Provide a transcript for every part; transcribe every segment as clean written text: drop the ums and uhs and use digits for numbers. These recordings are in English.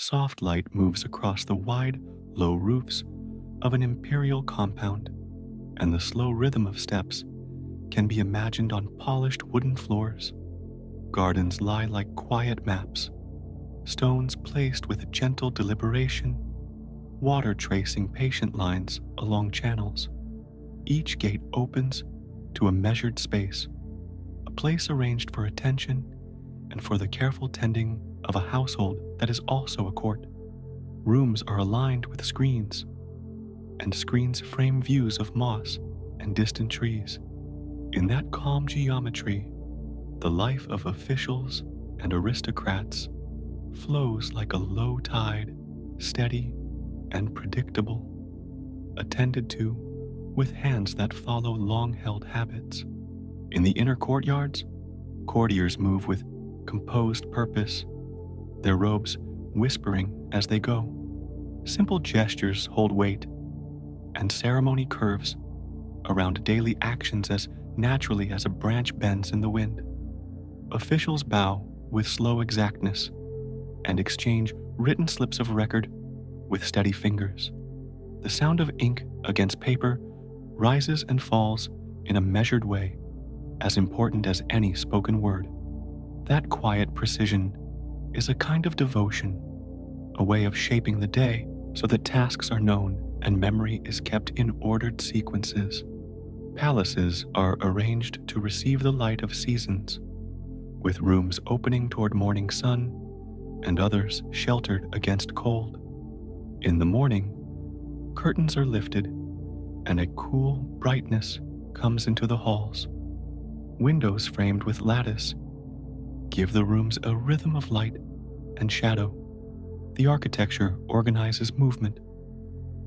soft light moves across the wide, low roofs of an imperial compound, and the slow rhythm of steps can be imagined on polished wooden floors. Gardens lie like quiet maps, stones placed with gentle deliberation, water tracing patient lines along channels. Each gate opens to a measured space, a place arranged for attention and for the careful tending of a household that is also a court. Rooms are aligned with screens, and screens frame views of moss and distant trees. In that calm geometry, the life of officials and aristocrats flows like a low tide, steady and predictable, attended to with hands that follow long-held habits. In the inner courtyards, courtiers move with composed purpose, their robes whispering as they go. Simple gestures hold weight, and ceremony curves around daily actions as naturally as a branch bends in the wind. Officials bow with slow exactness and exchange written slips of record with steady fingers. The sound of ink against paper rises and falls in a measured way, as important as any spoken word. That quiet precision is a kind of devotion, a way of shaping the day so that tasks are known and memory is kept in ordered sequences. Palaces are arranged to receive the light of seasons, with rooms opening toward morning sun and others sheltered against cold. In the morning, curtains are lifted and a cool brightness comes into the halls. Windows framed with lattice give the rooms a rhythm of light and shadow. The architecture organizes movement,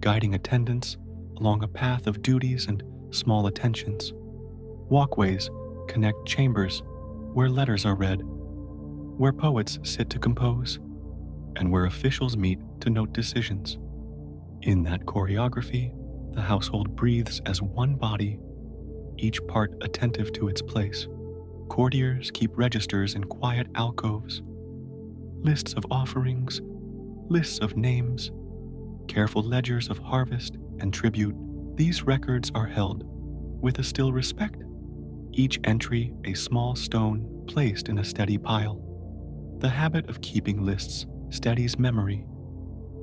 guiding attendants along a path of duties and small attentions. Walkways connect chambers where letters are read, where poets sit to compose, and where officials meet to note decisions. In that choreography, the household breathes as one body, each part attentive to its place. Courtiers keep registers in quiet alcoves, lists of offerings, lists of names, careful ledgers of harvest and tribute. These records are held with a still respect, each entry a small stone placed in a steady pile. The habit of keeping lists steadies memory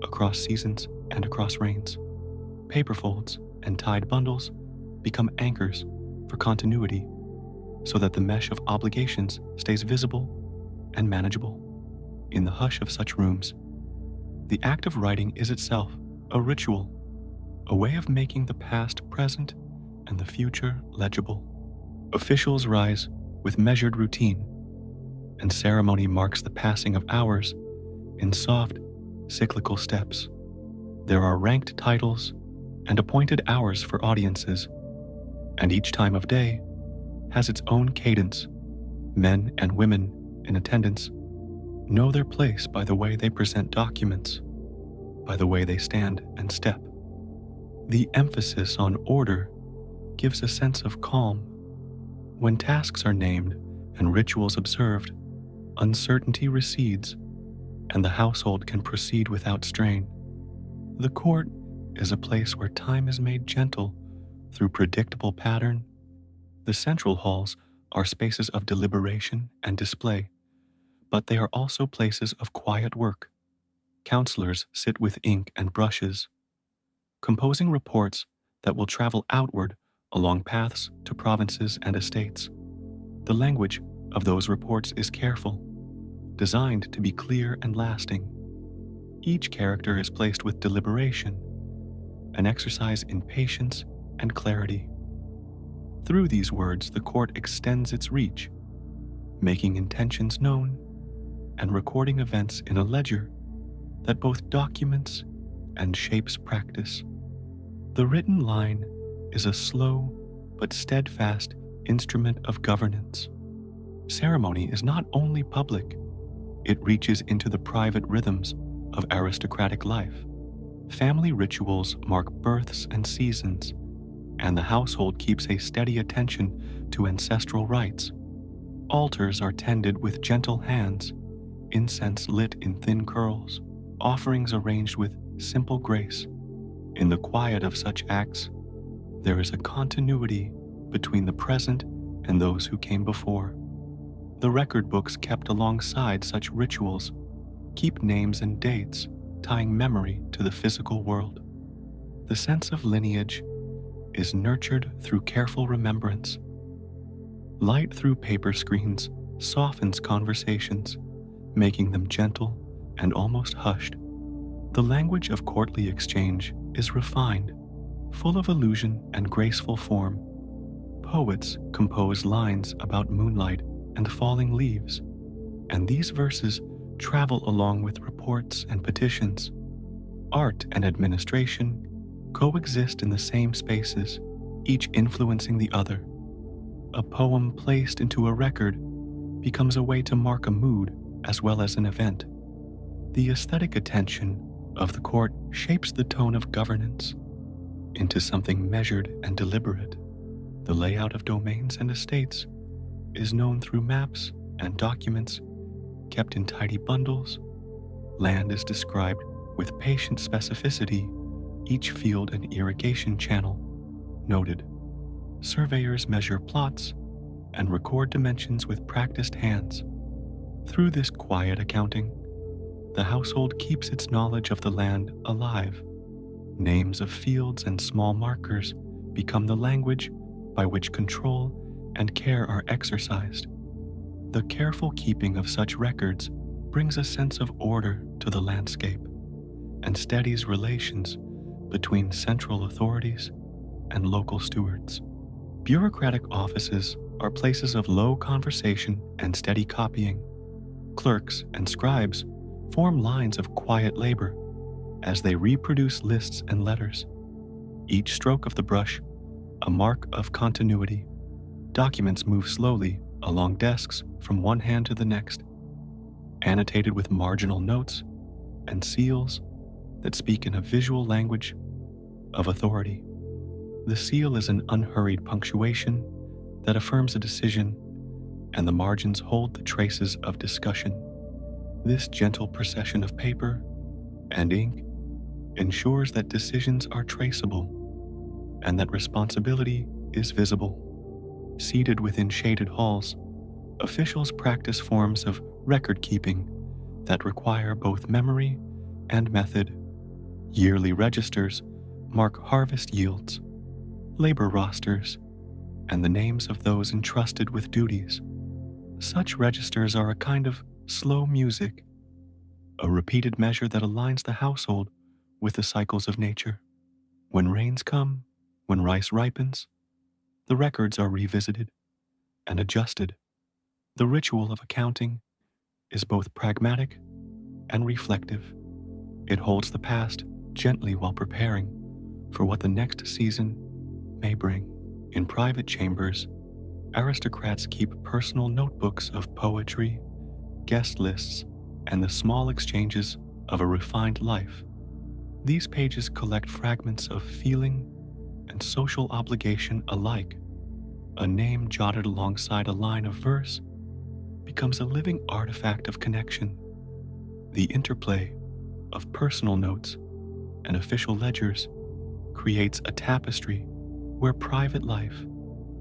across seasons and across reigns. Paper folds and tied bundles become anchors for continuity, so that the mesh of obligations stays visible and manageable. In the hush of such rooms, the act of writing is itself a ritual, a way of making the past present and the future legible. Officials rise with measured routine, and ceremony marks the passing of hours in soft, cyclical steps. There are ranked titles and appointed hours for audiences, and each time of day has its own cadence. Men and women in attendance know their place by the way they present documents, by the way they stand and step. The emphasis on order gives a sense of calm. When tasks are named and rituals observed, uncertainty recedes, and the household can proceed without strain. The court is a place where time is made gentle through predictable pattern. The central halls are spaces of deliberation and display, but they are also places of quiet work. Counselors sit with ink and brushes, composing reports that will travel outward along paths to provinces and estates. The language of those reports is careful, designed to be clear and lasting. Each character is placed with deliberation, an exercise in patience and clarity. Through these words, the court extends its reach, making intentions known and recording events in a ledger that both documents and shapes practice. The written line is a slow but steadfast instrument of governance. Ceremony is not only public, it reaches into the private rhythms of aristocratic life. Family rituals mark births and seasons, and the household keeps a steady attention to ancestral rites. Altars are tended with gentle hands, incense lit in thin curls. offerings arranged with simple grace. In the quiet of such acts, there is a continuity between the present and those who came before. The record books kept alongside such rituals keep names and dates tying memory to the physical world. The sense of lineage is nurtured through careful remembrance. Light through paper screens softens conversations, making them gentle and almost hushed. The language of courtly exchange is refined, full of allusion and graceful form. Poets compose lines about moonlight and falling leaves, and these verses travel along with reports and petitions. Art and administration coexist in the same spaces, each influencing the other. A poem placed into a record becomes a way to mark a mood as well as an event. The aesthetic attention of the court shapes the tone of governance into something measured and deliberate. The layout of domains and estates is known through maps and documents kept in tidy bundles. Land is described with patient specificity, each field and irrigation channel noted. Surveyors measure plots and record dimensions with practiced hands. Through this quiet accounting, the household keeps its knowledge of the land alive. Names of fields and small markers become the language by which control and care are exercised. The careful keeping of such records brings a sense of order to the landscape and steadies relations between central authorities and local stewards. Bureaucratic offices are places of low conversation and steady copying. Clerks and scribes form lines of quiet labor as they reproduce lists and letters. Each stroke of the brush, a mark of continuity. Documents move slowly along desks from one hand to the next, annotated with marginal notes and seals that speak in a visual language of authority. The seal is an unhurried punctuation that affirms a decision, and the margins hold the traces of discussion. This gentle procession of paper and ink ensures that decisions are traceable and that responsibility is visible. Seated within shaded halls, officials practice forms of record keeping that require both memory and method. Yearly registers mark harvest yields, labor rosters, and the names of those entrusted with duties. Such registers are a kind of slow music, a repeated measure that aligns the household with the cycles of nature. When rains come, when rice ripens, the records are revisited and adjusted. The ritual of accounting is both pragmatic and reflective. It holds the past gently while preparing for what the next season may bring. In private chambers, aristocrats keep personal notebooks of poetry, guest lists, and the small exchanges of a refined life. These pages collect fragments of feeling and social obligation alike. A name jotted alongside a line of verse becomes a living artifact of connection. The interplay of personal notes and official ledgers creates a tapestry where private life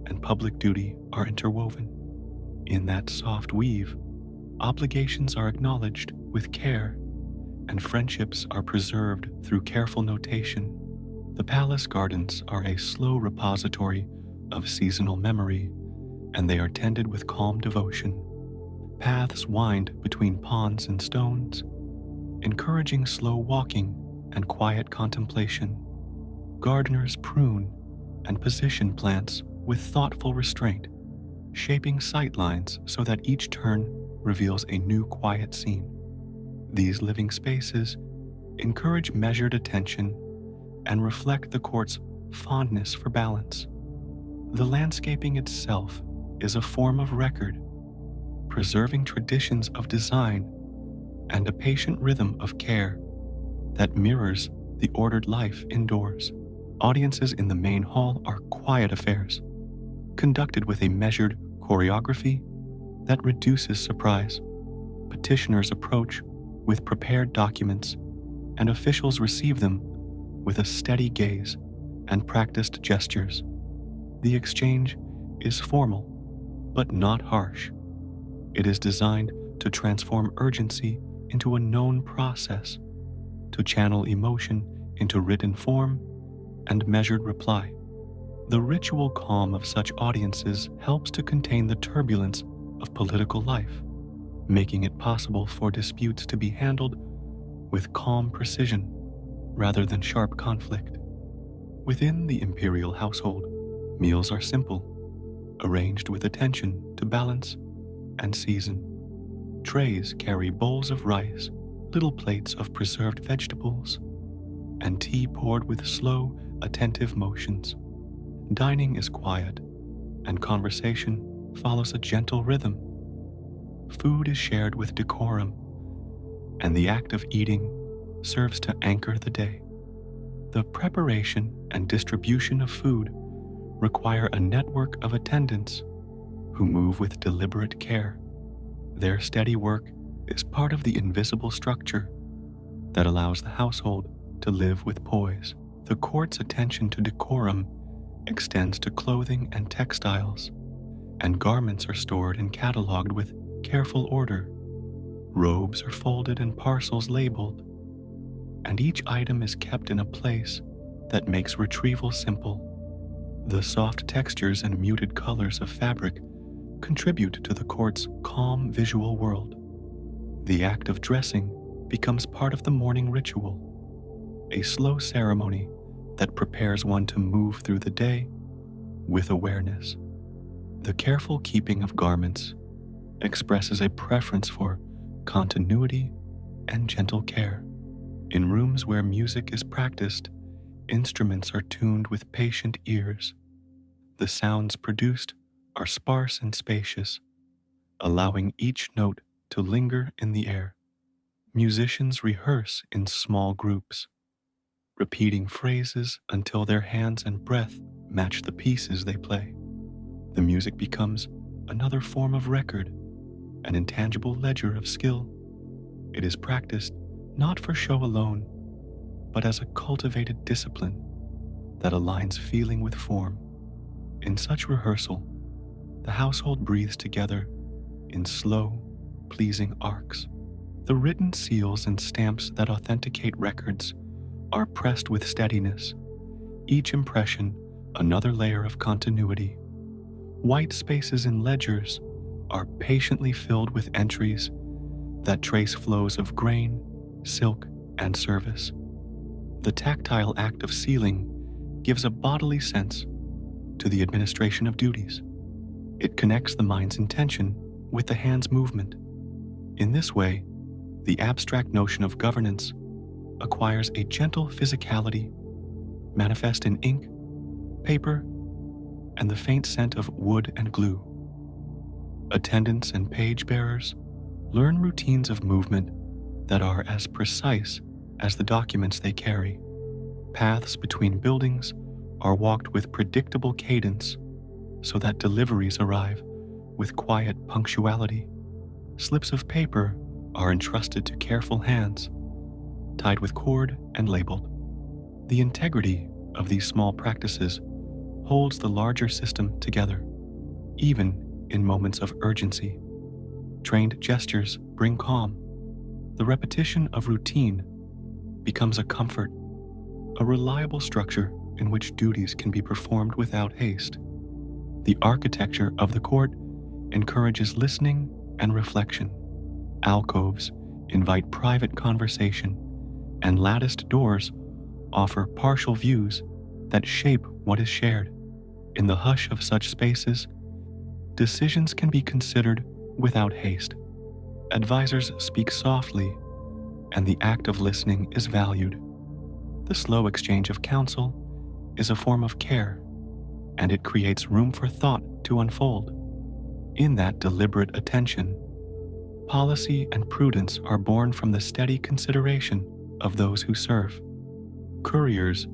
and public duty are interwoven. In that soft weave, obligations are acknowledged with care, and friendships are preserved through careful notation. The palace gardens are a slow repository of seasonal memory, and they are tended with calm devotion. Paths wind between ponds and stones, encouraging slow walking and quiet contemplation. Gardeners prune and position plants with thoughtful restraint, shaping sightlines so that each turn reveals a new quiet scene. These living spaces encourage measured attention and reflect the court's fondness for balance. The landscaping itself is a form of record, preserving traditions of design and a patient rhythm of care that mirrors the ordered life indoors. Audiences in the main hall are quiet affairs, conducted with a measured choreography that reduces surprise. Petitioners approach with prepared documents and officials receive them with a steady gaze and practiced gestures. The exchange is formal, but not harsh. It is designed to transform urgency into a known process, to channel emotion into written form and measured reply. The ritual calm of such audiences helps to contain the turbulence of political life, making it possible for disputes to be handled with calm precision rather than sharp conflict. Within the imperial household, meals are simple, arranged with attention to balance and season. Trays carry bowls of rice, little plates of preserved vegetables, and tea poured with slow, attentive motions. Dining is quiet, and conversation follows a gentle rhythm. Food is shared with decorum, and the act of eating serves to anchor the day. The preparation and distribution of food require a network of attendants who move with deliberate care. Their steady work is part of the invisible structure that allows the household to live with poise. The court's attention to decorum extends to clothing and textiles, and garments are stored and cataloged with careful order. Robes are folded and parcels labeled, and each item is kept in a place that makes retrieval simple. The soft textures and muted colors of fabric contribute to the court's calm visual world. The act of dressing becomes part of the morning ritual, a slow ceremony that prepares one to move through the day with awareness. The careful keeping of garments expresses a preference for continuity and gentle care. In rooms where music is practiced, instruments are tuned with patient ears. The sounds produced are sparse and spacious, allowing each note to linger in the air. Musicians rehearse in small groups, repeating phrases until their hands and breath match the pieces they play. The music becomes another form of record, an intangible ledger of skill. It is practiced not for show alone, but as a cultivated discipline that aligns feeling with form. In such rehearsal, the household breathes together in slow, pleasing arcs. The written seals and stamps that authenticate records are pressed with steadiness, each impression another layer of continuity. White spaces in ledgers are patiently filled with entries that trace flows of grain, silk, and service. The tactile act of sealing gives a bodily sense to the administration of duties. It connects the mind's intention with the hand's movement. In this way, the abstract notion of governance acquires a gentle physicality, manifest in ink, paper, and the faint scent of wood and glue. Attendants and page bearers learn routines of movement that are as precise as the documents they carry. Paths between buildings are walked with predictable cadence so that deliveries arrive with quiet punctuality. Slips of paper are entrusted to careful hands, tied with cord and labeled. The integrity of these small practices holds the larger system together, even in moments of urgency. Trained gestures bring calm. The repetition of routine becomes a comfort, a reliable structure in which duties can be performed without haste. The architecture of the court encourages listening and reflection. Alcoves invite private conversation, and latticed doors offer partial views that shape what is shared. In the hush of such spaces, decisions can be considered without haste. Advisors speak softly, and the act of listening is valued. The slow exchange of counsel is a form of care, and it creates room for thought to unfold. In that deliberate attention, policy and prudence are born from the steady consideration of those who serve. Couriers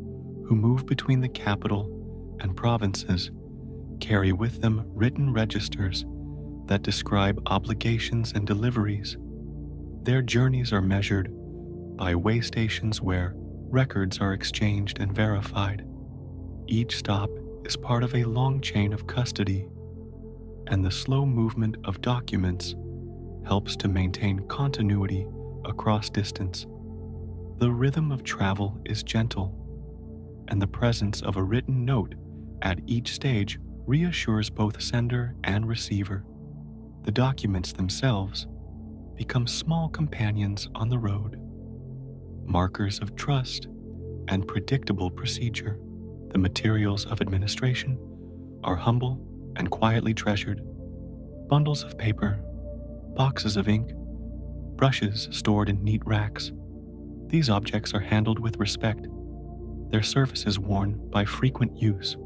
who move between the capital and provinces carry with them written registers that describe obligations and deliveries. Their journeys are measured by way stations where records are exchanged and verified. Each stop is part of a long chain of custody, and the slow movement of documents helps to maintain continuity across distance. The rhythm of travel is gentle, and the presence of a written note at each stage reassures both sender and receiver. The documents themselves become small companions on the road, markers of trust and predictable procedure. The materials of administration are humble and quietly treasured. Bundles of paper, boxes of ink, brushes stored in neat racks. These objects are handled with respect, their surfaces worn by frequent use.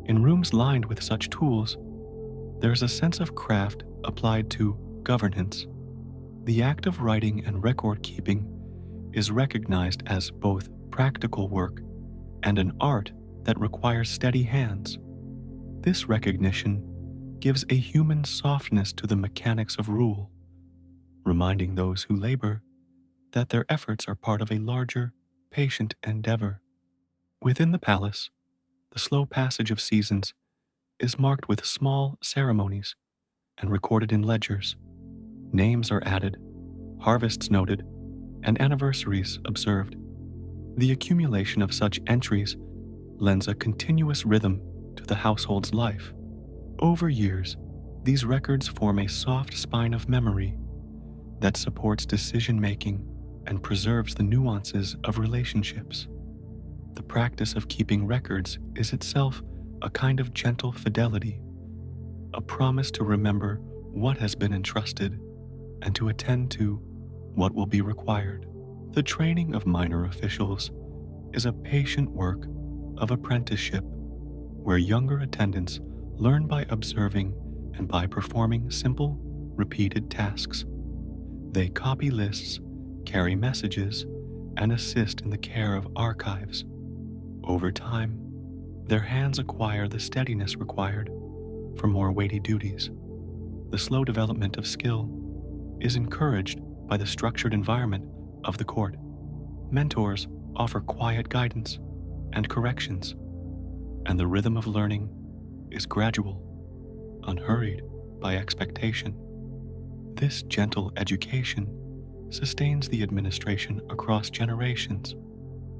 In rooms lined with such tools, there is a sense of craft applied to governance. The act of writing and record keeping is recognized as both practical work and an art that requires steady hands. This recognition gives a human softness to the mechanics of rule, reminding those who labor that their efforts are part of a larger, patient endeavor. Within the palace, the slow passage of seasons is marked with small ceremonies and recorded in ledgers. Names are added, harvests noted, and anniversaries observed. The accumulation of such entries lends a continuous rhythm to the household's life. Over years, these records form a soft spine of memory that supports decision-making and preserves the nuances of relationships. The practice of keeping records is itself a kind of gentle fidelity, a promise to remember what has been entrusted and to attend to what will be required. The training of minor officials is a patient work of apprenticeship, where younger attendants learn by observing and by performing simple, repeated tasks. They copy lists, carry messages, and assist in the care of archives. Over time, their hands acquire the steadiness required for more weighty duties. The slow development of skill is encouraged by the structured environment of the court. Mentors offer quiet guidance and corrections, and the rhythm of learning is gradual, unhurried by expectation. This gentle education sustains the administration across generations.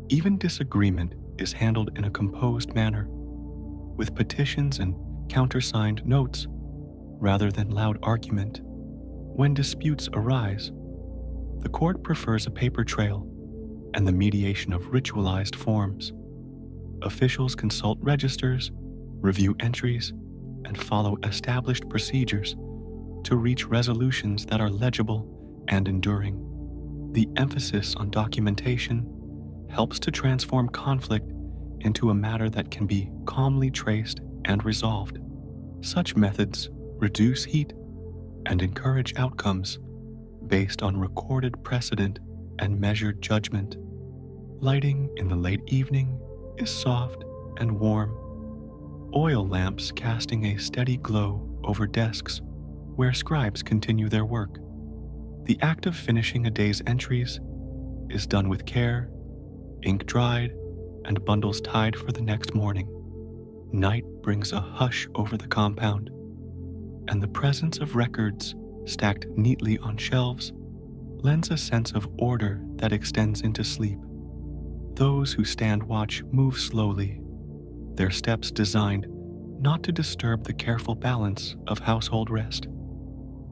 Even disagreement is handled in a composed manner, with petitions and countersigned notes rather than loud argument. When disputes arise, the court prefers a paper trail and the mediation of ritualized forms. Officials consult registers, review entries, and follow established procedures to reach resolutions that are legible and enduring. The emphasis on documentation helps to transform conflict into a matter that can be calmly traced and resolved. Such methods reduce heat and encourage outcomes based on recorded precedent and measured judgment. Lighting in the late evening is soft and warm, oil lamps casting a steady glow over desks where scribes continue their work. The act of finishing a day's entries is done with care, ink dried, and bundles tied for the next morning. Night brings a hush over the compound, and the presence of records stacked neatly on shelves lends a sense of order that extends into sleep. Those who stand watch move slowly, their steps designed not to disturb the careful balance of household rest.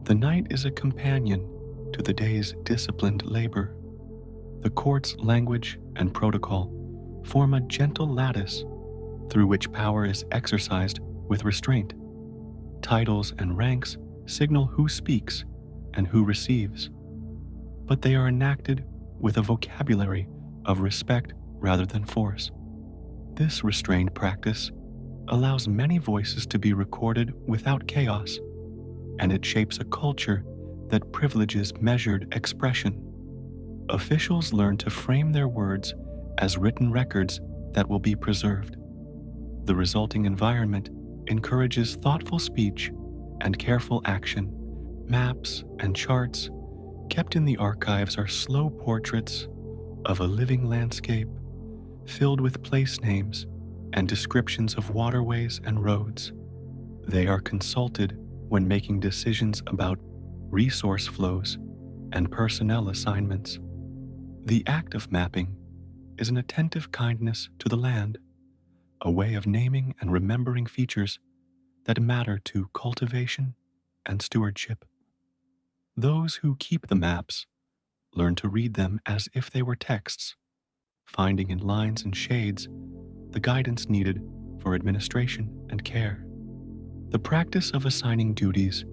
The night is a companion to the day's disciplined labor. The court's language and protocol form a gentle lattice through which power is exercised with restraint. Titles and ranks signal who speaks and who receives, but they are enacted with a vocabulary of respect rather than force. This restrained practice allows many voices to be recorded without chaos, and it shapes a culture that privileges measured expression. Officials learn to frame their words as written records that will be preserved. The resulting environment encourages thoughtful speech and careful action. Maps and charts kept in the archives are slow portraits of a living landscape filled with place names and descriptions of waterways and roads. They are consulted when making decisions about resource flows and personnel assignments. The act of mapping is an attentive kindness to the land, a way of naming and remembering features that matter to cultivation and stewardship. Those who keep the maps learn to read them as if they were texts, finding in lines and shades the guidance needed for administration and care. The practice of assigning duties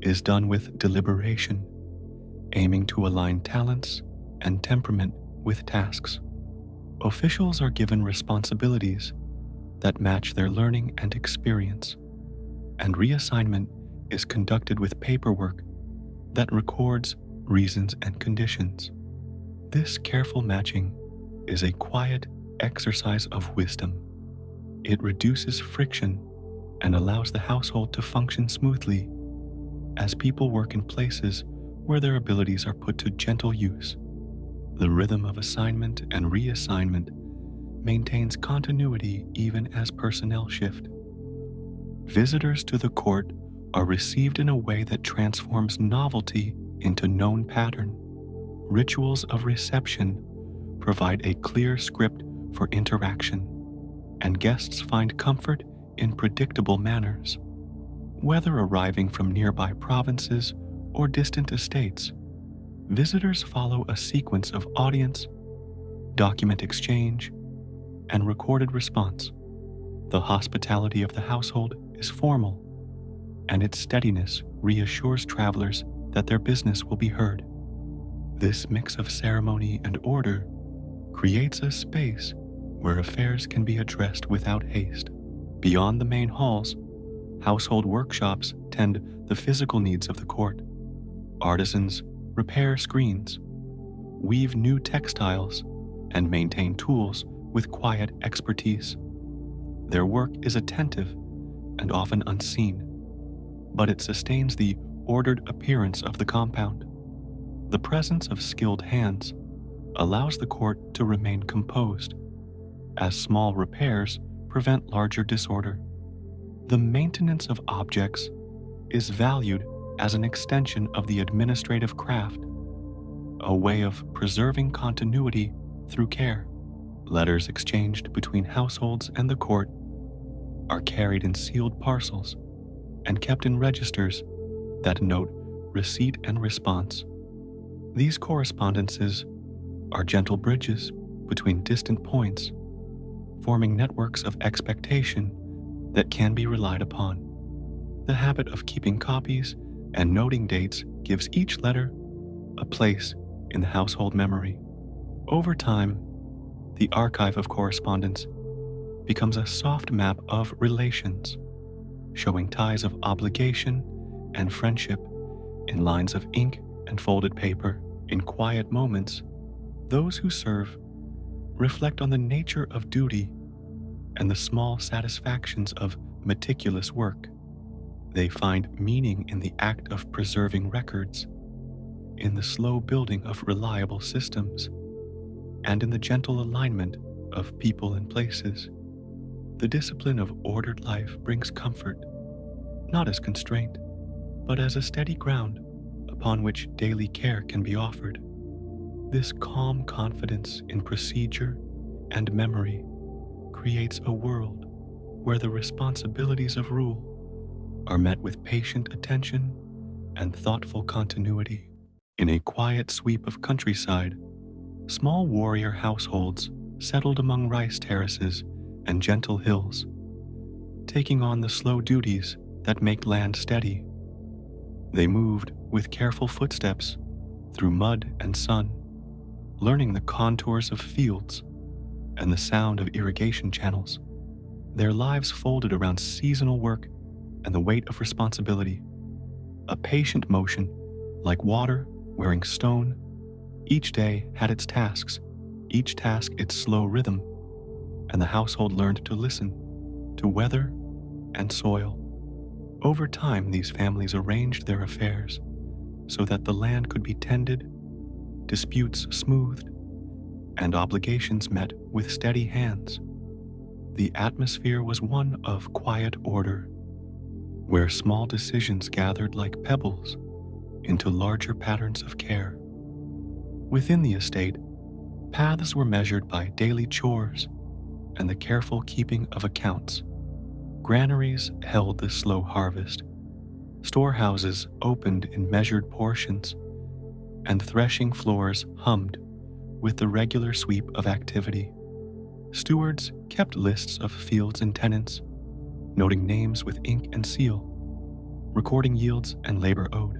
is done with deliberation, aiming to align talents and temperament with tasks. Officials are given responsibilities that match their learning and experience, and reassignment is conducted with paperwork that records reasons and conditions. This careful matching is a quiet exercise of wisdom. It reduces friction and allows the household to function smoothly as people work in places where their abilities are put to gentle use. The rhythm of assignment and reassignment maintains continuity even as personnel shift. Visitors to the court are received in a way that transforms novelty into known pattern. Rituals of reception provide a clear script for interaction, and guests find comfort in predictable manners. Whether arriving from nearby provinces or distant estates, visitors follow a sequence of audience, document exchange, and recorded response. The hospitality of the household is formal, and its steadiness reassures travelers that their business will be heard. This mix of ceremony and order creates a space where affairs can be addressed without haste. Beyond the main halls, household workshops tend the physical needs of the court. Artisans repair screens, weave new textiles, and maintain tools with quiet expertise. Their work is attentive and often unseen, but it sustains the ordered appearance of the compound. The presence of skilled hands allows the court to remain composed, as small repairs prevent larger disorder. The maintenance of objects is valued as an extension of the administrative craft, a way of preserving continuity through care. Letters exchanged between households and the court are carried in sealed parcels and kept in registers that note receipt and response. These correspondences are gentle bridges between distant points, forming networks of expectation that can be relied upon. The habit of keeping copies and noting dates gives each letter a place in the household memory. Over time, the archive of correspondence becomes a soft map of relations, showing ties of obligation and friendship in lines of ink and folded paper. In quiet moments, those who serve reflect on the nature of duty and the small satisfactions of meticulous work. They find meaning in the act of preserving records, in the slow building of reliable systems, and in the gentle alignment of people and places. The discipline of ordered life brings comfort, not as constraint, but as a steady ground upon which daily care can be offered. This calm confidence in procedure and memory creates a world where the responsibilities of rule are met with patient attention and thoughtful continuity. In a quiet sweep of countryside, small warrior households settled among rice terraces and gentle hills, taking on the slow duties that make land steady. They moved with careful footsteps through mud and sun, learning the contours of fields and the sound of irrigation channels. Their lives folded around seasonal work and the weight of responsibility. A patient motion, like water wearing stone, each day had its tasks, each task its slow rhythm, and the household learned to listen to weather and soil. Over time, these families arranged their affairs so that the land could be tended, disputes smoothed, and obligations met with steady hands. The atmosphere was one of quiet order, where small decisions gathered like pebbles into larger patterns of care. Within the estate, paths were measured by daily chores and the careful keeping of accounts. Granaries held the slow harvest, storehouses opened in measured portions, and threshing floors hummed with the regular sweep of activity. Stewards kept lists of fields and tenants, noting names with ink and seal, recording yields and labor owed.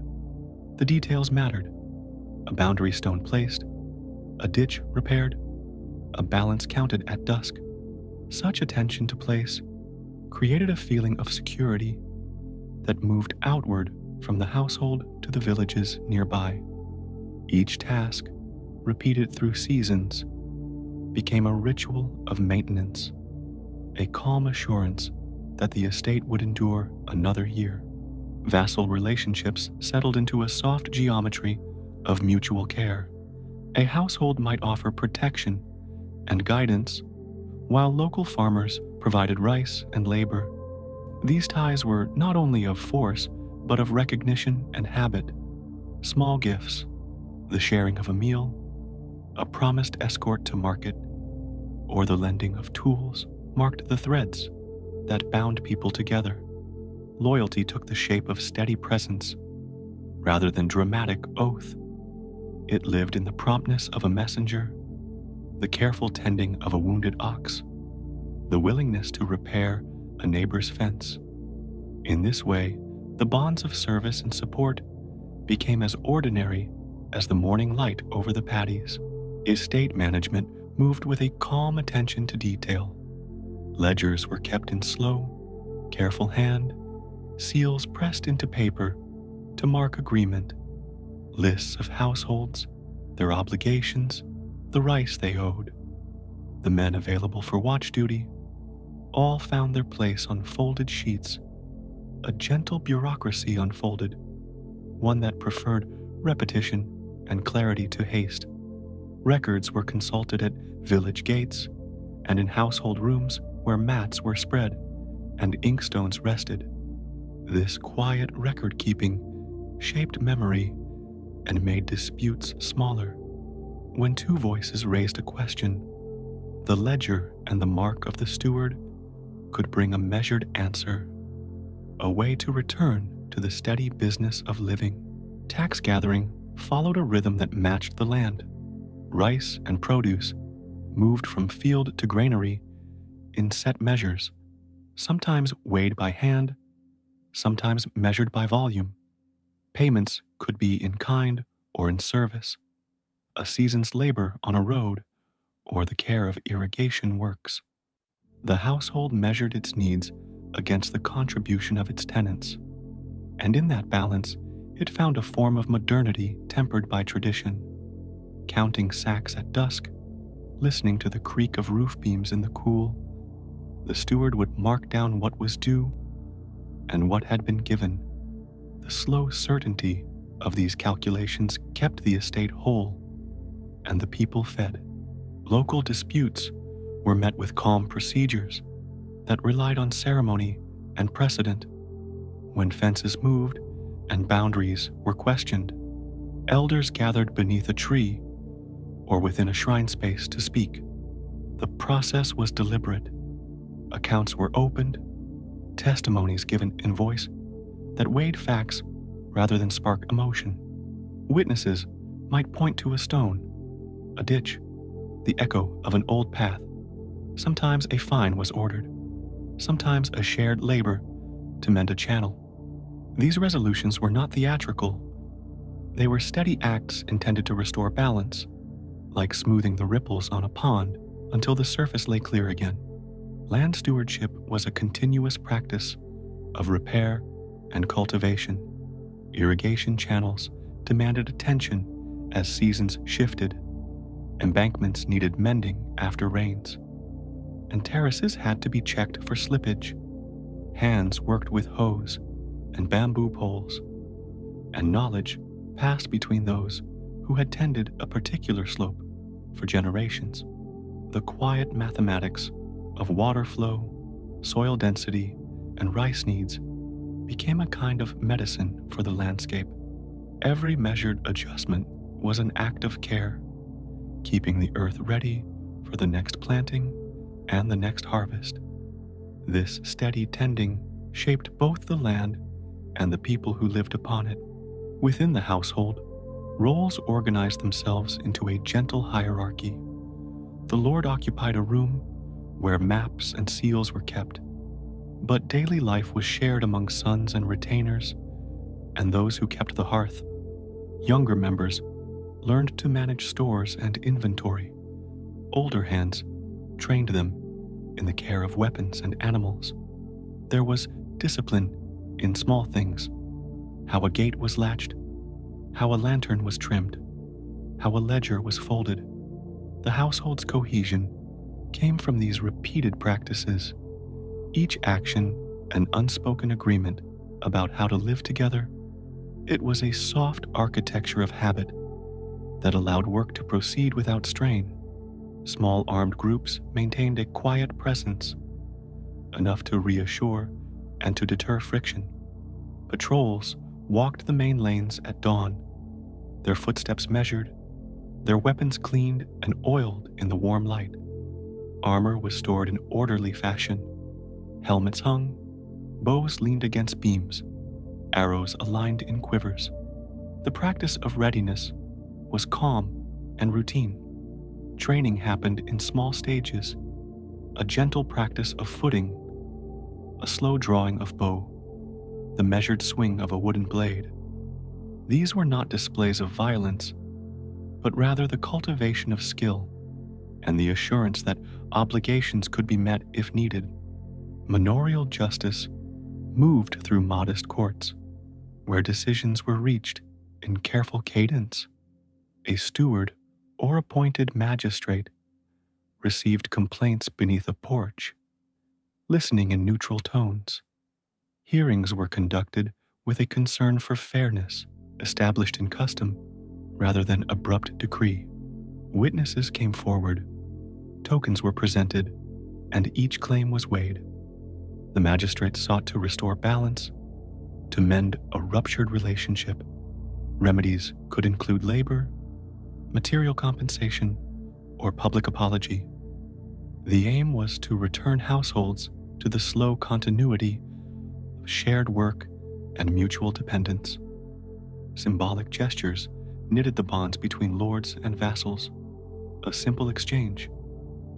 The details mattered: a boundary stone placed, a ditch repaired, a balance counted at dusk. Such attention to place created a feeling of security that moved outward from the household to the villages nearby. Each task, repeated through seasons, became a ritual of maintenance, a calm assurance that the estate would endure another year. Vassal relationships settled into a soft geometry of mutual care. A household might offer protection and guidance, while local farmers provided rice and labor. These ties were not only of force, but of recognition and habit. Small gifts, the sharing of a meal, a promised escort to market, or the lending of tools marked the threads that bound people together. Loyalty took the shape of steady presence rather than dramatic oath. It lived in the promptness of a messenger, the careful tending of a wounded ox, the willingness to repair a neighbor's fence. In this way, the bonds of service and support became as ordinary as the morning light over the paddies. Estate management moved with a calm attention to detail. Ledgers were kept in slow, careful hand, seals pressed into paper to mark agreement, lists of households, their obligations, the rice they owed, the men available for watch duty, all found their place on folded sheets. A gentle bureaucracy unfolded, one that preferred repetition and clarity to haste. Records were consulted at village gates and in household rooms where mats were spread and inkstones rested. This quiet record-keeping shaped memory and made disputes smaller. When two voices raised a question, the ledger and the mark of the steward could bring a measured answer, a way to return to the steady business of living. Tax gathering followed a rhythm that matched the land. Rice and produce moved from field to granary in set measures, sometimes weighed by hand, sometimes measured by volume. Payments could be in kind or in service, a season's labor on a road, or the care of irrigation works. The household measured its needs against the contribution of its tenants, and in that balance, it found a form of modernity tempered by tradition. Counting sacks at dusk, listening to the creak of roof beams in the cool, the steward would mark down what was due and what had been given. The slow certainty of these calculations kept the estate whole, and the people fed. Local disputes were met with calm procedures that relied on ceremony and precedent. When fences moved and boundaries were questioned, elders gathered beneath a tree or within a shrine space to speak. The process was deliberate. Accounts were opened, testimonies given in voice that weighed facts rather than spark emotion. Witnesses might point to a stone, a ditch, the echo of an old path. Sometimes a fine was ordered, sometimes a shared labor to mend a channel. These resolutions were not theatrical. They were steady acts intended to restore balance, like smoothing the ripples on a pond until the surface lay clear again. Land stewardship was a continuous practice of repair and cultivation. Irrigation channels demanded attention as seasons shifted. Embankments needed mending after rains, and terraces had to be checked for slippage. Hands worked with hose and bamboo poles, and knowledge passed between those who had tended a particular slope. for generations. The quiet mathematics of water flow, soil density, and rice needs became a kind of medicine for the landscape. Every measured adjustment was an act of care, keeping the earth ready for the next planting and the next harvest. This steady tending shaped both the land and the people who lived upon it. Within the household, roles organized themselves into a gentle hierarchy. The Lord occupied a room where maps and seals were kept, but daily life was shared among sons and retainers and those who kept the hearth. Younger members learned to manage stores and inventory. Older hands trained them in the care of weapons and animals. There was discipline in small things: how a gate was latched, how a lantern was trimmed, how a ledger was folded. The household's cohesion came from these repeated practices, each action an unspoken agreement about how to live together. It was a soft architecture of habit that allowed work to proceed without strain. Small armed groups maintained a quiet presence, enough to reassure and to deter friction. Patrols walked the main lanes at dawn, their footsteps measured, their weapons cleaned and oiled in the warm light. Armor was stored in orderly fashion. Helmets hung, bows leaned against beams, arrows aligned in quivers. The practice of readiness was calm and routine. Training happened in small stages: a gentle practice of footing, a slow drawing of bow, the measured swing of a wooden blade. These were not displays of violence, but rather the cultivation of skill and the assurance that obligations could be met if needed. Manorial justice moved through modest courts, where decisions were reached in careful cadence. A steward or appointed magistrate received complaints beneath a porch, listening in neutral tones. Hearings were conducted with a concern for fairness, established in custom rather than abrupt decree. Witnesses came forward, tokens were presented, and each claim was weighed. The magistrate sought to restore balance, to mend a ruptured relationship. Remedies could include labor, material compensation, or public apology. The aim was to return households to the slow continuity of shared work and mutual dependence. Symbolic gestures knitted the bonds between lords and vassals. A simple exchange,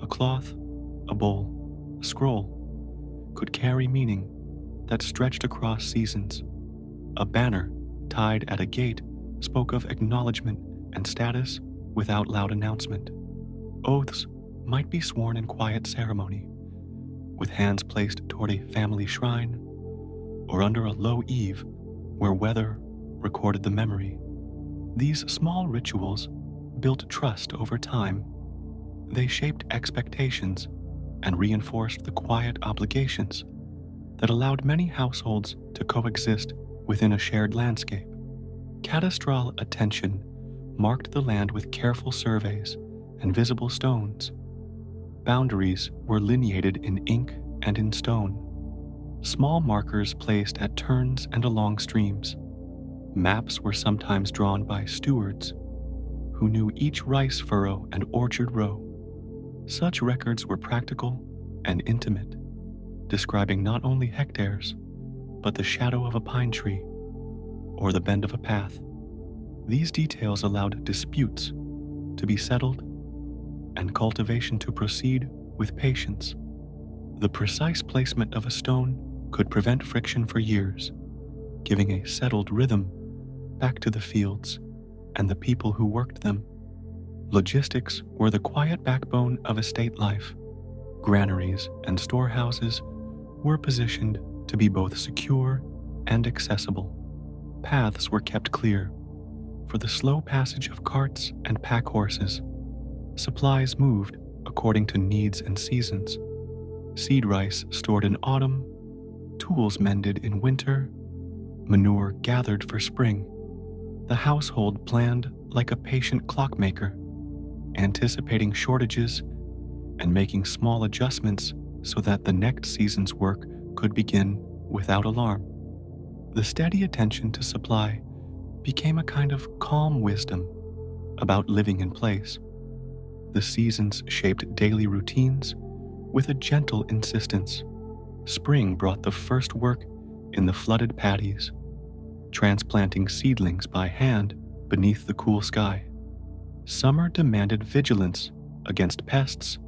a cloth, a bowl, a scroll, could carry meaning that stretched across seasons. A banner tied at a gate spoke of acknowledgement and status without loud announcement. Oaths might be sworn in quiet ceremony, with hands placed toward a family shrine or under a low eave where weather recorded the memory. These small rituals built trust over time. They shaped expectations and reinforced the quiet obligations that allowed many households to coexist within a shared landscape. Cadastral attention marked the land with careful surveys and visible stones. Boundaries were lineated in ink and in stone. Small markers placed at turns and along streams. Maps were sometimes drawn by stewards who knew each rice furrow and orchard row. Such records were practical and intimate, describing not only hectares, but the shadow of a pine tree or the bend of a path. These details allowed disputes to be settled and cultivation to proceed with patience. The precise placement of a stone could prevent friction for years, giving a settled rhythm back to the fields and the people who worked them. Logistics were the quiet backbone of estate life. Granaries and storehouses were positioned to be both secure and accessible. Paths were kept clear for the slow passage of carts and pack horses. Supplies moved according to needs and seasons. Seed rice stored in autumn, tools mended in winter, manure gathered for spring. The household planned like a patient clockmaker, anticipating shortages and making small adjustments so that the next season's work could begin without alarm. The steady attention to supply became a kind of calm wisdom about living in place. The seasons shaped daily routines with a gentle insistence. Spring brought the first work in the flooded paddies, transplanting seedlings by hand beneath the cool sky. Summer demanded vigilance against pests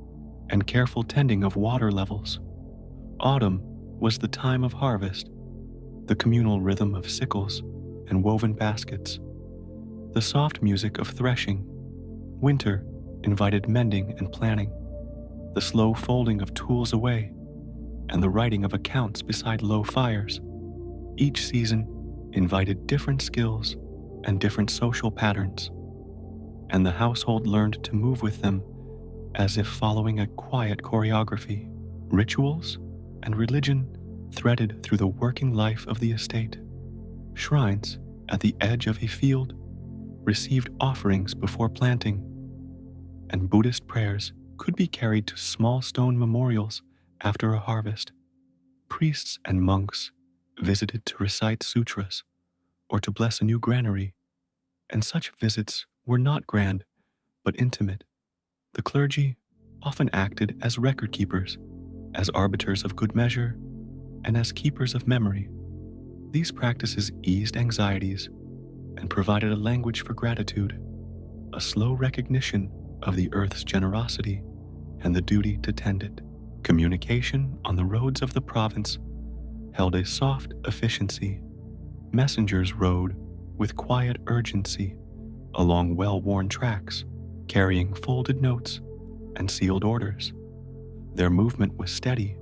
and careful tending of water levels. Autumn was the time of harvest, the communal rhythm of sickles and woven baskets, the soft music of threshing. Winter invited mending and planning, the slow folding of tools away, and the writing of accounts beside low fires. Each season invited different skills and different social patterns, and the household learned to move with them as if following a quiet choreography. Rituals and religion threaded through the working life of the estate. Shrines at the edge of a field received offerings before planting, and Buddhist prayers could be carried to small stone memorials after a harvest. Priests and monks visited to recite sutras or to bless a new granary, and such visits were not grand but intimate. The clergy often acted as record keepers, as arbiters of good measure, and as keepers of memory. These practices eased anxieties and provided a language for gratitude, a slow recognition of the earth's generosity and the duty to tend it. Communication on the roads of the province held a soft efficiency. Messengers rode with quiet urgency along well-worn tracks, carrying folded notes and sealed orders. Their movement was steady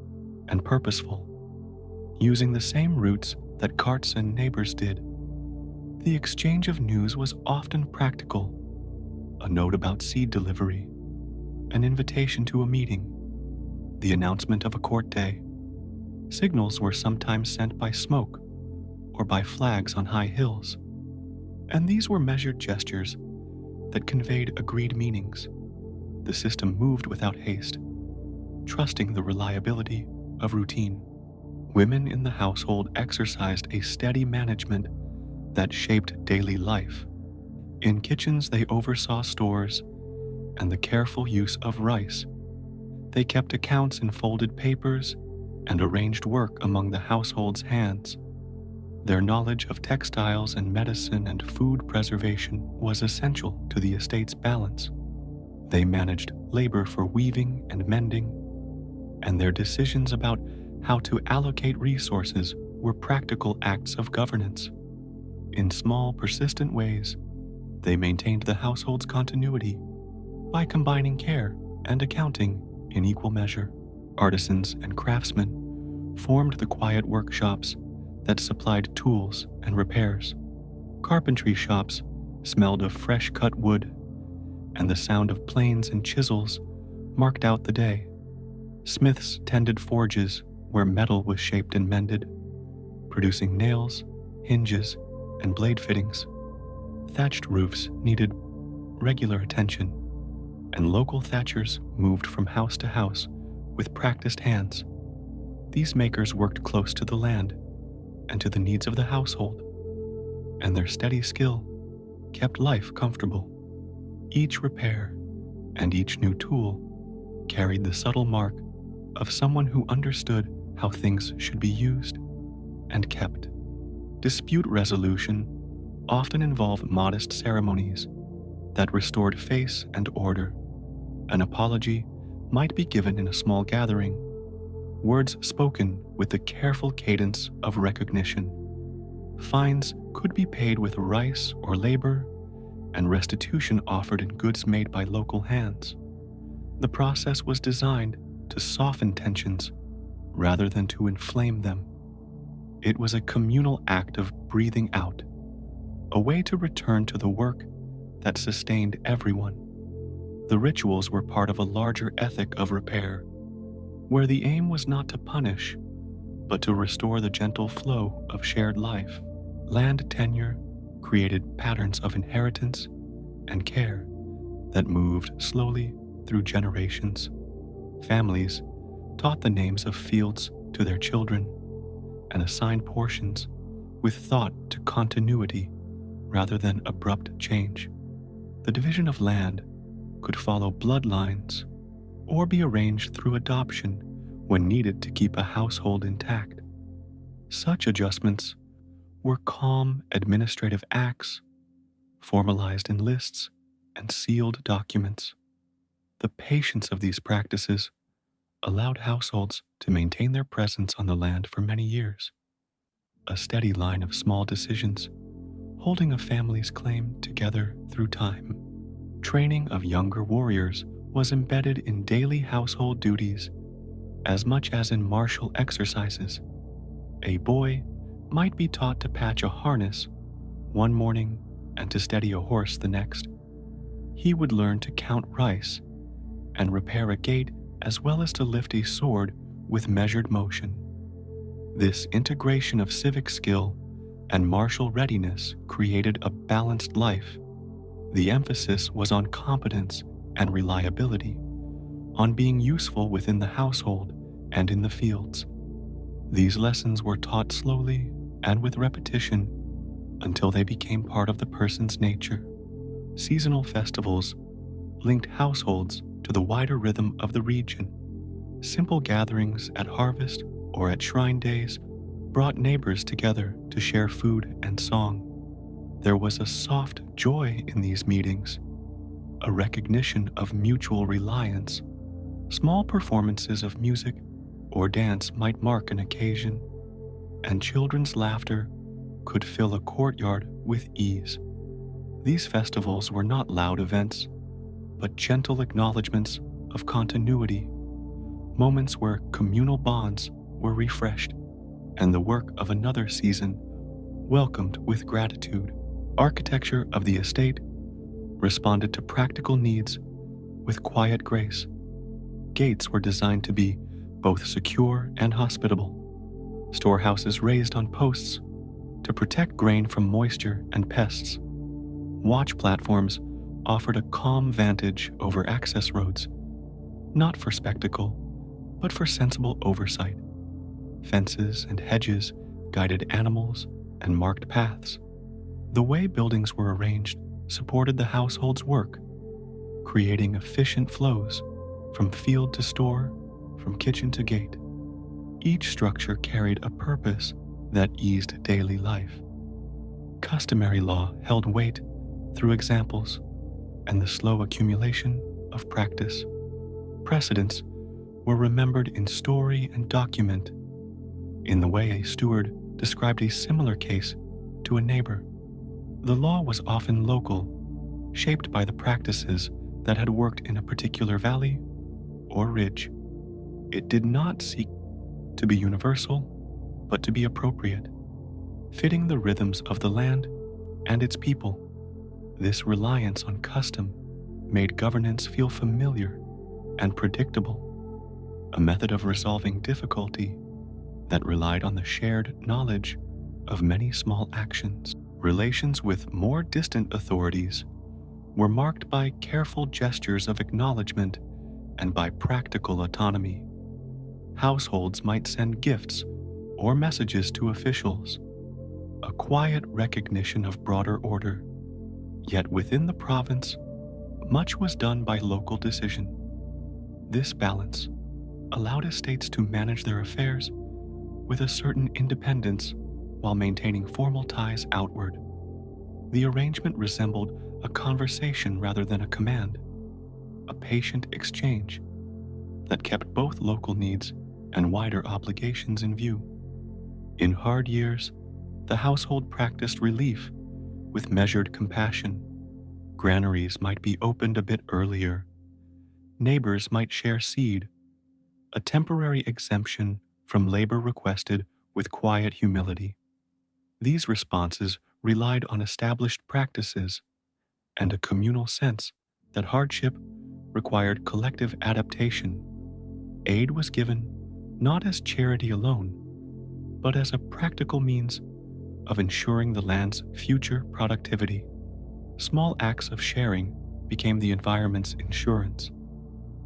and purposeful, using the same routes that carts and neighbors did. The exchange of news was often practical: a note about seed delivery, an invitation to a meeting, the announcement of a court day. Signals were sometimes sent by smoke or by flags on high hills, and these were measured gestures that conveyed agreed meanings. The system moved without haste, trusting the reliability of routine. Women in the household exercised a steady management that shaped daily life. In kitchens, they oversaw stores and the careful use of rice. They kept accounts in folded papers and arranged work among the household's hands. Their knowledge of textiles and medicine and food preservation was essential to the estate's balance. They managed labor for weaving and mending, and their decisions about how to allocate resources were practical acts of governance. In small, persistent ways, they maintained the household's continuity by combining care and accounting in equal measure. Artisans and craftsmen formed the quiet workshops that supplied tools and repairs. Carpentry shops smelled of fresh cut wood, and the sound of planes and chisels marked out the day. Smiths tended forges where metal was shaped and mended, producing nails, hinges, and blade fittings. Thatched roofs needed regular attention, and local thatchers moved from house to house with practiced hands. These makers worked close to the land and to the needs of the household, and their steady skill kept life comfortable. Each repair and each new tool carried the subtle mark of someone who understood how things should be used and kept. Dispute resolution often involved modest ceremonies that restored face and order. An apology might be given in a small gathering, words spoken with the careful cadence of recognition. Fines could be paid with rice or labor, and restitution offered in goods made by local hands. The process was designed to soften tensions rather than to inflame them. It was a communal act of breathing out, a way to return to the work that sustained everyone. The rituals were part of a larger ethic of repair, where the aim was not to punish, but to restore the gentle flow of shared life. Land tenure created patterns of inheritance and care that moved slowly through generations. Families taught the names of fields to their children and assigned portions with thought to continuity rather than abrupt change. The division of land could follow bloodlines or be arranged through adoption when needed to keep a household intact. Such adjustments were calm administrative acts, formalized in lists and sealed documents. The patience of these practices allowed households to maintain their presence on the land for many years, a steady line of small decisions holding a family's claim together through time. Training of younger warriors was embedded in daily household duties as much as in martial exercises. A boy might be taught to patch a harness one morning and to steady a horse the next. He would learn to count rice and repair a gate as well as to lift a sword with measured motion. This integration of civic skill and martial readiness created a balanced life. The emphasis was on competence and reliability, on being useful within the household and in the fields. These lessons were taught slowly and with repetition until they became part of the person's nature. Seasonal festivals linked households to the wider rhythm of the region. Simple gatherings at harvest or at shrine days brought neighbors together to share food and song. There was a soft joy in these meetings, a recognition of mutual reliance. Small performances of music or dance might mark an occasion, and children's laughter could fill a courtyard with ease. These festivals were not loud events, but gentle acknowledgments of continuity, moments where communal bonds were refreshed and the work of another season welcomed with gratitude. Architecture of the estate responded to practical needs with quiet grace. Gates were designed to be both secure and hospitable. Storehouses raised on posts to protect grain from moisture and pests. Watch platforms offered a calm vantage over access roads, not for spectacle, but for sensible oversight. Fences and hedges guided animals and marked paths. The way buildings were arranged supported the household's work, creating efficient flows from field to store, from kitchen to gate. Each structure carried a purpose that eased daily life. Customary law held weight through examples and the slow accumulation of practice. Precedents were remembered in story and document, in the way a steward described a similar case to a neighbor. The law was often local, shaped by the practices that had worked in a particular valley or ridge. It did not seek to be universal, but to be appropriate, fitting the rhythms of the land and its people. This reliance on custom made governance feel familiar and predictable, a method of resolving difficulty that relied on the shared knowledge of many small actions. Relations with more distant authorities were marked by careful gestures of acknowledgement and by practical autonomy. Households might send gifts or messages to officials, a quiet recognition of broader order. Yet within the province, much was done by local decision. This balance allowed estates to manage their affairs with a certain independence while maintaining formal ties outward. The arrangement resembled a conversation rather than a command, a patient exchange that kept both local needs and wider obligations in view. In hard years, the household practiced relief with measured compassion. Granaries might be opened a bit earlier. Neighbors might share seed. A temporary exemption from labor requested with quiet humility. These responses relied on established practices and a communal sense that hardship required collective adaptation. Aid was given not as charity alone, but as a practical means of ensuring the land's future productivity. Small acts of sharing became the environment's insurance,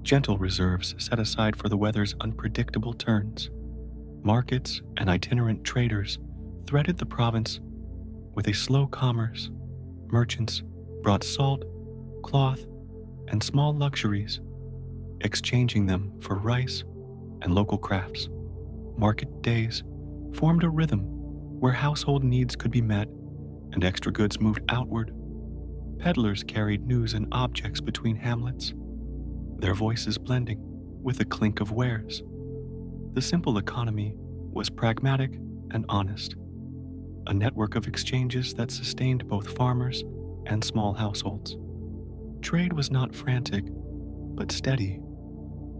gentle reserves set aside for the weather's unpredictable turns. Markets and itinerant traders threaded the province with a slow commerce. Merchants brought salt, cloth, and small luxuries, exchanging them for rice and local crafts. Market days formed a rhythm where household needs could be met and extra goods moved outward. Peddlers carried news and objects between hamlets, their voices blending with the clink of wares. The simple economy was pragmatic and honest, a network of exchanges that sustained both farmers and small households. Trade was not frantic, but steady,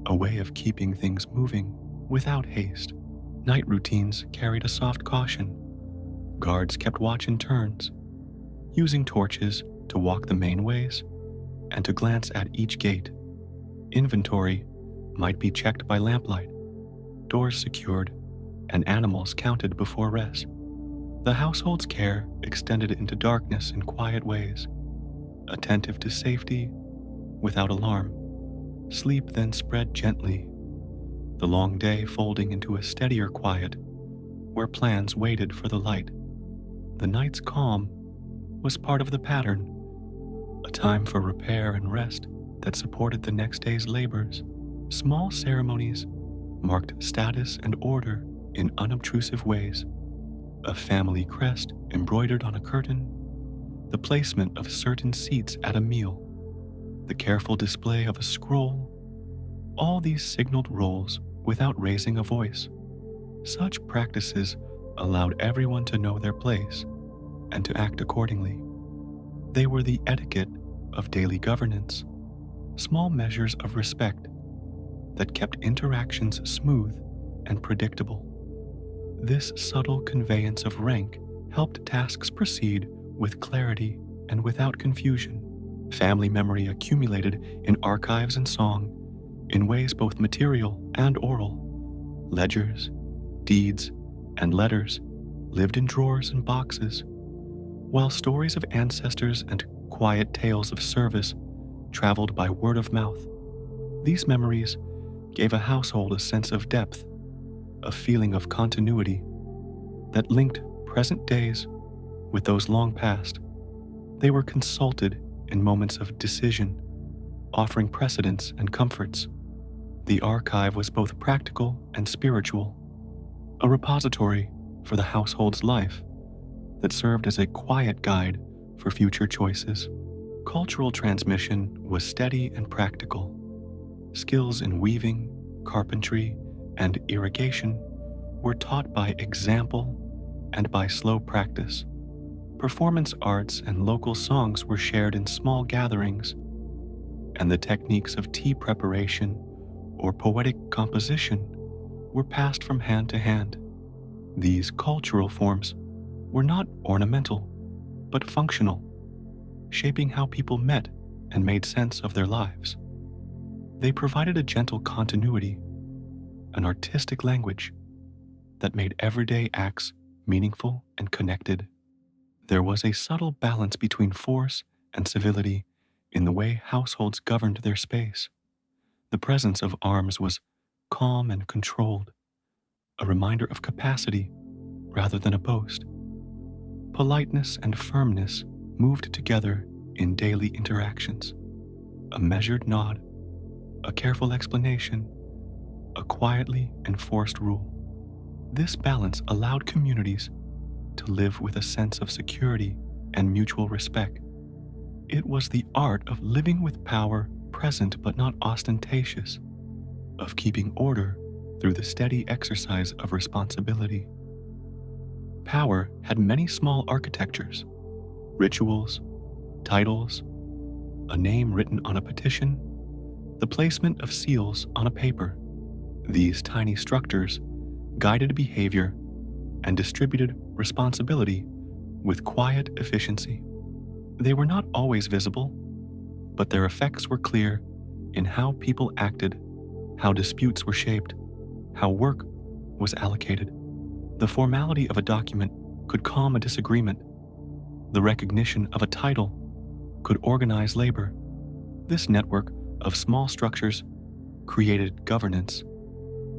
a way of keeping things moving without haste. Night routines carried a soft caution. Guards kept watch in turns, using torches to walk the main ways and to glance at each gate. Inventory might be checked by lamplight, doors secured, and animals counted before rest. The household's care extended into darkness in quiet ways, attentive to safety without alarm. Sleep then spread gently, the long day folding into a steadier quiet where plans waited for the light. The night's calm was part of the pattern, a time for repair and rest that supported the next day's labors. Small ceremonies marked status and order in unobtrusive ways. A family crest embroidered on a curtain, the placement of certain seats at a meal, the careful display of a scroll, all these signaled roles without raising a voice. Such practices allowed everyone to know their place and to act accordingly. They were the etiquette of daily governance, small measures of respect that kept interactions smooth and predictable. This subtle conveyance of rank helped tasks proceed with clarity and without confusion. Family memory accumulated in archives and song, in ways both material and oral. Ledgers, deeds, and letters lived in drawers and boxes, while stories of ancestors and quiet tales of service traveled by word of mouth. These memories gave a household a sense of depth, a feeling of continuity that linked present days with those long past. They were consulted in moments of decision, offering precedents and comforts. The archive was both practical and spiritual, a repository for the household's life that served as a quiet guide for future choices. Cultural transmission was steady and practical. Skills in weaving, carpentry, and irrigation were taught by example and by slow practice. Performance arts and local songs were shared in small gatherings, and the techniques of tea preparation or poetic composition were passed from hand to hand. These cultural forms were not ornamental, but functional, shaping how people met and made sense of their lives. They provided a gentle continuity, an artistic language that made everyday acts meaningful and connected. There was a subtle balance between force and civility in the way households governed their space. The presence of arms was calm and controlled, a reminder of capacity rather than a boast. Politeness and firmness moved together in daily interactions. A measured nod, a careful explanation, a quietly enforced rule. This balance allowed communities to live with a sense of security and mutual respect. It was the art of living with power present but not ostentatious, of keeping order through the steady exercise of responsibility. Power had many small architectures, rituals, titles, a name written on a petition, the placement of seals on a paper. These tiny structures guided behavior and distributed responsibility with quiet efficiency. They were not always visible, but their effects were clear in how people acted, how disputes were shaped, how work was allocated. The formality of a document could calm a disagreement. The recognition of a title could organize labor. This network of small structures created governance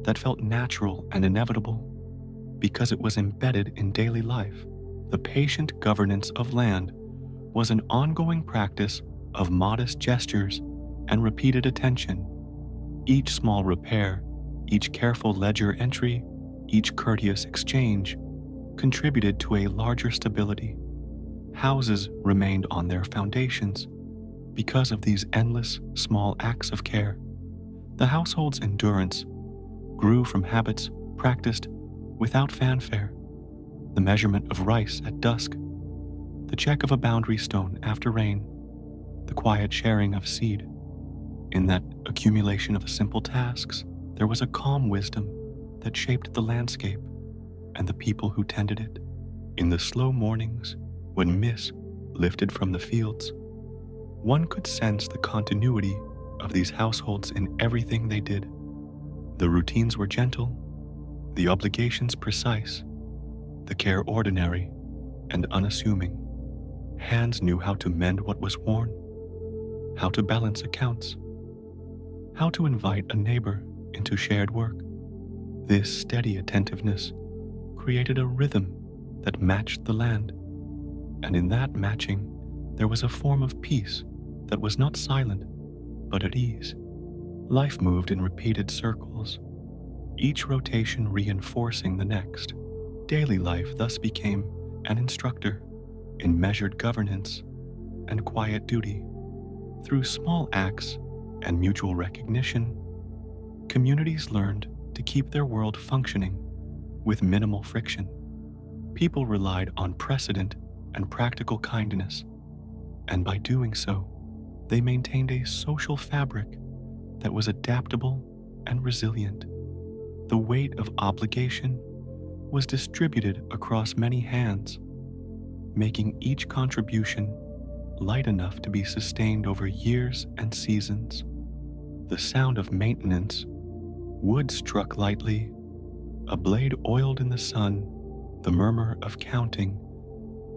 that felt natural and inevitable because it was embedded in daily life. The patient governance of land was an ongoing practice of modest gestures and repeated attention. Each small repair, each careful ledger entry, each courteous exchange contributed to a larger stability. Houses remained on their foundations because of these endless small acts of care. The household's endurance grew from habits practiced without fanfare. The measurement of rice at dusk, the check of a boundary stone after rain, the quiet sharing of seed. In that accumulation of simple tasks, there was a calm wisdom that shaped the landscape and the people who tended it. In the slow mornings, when mist lifted from the fields, one could sense the continuity of these households in everything they did. The routines were gentle, the obligations precise, the care ordinary and unassuming. Hands knew how to mend what was worn, how to balance accounts, how to invite a neighbor into shared work. This steady attentiveness created a rhythm that matched the land, and in that matching, there was a form of peace that was not silent, but at ease. Life moved in repeated circles, each rotation reinforcing the next. Daily life thus became an instructor in measured governance and quiet duty. Through small acts and mutual recognition, communities learned to keep their world functioning with minimal friction. People relied on precedent and practical kindness, and by doing so, they maintained a social fabric that was adaptable and resilient. The weight of obligation was distributed across many hands, making each contribution light enough to be sustained over years and seasons. The sound of maintenance, wood struck lightly, a blade oiled in the sun, the murmur of counting,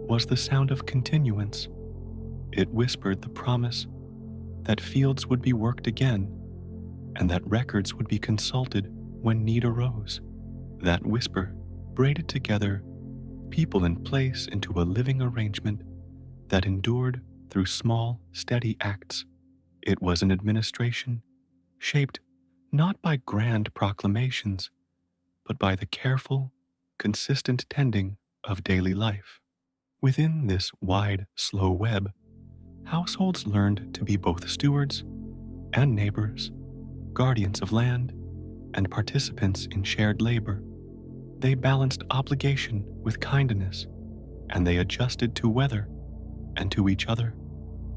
was the sound of continuance. It whispered the promise that fields would be worked again, and that records would be consulted when need arose. That whisper braided together people and place into a living arrangement that endured through small, steady acts. It was an administration shaped not by grand proclamations, but by the careful, consistent tending of daily life. Within this wide, slow web, households learned to be both stewards and neighbors, guardians of land and participants in shared labor. They balanced obligation with kindness, and they adjusted to weather and to each other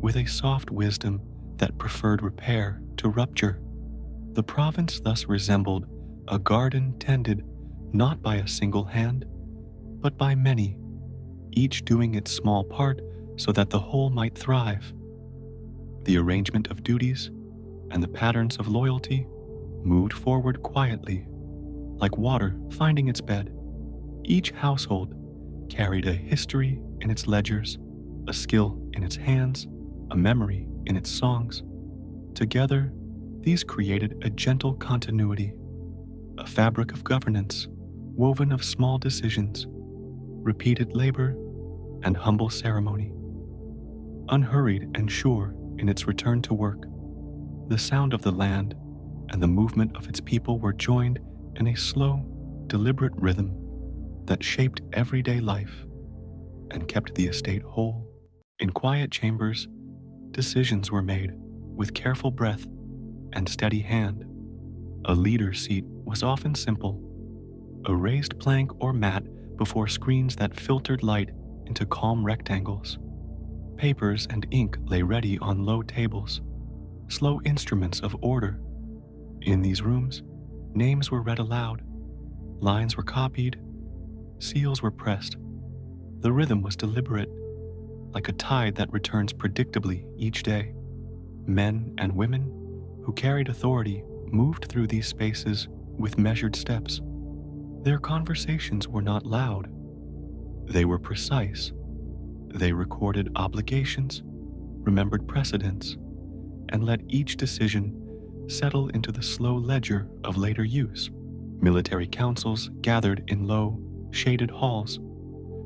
with a soft wisdom that preferred repair to rupture. The province thus resembled a garden tended not by a single hand, but by many, each doing its small part so that the whole might thrive. The arrangement of duties and the patterns of loyalty moved forward quietly, like water finding its bed. Each household carried a history in its ledgers, a skill in its hands, a memory in its songs. Together, these created a gentle continuity, a fabric of governance woven of small decisions, repeated labor, and humble ceremony. Unhurried and sure in its return to work, the sound of the land and the movement of its people were joined in a slow, deliberate rhythm that shaped everyday life and kept the estate whole. In quiet chambers, decisions were made with careful breath and steady hand. A leader's seat was often simple, a raised plank or mat before screens that filtered light into calm rectangles. Papers and ink lay ready on low tables, slow instruments of order. In these rooms, names were read aloud, lines were copied, seals were pressed. The rhythm was deliberate, like a tide that returns predictably each day. Men and women who carried authority moved through these spaces with measured steps. Their conversations were not loud. They were precise. They recorded obligations, remembered precedents, and let each decision settle into the slow ledger of later use. Military councils gathered in low, shaded halls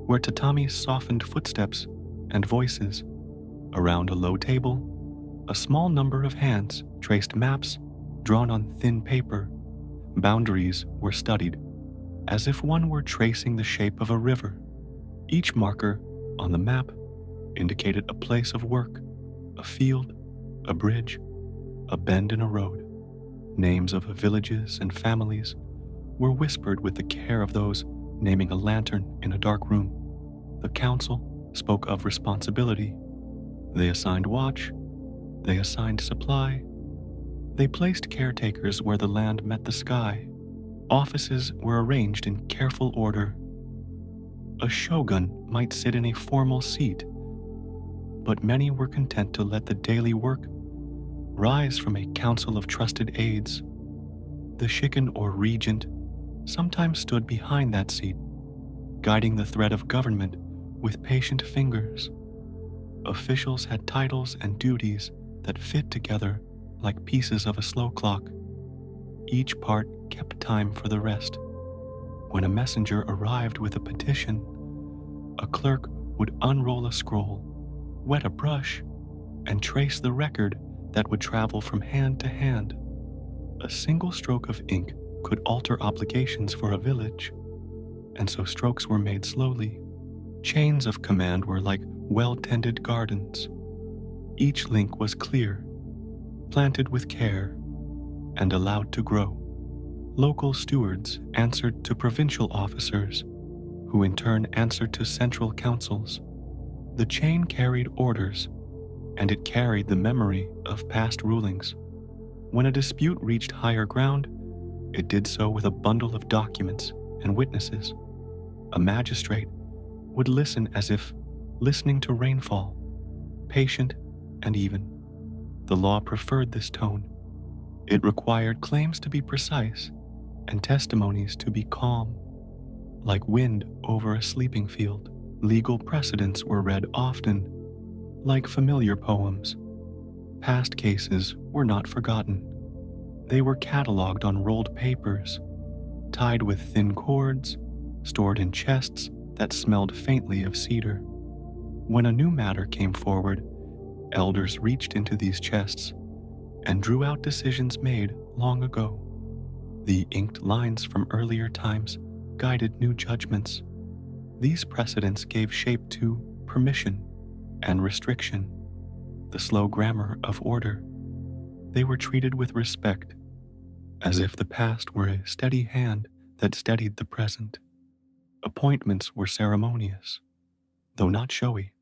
where tatamis softened footsteps and voices. Around a low table, a small number of hands traced maps drawn on thin paper. Boundaries were studied, as if one were tracing the shape of a river. Each marker on the map indicated a place of work, a field, a bridge, a bend in a road. Names of villages and families were whispered with the care of those naming a lantern in a dark room. The council spoke of responsibility. They assigned watch, they assigned supply, they placed caretakers where the land met the sky. Offices were arranged in careful order. A shogun might sit in a formal seat, but many were content to let the daily work rise from a council of trusted aides. The shikin or regent sometimes stood behind that seat, guiding the thread of government with patient fingers. Officials had titles and duties that fit together like pieces of a slow clock. Each part kept time for the rest. When a messenger arrived with a petition, a clerk would unroll a scroll, wet a brush, and trace the record that would travel from hand to hand. A single stroke of ink could alter obligations for a village, and so strokes were made slowly. Chains of command were like well-tended gardens. Each link was clear, planted with care, and allowed to grow. Local stewards answered to provincial officers, who in turn answered to central councils. The chain carried orders, and it carried the memory of past rulings. When a dispute reached higher ground, it did so with a bundle of documents and witnesses. A magistrate would listen as if listening to rainfall, patient and even. The law preferred this tone. It required claims to be precise and testimonies to be calm, like wind over a sleeping field. Legal precedents were read often, like familiar poems. Past cases were not forgotten. They were catalogued on rolled papers, tied with thin cords, stored in chests that smelled faintly of cedar. When a new matter came forward, elders reached into these chests and drew out decisions made long ago. The inked lines from earlier times guided new judgments. These precedents gave shape to permission and restriction, the slow grammar of order. They were treated with respect, as if the past were a steady hand that steadied the present. Appointments were ceremonious, though not showy.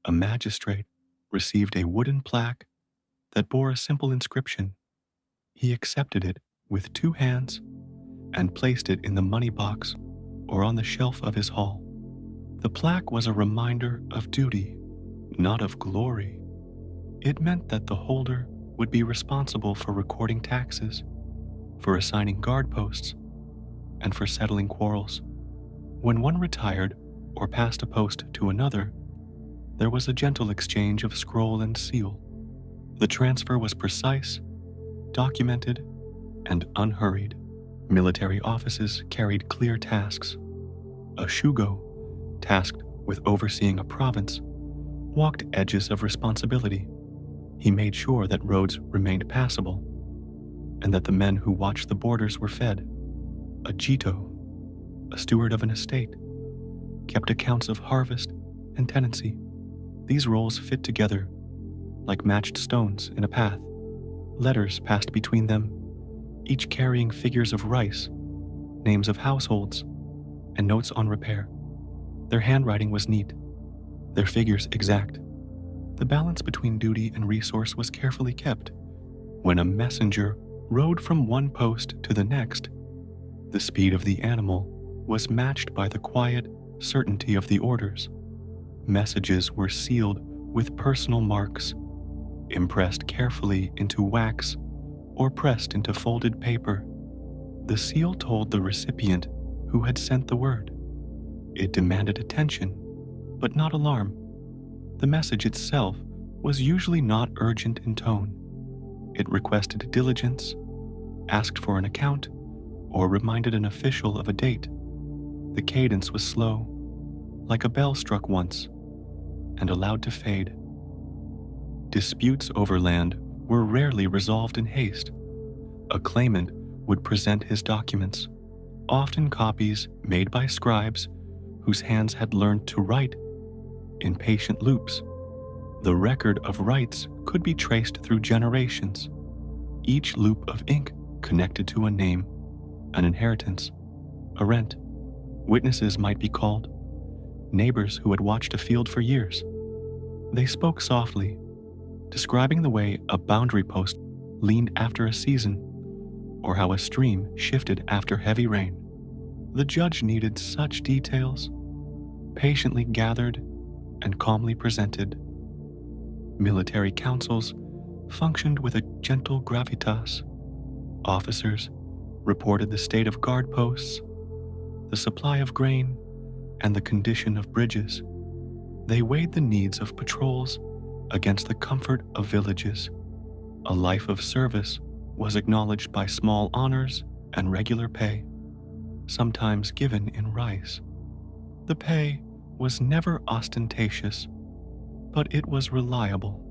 A magistrate received a wooden plaque that bore a simple inscription. He accepted it with 2 hands and placed it in the money box or on the shelf of his hall. The plaque was a reminder of duty, not of glory. It meant that the holder would be responsible for recording taxes, for assigning guard posts, and for settling quarrels. When one retired or passed a post to another, there was a gentle exchange of scroll and seal. The transfer was precise, documented, and unhurried. Military offices carried clear tasks. A shugo, tasked with overseeing a province, walked edges of responsibility. He made sure that roads remained passable and that the men who watched the borders were fed. A jito, a steward of an estate, kept accounts of harvest and tenancy. These roles fit together like matched stones in a path. Letters passed between them, each carrying figures of rice, names of households, and notes on repair. Their handwriting was neat, their figures exact. The balance between duty and resource was carefully kept. When a messenger rode from one post to the next, the speed of the animal was matched by the quiet certainty of the orders. Messages were sealed with personal marks, impressed carefully into wax or pressed into folded paper. The seal told the recipient who had sent the word. It demanded attention, but not alarm. The message itself was usually not urgent in tone. It requested diligence, asked for an account, or reminded an official of a date. The cadence was slow, like a bell struck once, and allowed to fade. Disputes over land were rarely resolved in haste. A claimant would present his documents, often copies made by scribes whose hands had learned to write in patient loops. The record of rights could be traced through generations, each loop of ink connected to a name, an inheritance, a rent. Witnesses might be called, neighbors who had watched a field for years. They spoke softly, describing the way a boundary post leaned after a season, or how a stream shifted after heavy rain. The judge needed such details, patiently gathered and calmly presented. Military councils functioned with a gentle gravitas. Officers reported the state of guard posts, the supply of grain, and the condition of bridges. They weighed the needs of patrols against the comfort of villages. A life of service was acknowledged by small honors and regular pay, sometimes given in rice. The pay was never ostentatious, but it was reliable.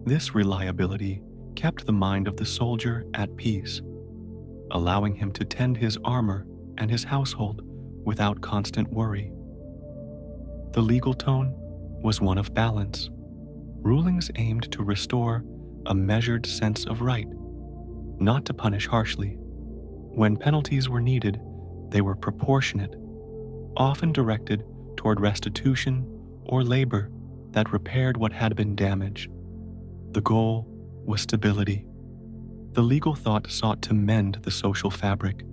This reliability kept the mind of the soldier at peace, allowing him to tend his armor and his household without constant worry. The legal tone was one of balance. Rulings aimed to restore a measured sense of right, not to punish harshly. When penalties were needed, they were proportionate, often directed toward restitution or labor that repaired what had been damaged. The goal was stability. The legal thought sought to mend the social fabric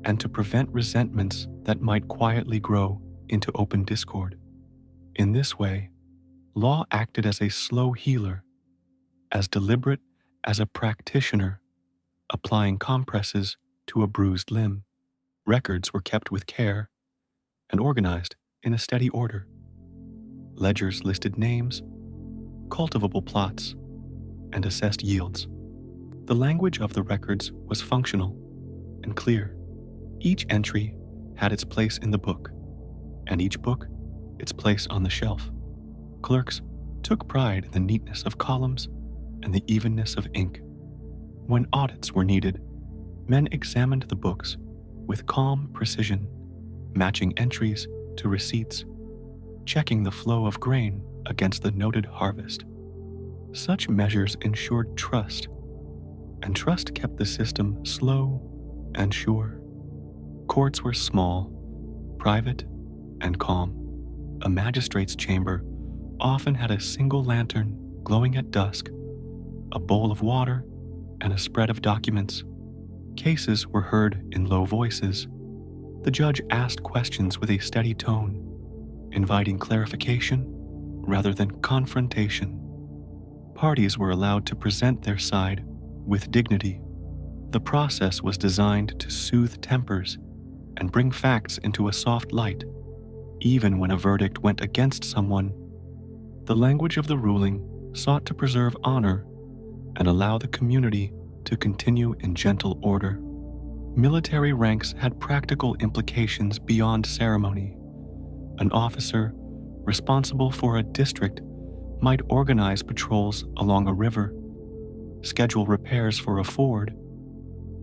and to prevent resentments that might quietly grow into open discord. In this way, law acted as a slow healer, as deliberate as a practitioner applying compresses to a bruised limb. Records were kept with care and organized in a steady order. Ledgers listed names, cultivable plots, and assessed yields. The language of the records was functional and clear. Each entry had its place in the book, and each book its place on the shelf. Clerks took pride in the neatness of columns and the evenness of ink. When audits were needed, men examined the books with calm precision, matching entries to receipts, checking the flow of grain against the noted harvest. Such measures ensured trust, and trust kept the system slow and sure. Courts were small, private, and calm. A magistrate's chamber often had a single lantern glowing at dusk, a bowl of water, and a spread of documents. Cases were heard in low voices. The judge asked questions with a steady tone, inviting clarification rather than confrontation. Parties were allowed to present their side with dignity. The process was designed to soothe tempers and bring facts into a soft light. Even when a verdict went against someone, the language of the ruling sought to preserve honor and allow the community to continue in gentle order. Military ranks had practical implications beyond ceremony. An officer responsible for a district might organize patrols along a river, schedule repairs for a ford,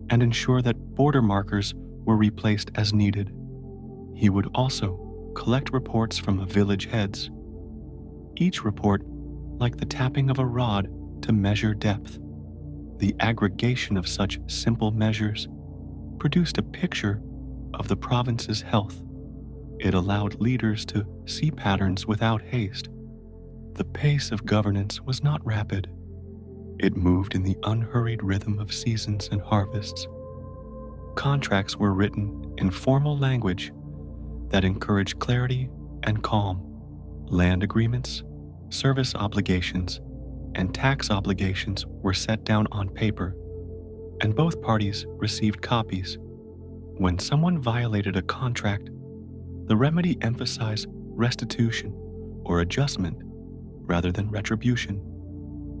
and ensure that border markers were replaced as needed. He would also collect reports from the village heads, each report like the tapping of a rod to measure depth. The aggregation of such simple measures produced a picture of the province's health. It allowed leaders to see patterns without haste. The pace of governance was not rapid. It moved in the unhurried rhythm of seasons and harvests. Contracts were written in formal language that encouraged clarity and calm. Land agreements, service obligations, and tax obligations were set down on paper, and both parties received copies. When someone violated a contract, the remedy emphasized restitution or adjustment rather than retribution.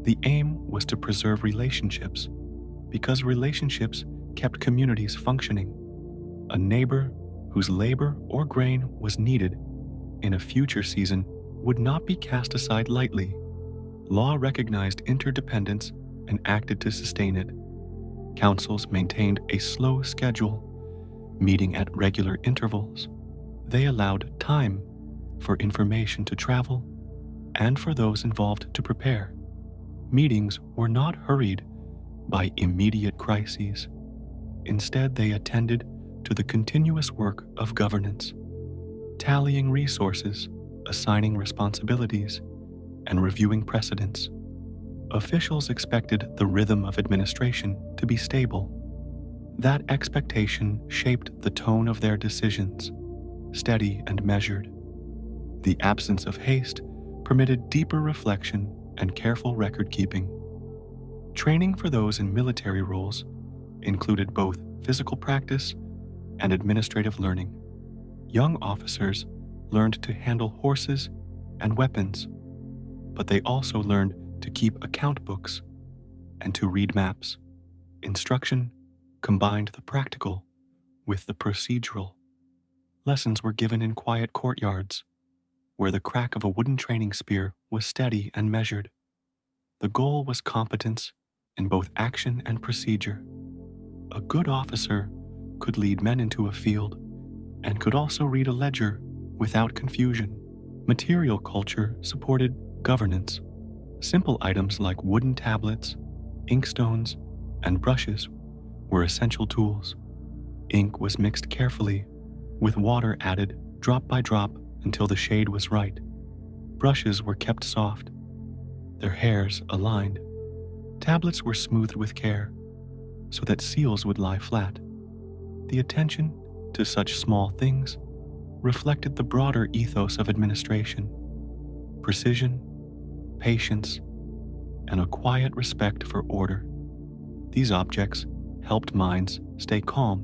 The aim was to preserve relationships because relationships kept communities functioning. A neighbor whose labor or grain was needed in a future season would not be cast aside lightly. Law recognized interdependence and acted to sustain it. Councils maintained a slow schedule, meeting at regular intervals. They allowed time for information to travel and for those involved to prepare. Meetings were not hurried by immediate crises. Instead, they attended to the continuous work of governance, tallying resources, assigning responsibilities, and reviewing precedents. Officials expected the rhythm of administration to be stable. That expectation shaped the tone of their decisions, steady and measured. The absence of haste permitted deeper reflection and careful record-keeping. Training for those in military roles included both physical practice and administrative learning. Young officers learned to handle horses and weapons, but they also learned to keep account books and to read maps. Instruction combined the practical with the procedural. Lessons were given in quiet courtyards, where the crack of a wooden training spear was steady and measured. The goal was competence in both action and procedure. A good officer could lead men into a field and could also read a ledger without confusion. Material culture supported governance. Simple items like wooden tablets, inkstones, and brushes were essential tools. Ink was mixed carefully, with water added drop by drop until the shade was right. Brushes were kept soft, their hairs aligned. Tablets were smoothed with care, so that seals would lie flat. The attention to such small things reflected the broader ethos of administration: precision, patience, and a quiet respect for order. These objects helped minds stay calm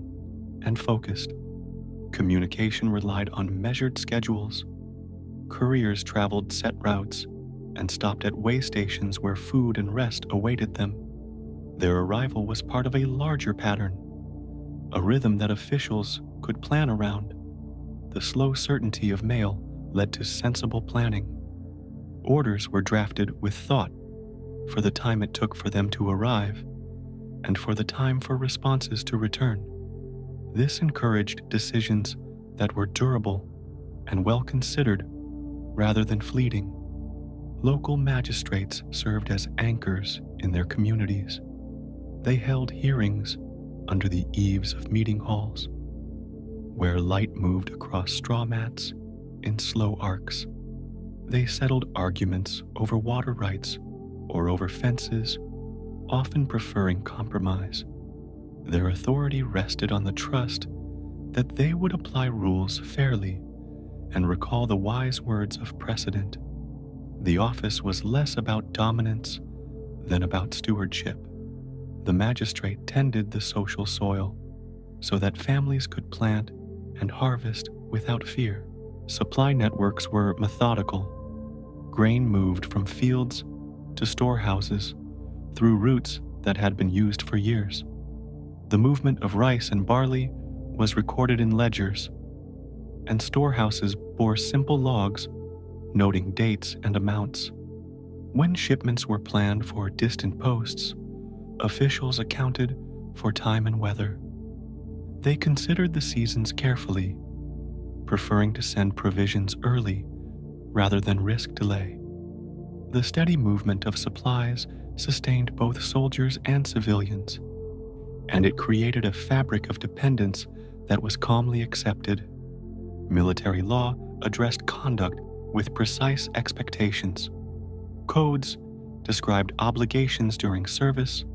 and focused. Communication relied on measured schedules. Couriers traveled set routes and stopped at way stations where food and rest awaited them. Their arrival was part of a larger pattern, a rhythm that officials could plan around. The slow certainty of mail led to sensible planning. Orders were drafted with thought for the time it took for them to arrive and for the time for responses to return. This encouraged decisions that were durable and well considered rather than fleeting. Local magistrates served as anchors in their communities. They held hearings under the eaves of meeting halls, where light moved across straw mats in slow arcs. They settled arguments over water rights or over fences, often preferring compromise. Their authority rested on the trust that they would apply rules fairly and recall the wise words of precedent. The office was less about dominance than about stewardship. The magistrate tended the social soil so that families could plant and harvest without fear. Supply networks were methodical. Grain moved from fields to storehouses through routes that had been used for years. The movement of rice and barley was recorded in ledgers, and storehouses bore simple logs noting dates and amounts. When shipments were planned for distant posts, officials accounted for time and weather. They considered the seasons carefully, preferring to send provisions early rather than risk delay. The steady movement of supplies sustained both soldiers and civilians, and it created a fabric of dependence that was calmly accepted. Military law addressed conduct with precise expectations. Codes described obligations during service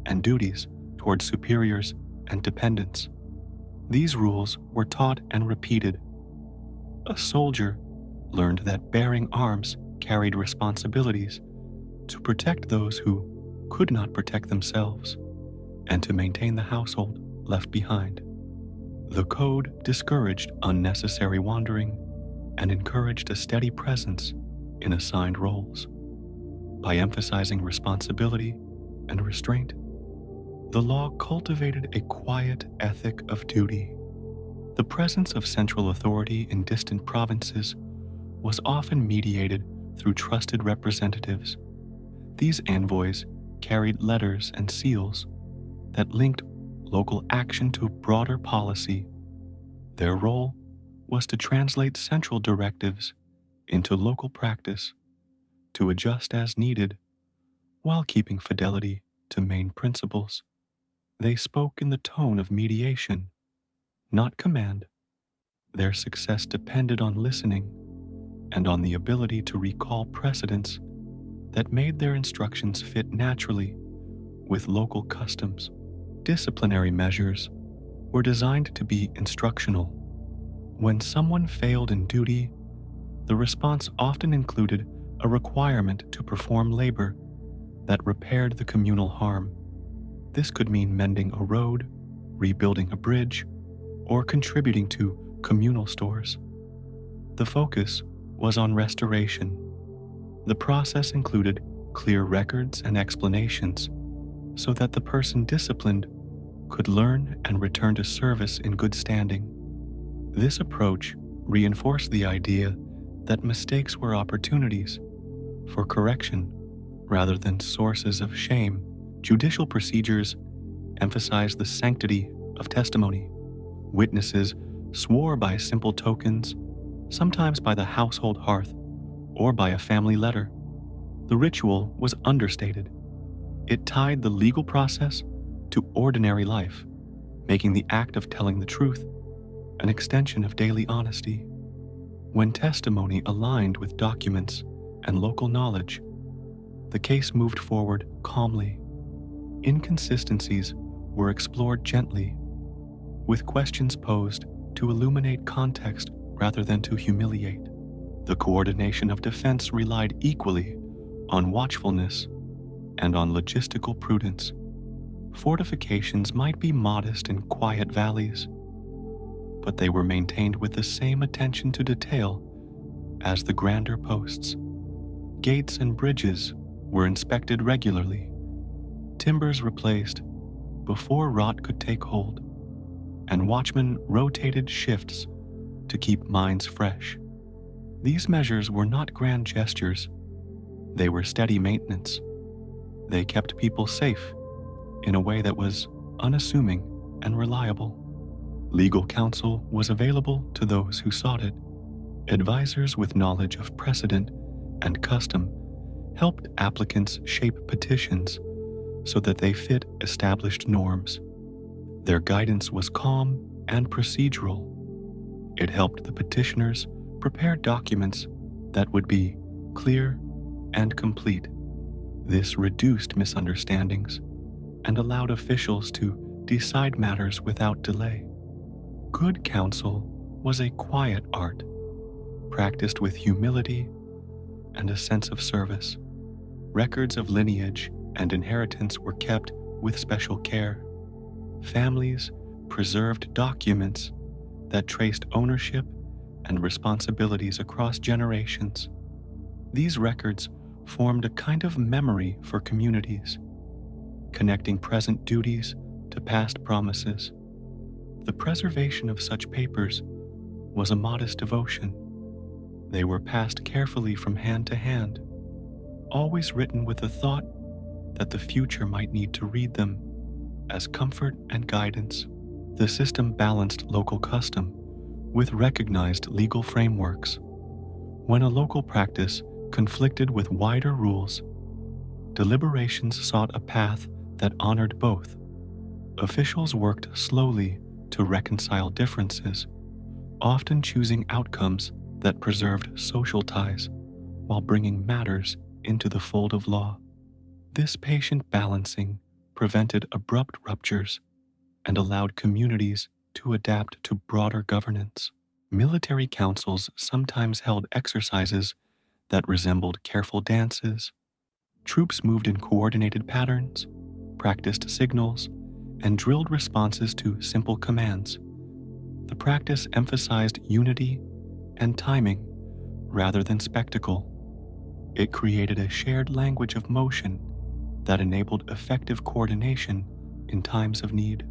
and duties toward superiors and dependents. These rules were taught and repeated. A soldier learned that bearing arms carried responsibilities to protect those who could not protect themselves and to maintain the household left behind. The code discouraged unnecessary wandering and encouraged a steady presence in assigned roles. By emphasizing responsibility and restraint, the law cultivated a quiet ethic of duty. The presence of central authority in distant provinces was often mediated through trusted representatives. These envoys carried letters and seals that linked local action to broader policy. Their role was to translate central directives into local practice, to adjust as needed while keeping fidelity to main principles. They spoke in the tone of mediation, not command. Their success depended on listening and on the ability to recall precedents that made their instructions fit naturally with local customs. Disciplinary measures were designed to be instructional. When someone failed in duty, the response often included a requirement to perform labor that repaired the communal harm. This could mean mending a road, rebuilding a bridge, or contributing to communal stores. The focus was on restoration. The process included clear records and explanations so that the person disciplined could learn and return to service in good standing. This approach reinforced the idea that mistakes were opportunities for correction rather than sources of shame. Judicial procedures emphasized the sanctity of testimony. Witnesses swore by simple tokens, sometimes by the household hearth or by a family letter. The ritual was understated. It tied the legal process to ordinary life, making the act of telling the truth an extension of daily honesty. When testimony aligned with documents and local knowledge, the case moved forward calmly. Inconsistencies were explored gently, with questions posed to illuminate context rather than to humiliate. The coordination of defense relied equally on watchfulness and on logistical prudence. Fortifications might be modest in quiet valleys, but they were maintained with the same attention to detail as the grander posts. Gates and bridges were inspected regularly, timbers replaced before rot could take hold, and watchmen rotated shifts to keep minds fresh. These measures were not grand gestures. They were steady maintenance. They kept people safe in a way that was unassuming and reliable. Legal counsel was available to those who sought it. Advisors with knowledge of precedent and custom helped applicants shape petitions so that they fit established norms. Their guidance was calm and procedural. It helped the petitioners prepare documents that would be clear and complete. This reduced misunderstandings and allowed officials to decide matters without delay. Good counsel was a quiet art, practiced with humility and a sense of service. Records of lineage and inheritance were kept with special care. Families preserved documents that traced ownership and responsibilities across generations. These records formed a kind of memory for communities, connecting present duties to past promises. The preservation of such papers was a modest devotion. They were passed carefully from hand to hand, always written with the thought that the future might need to read them as comfort and guidance. The system balanced local custom with recognized legal frameworks. When a local practice conflicted with wider rules, deliberations sought a path that honored both. Officials worked slowly to reconcile differences, often choosing outcomes that preserved social ties while bringing matters into the fold of law. This patient balancing prevented abrupt ruptures and allowed communities to adapt to broader governance. Military councils sometimes held exercises that resembled careful dances. Troops moved in coordinated patterns, practiced signals, and drilled responses to simple commands. The practice emphasized unity and timing rather than spectacle. It created a shared language of motion that enabled effective coordination in times of need.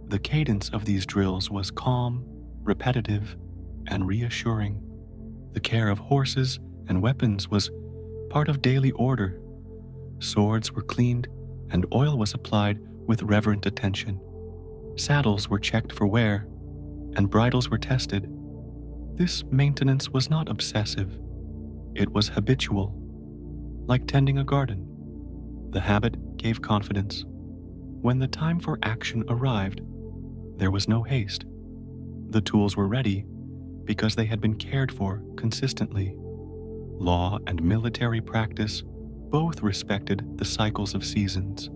The cadence of these drills was calm, repetitive, and reassuring. The care of horses and weapons was part of daily order. Swords were cleaned and oil was applied with reverent attention. Saddles were checked for wear and bridles were tested. This maintenance was not obsessive. It was habitual, like tending a garden. The habit gave confidence. When the time for action arrived, there was no haste. The tools were ready because they had been cared for consistently. Law and military practice both respected the cycles of seasons.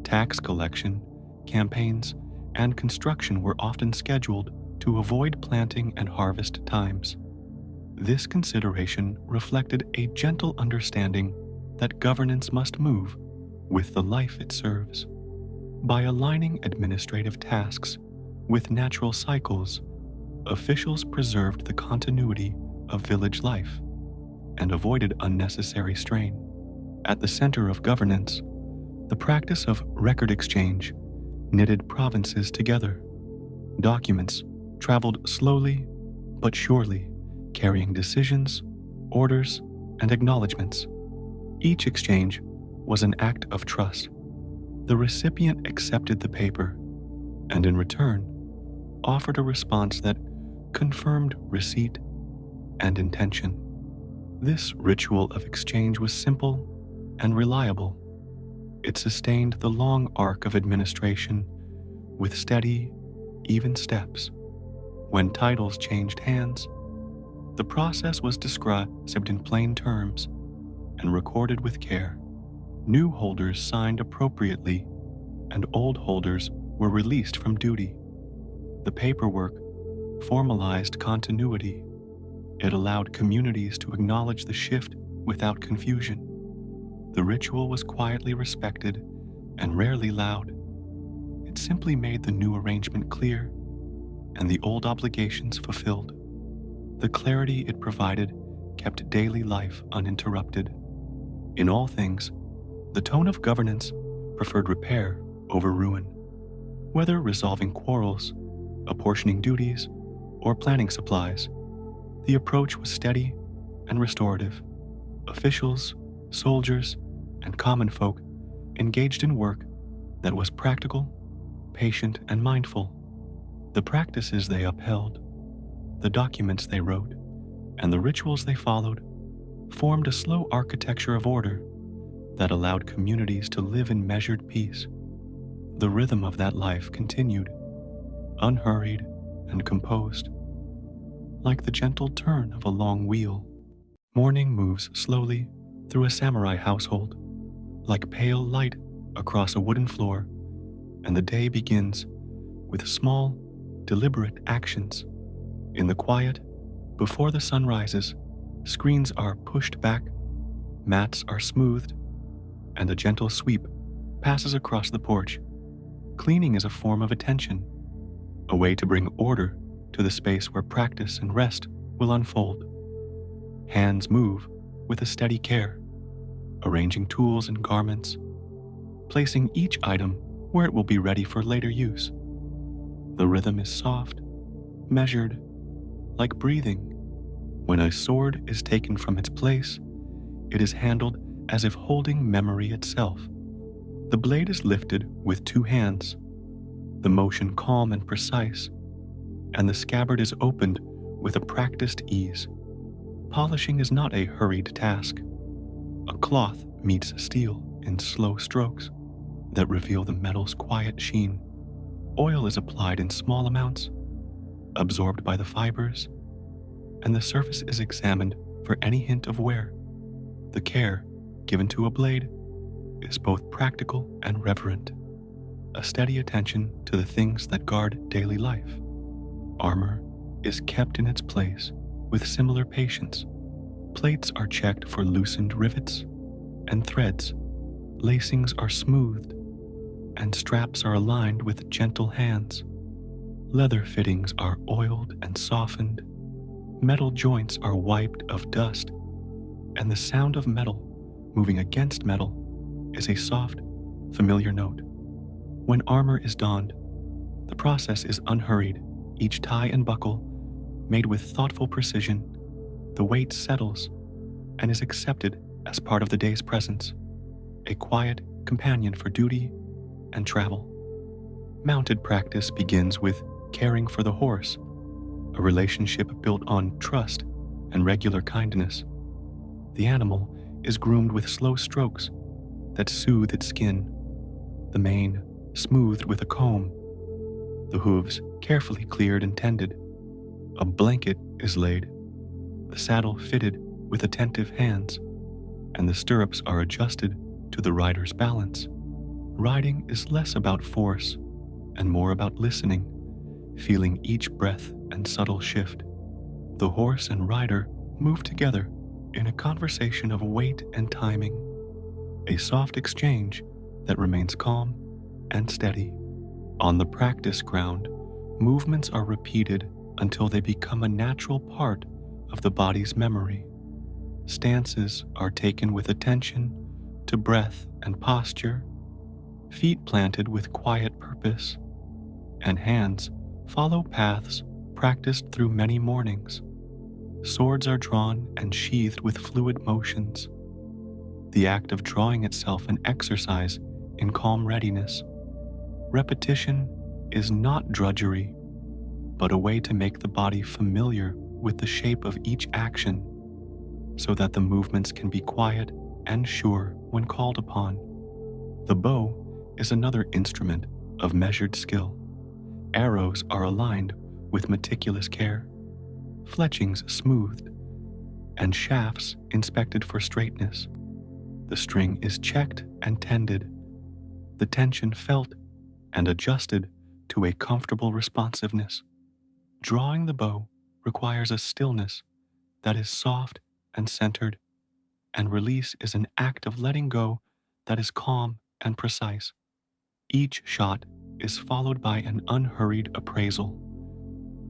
Tax collection, campaigns, and construction were often scheduled to avoid planting and harvest times. This consideration reflected a gentle understanding that governance must move with the life it serves. By aligning administrative tasks with natural cycles, officials preserved the continuity of village life and avoided unnecessary strain. At the center of governance, the practice of record exchange knitted provinces together. Documents traveled slowly but surely, carrying decisions, orders, and acknowledgments. Each exchange was an act of trust. The recipient accepted the paper and, in return, offered a response that confirmed receipt and intention. This ritual of exchange was simple and reliable. It sustained the long arc of administration with steady, even steps. When titles changed hands, the process was described in plain terms and recorded with care. New holders signed appropriately, and old holders were released from duty. The paperwork formalized continuity. It allowed communities to acknowledge the shift without confusion. The ritual was quietly respected and rarely loud. It simply made the new arrangement clear and the old obligations fulfilled. The clarity it provided kept daily life uninterrupted. In all things, the tone of governance preferred repair over ruin. Whether resolving quarrels, apportioning duties, or planning supplies, the approach was steady and restorative. Officials, soldiers, and common folk engaged in work that was practical, patient, and mindful. The practices they upheld, the documents they wrote, and the rituals they followed formed a slow architecture of order that allowed communities to live in measured peace. The rhythm of that life continued, unhurried and composed, like the gentle turn of a long wheel. Morning moves slowly through a samurai household, like pale light across a wooden floor, and the day begins with small, deliberate actions. In the quiet, before the sun rises, screens are pushed back, mats are smoothed, and a gentle sweep passes across the porch. Cleaning is a form of attention, a way to bring order to the space where practice and rest will unfold. Hands move with a steady care, arranging tools and garments, placing each item where it will be ready for later use. The rhythm is soft, measured, like breathing. When a sword is taken from its place, it is handled as if holding memory itself. The blade is lifted with two hands, the motion calm and precise, and the scabbard is opened with a practiced ease. Polishing is not a hurried task. A cloth meets steel in slow strokes that reveal the metal's quiet sheen. Oil is applied in small amounts, absorbed by the fibers, and the surface is examined for any hint of wear. The care given to a blade is both practical and reverent, a steady attention to the things that guard daily life. Armor is kept in its place with similar patience. Plates are checked for loosened rivets and threads. Lacings are smoothed, and straps are aligned with gentle hands. Leather fittings are oiled and softened. Metal joints are wiped of dust, and the sound of metal moving against metal is a soft, familiar note. When armor is donned, the process is unhurried, each tie and buckle made with thoughtful precision. The weight settles and is accepted as part of the day's presence, a quiet companion for duty and travel. Mounted practice begins with caring for the horse, a relationship built on trust and regular kindness. The animal is groomed with slow strokes that soothe its skin, the mane smoothed with a comb, the hooves carefully cleared and tended. A blanket is laid, the saddle fitted with attentive hands, and the stirrups are adjusted to the rider's balance. Riding is less about force and more about listening, feeling each breath and subtle shift. The horse and rider move together in a conversation of weight and timing, a soft exchange that remains calm and steady. On the practice ground, movements are repeated until they become a natural part of the body's memory. Stances are taken with attention to breath and posture, feet planted with quiet purpose, and hands follow paths practiced through many mornings. Swords are drawn and sheathed with fluid motions, the act of drawing itself an exercise in calm readiness. Repetition is not drudgery, but a way to make the body familiar with the shape of each action, so that the movements can be quiet and sure when called upon. The bow is another instrument of measured skill. Arrows are aligned with meticulous care, fletchings smoothed, and shafts inspected for straightness. The string is checked and tended, the tension felt and adjusted to a comfortable responsiveness. Drawing the bow requires a stillness that is soft and centered, and release is an act of letting go that is calm and precise. Each shot is followed by an unhurried appraisal,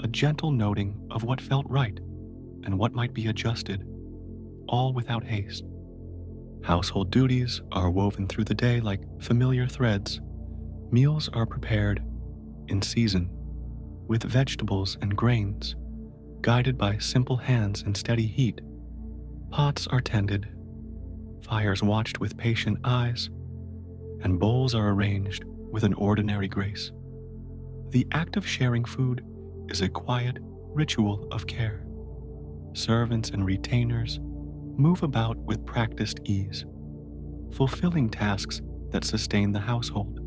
a gentle noting of what felt right and what might be adjusted, all without haste. Household duties are woven through the day like familiar threads. Meals are prepared in season with vegetables and grains, guided by simple hands and steady heat. Pots are tended, fires watched with patient eyes, and bowls are arranged with an ordinary grace. The act of sharing food is a quiet ritual of care. Servants and retainers move about with practiced ease, fulfilling tasks that sustain the household.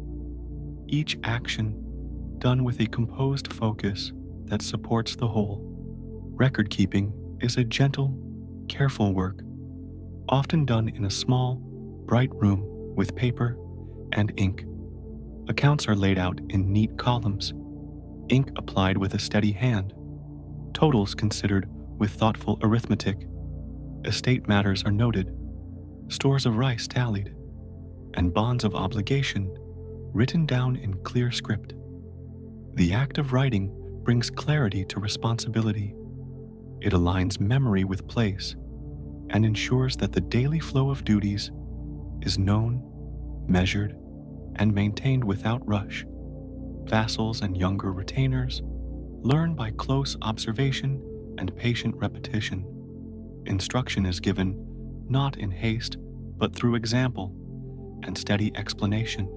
Each action done with a composed focus that supports the whole. Record keeping is a gentle, careful work, often done in a small, bright room with paper and ink. Accounts are laid out in neat columns, ink applied with a steady hand, totals considered with thoughtful arithmetic. Estate matters are noted, stores of rice tallied, and bonds of obligation written down in clear script. The act of writing brings clarity to responsibility. It aligns memory with place and ensures that the daily flow of duties is known, measured, and maintained without rush. Vassals and younger retainers learn by close observation and patient repetition. Instruction is given not in haste, but through example and steady explanation.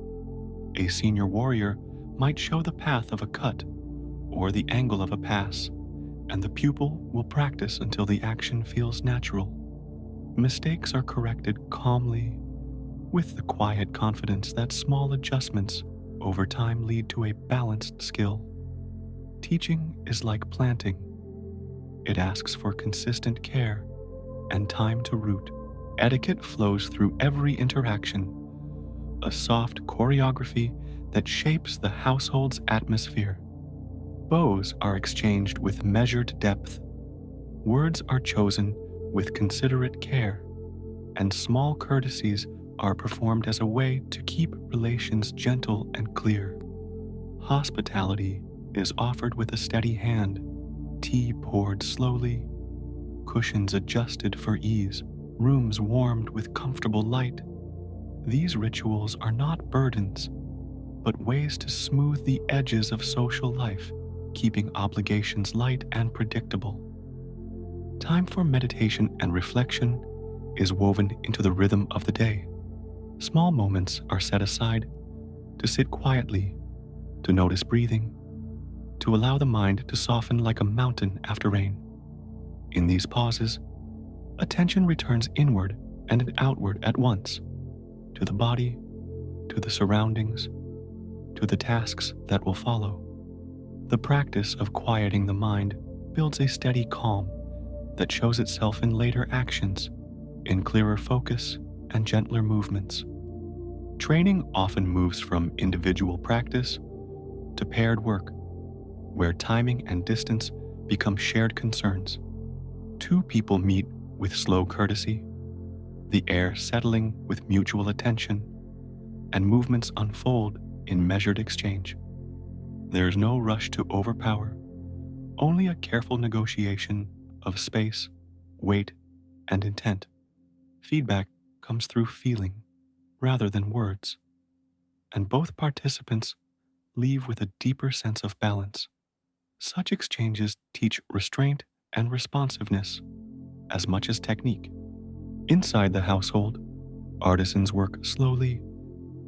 A senior warrior might show the path of a cut or the angle of a pass, and the pupil will practice until the action feels natural. Mistakes are corrected calmly, with the quiet confidence that small adjustments over time lead to a balanced skill. Teaching is like planting. It asks for consistent care and time to root. Etiquette flows through every interaction, a soft choreography that shapes the household's atmosphere. Bows are exchanged with measured depth. Words are chosen with considerate care, and small courtesies are performed as a way to keep relations gentle and clear. Hospitality is offered with a steady hand, tea poured slowly, cushions adjusted for ease, rooms warmed with comfortable light. These rituals are not burdens, but ways to smooth the edges of social life, keeping obligations light and predictable. Time for meditation and reflection is woven into the rhythm of the day. Small moments are set aside to sit quietly, to notice breathing, to allow the mind to soften like a mountain after rain. In these pauses, attention returns inward and outward at once, to the body, to the surroundings, to the tasks that will follow. The practice of quieting the mind builds a steady calm that shows itself in later actions, in clearer focus and gentler movements. Training often moves from individual practice to paired work, where timing and distance become shared concerns. Two people meet with slow courtesy, the air settling with mutual attention, and movements unfold in measured exchange. There is no rush to overpower, only a careful negotiation of space, weight, and intent. Feedback comes through feeling rather than words, and both participants leave with a deeper sense of balance. Such exchanges teach restraint and responsiveness as much as technique. Inside the household, artisans work slowly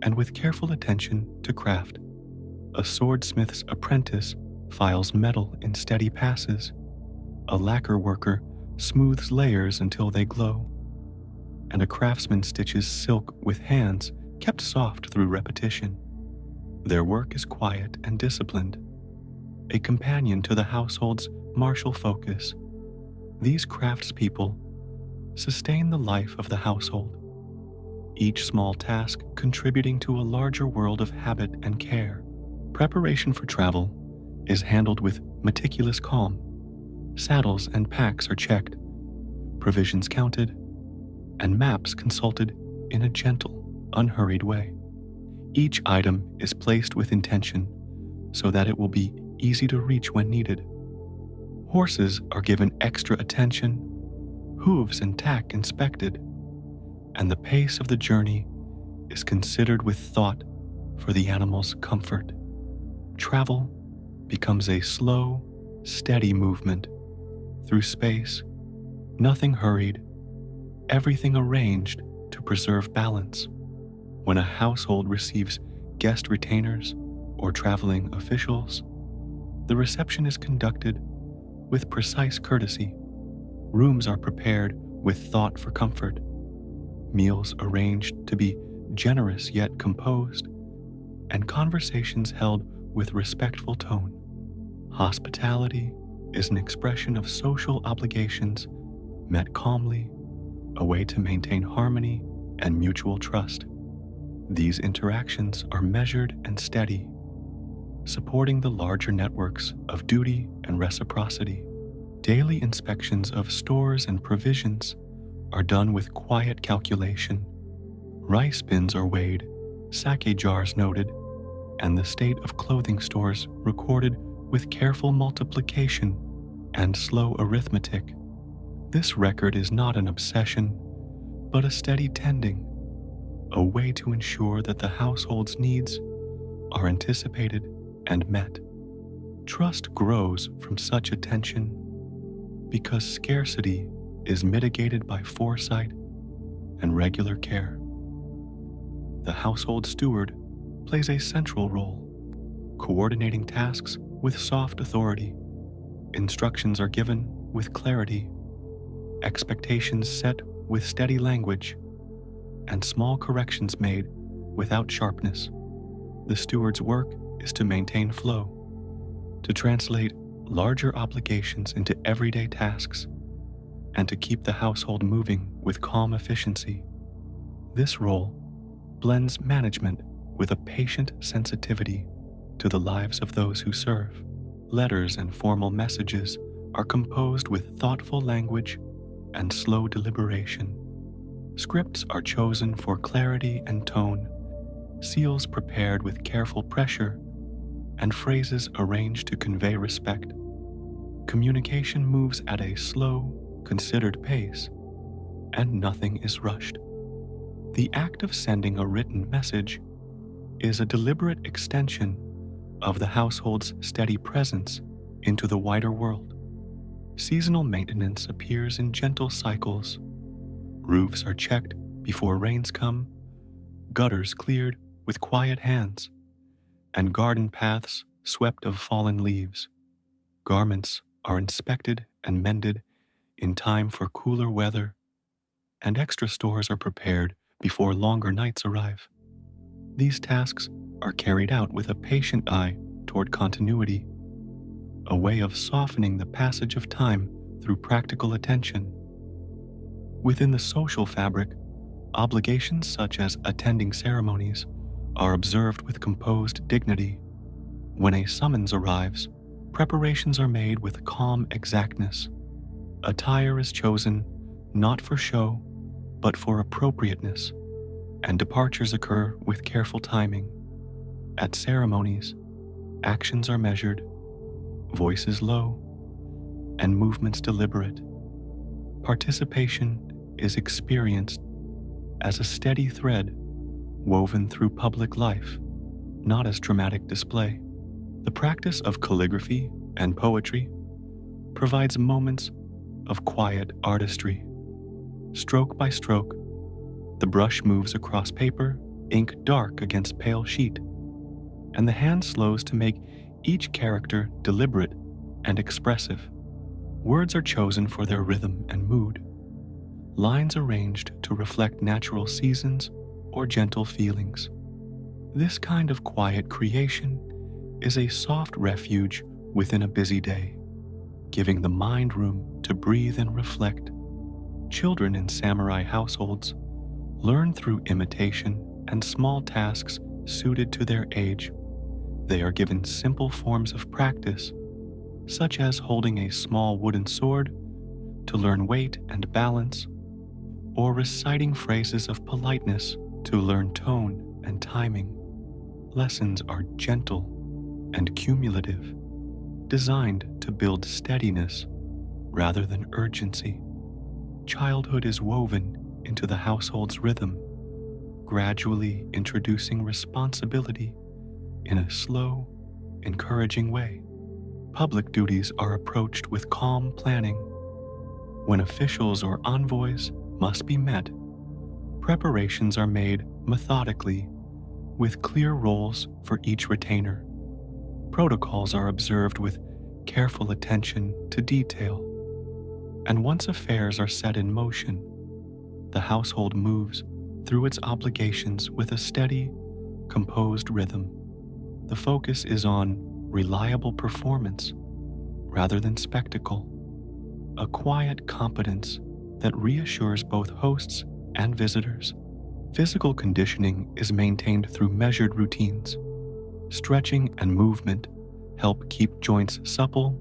and with careful attention to craft. A swordsmith's apprentice files metal in steady passes. A lacquer worker smooths layers until they glow. And a craftsman stitches silk with hands kept soft through repetition. Their work is quiet and disciplined, a companion to the household's martial focus. These craftspeople sustain the life of the household, each small task contributing to a larger world of habit and care. Preparation for travel is handled with meticulous calm. Saddles and packs are checked, provisions counted, and maps consulted in a gentle, unhurried way. Each item is placed with intention so that it will be easy to reach when needed. Horses are given extra attention, hooves and tack inspected, and the pace of the journey is considered with thought for the animal's comfort. Travel becomes a slow, steady movement through space, nothing hurried, everything arranged to preserve balance. When a household receives guest retainers or traveling officials, the reception is conducted with precise courtesy. Rooms are prepared with thought for comfort, meals arranged to be generous yet composed, and conversations held with respectful tone. Hospitality is an expression of social obligations met calmly, a way to maintain harmony and mutual trust. These interactions are measured and steady, supporting the larger networks of duty and reciprocity. Daily inspections of stores and provisions are done with quiet calculation. Rice bins are weighed, sake jars noted, and the state of clothing stores recorded with careful multiplication and slow arithmetic. This record is not an obsession, but a steady tending, a way to ensure that the household's needs are anticipated and met. Trust grows from such attention because scarcity is mitigated by foresight and regular care. The household steward plays a central role, coordinating tasks with soft authority. Instructions are given with clarity, expectations set with steady language, and small corrections made without sharpness. The steward's work is to maintain flow, to translate larger obligations into everyday tasks, and to keep the household moving with calm efficiency. This role blends management with a patient sensitivity to the lives of those who serve. Letters and formal messages are composed with thoughtful language and slow deliberation. Scripts are chosen for clarity and tone, seals prepared with careful pressure, and phrases arranged to convey respect. Communication moves at a slow, considered pace, and nothing is rushed. The act of sending a written message is a deliberate extension of the household's steady presence into the wider world. Seasonal maintenance appears in gentle cycles. Roofs are checked before rains come, gutters cleared with quiet hands, and garden paths swept of fallen leaves. Garments are inspected and mended in time for cooler weather, and extra stores are prepared before longer nights arrive. These tasks are carried out with a patient eye toward continuity, a way of softening the passage of time through practical attention. Within the social fabric, obligations such as attending ceremonies are observed with composed dignity. When a summons arrives, preparations are made with calm exactness. Attire is chosen not for show, but for appropriateness, and departures occur with careful timing. At ceremonies, actions are measured, voices low, and movements deliberate. Participation is experienced as a steady thread woven through public life, not as dramatic display. The practice of calligraphy and poetry provides moments of quiet artistry. Stroke by stroke, the brush moves across paper, ink dark against pale sheet, and the hand slows to make each character deliberate and expressive. Words are chosen for their rhythm and mood, lines arranged to reflect natural seasons or gentle feelings. This kind of quiet creation is a soft refuge within a busy day, giving the mind room to breathe and reflect. Children in samurai households learn through imitation and small tasks suited to their age. They are given simple forms of practice, such as holding a small wooden sword to learn weight and balance, or reciting phrases of politeness to learn tone and timing. Lessons are gentle and cumulative, designed to build steadiness rather than urgency. Childhood is woven into the household's rhythm, gradually introducing responsibility in a slow, encouraging way. Public duties are approached with calm planning. When officials or envoys must be met, preparations are made methodically with clear roles for each retainer. Protocols are observed with careful attention to detail. And once affairs are set in motion, the household moves through its obligations with a steady, composed rhythm. The focus is on reliable performance rather than spectacle, a quiet competence that reassures both hosts and visitors. Physical conditioning is maintained through measured routines. Stretching and movement help keep joints supple.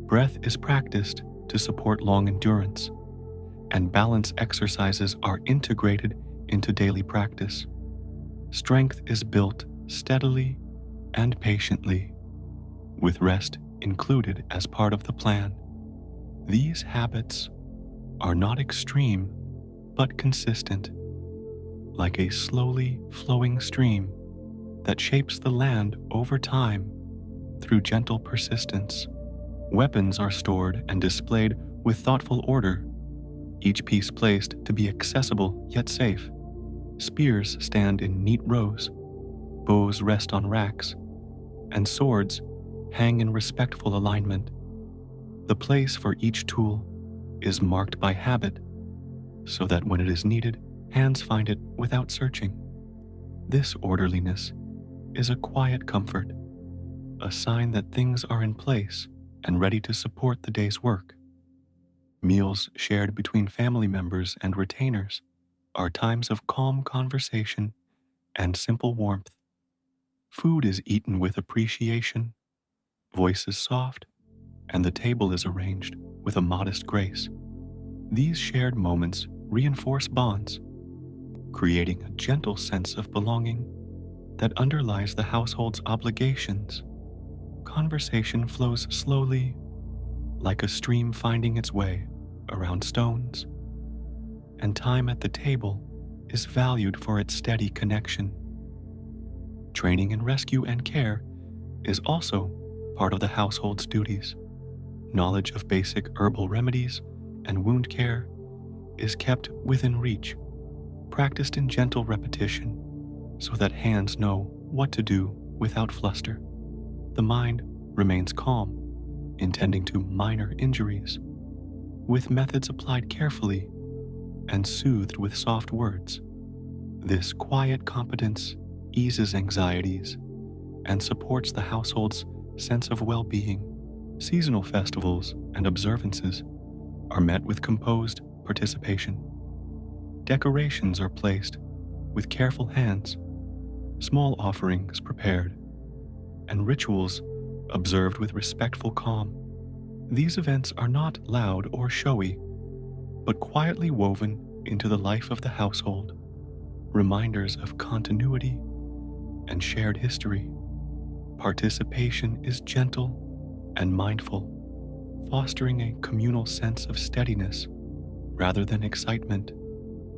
Breath is practiced to support long endurance, and balance exercises are integrated into daily practice. Strength is built steadily and patiently, with rest included as part of the plan. These habits are not extreme, but consistent, like a slowly flowing stream that shapes the land over time through gentle persistence. Weapons are stored and displayed with thoughtful order, each piece placed to be accessible yet safe. Spears stand in neat rows, bows rest on racks, and swords hang in respectful alignment. The place for each tool is marked by habit, so that when it is needed, hands find it without searching. This orderliness is a quiet comfort, a sign that things are in place and ready to support the day's work. Meals shared between family members and retainers are times of calm conversation and simple warmth. Food is eaten with appreciation, voices soft, and the table is arranged with a modest grace. These shared moments reinforce bonds, creating a gentle sense of belonging that underlies the household's obligations. Conversation flows slowly, like a stream finding its way around stones, and time at the table is valued for its steady connection. Training in rescue and care is also part of the household's duties. Knowledge of basic herbal remedies and wound care is kept within reach, practiced in gentle repetition so that hands know what to do without fluster. The mind remains calm, intending to minor injuries, with methods applied carefully and soothed with soft words. This quiet competence eases anxieties and supports the household's sense of well-being. Seasonal festivals and observances are met with composed participation. Decorations are placed with careful hands, small offerings prepared, and rituals observed with respectful calm. These events are not loud or showy, but quietly woven into the life of the household, reminders of continuity and shared history. Participation is gentle and mindful, fostering a communal sense of steadiness rather than excitement.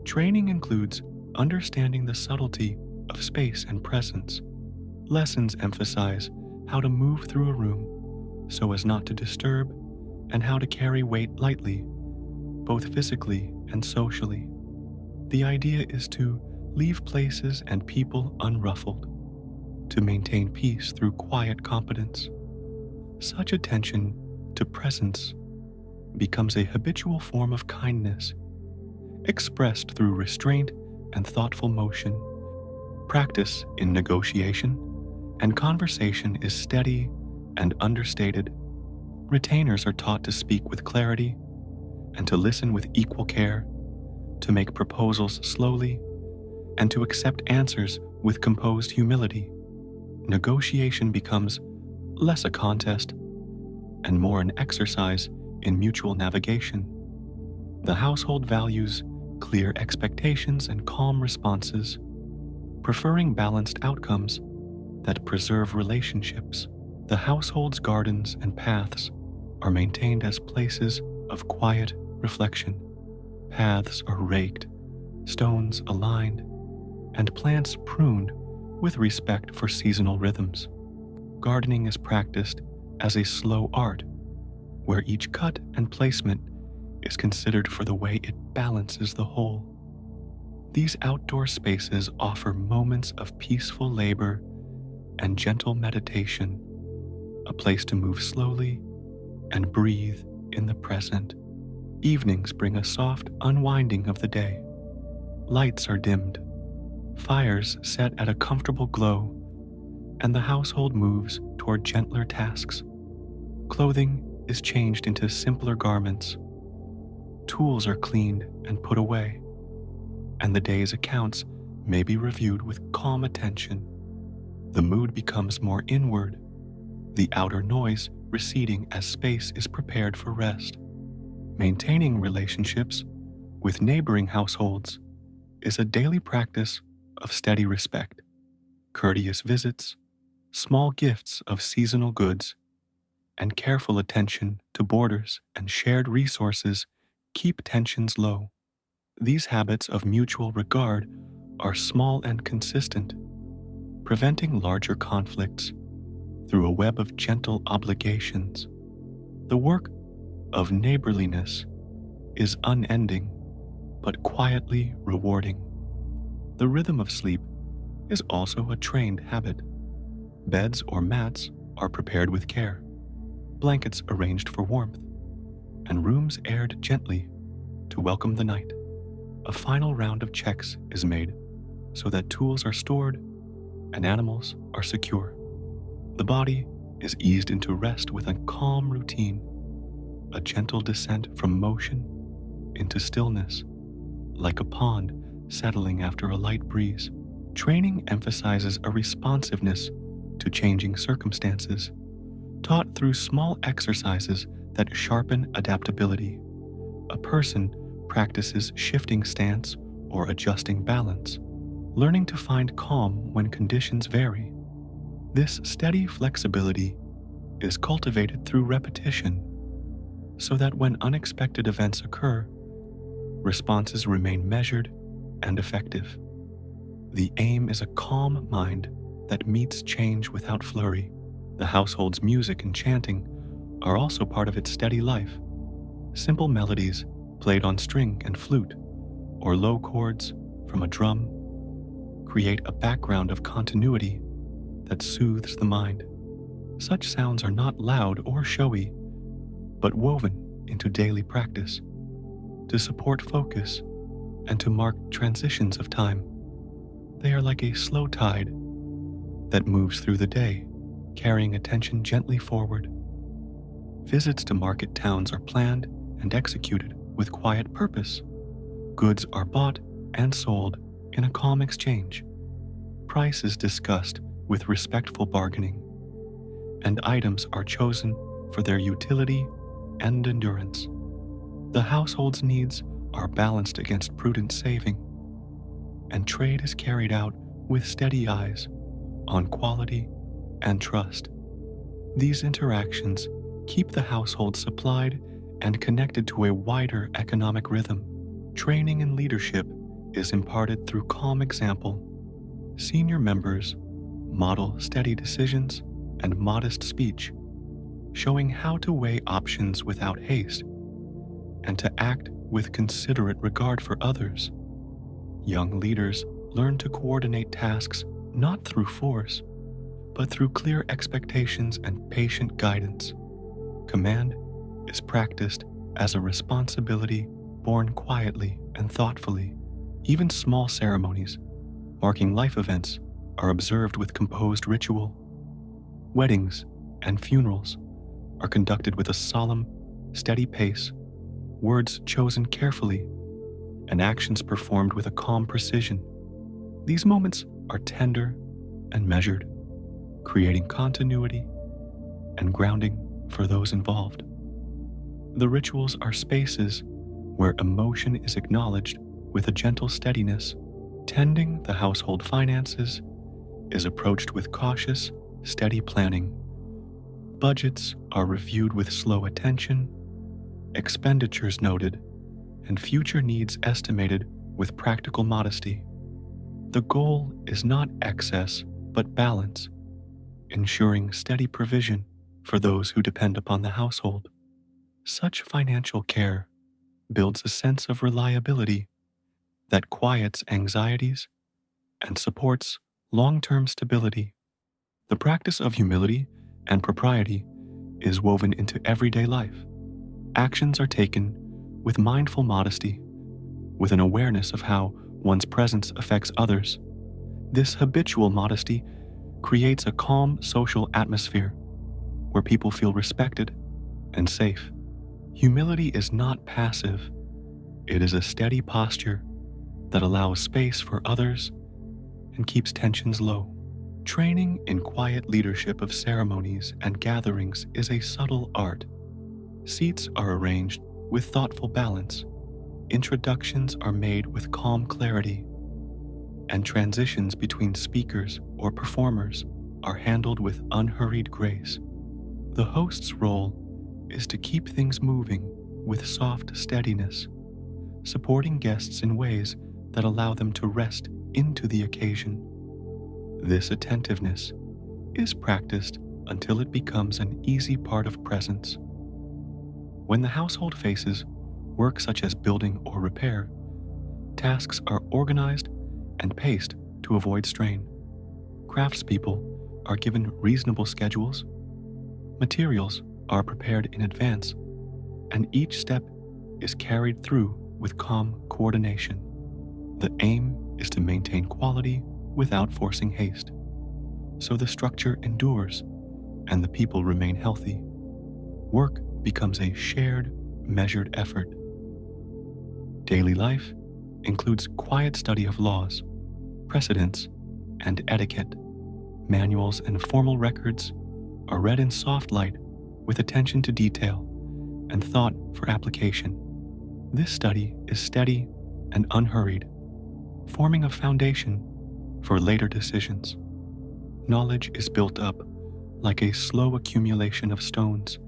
Training includes understanding the subtlety of space and presence. Lessons emphasize how to move through a room so as not to disturb and how to carry weight lightly, both physically and socially. The idea is to leave places and people unruffled, to maintain peace through quiet competence. Such attention to presence becomes a habitual form of kindness, expressed through restraint and thoughtful motion. Practice in negotiation and conversation is steady and understated. Retainers are taught to speak with clarity and to listen with equal care, to make proposals slowly, and to accept answers with composed humility. Negotiation becomes less a contest and more an exercise in mutual navigation. The household values clear expectations and calm responses, preferring balanced outcomes that preserve relationships. The household's gardens and paths are maintained as places of quiet reflection. Paths are raked, stones aligned, and plants pruned with respect for seasonal rhythms. Gardening is practiced as a slow art, where each cut and placement is considered for the way it balances the whole. These outdoor spaces offer moments of peaceful labor and gentle meditation, a place to move slowly and breathe in the present. Evenings bring a soft unwinding of the day. Lights are dimmed, fires set at a comfortable glow, and the household moves toward gentler tasks. Clothing is changed into simpler garments. Tools are cleaned and put away, and the day's accounts may be reviewed with calm attention. The mood becomes more inward, the outer noise receding as space is prepared for rest. Maintaining relationships with neighboring households is a daily practice of steady respect. Courteous visits, small gifts of seasonal goods, and careful attention to borders and shared resources keep tensions low. These habits of mutual regard are small and consistent, preventing larger conflicts through a web of gentle obligations. The work of neighborliness is unending, but quietly rewarding. The rhythm of sleep is also a trained habit. Beds or mats are prepared with care, blankets arranged for warmth, and rooms aired gently to welcome the night. A final round of checks is made so that tools are stored and animals are secure. The body is eased into rest with a calm routine, a gentle descent from motion into stillness, like a pond settling after a light breeze. Training emphasizes a responsiveness to changing circumstances, taught through small exercises that sharpen adaptability. A person practices shifting stance or adjusting balance, learning to find calm when conditions vary. This steady flexibility is cultivated through repetition, so that when unexpected events occur, responses remain measured and effective. The aim is a calm mind that meets change without flurry. The household's music and chanting are also part of its steady life. Simple melodies played on string and flute, or low chords from a drum, create a background of continuity that soothes the mind. Such sounds are not loud or showy, but woven into daily practice to support focus and to mark transitions of time. They are like a slow tide that moves through the day, carrying attention gently forward. Visits to market towns are planned and executed with quiet purpose. Goods are bought and sold in a calm exchange. Price is discussed with respectful bargaining, and items are chosen for their utility and endurance. The household's needs are balanced against prudent saving, and trade is carried out with steady eyes on quality and trust. These interactions keep the household supplied and connected to a wider economic rhythm. Training in leadership is imparted through calm example. Senior members model steady decisions and modest speech, showing how to weigh options without haste and to act with considerate regard for others. Young leaders learn to coordinate tasks not through force, but through clear expectations and patient guidance. Command is practiced as a responsibility borne quietly and thoughtfully. Even small ceremonies, marking life events, are observed with composed ritual. Weddings and funerals are conducted with a solemn, steady pace, words chosen carefully, and actions performed with a calm precision. These moments are tender and measured, creating continuity and grounding for those involved. The rituals are spaces where emotion is acknowledged with a gentle steadiness. Tending the household finances is approached with cautious, steady planning. Budgets are reviewed with slow attention, expenditures noted, and future needs estimated with practical modesty. The goal is not excess, but balance, ensuring steady provision for those who depend upon the household. Such financial care builds a sense of reliability that quiets anxieties and supports long-term stability. The practice of humility and propriety is woven into everyday life. Actions are taken with mindful modesty, with an awareness of how one's presence affects others. This habitual modesty creates a calm social atmosphere where people feel respected and safe. Humility is not passive. It is a steady posture that allows space for others and keeps tensions low. Training in quiet leadership of ceremonies and gatherings is a subtle art. Seats are arranged with thoughtful balance. Introductions are made with calm clarity, and transitions between speakers or performers are handled with unhurried grace. The host's role is to keep things moving with soft steadiness, supporting guests in ways that allow them to rest into the occasion. This attentiveness is practiced until it becomes an easy part of presence. When the household faces work such as building or repair, tasks are organized and paced to avoid strain. Craftspeople are given reasonable schedules, materials are prepared in advance, and each step is carried through with calm coordination. The aim is to maintain quality without forcing haste, so the structure endures and the people remain healthy. Work becomes a shared, measured effort. Daily life includes quiet study of laws, precedents, and etiquette. Manuals and formal records are read in soft light with attention to detail and thought for application. This study is steady and unhurried, forming a foundation for later decisions. Knowledge is built up like a slow accumulation of stones,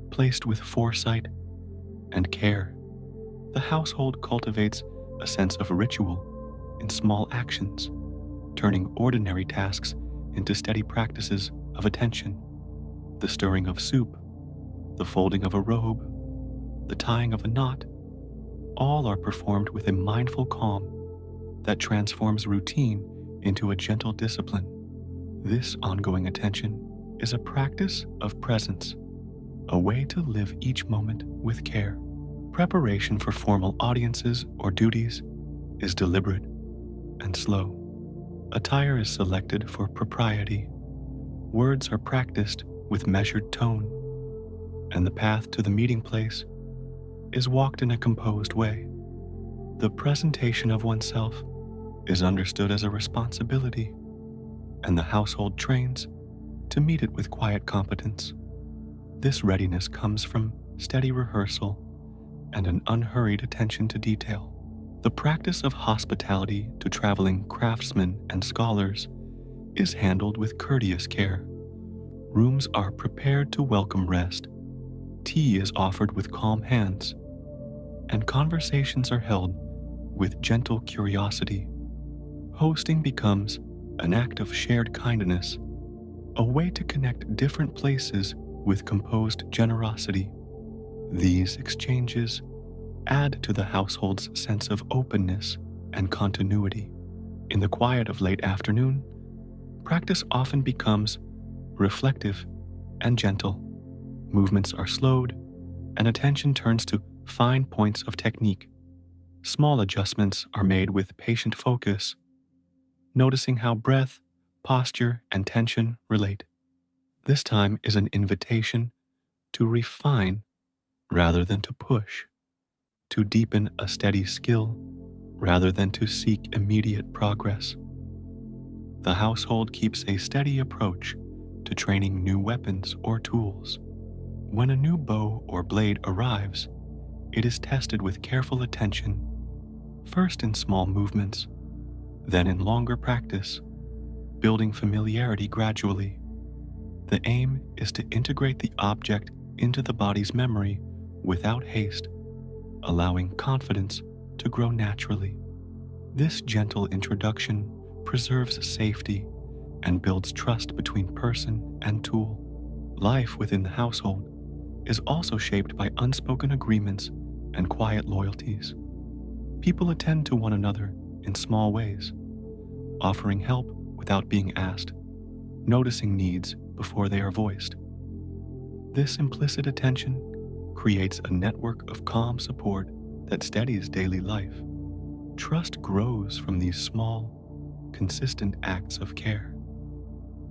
placed with foresight and care. The household cultivates a sense of ritual in small actions, turning ordinary tasks into steady practices of attention. The stirring of soup, the folding of a robe, the tying of a knot, all are performed with a mindful calm that transforms routine into a gentle discipline. This ongoing attention is a practice of presence, a way to live each moment with care. Preparation for formal audiences or duties is deliberate and slow. Attire is selected for propriety. Words are practiced with measured tone, and the path to the meeting place is walked in a composed way. The presentation of oneself is understood as a responsibility, and the household trains to meet it with quiet competence. This readiness comes from steady rehearsal and an unhurried attention to detail. The practice of hospitality to traveling craftsmen and scholars is handled with courteous care. Rooms are prepared to welcome rest. Tea is offered with calm hands, and conversations are held with gentle curiosity. Hosting becomes an act of shared kindness, a way to connect different places with composed generosity. These exchanges add to the household's sense of openness and continuity. In the quiet of late afternoon, practice often becomes reflective and gentle. Movements are slowed, and attention turns to fine points of technique. Small adjustments are made with patient focus, noticing how breath, posture, and tension relate. This time is an invitation to refine rather than to push, to deepen a steady skill rather than to seek immediate progress. The household keeps a steady approach to training new weapons or tools. When a new bow or blade arrives, it is tested with careful attention, first in small movements, then in longer practice, building familiarity gradually. The aim is to integrate the object into the body's memory without haste, allowing confidence to grow naturally. This gentle introduction preserves safety and builds trust between person and tool. Life within the household is also shaped by unspoken agreements and quiet loyalties. People attend to one another in small ways, offering help without being asked, noticing needs before they are voiced. This implicit attention creates a network of calm support that steadies daily life. Trust grows from these small, consistent acts of care.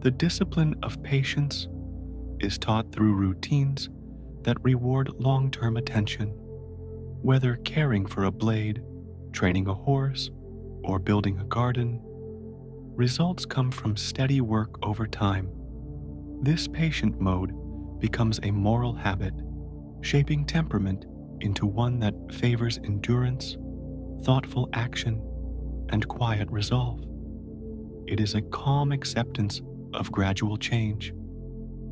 The discipline of patience is taught through routines that reward long-term attention. Whether caring for a blade, training a horse, or building a garden, results come from steady work over time. This patient mode becomes a moral habit, shaping temperament into one that favors endurance, thoughtful action, and quiet resolve. It is a calm acceptance of gradual change.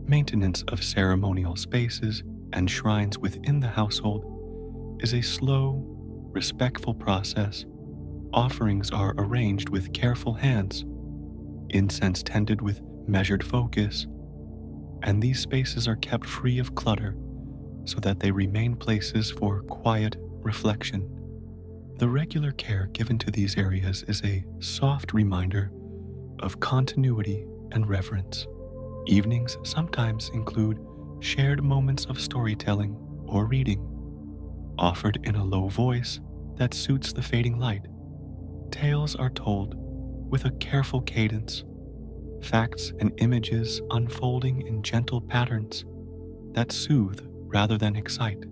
Maintenance of ceremonial spaces and shrines within the household is a slow, respectful process. Offerings are arranged with careful hands, incense tended with measured focus, and these spaces are kept free of clutter so that they remain places for quiet reflection. The regular care given to these areas is a soft reminder of continuity and reverence. Evenings sometimes include shared moments of storytelling or reading, offered in a low voice that suits the fading light. Tales are told with a careful cadence, facts and images unfolding in gentle patterns that soothe rather than excite.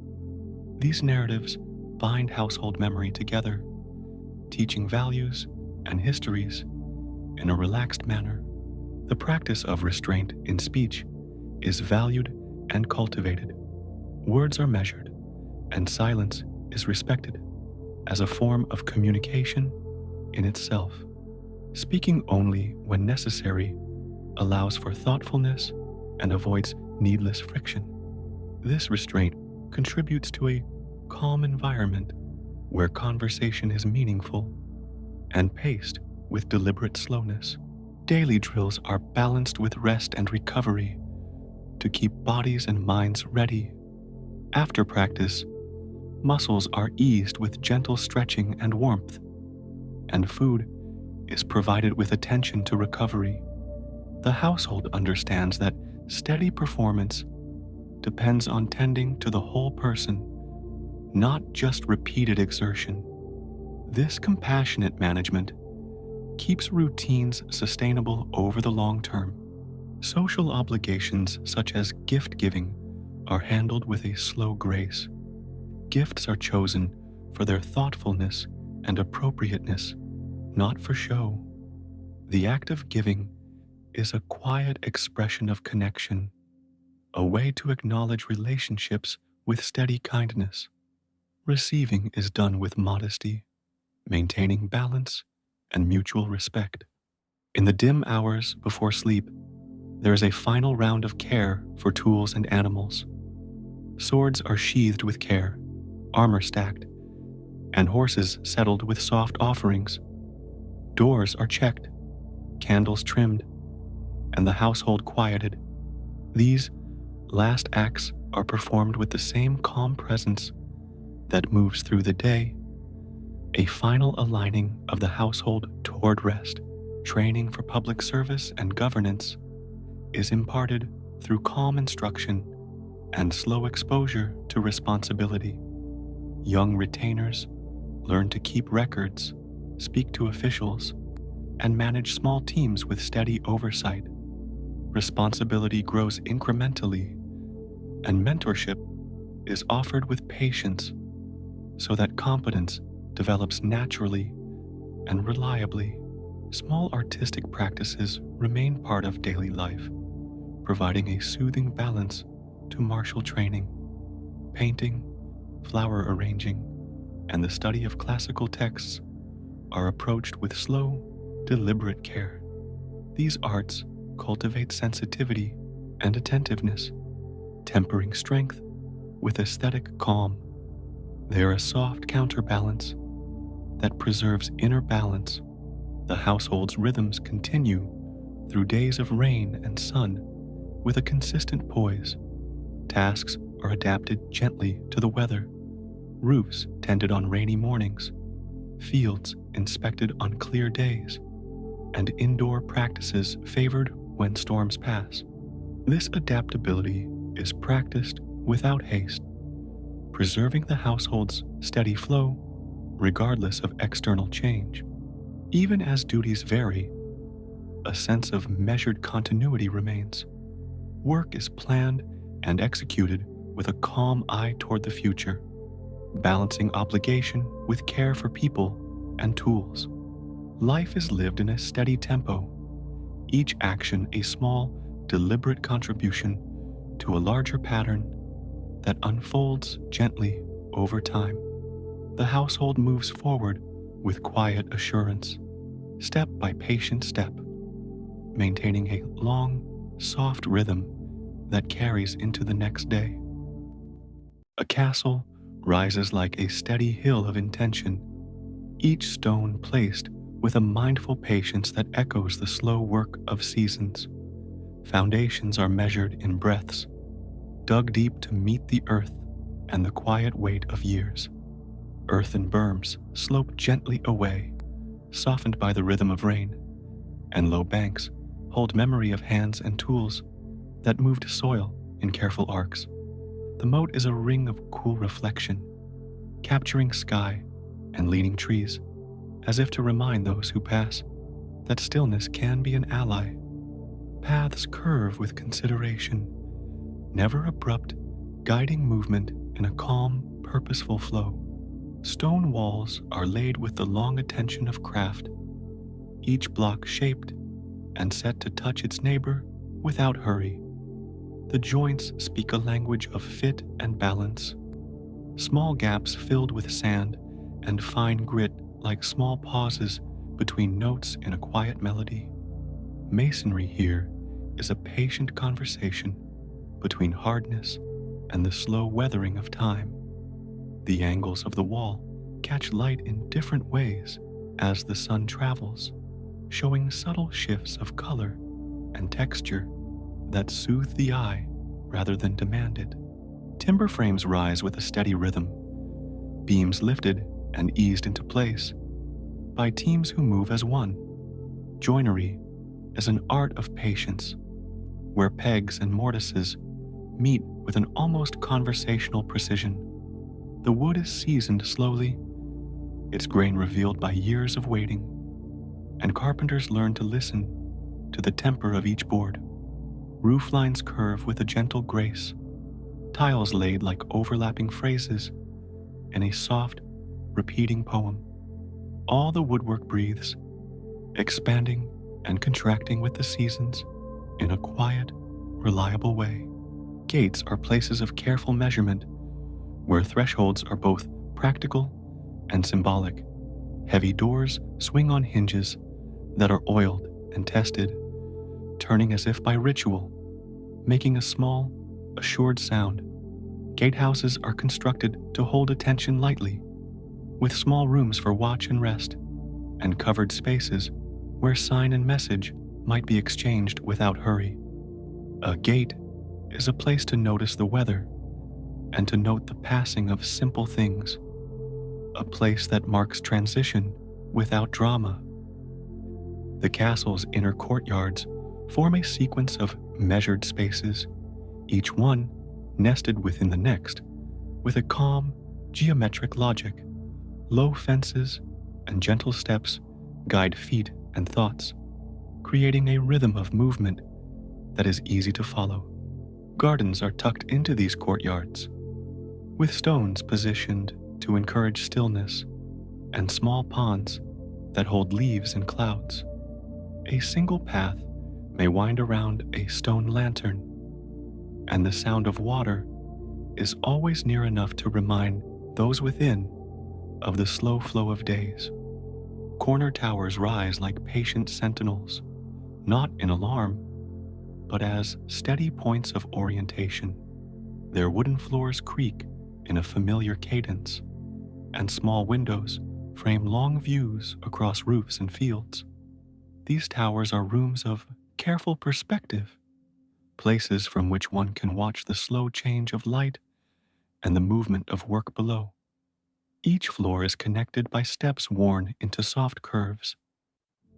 These narratives bind household memory together, teaching values and histories in a relaxed manner. The practice of restraint in speech is valued and cultivated. Words are measured, and silence is respected as a form of communication in itself. Speaking only when necessary allows for thoughtfulness and avoids needless friction. This restraint contributes to a calm environment where conversation is meaningful and paced with deliberate slowness. Daily drills are balanced with rest and recovery to keep bodies and minds ready. After practice, muscles are eased with gentle stretching and warmth, and food is provided with attention to recovery. The household understands that steady performance depends on tending to the whole person, not just repeated exertion. This compassionate management keeps routines sustainable over the long term. Social obligations such as gift giving are handled with a slow grace. Gifts are chosen for their thoughtfulness and appropriateness, not for show. The act of giving is a quiet expression of connection, a way to acknowledge relationships with steady kindness. Receiving is done with modesty, maintaining balance and mutual respect. In the dim hours before sleep, there is a final round of care for tools and animals. Swords are sheathed with care, armor stacked, and horses settled with soft offerings. Doors are checked, candles trimmed, and the household quieted. These last acts are performed with the same calm presence that moves through the day, a final aligning of the household toward rest. Training for public service and governance is imparted through calm instruction and slow exposure to responsibility. Young retainers learn to keep records, speak to officials, and manage small teams with steady oversight. Responsibility grows incrementally, and mentorship is offered with patience so that competence develops naturally and reliably. Small artistic practices remain part of daily life, providing a soothing balance to martial training. Painting, flower arranging, and the study of classical texts are approached with slow, deliberate care. These arts cultivate sensitivity and attentiveness, tempering strength with aesthetic calm. They are a soft counterbalance that preserves inner balance. The household's rhythms continue through days of rain and sun with a consistent poise. Tasks are adapted gently to the weather, roofs tended on rainy mornings, fields inspected on clear days, and indoor practices favored when storms pass. This adaptability is practiced without haste, preserving the household's steady flow regardless of external change. Even as duties vary, a sense of measured continuity remains. Work is planned and executed with a calm eye toward the future, balancing obligation with care for people and tools. Life is lived in a steady tempo, each action a small, deliberate contribution to a larger pattern that unfolds gently over time. The household moves forward with quiet assurance, step by patient step, maintaining a long, soft rhythm that carries into the next day. A castle rises like a steady hill of intention, each stone placed with a mindful patience that echoes the slow work of seasons. Foundations are measured in breaths, dug deep to meet the earth and the quiet weight of years. Earthen berms slope gently away, softened by the rhythm of rain, and low banks hold memory of hands and tools that moved soil in careful arcs. The moat is a ring of cool reflection, capturing sky and leaning trees, as if to remind those who pass that stillness can be an ally. Paths curve with consideration, never abrupt, guiding movement in a calm, purposeful flow. Stone walls are laid with the long attention of craft, each block shaped and set to touch its neighbor without hurry. The joints speak a language of fit and balance, small gaps filled with sand and fine grit like small pauses between notes in a quiet melody. Masonry here is a patient conversation between hardness and the slow weathering of time. The angles of the wall catch light in different ways as the sun travels, showing subtle shifts of color and texture that soothe the eye rather than demand it. Timber frames rise with a steady rhythm, beams lifted and eased into place by teams who move as one. Joinery is an art of patience, where pegs and mortises meet with an almost conversational precision. The wood is seasoned slowly, its grain revealed by years of waiting, and carpenters learn to listen to the temper of each board. Roof lines curve with a gentle grace, tiles laid like overlapping phrases in a soft, repeating poem. All the woodwork breathes, expanding and contracting with the seasons in a quiet, reliable way. Gates are places of careful measurement, where thresholds are both practical and symbolic. Heavy doors swing on hinges that are oiled and tested, turning as if by ritual, making a small, assured sound. Gatehouses are constructed to hold attention lightly, with small rooms for watch and rest, and covered spaces where sign and message might be exchanged without hurry. A gate is a place to notice the weather and to note the passing of simple things, a place that marks transition without drama. The castle's inner courtyards form a sequence of measured spaces, each one nested within the next, with a calm, geometric logic. Low fences and gentle steps guide feet and thoughts, creating a rhythm of movement that is easy to follow. Gardens are tucked into these courtyards, with stones positioned to encourage stillness and small ponds that hold leaves and clouds. A single path may wind around a stone lantern, and the sound of water is always near enough to remind those within of the slow flow of days. Corner towers rise like patient sentinels, not in alarm, but as steady points of orientation. Their wooden floors creak in a familiar cadence, and small windows frame long views across roofs and fields. These towers are rooms of careful perspective, places from which one can watch the slow change of light and the movement of work below. Each floor is connected by steps worn into soft curves,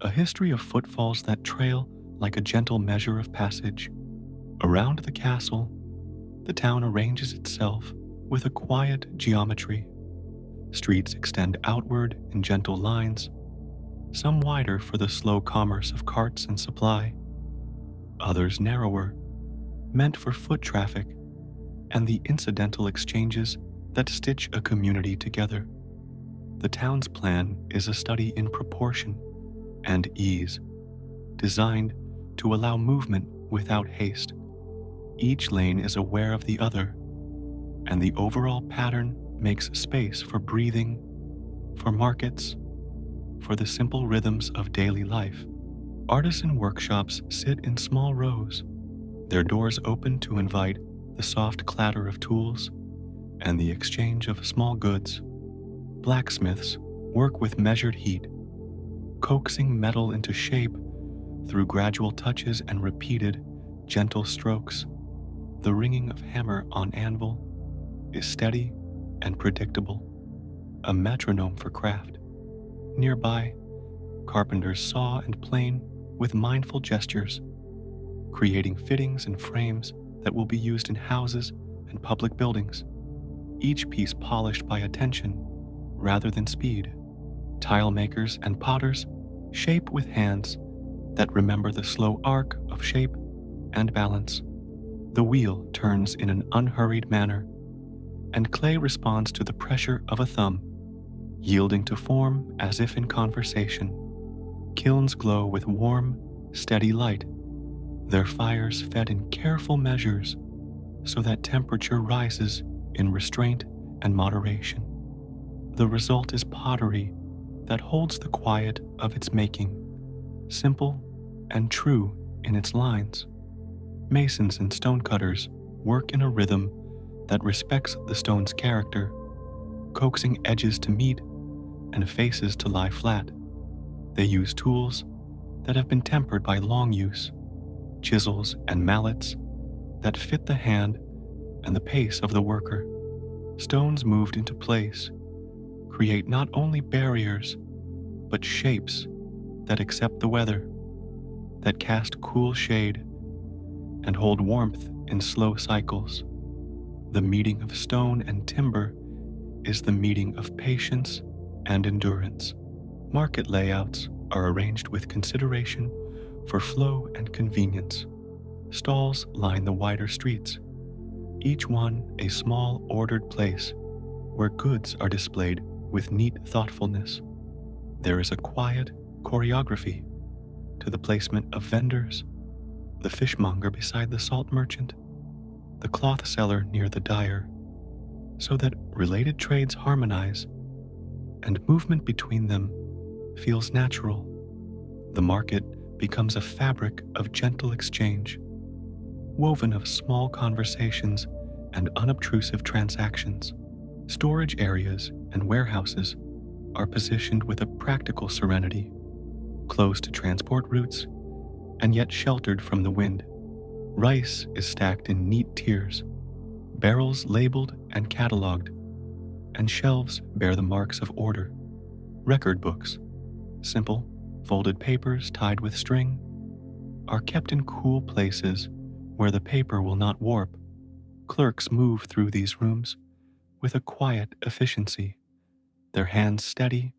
a history of footfalls that trail like a gentle measure of passage. Around the castle, the town arranges itself with a quiet geometry. Streets extend outward in gentle lines, some wider for the slow commerce of carts and supply, others narrower, meant for foot traffic and the incidental exchanges that stitch a community together. The town's plan is a study in proportion and ease, designed to allow movement without haste. Each lane is aware of the other, and the overall pattern makes space for breathing, for markets, for the simple rhythms of daily life. Artisan workshops sit in small rows, their doors open to invite the soft clatter of tools and the exchange of small goods. Blacksmiths work with measured heat, coaxing metal into shape through gradual touches and repeated, gentle strokes. The ringing of hammer on anvil is steady and predictable, a metronome for craft. Nearby, carpenters saw and plane with mindful gestures, creating fittings and frames that will be used in houses and public buildings, each piece polished by attention rather than speed. Tile makers and potters shape with hands that remember the slow arc of shape and balance. The wheel turns in an unhurried manner, and clay responds to the pressure of a thumb, yielding to form as if in conversation. Kilns glow with warm, steady light, their fires fed in careful measures so that temperature rises in restraint and moderation. The result is pottery that holds the quiet of its making, simple and true in its lines. Masons and stonecutters work in a rhythm that respects the stone's character, coaxing edges to meet and faces to lie flat. They use tools that have been tempered by long use, chisels and mallets that fit the hand and the pace of the worker. Stones moved into place create not only barriers, but shapes that accept the weather, that cast cool shade and hold warmth in slow cycles. The meeting of stone and timber is the meeting of patience and endurance. Market layouts are arranged with consideration for flow and convenience. Stalls line the wider streets, each one a small, ordered place where goods are displayed with neat thoughtfulness. There is a quiet choreography to the placement of vendors, the fishmonger beside the salt merchant, the cloth seller near the dyer, so that related trades harmonize and movement between them feels natural. The market becomes a fabric of gentle exchange, woven of small conversations and unobtrusive transactions. Storage areas and warehouses are positioned with a practical serenity, close to transport routes and yet sheltered from the wind. Rice is stacked in neat tiers, barrels labeled and cataloged, and shelves bear the marks of order. Record books, simple, folded papers tied with string, are kept in cool places where the paper will not warp. Clerks move through these rooms with a quiet efficiency, their hands steady,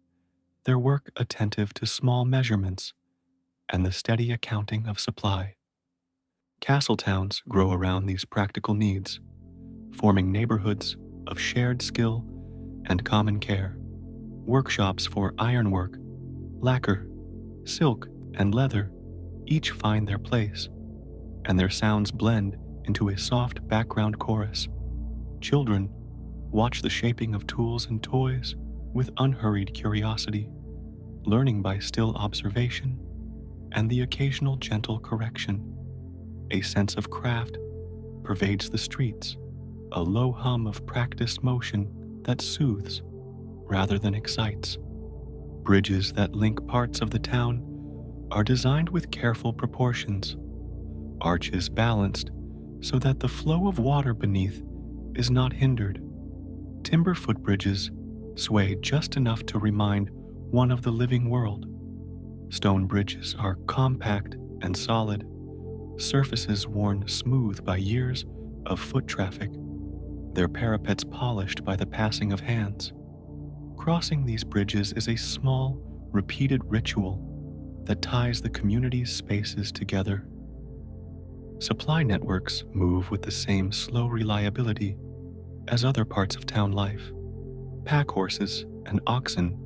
their work attentive to small measurements, and the steady accounting of supply. Castle towns grow around these practical needs, forming neighborhoods of shared skill and common care. Workshops for ironwork, lacquer, silk, and leather each find their place, and their sounds blend into a soft background chorus. Children watch the shaping of tools and toys with unhurried curiosity, learning by still observation and the occasional gentle correction. A sense of craft pervades the streets, a low hum of practiced motion that soothes rather than excites. Bridges that link parts of the town are designed with careful proportions, arches balanced so that the flow of water beneath is not hindered. Timber footbridges sway just enough to remind one of the living world. Stone bridges are compact and solid, surfaces worn smooth by years of foot traffic, their parapets polished by the passing of hands. Crossing these bridges is a small, repeated ritual that ties the community's spaces together. Supply networks move with the same slow reliability as other parts of town life. Pack horses and oxen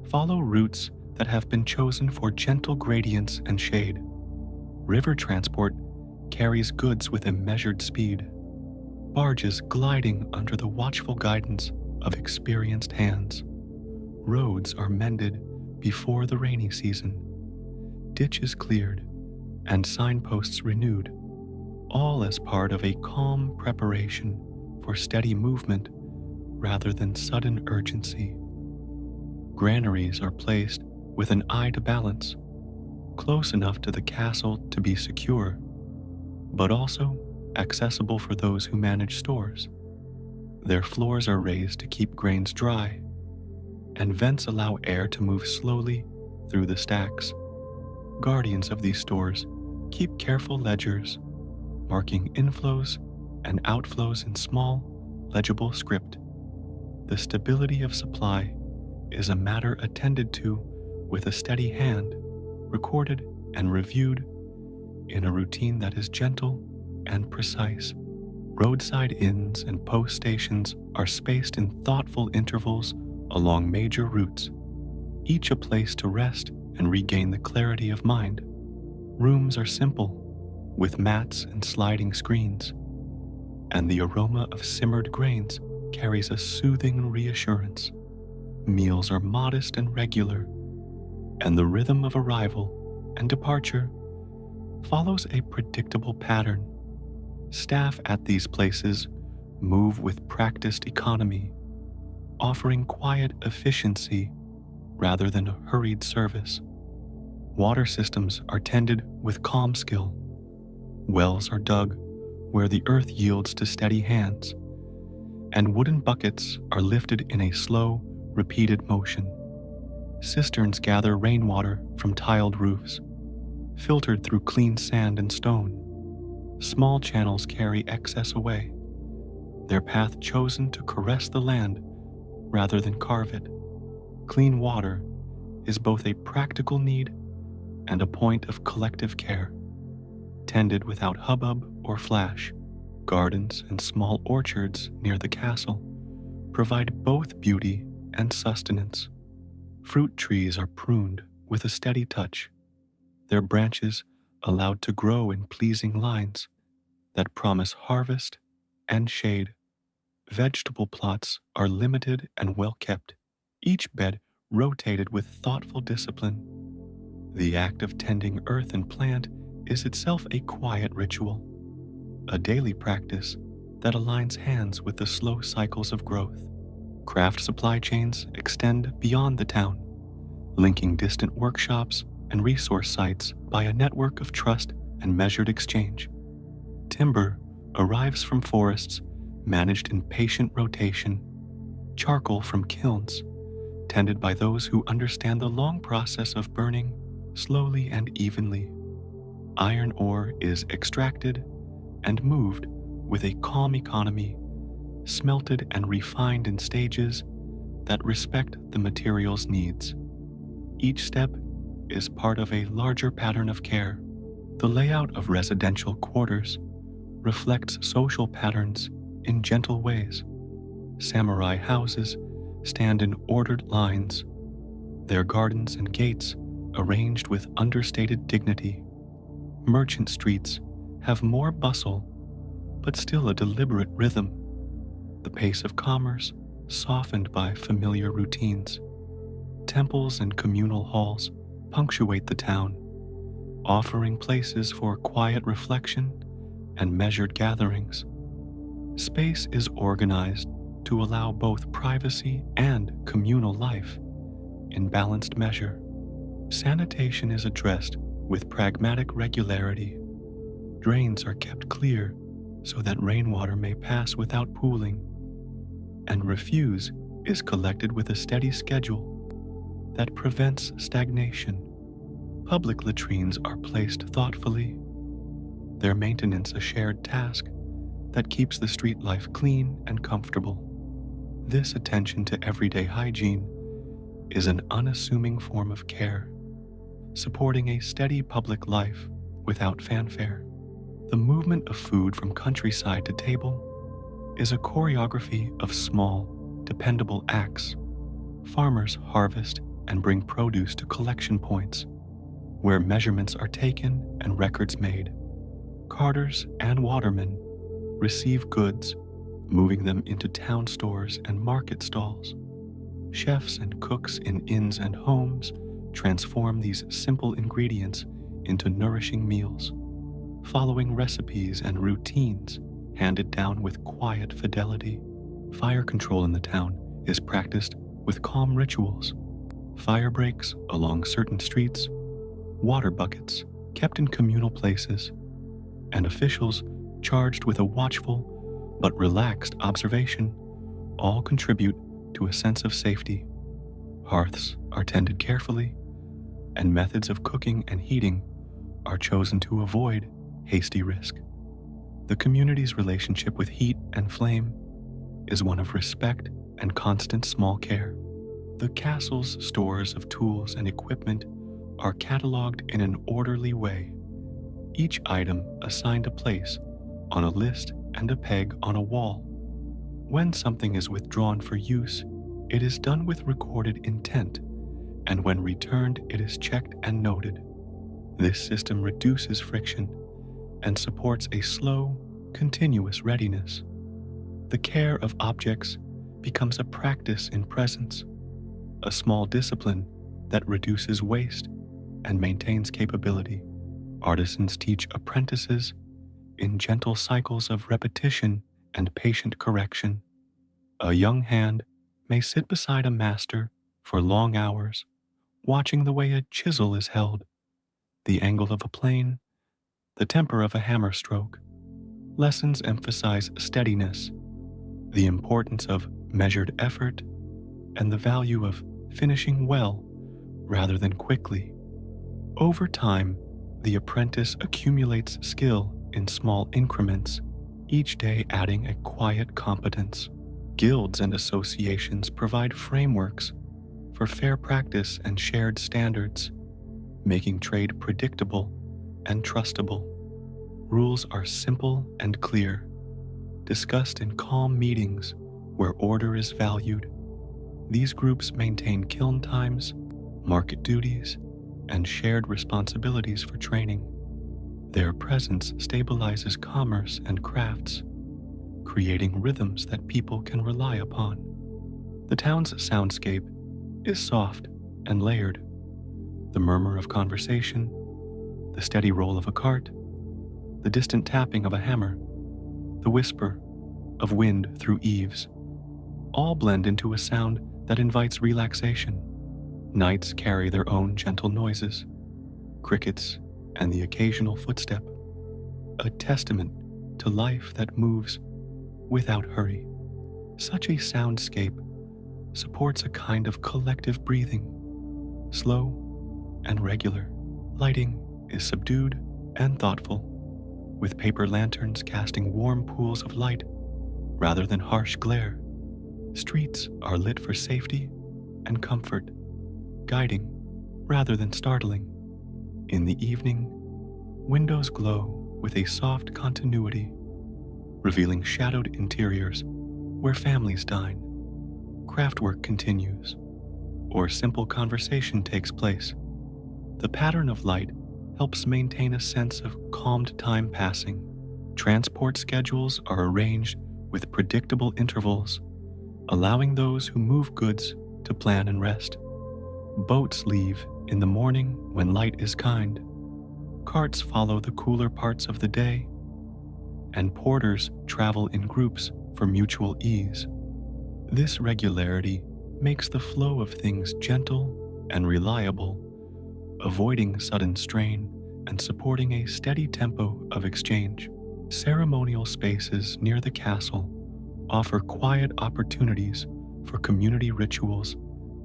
follow routes that have been chosen for gentle gradients and shade. River transport carries goods with a measured speed, barges gliding under the watchful guidance of experienced hands. Roads are mended before the rainy season, ditches cleared, and signposts renewed, all as part of a calm preparation for steady movement rather than sudden urgency. Granaries are placed with an eye to balance, close enough to the castle to be secure, but also accessible for those who manage stores. Their floors are raised to keep grains dry, and vents allow air to move slowly through the stacks. Guardians of these stores keep careful ledgers, marking inflows and outflows in small, legible script. The stability of supply is a matter attended to with a steady hand, recorded and reviewed in a routine that is gentle and precise. Roadside inns and post stations are spaced in thoughtful intervals along major routes, each a place to rest and regain the clarity of mind. Rooms are simple, with mats and sliding screens, and the aroma of simmered grains carries a soothing reassurance. Meals are modest and regular, and the rhythm of arrival and departure follows a predictable pattern. Staff at these places move with practiced economy, offering quiet efficiency rather than a hurried service. Water systems are tended with calm skill. Wells are dug where the earth yields to steady hands, and wooden buckets are lifted in a slow, repeated motion. Cisterns gather rainwater from tiled roofs, filtered through clean sand and stone. Small channels carry excess away, their path chosen to caress the land rather than carve it. Clean water is both a practical need and a point of collective care, tended without hubbub or flash. Gardens and small orchards near the castle provide both beauty and sustenance. Fruit trees are pruned with a steady touch, their branches allowed to grow in pleasing lines that promise harvest and shade. Vegetable plots are limited and well kept, each bed rotated with thoughtful discipline. The act of tending earth and plant is itself a quiet ritual, a daily practice that aligns hands with the slow cycles of growth. Craft supply chains extend beyond the town, linking distant workshops and resource sites by a network of trust and measured exchange. Timber arrives from forests managed in patient rotation, charcoal from kilns, tended by those who understand the long process of burning slowly and evenly. Iron ore is extracted and moved with a calm economy, smelted and refined in stages that respect the material's needs. Each step is part of a larger pattern of care. The layout of residential quarters reflects social patterns in gentle ways. Samurai houses stand in ordered lines, their gardens and gates arranged with understated dignity. Merchant streets have more bustle, but still a deliberate rhythm, the pace of commerce softened by familiar routines. Temples and communal halls punctuate the town, offering places for quiet reflection and measured gatherings. Space is organized to allow both privacy and communal life in balanced measure. Sanitation is addressed with pragmatic regularity. Drains are kept clear so that rainwater may pass without pooling, and refuse is collected with a steady schedule that prevents stagnation. Public latrines are placed thoughtfully, their maintenance a shared task that keeps the street life clean and comfortable. This attention to everyday hygiene is an unassuming form of care, supporting a steady public life without fanfare. The movement of food from countryside to table is a choreography of small, dependable acts. Farmers harvest and bring produce to collection points, where measurements are taken and records made. Carters and watermen receive goods, moving them into town stores and market stalls. Chefs and cooks in inns and homes transform these simple ingredients into nourishing meals, following recipes and routines handed down with quiet fidelity. Fire control in the town is practiced with calm rituals. Fire breaks along certain streets, water buckets kept in communal places, and officials charged with a watchful but relaxed observation all contribute to a sense of safety. Hearths are tended carefully, and methods of cooking and heating are chosen to avoid hasty risk. The community's relationship with heat and flame is one of respect and constant small care. The castle's stores of tools and equipment are cataloged in an orderly way, each item assigned a place on a list and a peg on a wall. When something is withdrawn for use, it is done with recorded intent, and when returned, it is checked and noted. This system reduces friction and supports a slow, continuous readiness. The care of objects becomes a practice in presence, a small discipline that reduces waste and maintains capability. Artisans teach apprentices in gentle cycles of repetition and patient correction. A young hand may sit beside a master For long hours, watching the way a chisel is held, the angle of a plane, the temper of a hammer stroke, lessons emphasize steadiness, the importance of measured effort, and the value of finishing well rather than quickly. Over time, the apprentice accumulates skill in small increments, each day adding a quiet competence. Guilds and associations provide frameworks for fair practice and shared standards, making trade predictable and trustable. Rules are simple and clear, discussed in calm meetings where order is valued. These groups maintain kiln times, market duties, and shared responsibilities for training. Their presence stabilizes commerce and crafts, creating rhythms that people can rely upon. The town's soundscape is soft and layered. The murmur of conversation, the steady roll of a cart, the distant tapping of a hammer, the whisper of wind through eaves, all blend into a sound that invites relaxation. Nights carry their own gentle noises, crickets and the occasional footstep, a testament to life that moves without hurry. Such a soundscape supports a kind of collective breathing, slow and regular. Lighting is subdued and thoughtful, with paper lanterns casting warm pools of light rather than harsh glare. Streets are lit for safety and comfort, guiding rather than startling. In the evening, windows glow with a soft continuity, revealing shadowed interiors where families dine, craftwork continues, or simple conversation takes place. The pattern of light helps maintain a sense of calmed time passing. Transport schedules are arranged with predictable intervals, allowing those who move goods to plan and rest. Boats leave in the morning when light is kind. Carts follow the cooler parts of the day, and porters travel in groups for mutual ease. This regularity makes the flow of things gentle and reliable, avoiding sudden strain and supporting a steady tempo of exchange. Ceremonial spaces near the castle offer quiet opportunities for community rituals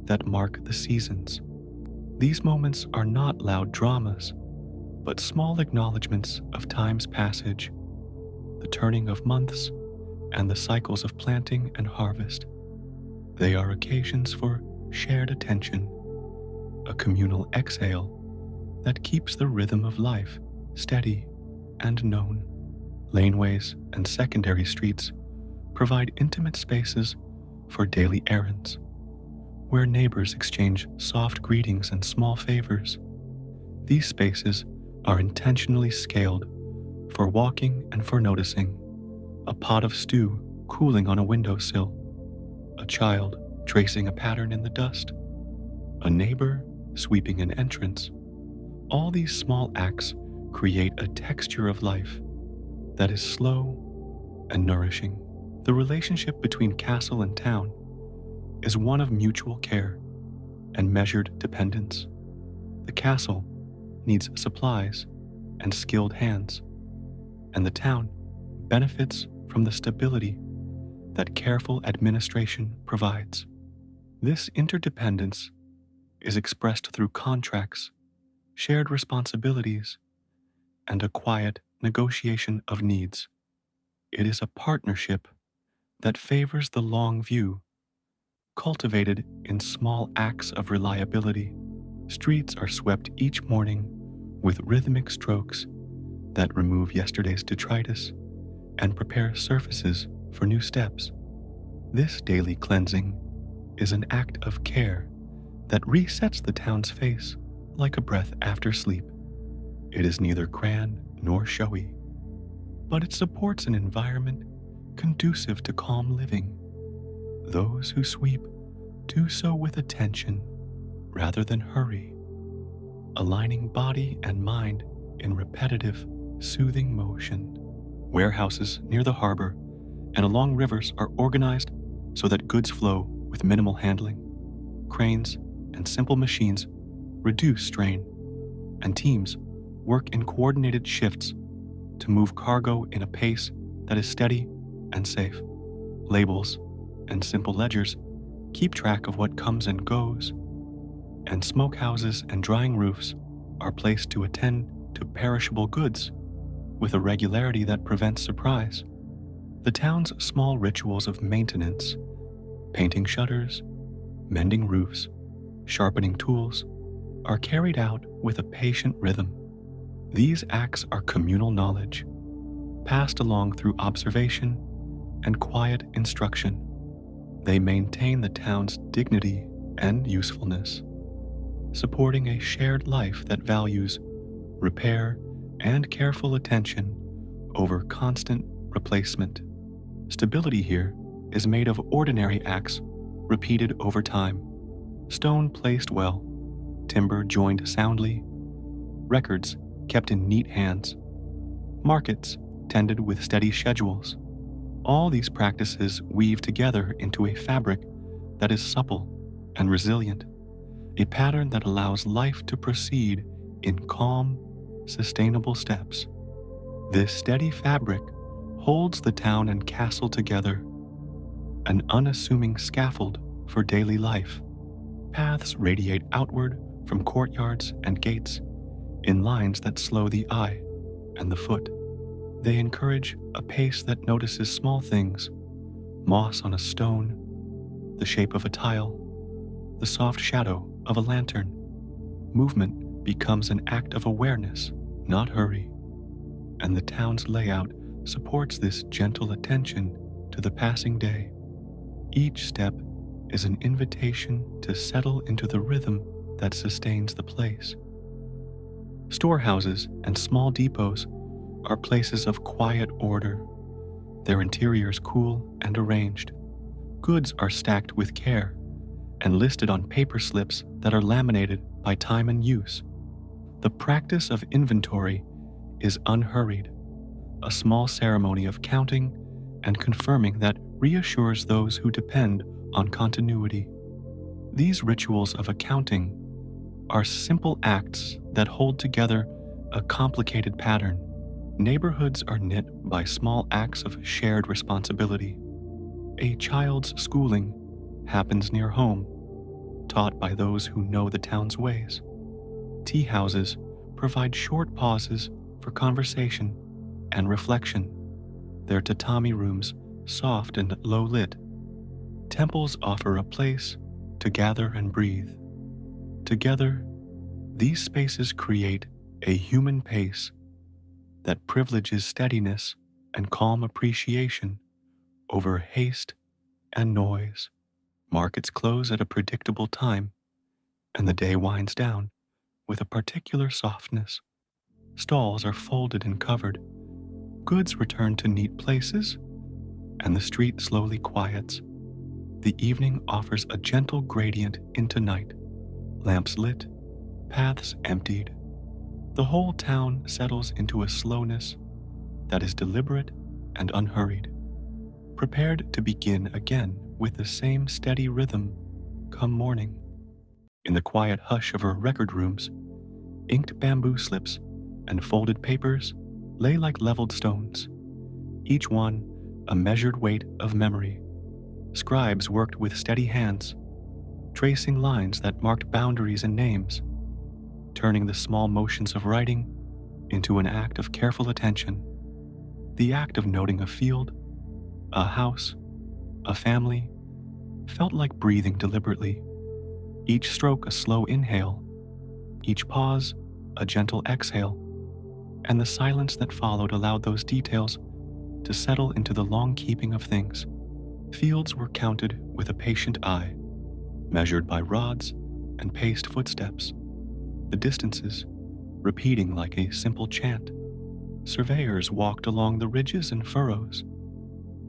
that mark the seasons. These moments are not loud dramas, but small acknowledgments of time's passage, the turning of months, and the cycles of planting and harvest. They are occasions for shared attention, a communal exhale that keeps the rhythm of life steady and known. Laneways and secondary streets provide intimate spaces for daily errands, where neighbors exchange soft greetings and small favors. These spaces are intentionally scaled for walking and for noticing. A pot of stew cooling on a windowsill, a child tracing a pattern in the dust, a neighbor sweeping an entrance. All these small acts create a texture of life that is slow and nourishing. The relationship between castle and town is one of mutual care and measured dependence. The castle needs supplies and skilled hands, and the town benefits from the stability that careful administration provides. This interdependence is expressed through contracts, shared responsibilities, and a quiet negotiation of needs. It is a partnership that favors the long view, cultivated in small acts of reliability. Streets are swept each morning with rhythmic strokes that remove yesterday's detritus and prepare surfaces for new steps. This daily cleansing is an act of care that resets the town's face like a breath after sleep. It is neither grand nor showy, but it supports an environment conducive to calm living. Those who sweep do so with attention rather than hurry, aligning body and mind in repetitive, soothing motion. Warehouses near the harbor and along rivers are organized so that goods flow with minimal handling. cranes, and simple machines reduce strain, and teams work in coordinated shifts to move cargo in a pace that is steady and safe. Labels and simple ledgers keep track of what comes and goes, and smokehouses and drying roofs are placed to attend to perishable goods with a regularity that prevents surprise. The town's small rituals of maintenance, painting shutters, mending roofs, sharpening tools, are carried out with a patient rhythm. These acts are communal knowledge, passed along through observation and quiet instruction. They maintain the town's dignity and usefulness, supporting a shared life that values repair and careful attention over constant replacement. Stability here is made of ordinary acts repeated over time. Stone placed well, timber joined soundly, records kept in neat hands, markets tended with steady schedules. All these practices weave together into a fabric that is supple and resilient, a pattern that allows life to proceed in calm, sustainable steps. This steady fabric holds the town and castle together, an unassuming scaffold for daily life. Paths radiate outward from courtyards and gates in lines that slow the eye and the foot. They encourage a pace that notices small things: moss on a stone, the shape of a tile, the soft shadow of a lantern. Movement becomes an act of awareness, not hurry, and the town's layout supports this gentle attention to the passing day. Each step is an invitation to settle into the rhythm that sustains the place. Storehouses and small depots are places of quiet order, their interiors cool and arranged. Goods are stacked with care and listed on paper slips that are laminated by time and use. The practice of inventory is unhurried, a small ceremony of counting and confirming that reassures those who depend on continuity. These rituals of accounting are simple acts that hold together a complicated pattern. Neighborhoods are knit by small acts of shared responsibility. A child's schooling happens near home, taught by those who know the town's ways. Tea houses provide short pauses for conversation and reflection, their tatami rooms soft and low-lit. Temples offer a place to gather and breathe. Together, these spaces create a human pace that privileges steadiness and calm appreciation over haste and noise. Markets close at a predictable time, and the day winds down with a particular softness. Stalls are folded and covered, goods return to neat places, and the street slowly quiets. The evening offers a gentle gradient into night, lamps lit, paths emptied. The whole town settles into a slowness that is deliberate and unhurried, prepared to begin again with the same steady rhythm come morning. In the quiet hush of her record rooms, inked bamboo slips and folded papers lay like leveled stones, each one a measured weight of memory. Scribes worked with steady hands, tracing lines that marked boundaries and names, turning the small motions of writing into an act of careful attention. The act of noting a field, a house, a family, felt like breathing deliberately, each stroke a slow inhale, each pause a gentle exhale, and the silence that followed allowed those details to settle into the long keeping of things. Fields were counted with a patient eye, measured by rods and paced footsteps, the distances repeating like a simple chant. Surveyors walked along the ridges and furrows,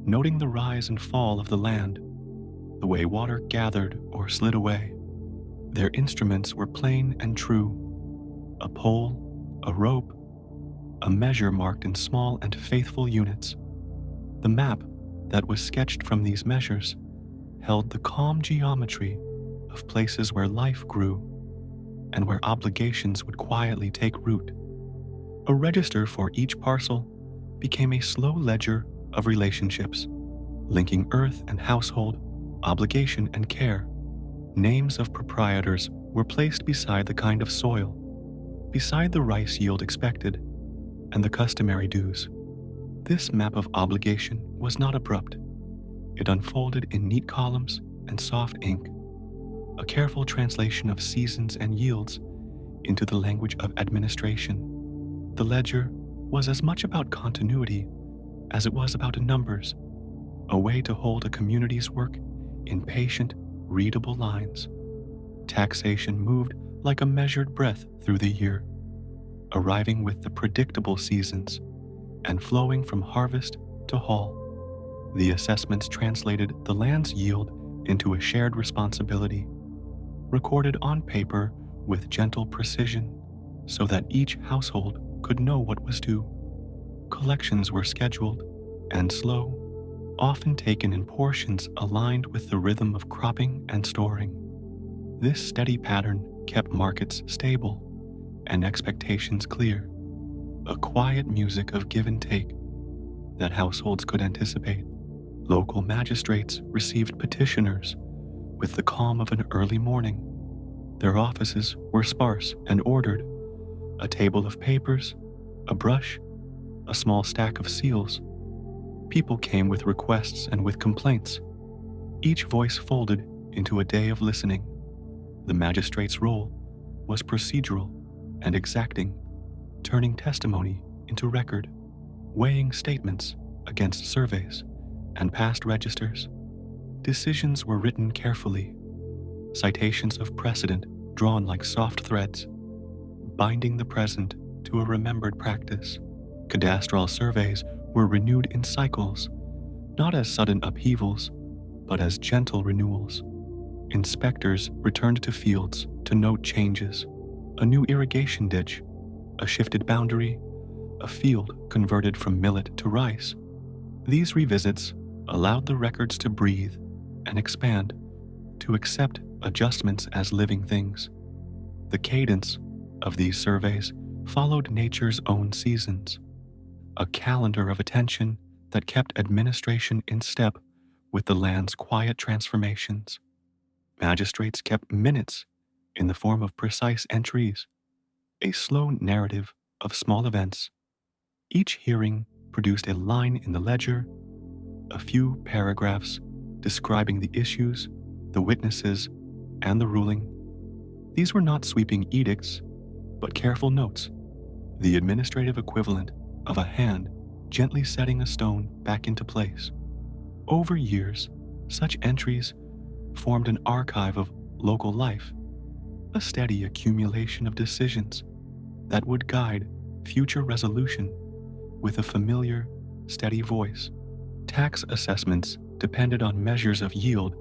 noting the rise and fall of the land, the way water gathered or slid away. Their instruments were plain and true: a pole, a rope, a measure marked in small and faithful units. The map that was sketched from these measures held the calm geometry of places where life grew and where obligations would quietly take root. A register for each parcel became a slow ledger of relationships, linking earth and household, obligation and care. Names of proprietors were placed beside the kind of soil, beside the rice yield expected, and the customary dues. This map of obligation was not abrupt. It unfolded in neat columns and soft ink, a careful translation of seasons and yields into the language of administration. The ledger was as much about continuity as it was about numbers, a way to hold a community's work in patient, readable lines. Taxation moved like a measured breath through the year, arriving with the predictable seasons and flowing from harvest to haul. The assessments translated the land's yield into a shared responsibility, recorded on paper with gentle precision so that each household could know what was due. Collections were scheduled and slow, often taken in portions aligned with the rhythm of cropping and storing. This steady pattern kept markets stable and expectations clear, a quiet music of give and take that households could anticipate. Local magistrates received petitioners with the calm of an early morning. Their offices were sparse and ordered, a table of papers, a brush, a small stack of seals. People came with requests and with complaints, each voice folded into a day of listening. The magistrate's role was procedural and exacting, turning testimony into record, weighing statements against surveys and past registers. Decisions were written carefully, citations of precedent drawn like soft threads, binding the present to a remembered practice. Cadastral surveys were renewed in cycles, not as sudden upheavals, but as gentle renewals. Inspectors returned to fields to note changes, a new irrigation ditch, a shifted boundary, a field converted from millet to rice. These revisits allowed the records to breathe and expand, to accept adjustments as living things. The cadence of these surveys followed nature's own seasons, a calendar of attention that kept administration in step with the land's quiet transformations. Magistrates kept minutes in the form of precise entries, a slow narrative of small events. Each hearing produced a line in the ledger, a few paragraphs describing the issues, the witnesses, and the ruling. These were not sweeping edicts, but careful notes, the administrative equivalent of a hand gently setting a stone back into place. Over years, such entries formed an archive of local life, a steady accumulation of decisions that would guide future resolution with a familiar, steady voice. Tax assessments depended on measures of yield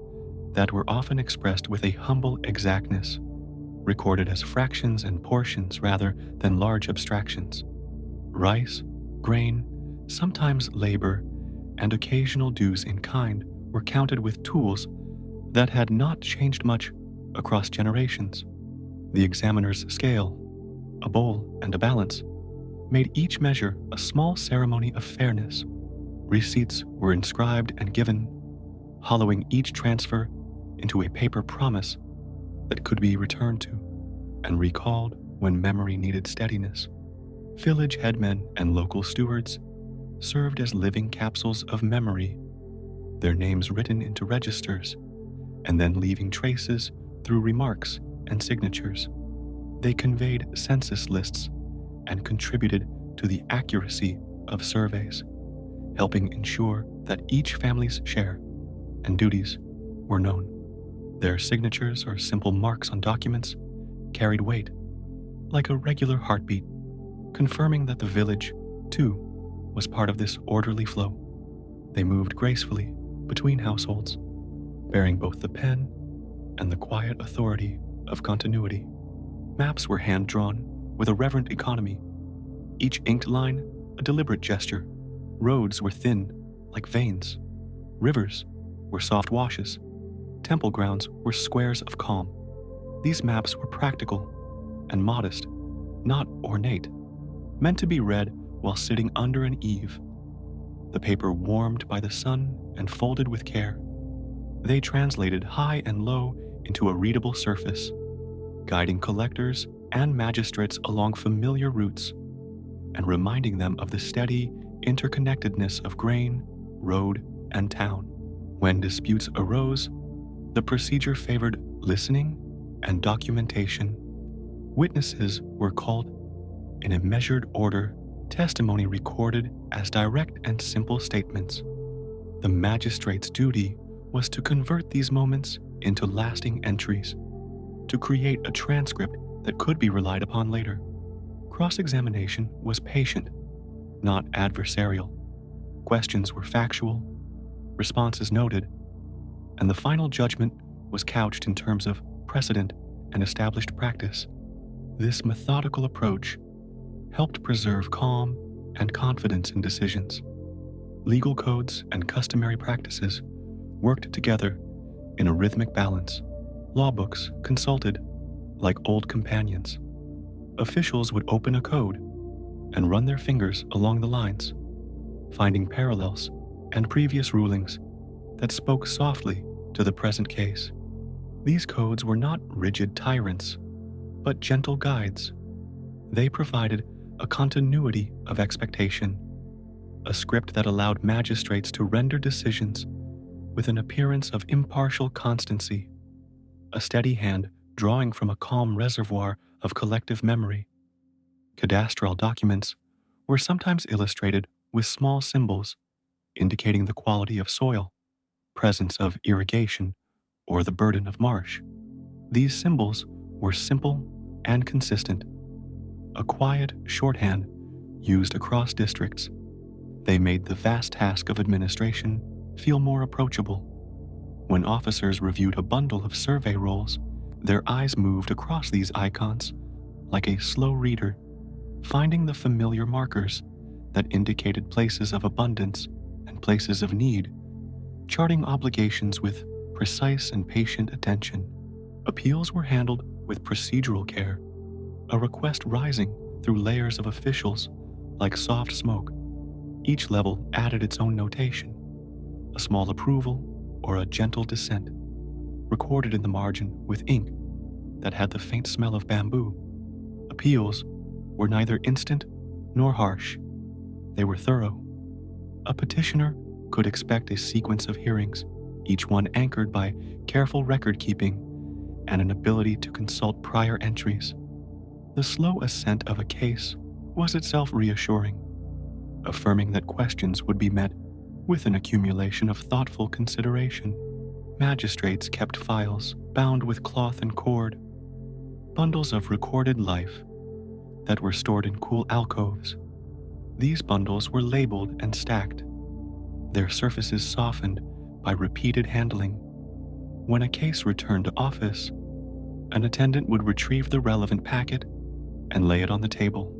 that were often expressed with a humble exactness, recorded as fractions and portions rather than large abstractions. Rice, grain, sometimes labor, and occasional dues in kind were counted with tools that had not changed much across generations. The examiner's scale, a bowl and a balance, made each measure a small ceremony of fairness. Receipts were inscribed and given, hollowing each transfer into a paper promise that could be returned to and recalled when memory needed steadiness. Village headmen and local stewards served as living capsules of memory, their names written into registers, and then leaving traces through remarks and signatures. They conveyed census lists and contributed to the accuracy of surveys, helping ensure that each family's share and duties were known. Their signatures or simple marks on documents carried weight, like a regular heartbeat, confirming that the village, too, was part of this orderly flow. They moved gracefully between households, bearing both the pen and the quiet authority of continuity. Maps were hand-drawn with a reverent economy, each inked line a deliberate gesture. Roads were thin, like veins. Rivers were soft washes, temple grounds were squares of calm. These maps were practical and modest, not ornate, meant to be read while sitting under an eave. The paper warmed by the sun and folded with care. They translated high and low into a readable surface, guiding collectors and magistrates along familiar routes and reminding them of the steady interconnectedness of grain, road, and town. When disputes arose, the procedure favored listening and documentation. Witnesses were called in a measured order, testimony recorded as direct and simple statements. The magistrate's duty was to convert these moments into lasting entries, to create a transcript that could be relied upon later. Cross-examination was patient, not adversarial. Questions were factual, responses noted, and the final judgment was couched in terms of precedent and established practice. This methodical approach helped preserve calm and confidence in decisions. Legal codes and customary practices worked together in a rhythmic balance. Law books consulted like old companions. Officials would open a code and run their fingers along the lines, finding parallels and previous rulings that spoke softly to the present case. These codes were not rigid tyrants, but gentle guides. They provided a continuity of expectation, a script that allowed magistrates to render decisions with an appearance of impartial constancy, a steady hand drawing from a calm reservoir of collective memory. Cadastral documents were sometimes illustrated with small symbols indicating the quality of soil, presence of irrigation, or the burden of marsh. These symbols were simple and consistent, a quiet shorthand used across districts. They made the vast task of administration feel more approachable. When officers reviewed a bundle of survey rolls, their eyes moved across these icons like a slow reader, finding the familiar markers that indicated places of abundance and places of need, charting obligations with precise and patient attention. Appeals were handled with procedural care, a request rising through layers of officials like soft smoke. Each level added its own notation, a small approval or a gentle dissent, recorded in the margin with ink that had the faint smell of bamboo. Appeals were neither instant nor harsh. They were thorough. A petitioner could expect a sequence of hearings, each one anchored by careful record-keeping and an ability to consult prior entries. The slow ascent of a case was itself reassuring, affirming that questions would be met with an accumulation of thoughtful consideration. Magistrates kept files bound with cloth and cord, bundles of recorded life that were stored in cool alcoves. These bundles were labeled and stacked, their surfaces softened by repeated handling. When a case returned to office, an attendant would retrieve the relevant packet and lay it on the table,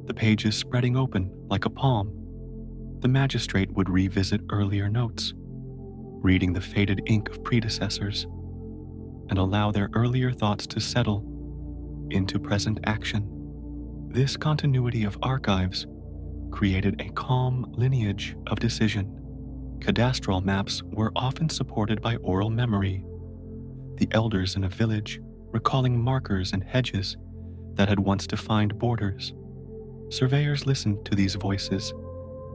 the pages spreading open like a palm. The magistrate would revisit earlier notes, reading the faded ink of predecessors, and allow their earlier thoughts to settle into present action. This continuity of archives created a calm lineage of decision. Cadastral maps were often supported by oral memory, the elders in a village recalling markers and hedges that had once defined borders. Surveyors listened to these voices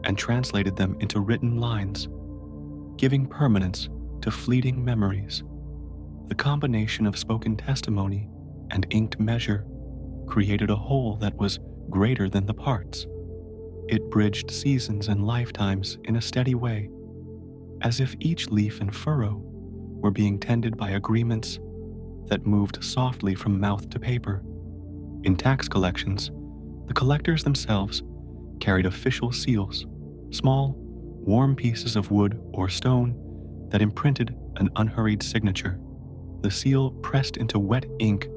and translated them into written lines, giving permanence to fleeting memories. The combination of spoken testimony and inked measure created a whole that was greater than the parts. It bridged seasons and lifetimes in a steady way, as if each leaf and furrow were being tended by agreements that moved softly from mouth to paper. In tax collections, the collectors themselves carried official seals, small, warm pieces of wood or stone that imprinted an unhurried signature. The seal pressed into wet ink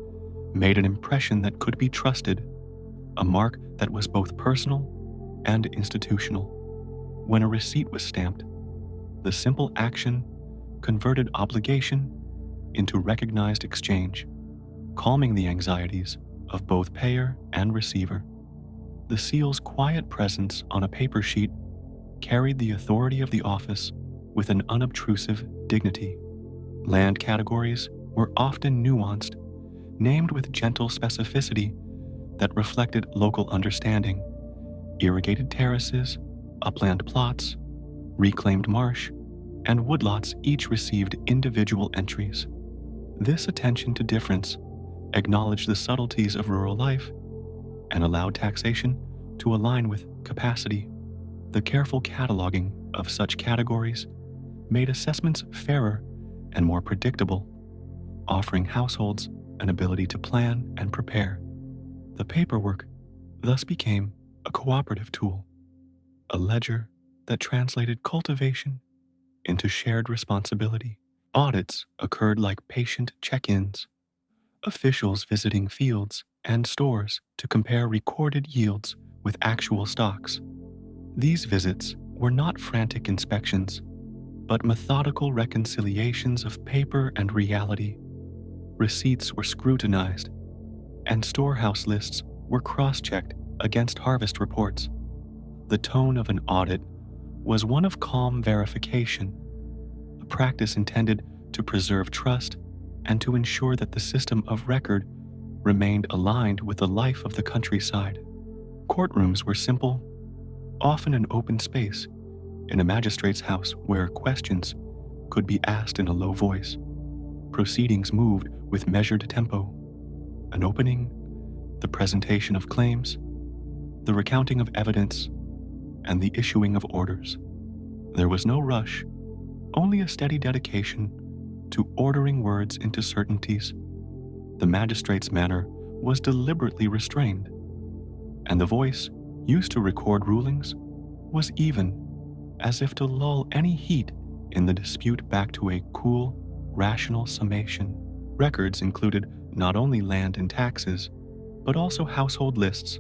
made an impression that could be trusted, a mark that was both personal and institutional. When a receipt was stamped, the simple action converted obligation into recognized exchange, calming the anxieties of both payer and receiver. The seal's quiet presence on a paper sheet carried the authority of the office with an unobtrusive dignity. Land categories were often nuanced, named with gentle specificity that reflected local understanding. Irrigated terraces, upland plots, reclaimed marsh, and woodlots each received individual entries. This attention to difference acknowledged the subtleties of rural life and allowed taxation to align with capacity. The careful cataloging of such categories made assessments fairer and more predictable, offering households an ability to plan and prepare. The paperwork thus became a cooperative tool, a ledger that translated cultivation into shared responsibility. Audits occurred like patient check-ins, officials visiting fields and stores to compare recorded yields with actual stocks. These visits were not frantic inspections, but methodical reconciliations of paper and reality. Receipts were scrutinized, and storehouse lists were cross-checked against harvest reports. The tone of an audit was one of calm verification, a practice intended to preserve trust and to ensure that the system of record remained aligned with the life of the countryside. Courtrooms were simple, often an open space in a magistrate's house where questions could be asked in a low voice. Proceedings moved with measured tempo. An opening, the presentation of claims, the recounting of evidence, and the issuing of orders. There was no rush, only a steady dedication to ordering words into certainties. The magistrate's manner was deliberately restrained, and the voice used to record rulings was even, as if to lull any heat in the dispute back to a cool, rational summation. Records included not only land and taxes, but also household lists,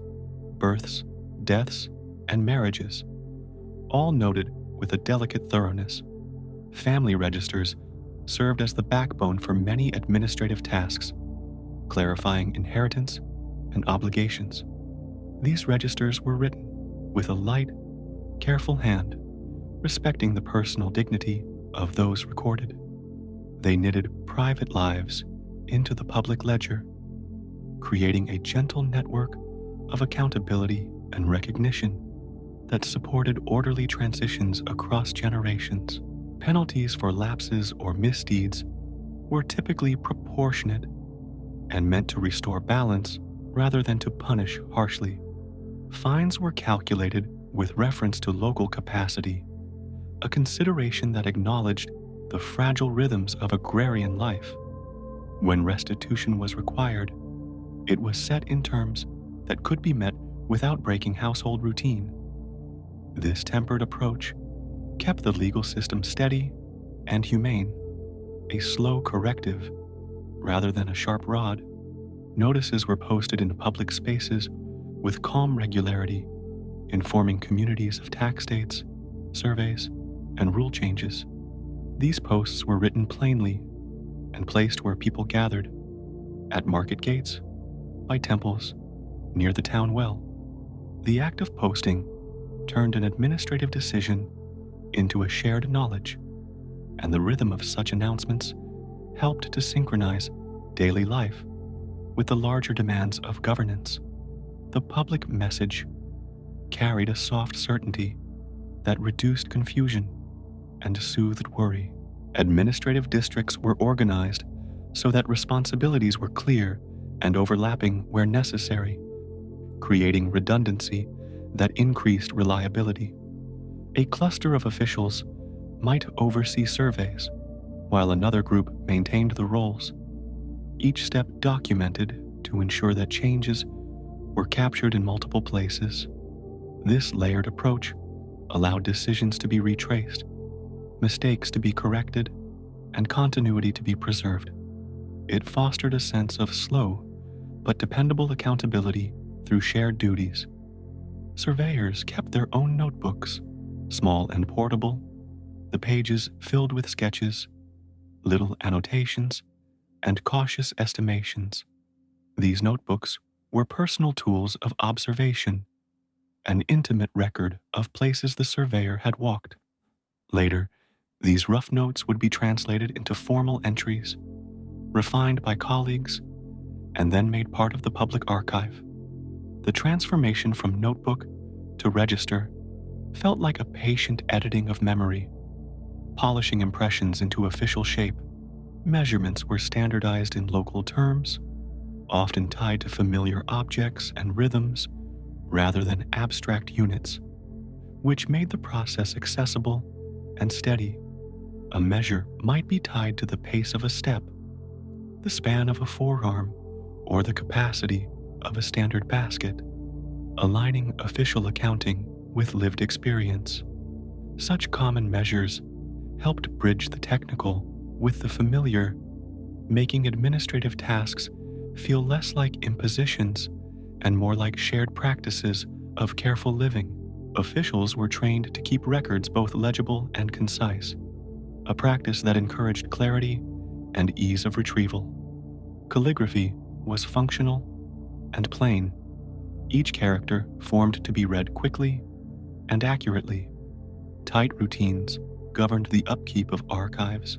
births, deaths, and marriages, all noted with a delicate thoroughness. Family registers served as the backbone for many administrative tasks, clarifying inheritance and obligations. These registers were written with a light, careful hand, respecting the personal dignity of those recorded. They knitted private lives into the public ledger, creating a gentle network of accountability and recognition that supported orderly transitions across generations. Penalties for lapses or misdeeds were typically proportionate and meant to restore balance rather than to punish harshly. Fines were calculated with reference to local capacity, a consideration that acknowledged the fragile rhythms of agrarian life. When restitution was required, it was set in terms that could be met without breaking household routine. This tempered approach kept the legal system steady and humane, a slow corrective rather than a sharp rod. Notices were posted in public spaces with calm regularity, informing communities of tax dates, surveys, and rule changes. These posts were written plainly and placed where people gathered, at market gates, by temples, near the town well. The act of posting turned an administrative decision into a shared knowledge, and the rhythm of such announcements helped to synchronize daily life with the larger demands of governance. The public message carried a soft certainty that reduced confusion and soothed worry. Administrative districts were organized so that responsibilities were clear and overlapping where necessary, creating redundancy that increased reliability. A cluster of officials might oversee surveys, while another group maintained the roles, each step documented to ensure that changes were captured in multiple places. This layered approach allowed decisions to be retraced, mistakes to be corrected, and continuity to be preserved. It fostered a sense of slow but dependable accountability through shared duties. Surveyors kept their own notebooks, small and portable, the pages filled with sketches, little annotations, and cautious estimations. These notebooks were personal tools of observation, an intimate record of places the surveyor had walked. Later, these rough notes would be translated into formal entries, refined by colleagues, and then made part of the public archive. The transformation from notebook to register felt like a patient editing of memory, polishing impressions into official shape. Measurements were standardized in local terms, often tied to familiar objects and rhythms rather than abstract units, which made the process accessible and steady. A measure might be tied to the pace of a step, the span of a forearm, or the capacity of a standard basket, aligning official accounting with lived experience. Such common measures helped bridge the technical with the familiar, making administrative tasks feel less like impositions and more like shared practices of careful living. Officials were trained to keep records both legible and concise, a practice that encouraged clarity and ease of retrieval. Calligraphy was functional and plain, each character formed to be read quickly and accurately. Tight routines governed the upkeep of archives,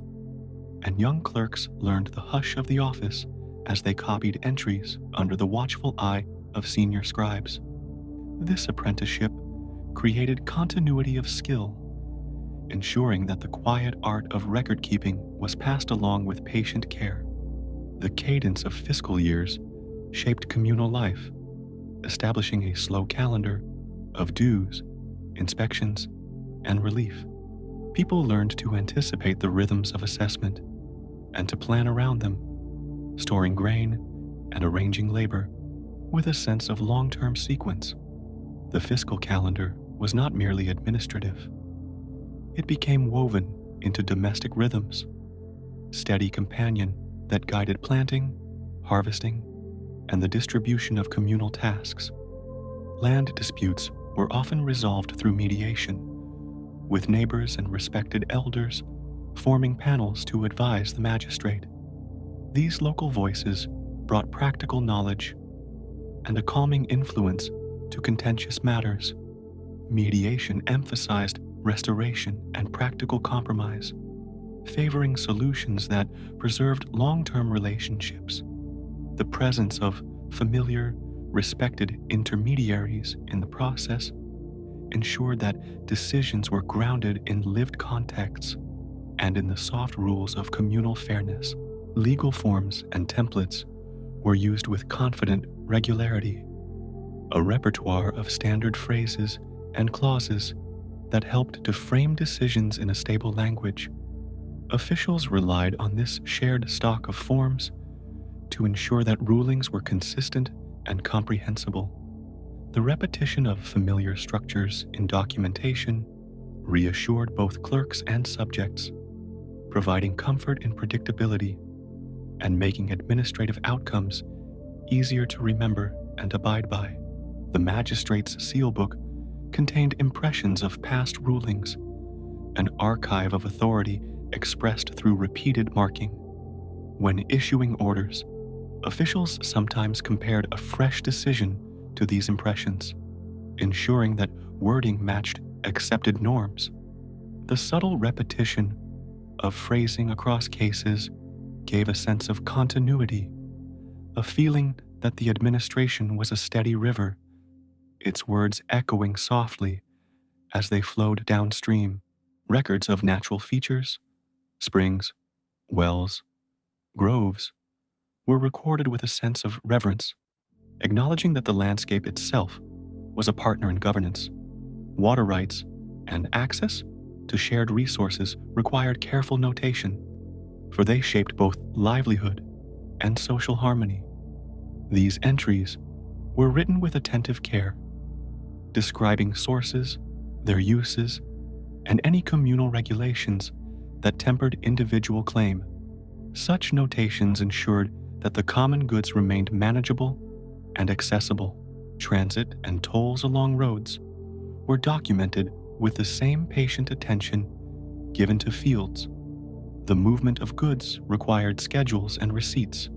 and young clerks learned the hush of the office as they copied entries under the watchful eye of senior scribes. This apprenticeship created continuity of skill, ensuring that the quiet art of record keeping was passed along with patient care. The cadence of fiscal years shaped communal life, establishing a slow calendar of dues, inspections, and relief. People learned to anticipate the rhythms of assessment and to plan around them, storing grain and arranging labor with a sense of long-term sequence. The fiscal calendar was not merely administrative. It became woven into domestic rhythms, steady companion that guided planting, harvesting, and the distribution of communal tasks. Land disputes were often resolved through mediation, with neighbors and respected elders forming panels to advise the magistrate. These local voices brought practical knowledge and a calming influence to contentious matters. Mediation emphasized restoration and practical compromise, favoring solutions that preserved long-term relationships. The presence of familiar, respected intermediaries in the process ensured that decisions were grounded in lived contexts and in the soft rules of communal fairness. Legal forms and templates were used with confident regularity, a repertoire of standard phrases and clauses that helped to frame decisions in a stable language. Officials relied on this shared stock of forms to ensure that rulings were consistent and comprehensible. The repetition of familiar structures in documentation reassured both clerks and subjects, providing comfort in predictability and making administrative outcomes easier to remember and abide by. The magistrate's seal book contained impressions of past rulings, an archive of authority expressed through repeated marking. When issuing orders, officials sometimes compared a fresh decision to these impressions, ensuring that wording matched accepted norms. The subtle repetition of phrasing across cases gave a sense of continuity, a feeling that the administration was a steady river, its words echoing softly as they flowed downstream. Records of natural features, springs, wells, groves, were recorded with a sense of reverence, acknowledging that the landscape itself was a partner in governance. Water rights and access to shared resources required careful notation, for they shaped both livelihood and social harmony. These entries were written with attentive care, describing sources, their uses, and any communal regulations that tempered individual claim. Such notations ensured that the common goods remained manageable and accessible. Transit and tolls along roads were documented with the same patient attention given to fields, The movement of goods required schedules and receipts,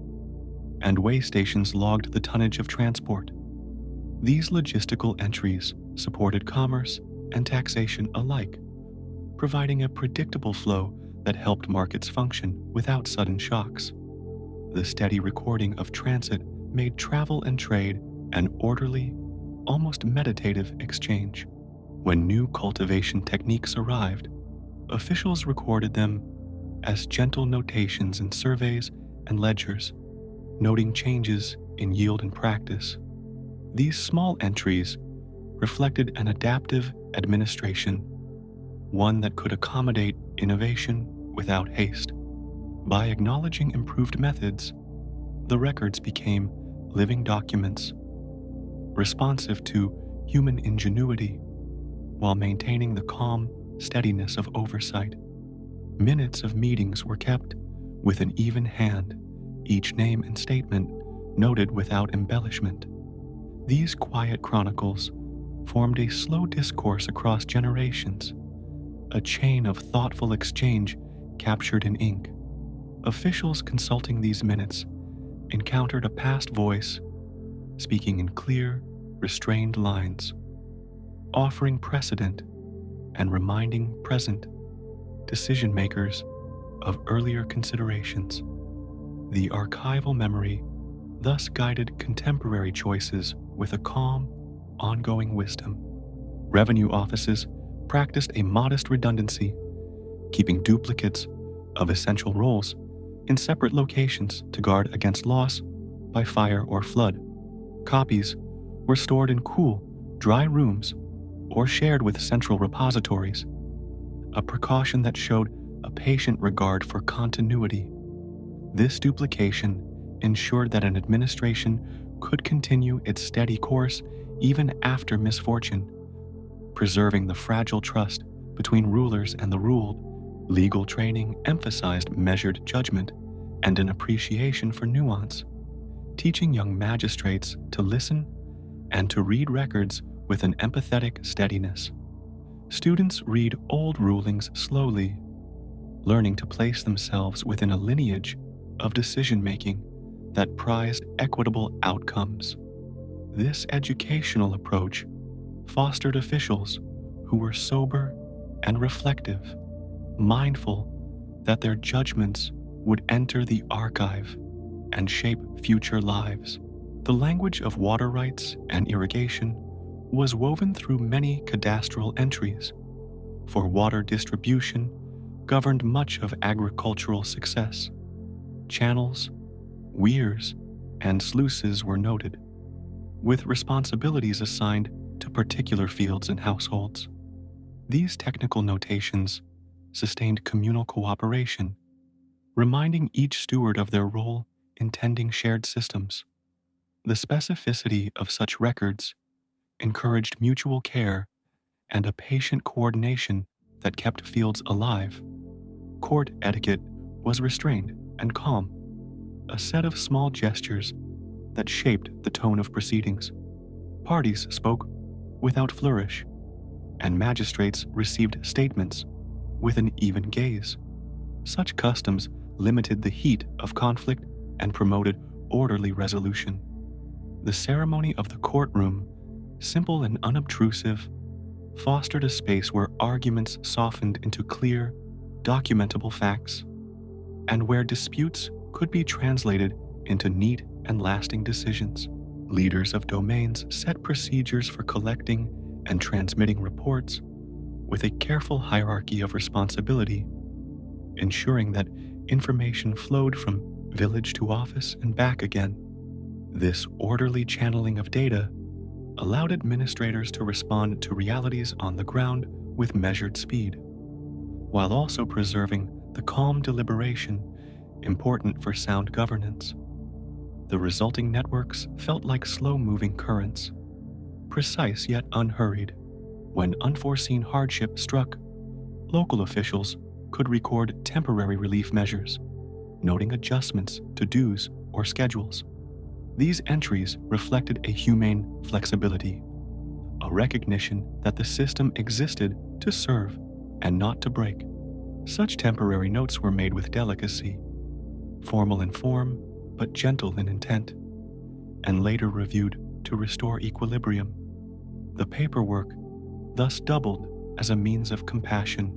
and weigh stations logged the tonnage of transport. These logistical entries supported commerce and taxation alike, providing a predictable flow that helped markets function without sudden shocks. The steady recording of transit made travel and trade an orderly, almost meditative exchange. When new cultivation techniques arrived, officials recorded them as gentle notations in surveys and ledgers, noting changes in yield and practice. These small entries reflected an adaptive administration, one that could accommodate innovation without haste. By acknowledging improved methods, the records became living documents, responsive to human ingenuity while maintaining the calm steadiness of oversight. Minutes of meetings were kept with an even hand, each name and statement noted without embellishment. These quiet chronicles formed a slow discourse across generations, a chain of thoughtful exchange captured in ink. Officials consulting these minutes encountered a past voice speaking in clear, restrained lines, offering precedent and reminding present decision makers of earlier considerations. The archival memory thus guided contemporary choices with a calm, ongoing wisdom. Revenue offices practiced a modest redundancy, keeping duplicates of essential roles in separate locations to guard against loss by fire or flood. Copies were stored in cool, dry rooms or shared with central repositories, a precaution that showed a patient regard for continuity. This duplication ensured that an administration could continue its steady course even after misfortune, preserving the fragile trust between rulers and the ruled. Legal training emphasized measured judgment and an appreciation for nuance, teaching young magistrates to listen and to read records with an empathetic steadiness. Students read old rulings slowly, learning to place themselves within a lineage of decision-making that prized equitable outcomes. This educational approach fostered officials who were sober and reflective, mindful that their judgments would enter the archive and shape future lives. The language of water rights and irrigation was woven through many cadastral entries, for water distribution governed much of agricultural success. Channels, weirs, and sluices were noted, with responsibilities assigned to particular fields and households. These technical notations sustained communal cooperation, reminding each steward of their role in tending shared systems. The specificity of such records encouraged mutual care and a patient coordination that kept fields alive. Court etiquette was restrained and calm, a set of small gestures that shaped the tone of proceedings. Parties spoke without flourish, and magistrates received statements with an even gaze. Such customs limited the heat of conflict and promoted orderly resolution. The ceremony of the courtroom, simple and unobtrusive, fostered a space where arguments softened into clear, documentable facts, and where disputes could be translated into neat and lasting decisions. Leaders of domains set procedures for collecting and transmitting reports with a careful hierarchy of responsibility, ensuring that information flowed from village to office and back again. This orderly channeling of data allowed administrators to respond to realities on the ground with measured speed, while also preserving the calm deliberation important for sound governance. The resulting networks felt like slow-moving currents, precise yet unhurried. When unforeseen hardship struck, local officials could record temporary relief measures, noting adjustments to dues or schedules. These entries reflected a humane flexibility, a recognition that the system existed to serve and not to break. Such temporary notes were made with delicacy, formal in form but gentle in intent, and later reviewed to restore equilibrium. The paperwork thus doubled as a means of compassion,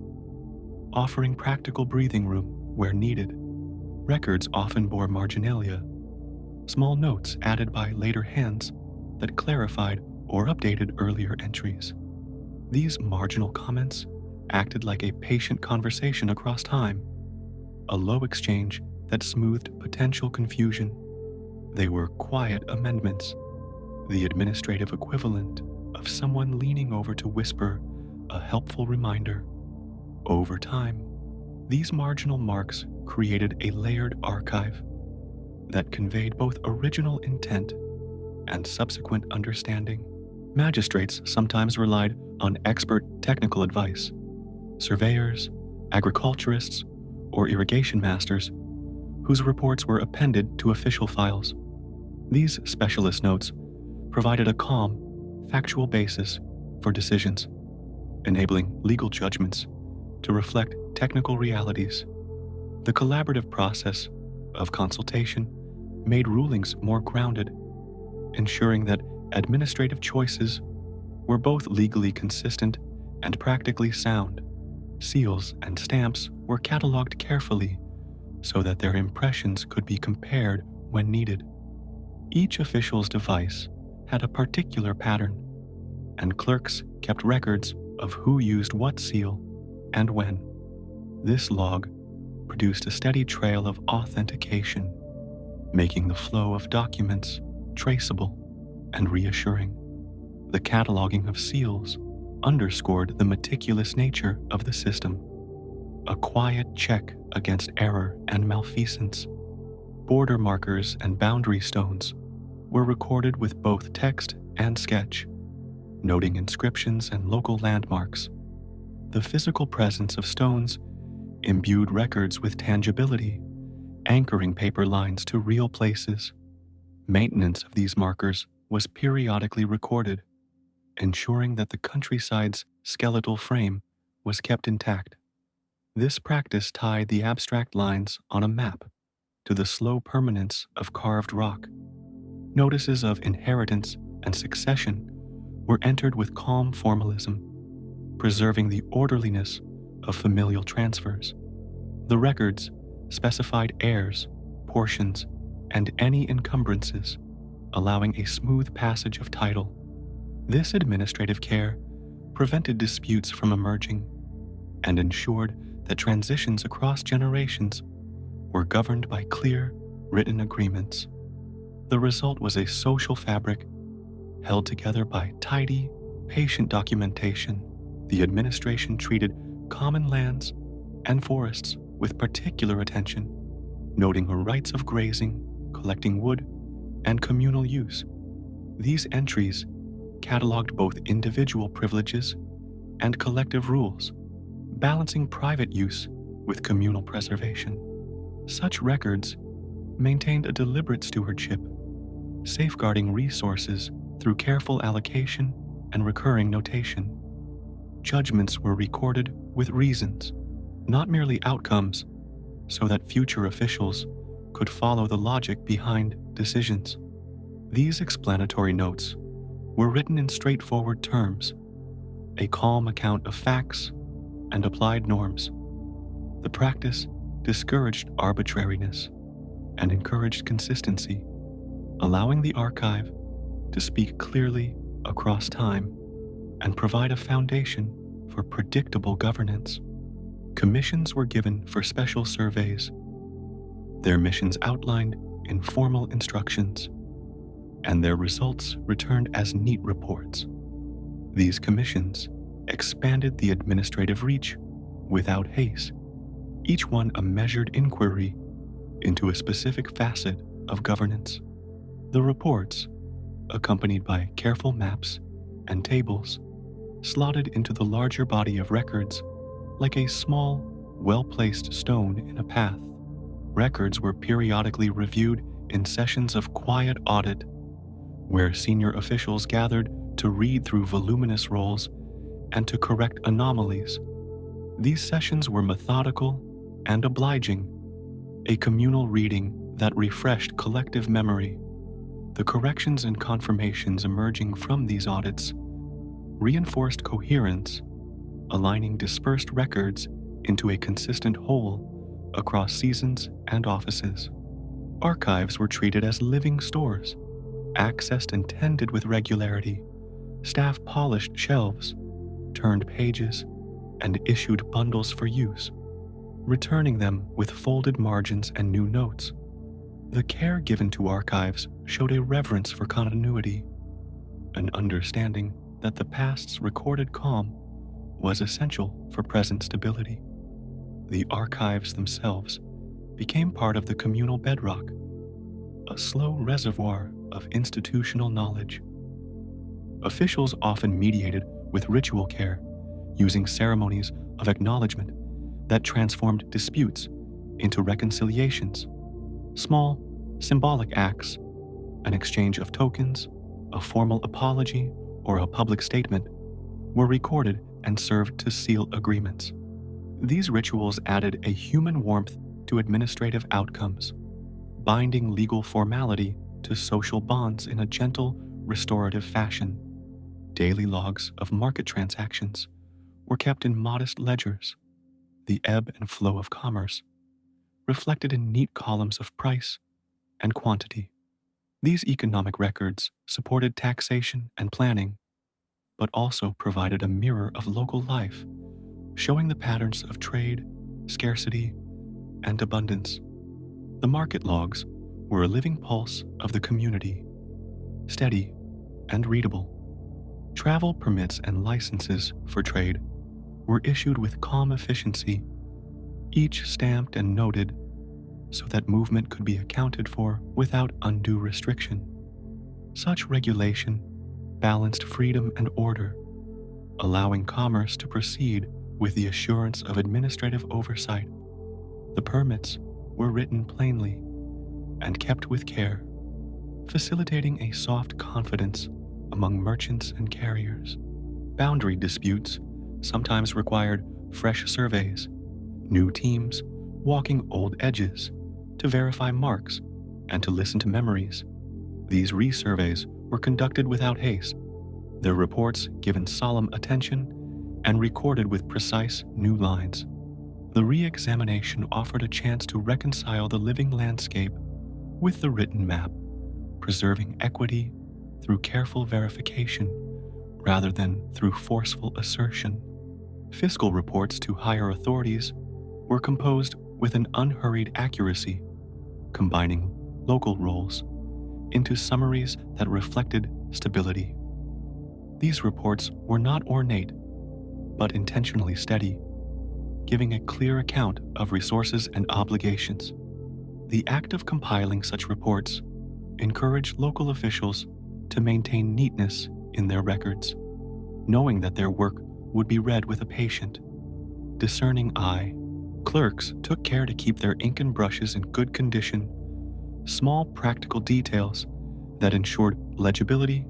offering practical breathing room where needed. Records often bore marginalia, small notes added by later hands that clarified or updated earlier entries. These marginal comments acted like a patient conversation across time, a low exchange that smoothed potential confusion. They were quiet amendments, the administrative equivalent of someone leaning over to whisper a helpful reminder. Over time, these marginal marks created a layered archive that conveyed both original intent and subsequent understanding. Magistrates sometimes relied on expert technical advice. Surveyors, agriculturists, or irrigation masters, whose reports were appended to official files. These specialist notes provided a calm, factual basis for decisions, enabling legal judgments to reflect technical realities. The collaborative process of consultation made rulings more grounded, ensuring that administrative choices were both legally consistent and practically sound. Seals and stamps were cataloged carefully so that their impressions could be compared when needed. Each official's device had a particular pattern, and clerks kept records of who used what seal and when. This log produced a steady trail of authentication, making the flow of documents traceable and reassuring. The cataloging of seals underscored the meticulous nature of the system, a quiet check against error and malfeasance. Border markers and boundary stones were recorded with both text and sketch, noting inscriptions and local landmarks. The physical presence of stones imbued records with tangibility, anchoring paper lines to real places. Maintenance of these markers was periodically recorded, ensuring that the countryside's skeletal frame was kept intact. This practice tied the abstract lines on a map to the slow permanence of carved rock. Notices of inheritance and succession were entered with calm formalism, preserving the orderliness of familial transfers. The records specified heirs, portions, and any encumbrances, allowing a smooth passage of title. This administrative care prevented disputes from emerging and ensured that transitions across generations were governed by clear, written agreements. The result was a social fabric held together by tidy, patient documentation. The administration treated common lands and forests with particular attention, noting the rights of grazing, collecting wood, and communal use. These entries cataloged both individual privileges and collective rules, balancing private use with communal preservation. Such records maintained a deliberate stewardship, safeguarding resources through careful allocation and recurring notation. Judgments were recorded with reasons, not merely outcomes, so that future officials could follow the logic behind decisions. These explanatory notes were written in straightforward terms, a calm account of facts and applied norms. The practice discouraged arbitrariness and encouraged consistency, allowing the archive to speak clearly across time and provide a foundation for predictable governance. Commissions were given for special surveys, their missions outlined in formal instructions, and their results returned as neat reports. These commissions expanded the administrative reach without haste, each one a measured inquiry into a specific facet of governance. The reports, accompanied by careful maps and tables, slotted into the larger body of records like a small, well-placed stone in a path. Records were periodically reviewed in sessions of quiet audit, where senior officials gathered to read through voluminous rolls and to correct anomalies. These sessions were methodical and obliging, a communal reading that refreshed collective memory. The corrections and confirmations emerging from these audits reinforced coherence, aligning dispersed records into a consistent whole across seasons and offices. Archives were treated as living stores, accessed and tended with regularity. Staff polished shelves, turned pages, and issued bundles for use, returning them with folded margins and new notes. The care given to archives showed a reverence for continuity, an understanding that the past's recorded calm was essential for present stability. The archives themselves became part of the communal bedrock, a slow reservoir of institutional knowledge. Officials often mediated with ritual care, using ceremonies of acknowledgement that transformed disputes into reconciliations. Small, symbolic acts, an exchange of tokens, a formal apology, or a public statement, were recorded and served to seal agreements. These rituals added a human warmth to administrative outcomes, binding legal formality to social bonds in a gentle, restorative fashion. Daily logs of market transactions were kept in modest ledgers, the ebb and flow of commerce, reflected in neat columns of price and quantity. These economic records supported taxation and planning, but also provided a mirror of local life, showing the patterns of trade, scarcity, and abundance. The market logs were a living pulse of the community, steady and readable. Travel permits and licenses for trade were issued with calm efficiency, each stamped and noted so that movement could be accounted for without undue restriction. Such regulation balanced freedom and order, allowing commerce to proceed with the assurance of administrative oversight. The permits were written plainly and kept with care, facilitating a soft confidence among merchants and carriers. Boundary disputes sometimes required fresh surveys, new teams walking old edges to verify marks and to listen to memories. These resurveys were conducted without haste, their reports given solemn attention and recorded with precise new lines. The re-examination offered a chance to reconcile the living landscape with the written map, preserving equity through careful verification rather than through forceful assertion. Fiscal reports to higher authorities were composed with an unhurried accuracy, combining local roles into summaries that reflected stability. These reports were not ornate, but intentionally steady, giving a clear account of resources and obligations. The act of compiling such reports encouraged local officials to maintain neatness in their records, knowing that their work would be read with a patient, discerning eye. Clerks took care to keep their ink and brushes in good condition, small practical details that ensured legibility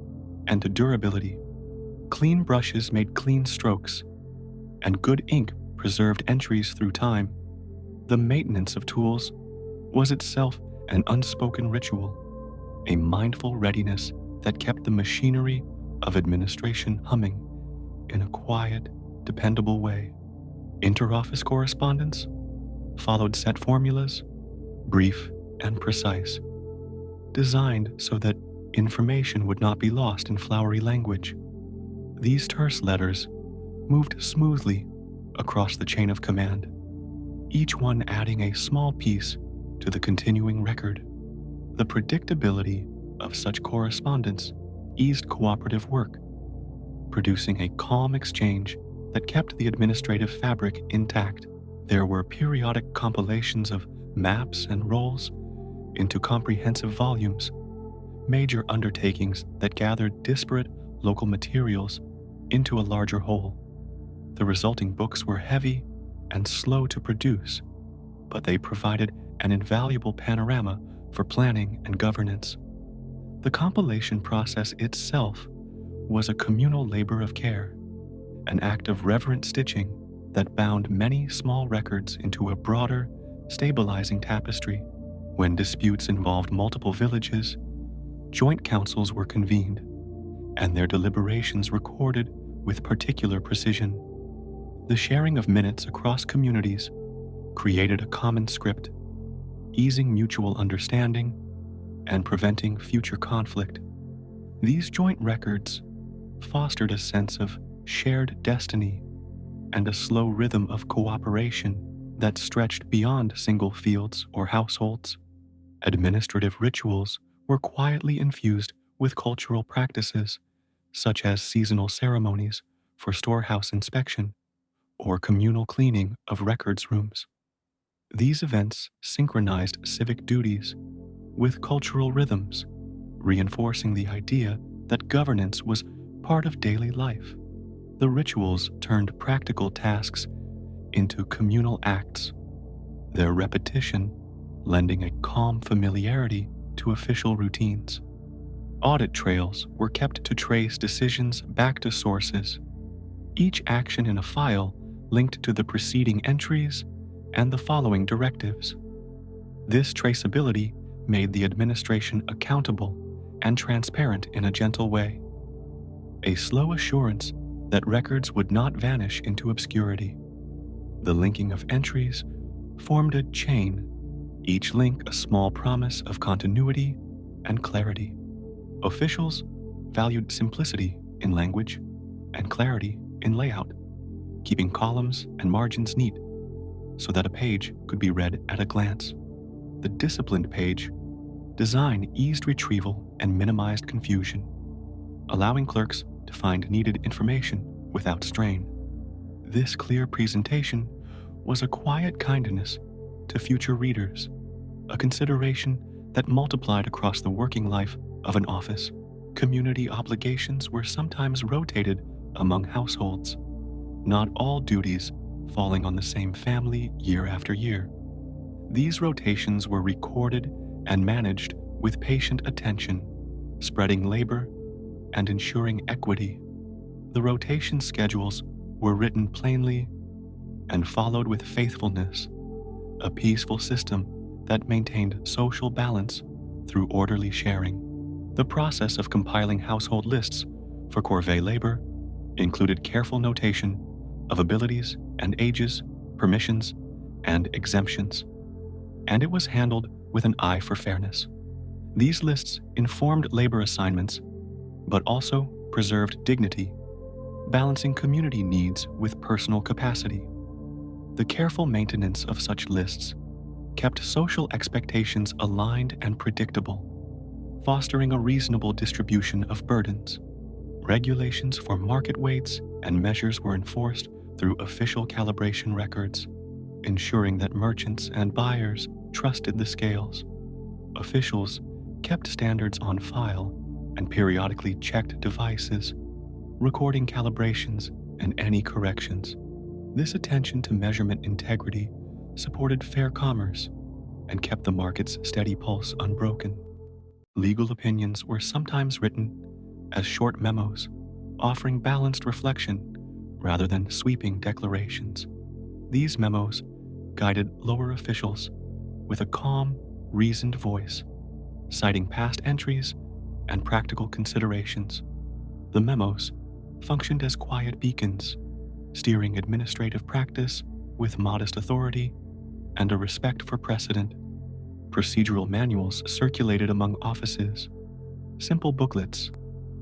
and durability. Clean brushes made clean strokes, and good ink preserved entries through time. The maintenance of tools was itself an unspoken ritual, a mindful readiness that kept the machinery of administration humming in a quiet, dependable way. Interoffice correspondence followed set formulas, brief and precise, designed so that information would not be lost in flowery language. These terse letters moved smoothly across the chain of command, each one adding a small piece to the continuing record. The predictability of such correspondence eased cooperative work, producing a calm exchange that kept the administrative fabric intact. There were periodic compilations of maps and rolls into comprehensive volumes, major undertakings that gathered disparate local materials into a larger whole. The resulting books were heavy and slow to produce, but they provided an invaluable panorama for planning and governance. The compilation process itself was a communal labor of care, an act of reverent stitching that bound many small records into a broader, stabilizing tapestry. When disputes involved multiple villages, joint councils were convened, and their deliberations recorded with particular precision. The sharing of minutes across communities created a common script, easing mutual understanding and preventing future conflict. These joint records fostered a sense of shared destiny and a slow rhythm of cooperation that stretched beyond single fields or households. Administrative rituals were quietly infused with cultural practices, such as seasonal ceremonies for storehouse inspection or communal cleaning of records rooms. These events synchronized civic duties with cultural rhythms, reinforcing the idea that governance was part of daily life. The rituals turned practical tasks into communal acts, their repetition lending a calm familiarity to official routines. Audit trails were kept to trace decisions back to sources, each action in a file linked to the preceding entries and the following directives. This traceability made the administration accountable and transparent in a gentle way, a slow assurance that records would not vanish into obscurity. The linking of entries formed a chain, each link a small promise of continuity and clarity. Officials valued simplicity in language and clarity in layout, keeping columns and margins neat so that a page could be read at a glance. The disciplined page design eased retrieval and minimized confusion, allowing clerks to find needed information without strain. This clear presentation was a quiet kindness to future readers, a consideration that multiplied across the working life of an office. Community obligations were sometimes rotated among households, not all duties falling on the same family year after year. These rotations were recorded and managed with patient attention, spreading labor and ensuring equity. The rotation schedules were written plainly and followed with faithfulness, a peaceful system that maintained social balance through orderly sharing. The process of compiling household lists for corvée labor included careful notation of abilities and ages, permissions, and exemptions, and it was handled with an eye for fairness. These lists informed labor assignments, but also preserved dignity, balancing community needs with personal capacity. The careful maintenance of such lists kept social expectations aligned and predictable, fostering a reasonable distribution of burdens. Regulations for market weights and measures were enforced through official calibration records, ensuring that merchants and buyers trusted the scales. Officials kept standards on file and periodically checked devices, recording calibrations and any corrections. This attention to measurement integrity supported fair commerce and kept the market's steady pulse unbroken. Legal opinions were sometimes written as short memos, offering balanced reflection rather than sweeping declarations. These memos guided lower officials with a calm, reasoned voice, citing past entries and practical considerations. The memos functioned as quiet beacons, steering administrative practice with modest authority and a respect for precedent. Procedural manuals circulated among offices, simple booklets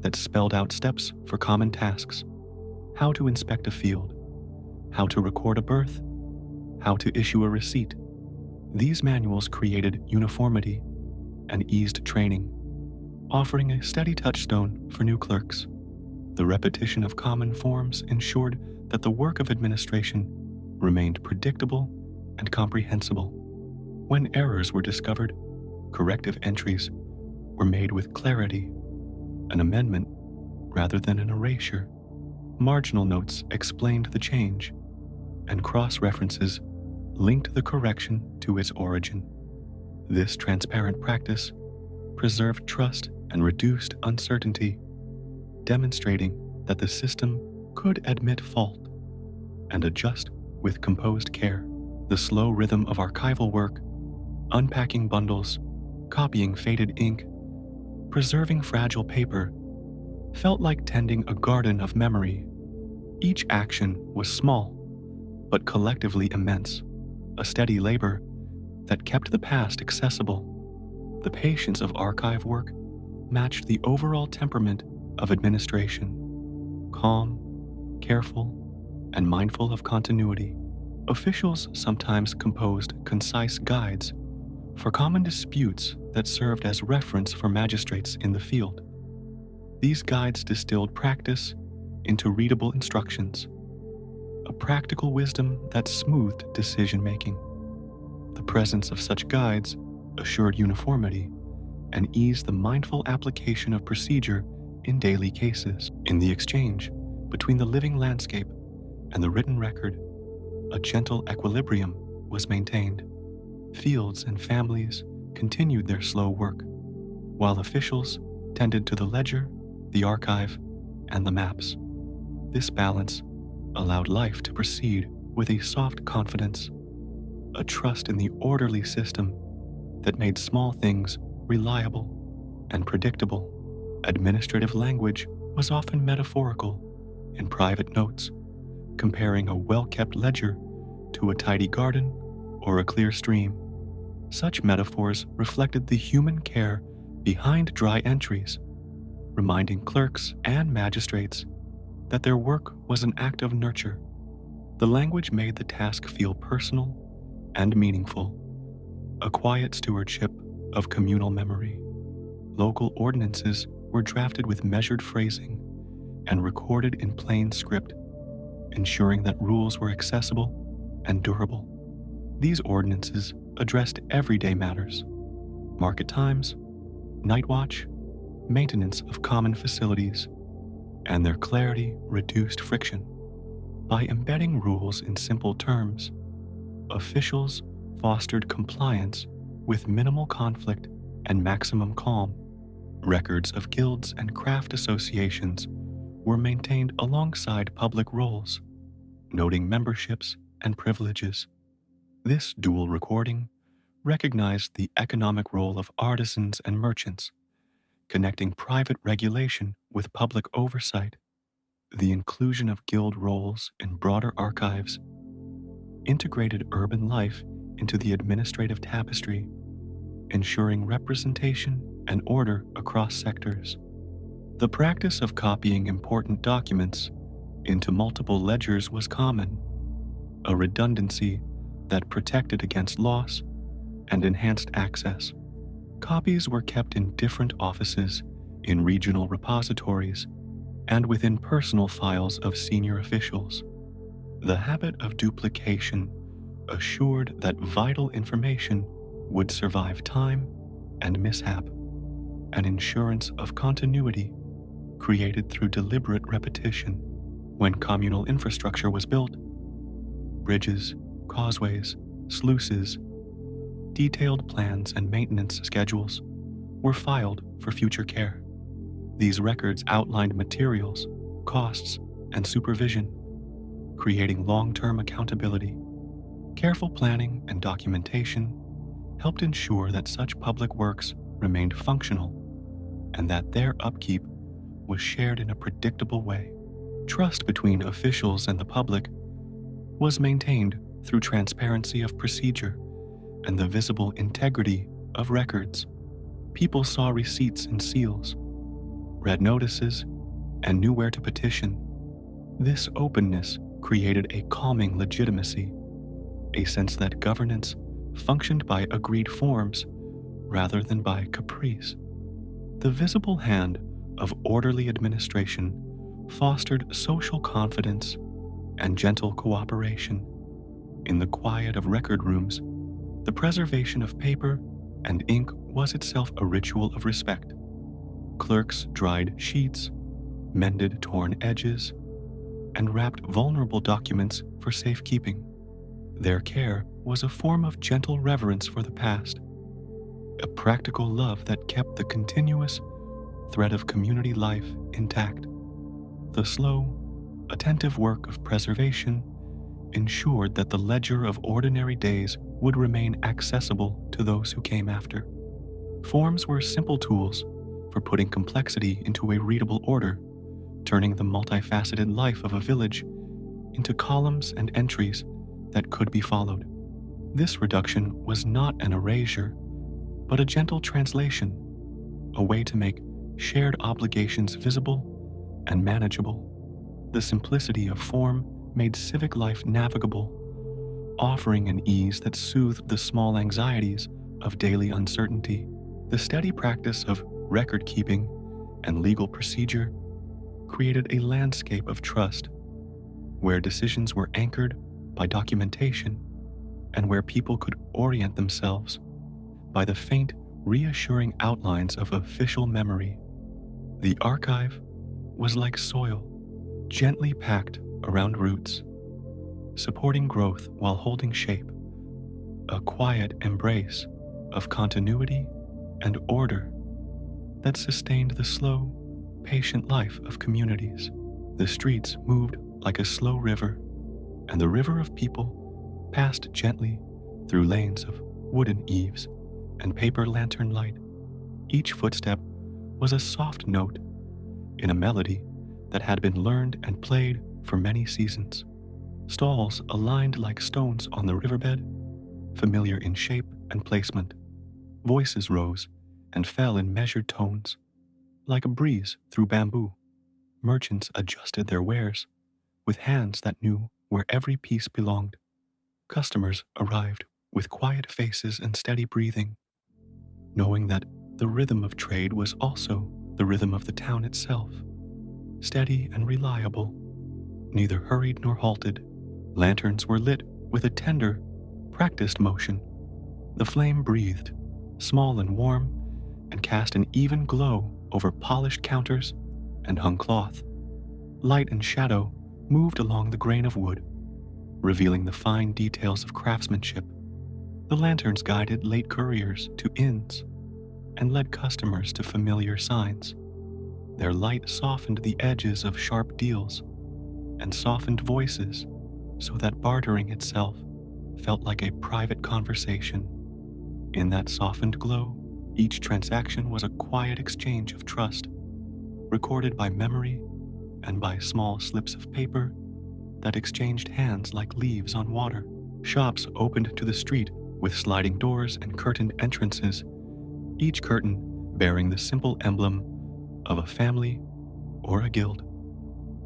that spelled out steps for common tasks: how to inspect a field, how to record a birth, how to issue a receipt. These manuals created uniformity and eased training, offering a steady touchstone for new clerks. The repetition of common forms ensured that the work of administration remained predictable and comprehensible. When errors were discovered, corrective entries were made with clarity, an amendment rather than an erasure. Marginal notes explained the change, and cross-references linked the correction to its origin. This transparent practice preserved trust and reduced uncertainty, demonstrating that the system could admit fault and adjust with composed care. The slow rhythm of archival work, unpacking bundles, copying faded ink, preserving fragile paper, felt like tending a garden of memory. Each action was small, but collectively immense, a steady labor that kept the past accessible. The patience of archive work matched the overall temperament of administration, calm, careful, and mindful of continuity. Officials sometimes composed concise guides for common disputes that served as reference for magistrates in the field. These guides distilled practice into readable instructions, a practical wisdom that smoothed decision-making. The presence of such guides assured uniformity and eased the mindful application of procedure in daily cases. In the exchange between the living landscape and the written record, a gentle equilibrium was maintained. Fields and families continued their slow work, while officials tended to the ledger, the archive, and the maps. This balance allowed life to proceed with a soft confidence, a trust in the orderly system that made small things reliable and predictable. Administrative language was often metaphorical in private notes, comparing a well-kept ledger to a tidy garden or a clear stream. Such metaphors reflected the human care behind dry entries, reminding clerks and magistrates that their work was an act of nurture. The language made the task feel personal and meaningful, a quiet stewardship of communal memory. Local ordinances were drafted with measured phrasing and recorded in plain script, ensuring that rules were accessible and durable. These ordinances addressed everyday matters: market times, night watch, maintenance of common facilities, and their clarity reduced friction. By embedding rules in simple terms, officials fostered compliance with minimal conflict and maximum calm. Records of guilds and craft associations were maintained alongside public roles, noting memberships and privileges. This dual recording recognized the economic role of artisans and merchants, connecting private regulation with public oversight. The inclusion of guild roles in broader archives integrated urban life into the administrative tapestry, ensuring representation and order across sectors. The practice of copying important documents into multiple ledgers was common, a redundancy that protected against loss and enhanced access. Copies were kept in different offices, in regional repositories, and within personal files of senior officials. The habit of duplication assured that vital information would survive time and mishap, an insurance of continuity created through deliberate repetition. When communal infrastructure was built, bridges, causeways, sluices, detailed plans and maintenance schedules were filed for future care. These records outlined materials, costs, and supervision, creating long-term accountability. Careful planning and documentation helped ensure that such public works remained functional and that their upkeep was shared in a predictable way. Trust between officials and the public was maintained through transparency of procedure and the visible integrity of records. People saw receipts and seals, read notices, and knew where to petition. This openness created a calming legitimacy, a sense that governance functioned by agreed forms rather than by caprice. The visible hand of orderly administration fostered social confidence and gentle cooperation. In the quiet of record rooms, the preservation of paper and ink was itself a ritual of respect. Clerks dried sheets, mended torn edges, and wrapped vulnerable documents for safekeeping. Their care was a form of gentle reverence for the past, a practical love that kept the continuous thread of community life intact. The slow, attentive work of preservation ensured that the ledger of ordinary days would remain accessible to those who came after. Forms were simple tools for putting complexity into a readable order, turning the multifaceted life of a village into columns and entries that could be followed. This reduction was not an erasure, but a gentle translation, a way to make shared obligations visible and manageable. The simplicity of form made civic life navigable, offering an ease that soothed the small anxieties of daily uncertainty. The steady practice of record keeping and legal procedure created a landscape of trust, where decisions were anchored by documentation and where people could orient themselves by the faint, reassuring outlines of official memory. The archive was like soil, gently packed around roots, supporting growth while holding shape, a quiet embrace of continuity and order that sustained the slow, patient life of communities. The streets moved like a slow river, and the river of people passed gently through lanes of wooden eaves and paper lantern light. Each footstep was a soft note in a melody that had been learned and played for many seasons. Stalls aligned like stones on the riverbed, familiar in shape and placement. Voices rose and fell in measured tones, like a breeze through bamboo. Merchants adjusted their wares with hands that knew where every piece belonged. Customers arrived with quiet faces and steady breathing, knowing that the rhythm of trade was also the rhythm of the town itself, steady and reliable, neither hurried nor halted. Lanterns were lit with a tender, practiced motion. The flame breathed, small and warm, and cast an even glow over polished counters and hung cloth. Light and shadow moved along the grain of wood, revealing the fine details of craftsmanship. The lanterns guided late couriers to inns and led customers to familiar signs. Their light softened the edges of sharp deals and softened voices so that bartering itself felt like a private conversation. In that softened glow, each transaction was a quiet exchange of trust, recorded by memory and by small slips of paper that exchanged hands like leaves on water. Shops opened to the street with sliding doors and curtained entrances, each curtain bearing the simple emblem of a family or a guild.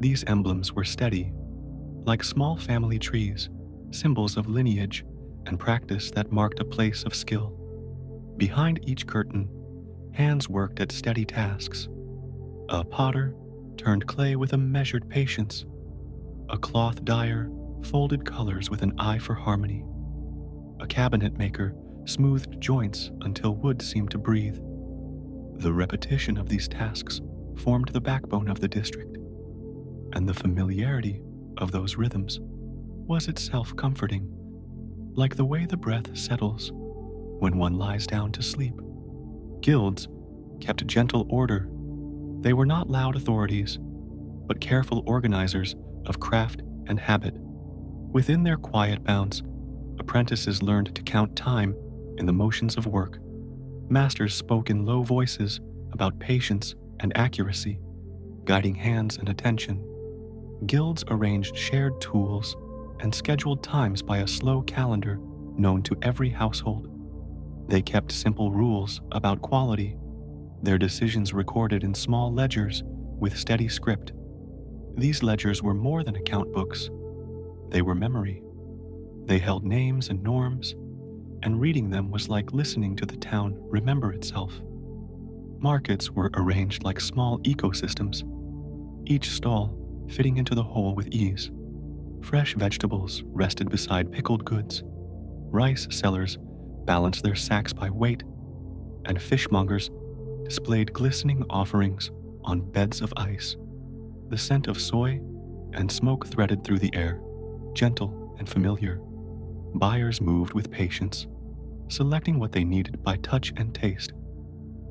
These emblems were steady, like small family trees, symbols of lineage and practice that marked a place of skill. Behind each curtain, hands worked at steady tasks. A potter turned clay with a measured patience. A cloth dyer folded colors with an eye for harmony. A cabinet maker smoothed joints until wood seemed to breathe. The repetition of these tasks formed the backbone of the district, and the familiarity of those rhythms was itself comforting, like the way the breath settles when one lies down to sleep. Guilds kept gentle order. They were not loud authorities, but careful organizers of craft and habit. Within their quiet bounds, apprentices learned to count time in the motions of work. Masters spoke in low voices about patience and accuracy, guiding hands and attention. Guilds arranged shared tools and scheduled times by a slow calendar known to every household. They kept simple rules about quality, their decisions recorded in small ledgers with steady script. These ledgers were more than account books. They were memory. They held names and norms, and reading them was like listening to the town remember itself. Markets were arranged like small ecosystems, each stall fitting into the whole with ease. Fresh vegetables rested beside pickled goods. Rice sellers balanced their sacks by weight, and fishmongers displayed glistening offerings on beds of ice. The scent of soy and smoke threaded through the air, gentle and familiar. Buyers moved with patience, selecting what they needed by touch and taste.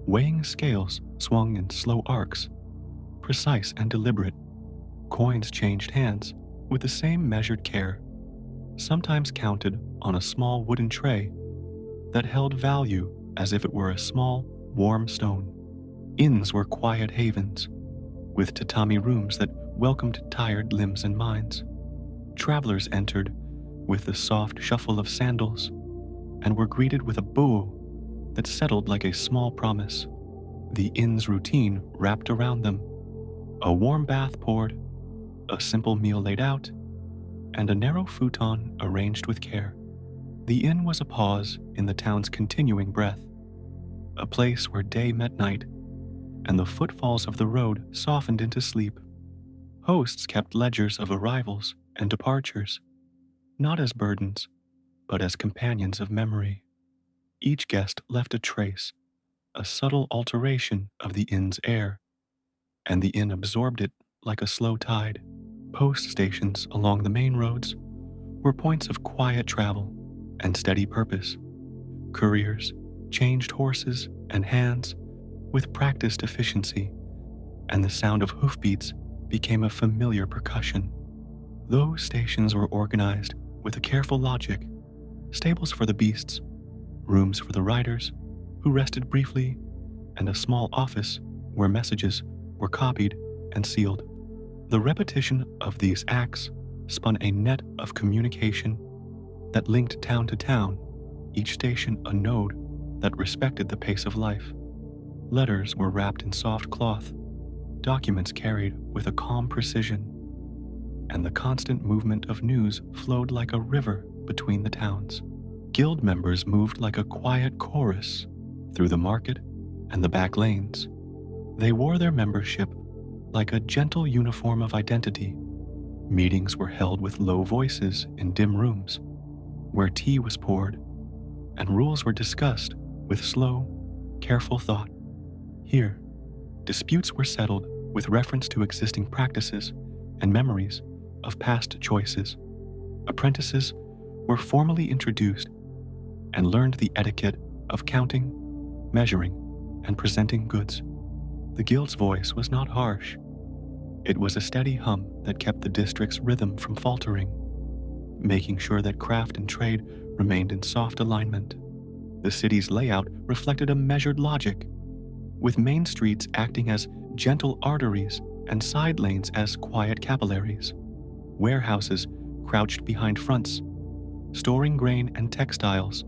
Weighing scales swung in slow arcs, precise and deliberate. Coins changed hands with the same measured care. sometimes counted on a small wooden tray that held value as if it were a small, warm stone. Inns were quiet havens, with tatami rooms that welcomed tired limbs and minds. Travelers entered with the soft shuffle of sandals and were greeted with a boo that settled like a small promise. The inn's routine wrapped around them. A warm bath poured, a simple meal laid out, and a narrow futon arranged with care. The inn was a pause in the town's continuing breath, a place where day met night, and the footfalls of the road softened into sleep. Hosts kept ledgers of arrivals and departures, not as burdens, but as companions of memory. Each guest left a trace, a subtle alteration of the inn's air, and the inn absorbed it like a slow tide. Post stations along the main roads were points of quiet travel and steady purpose. Couriers changed horses and hands with practiced efficiency, and the sound of hoofbeats became a familiar percussion. Those stations were organized with a careful logic: stables for the beasts, rooms for the riders, who rested briefly, and a small office where messages were copied and sealed. The repetition of these acts spun a net of communication that linked town to town, each station a node that respected the pace of life. Letters were wrapped in soft cloth, documents carried with a calm precision, and the constant movement of news flowed like a river between the towns. Guild members moved like a quiet chorus through the market and the back lanes. They wore their membership like a gentle uniform of identity. Meetings were held with low voices in dim rooms, where tea was poured, and rules were discussed with slow, careful thought. Here, disputes were settled with reference to existing practices and memories of past choices. Apprentices were formally introduced and learned the etiquette of counting, measuring, and presenting goods. The guild's voice was not harsh. It was a steady hum that kept the district's rhythm from faltering, making sure that craft and trade remained in soft alignment. The city's layout reflected a measured logic, with main streets acting as gentle arteries and side lanes as quiet capillaries. Warehouses crouched behind fronts, storing grain and textiles,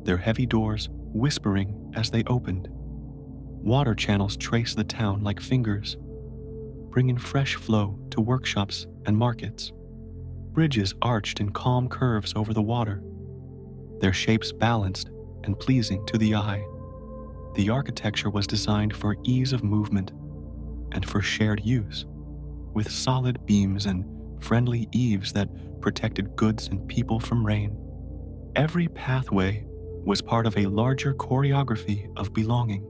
their heavy doors whispering as they opened. Water channels traced the town like fingers, bringing fresh flow to workshops and markets. Bridges arched in calm curves over the water, their shapes balanced and pleasing to the eye. The architecture was designed for ease of movement and for shared use, with solid beams and friendly eaves that protected goods and people from rain. Every pathway was part of a larger choreography of belonging.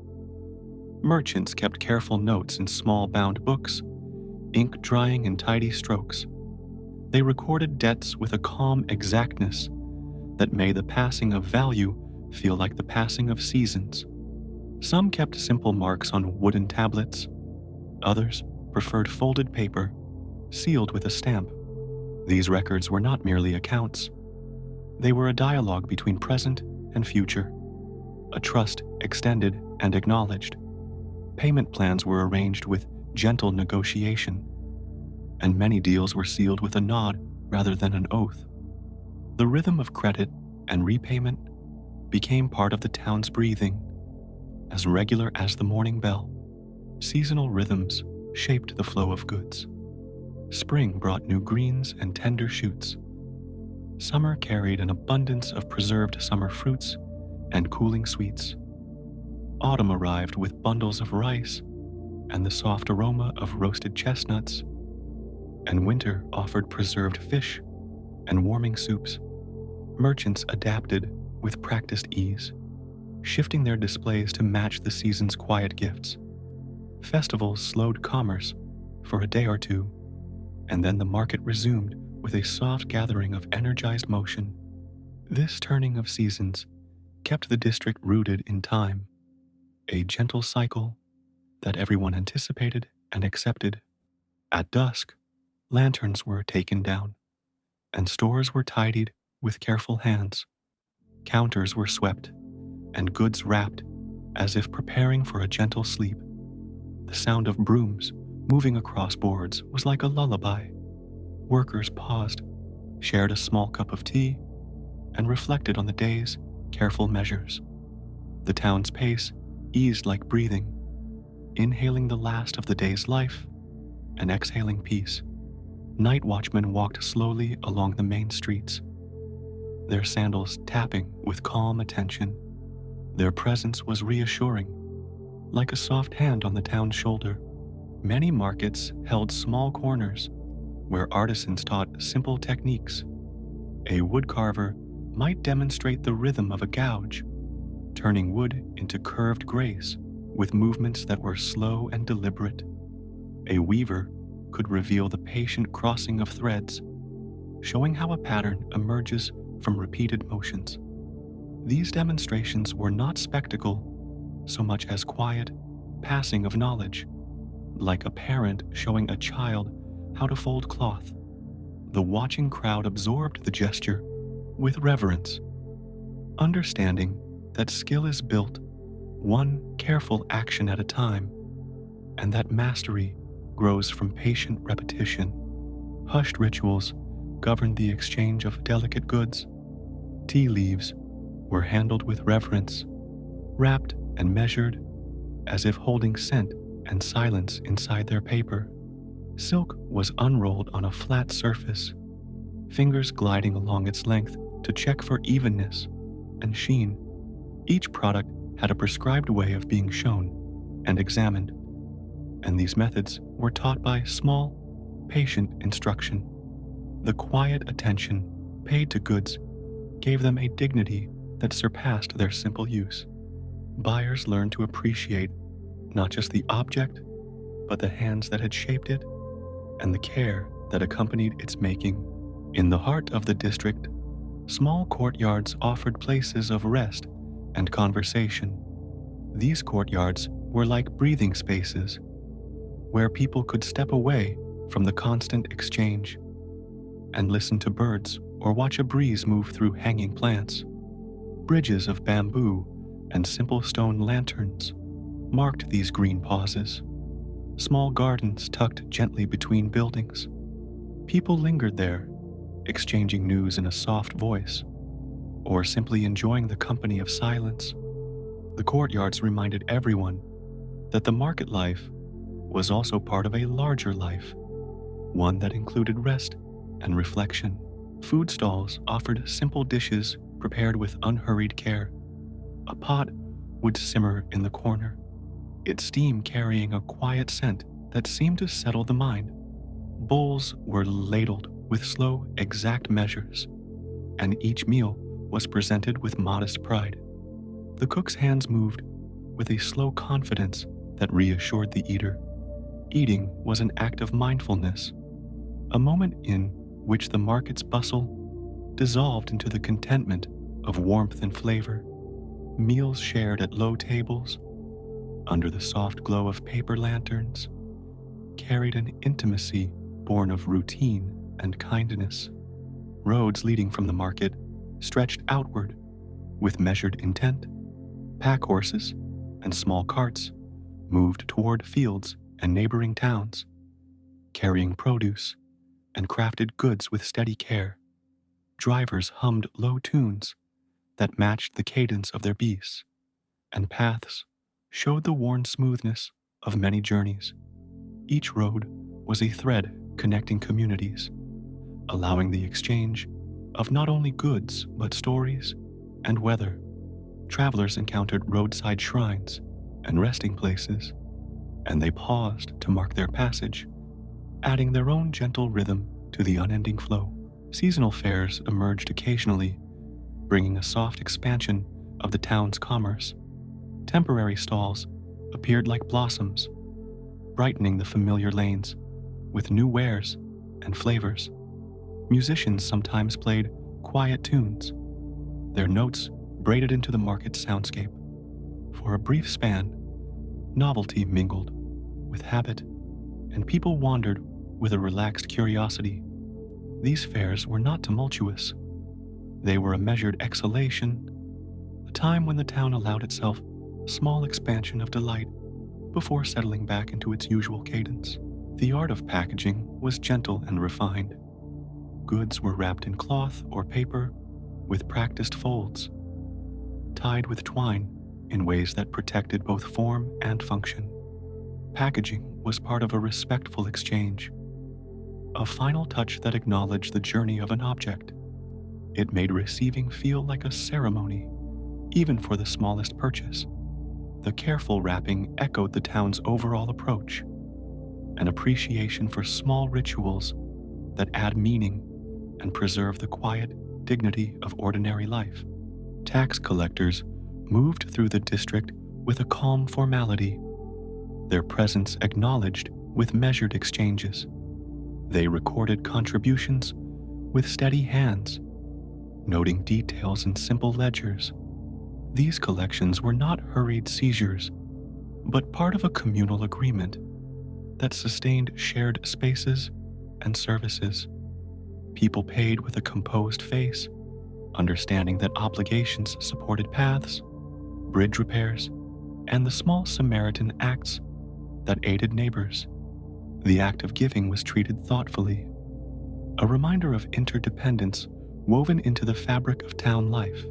Merchants kept careful notes in small bound books, ink drying in tidy strokes. They recorded debts with a calm exactness that made the passing of value feel like the passing of seasons. Some kept simple marks on wooden tablets. Others preferred folded paper, sealed with a stamp. These records were not merely accounts. They were a dialogue between present and future, a trust extended and acknowledged. Payment plans were arranged with gentle negotiation, and many deals were sealed with a nod rather than an oath. The rhythm of credit and repayment became part of the town's breathing, as regular as the morning bell. Seasonal rhythms shaped the flow of goods. Spring brought new greens and tender shoots. Summer carried an abundance of preserved summer fruits and cooling sweets. Autumn arrived with bundles of rice and the soft aroma of roasted chestnuts, and winter offered preserved fish and warming soups. Merchants adapted with practiced ease, shifting their displays to match the season's quiet gifts. Festivals slowed commerce for a day or two, and then the market resumed with a soft gathering of energized motion. This turning of seasons kept the district rooted in time, a gentle cycle that everyone anticipated and accepted. At dusk, lanterns were taken down, and stores were tidied with careful hands. Counters were swept, and goods wrapped as if preparing for a gentle sleep. The sound of brooms moving across boards was like a lullaby. Workers paused, shared a small cup of tea, and reflected on the day's careful measures. The town's pace eased like breathing, inhaling the last of the day's life and exhaling peace. Night watchmen walked slowly along the main streets, their sandals tapping with calm attention. Their presence was reassuring, like a soft hand on the town's shoulder. Many markets held small corners where artisans taught simple techniques. A woodcarver might demonstrate the rhythm of a gouge, turning wood into curved grace with movements that were slow and deliberate. A weaver could reveal the patient crossing of threads, showing how a pattern emerges from repeated motions. These demonstrations were not spectacle so much as quiet passing of knowledge, like a parent showing a child how to fold cloth. The watching crowd absorbed the gesture with reverence, understanding that skill is built one careful action at a time, and that mastery grows from patient repetition. Hushed rituals governed the exchange of delicate goods. Tea leaves were handled with reverence, wrapped and measured as if holding scent and silence inside their paper. Silk was unrolled on a flat surface, fingers gliding along its length to check for evenness and sheen. Each product had a prescribed way of being shown and examined, and these methods were taught by small, patient instruction. The quiet attention paid to goods gave them a dignity that surpassed their simple use. Buyers learned to appreciate not just the object, but the hands that had shaped it and the care that accompanied its making. In the heart of the district, small courtyards offered places of rest and conversation. These courtyards were like breathing spaces, where people could step away from the constant exchange and listen to birds or watch a breeze move through hanging plants. Bridges of bamboo and simple stone lanterns marked these green pauses. Small gardens tucked gently between buildings. People lingered there, exchanging news in a soft voice, or simply enjoying the company of silence. The courtyards reminded everyone that the market life was also part of a larger life, one that included rest and reflection. Food stalls offered simple dishes prepared with unhurried care. A pot would simmer in the corner, its steam carrying a quiet scent that seemed to settle the mind. Bowls were ladled with slow, exact measures, and each meal was presented with modest pride. The cook's hands moved with a slow confidence that reassured the eater. Eating was an act of mindfulness, a moment in which the market's bustle dissolved into the contentment of warmth and flavor. Meals shared at low tables, under the soft glow of paper lanterns, carried an intimacy born of routine and kindness. Roads leading from the market stretched outward with measured intent. Pack horses and small carts moved toward fields and neighboring towns, carrying produce and crafted goods with steady care. Drivers hummed low tunes that matched the cadence of their beasts, and paths showed the worn smoothness of many journeys. Each road was a thread connecting communities, allowing the exchange of not only goods but stories and weather. Travelers encountered roadside shrines and resting places, and they paused to mark their passage, adding their own gentle rhythm to the unending flow. Seasonal fairs emerged occasionally, bringing a soft expansion of the town's commerce. Temporary stalls appeared like blossoms, brightening the familiar lanes with new wares and flavors. Musicians sometimes played quiet tunes, their notes braided into the market's soundscape. For a brief span, novelty mingled with habit, and people wandered with a relaxed curiosity. These fares were not tumultuous. They were a measured exhalation, a time when the town allowed itself a small expansion of delight before settling back into its usual cadence. The art of packaging was gentle and refined. Goods were wrapped in cloth or paper with practiced folds, tied with twine in ways that protected both form and function. Packaging was part of a respectful exchange, a final touch that acknowledged the journey of an object. It made receiving feel like a ceremony, even for the smallest purchase. The careful wrapping echoed the town's overall approach, an appreciation for small rituals that add meaning and preserve the quiet dignity of ordinary life. Tax collectors moved through the district with a calm formality, their presence acknowledged with measured exchanges. They recorded contributions with steady hands, noting details in simple ledgers. These collections were not hurried seizures, but part of a communal agreement that sustained shared spaces and services. People paid with a composed face, understanding that obligations supported paths, bridge repairs, and the small Samaritan acts that aided neighbors. The act of giving was treated thoughtfully, a reminder of interdependence woven into the fabric of town life.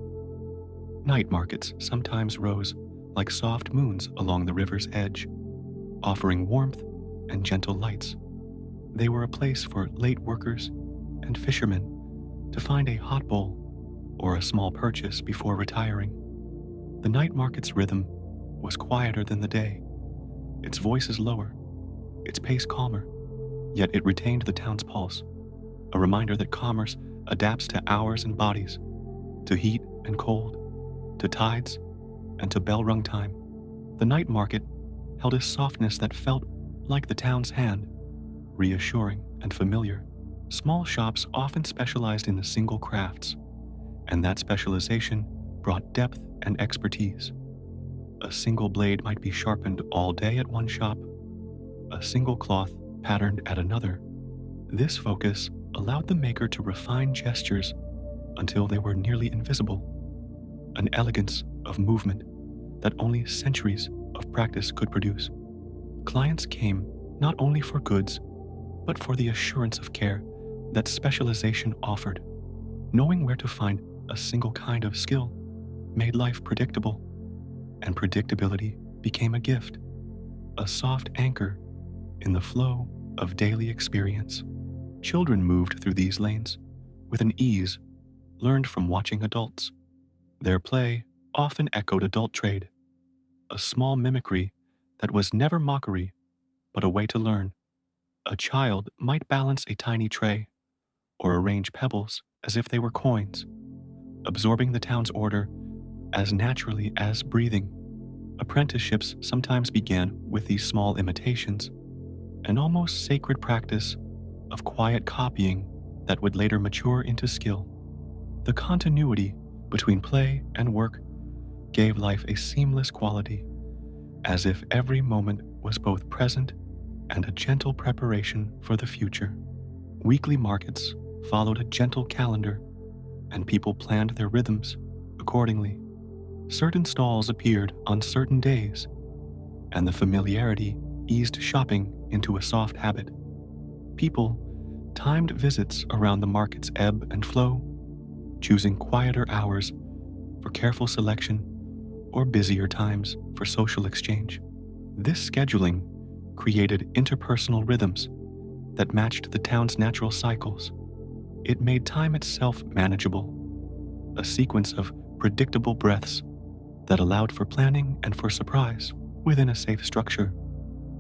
Night markets sometimes rose like soft moons along the river's edge, offering warmth and gentle lights. They were a place for late workers and fishermen to find a hot bowl or a small purchase before retiring. The night market's rhythm was quieter than the day, its voices lower, its pace calmer, yet it retained the town's pulse, a reminder that commerce adapts to hours and bodies, to heat and cold, to tides and to bell-rung time. The night market held a softness that felt like the town's hand, reassuring and familiar. Small shops often specialized in the single crafts, and that specialization brought depth and expertise. A single blade might be sharpened all day at one shop, a single cloth patterned at another. This focus allowed the maker to refine gestures until they were nearly invisible, an elegance of movement that only centuries of practice could produce. Clients came not only for goods, but for the assurance of care that specialization offered. Knowing where to find a single kind of skill made life predictable, and predictability became a gift, a soft anchor in the flow of daily experience. Children moved through these lanes with an ease learned from watching adults. Their play often echoed adult trade, a small mimicry that was never mockery, but a way to learn. A child might balance a tiny tray or arrange pebbles as if they were coins, absorbing the town's order as naturally as breathing. Apprenticeships sometimes began with these small imitations, an almost sacred practice of quiet copying that would later mature into skill. The continuity between play and work gave life a seamless quality, as if every moment was both present and a gentle preparation for the future. Weekly markets followed a gentle calendar, and people planned their rhythms accordingly. Certain stalls appeared on certain days, and the familiarity eased shopping into a soft habit. People timed visits around the market's ebb and flow, choosing quieter hours for careful selection or busier times for social exchange. This scheduling created interpersonal rhythms that matched the town's natural cycles. It made time itself manageable, a sequence of predictable breaths that allowed for planning and for surprise within a safe structure.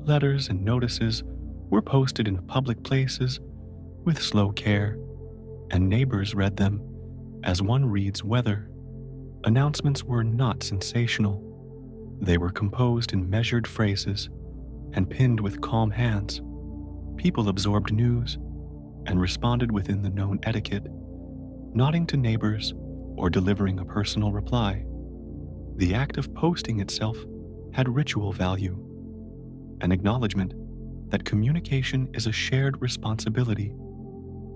Letters and notices were posted in public places with slow care, and neighbors read them as one reads weather. Announcements were not sensational. They were composed in measured phrases and pinned with calm hands. People absorbed news and responded within the known etiquette, nodding to neighbors or delivering a personal reply. The act of posting itself had ritual value, an acknowledgement that communication is a shared responsibility,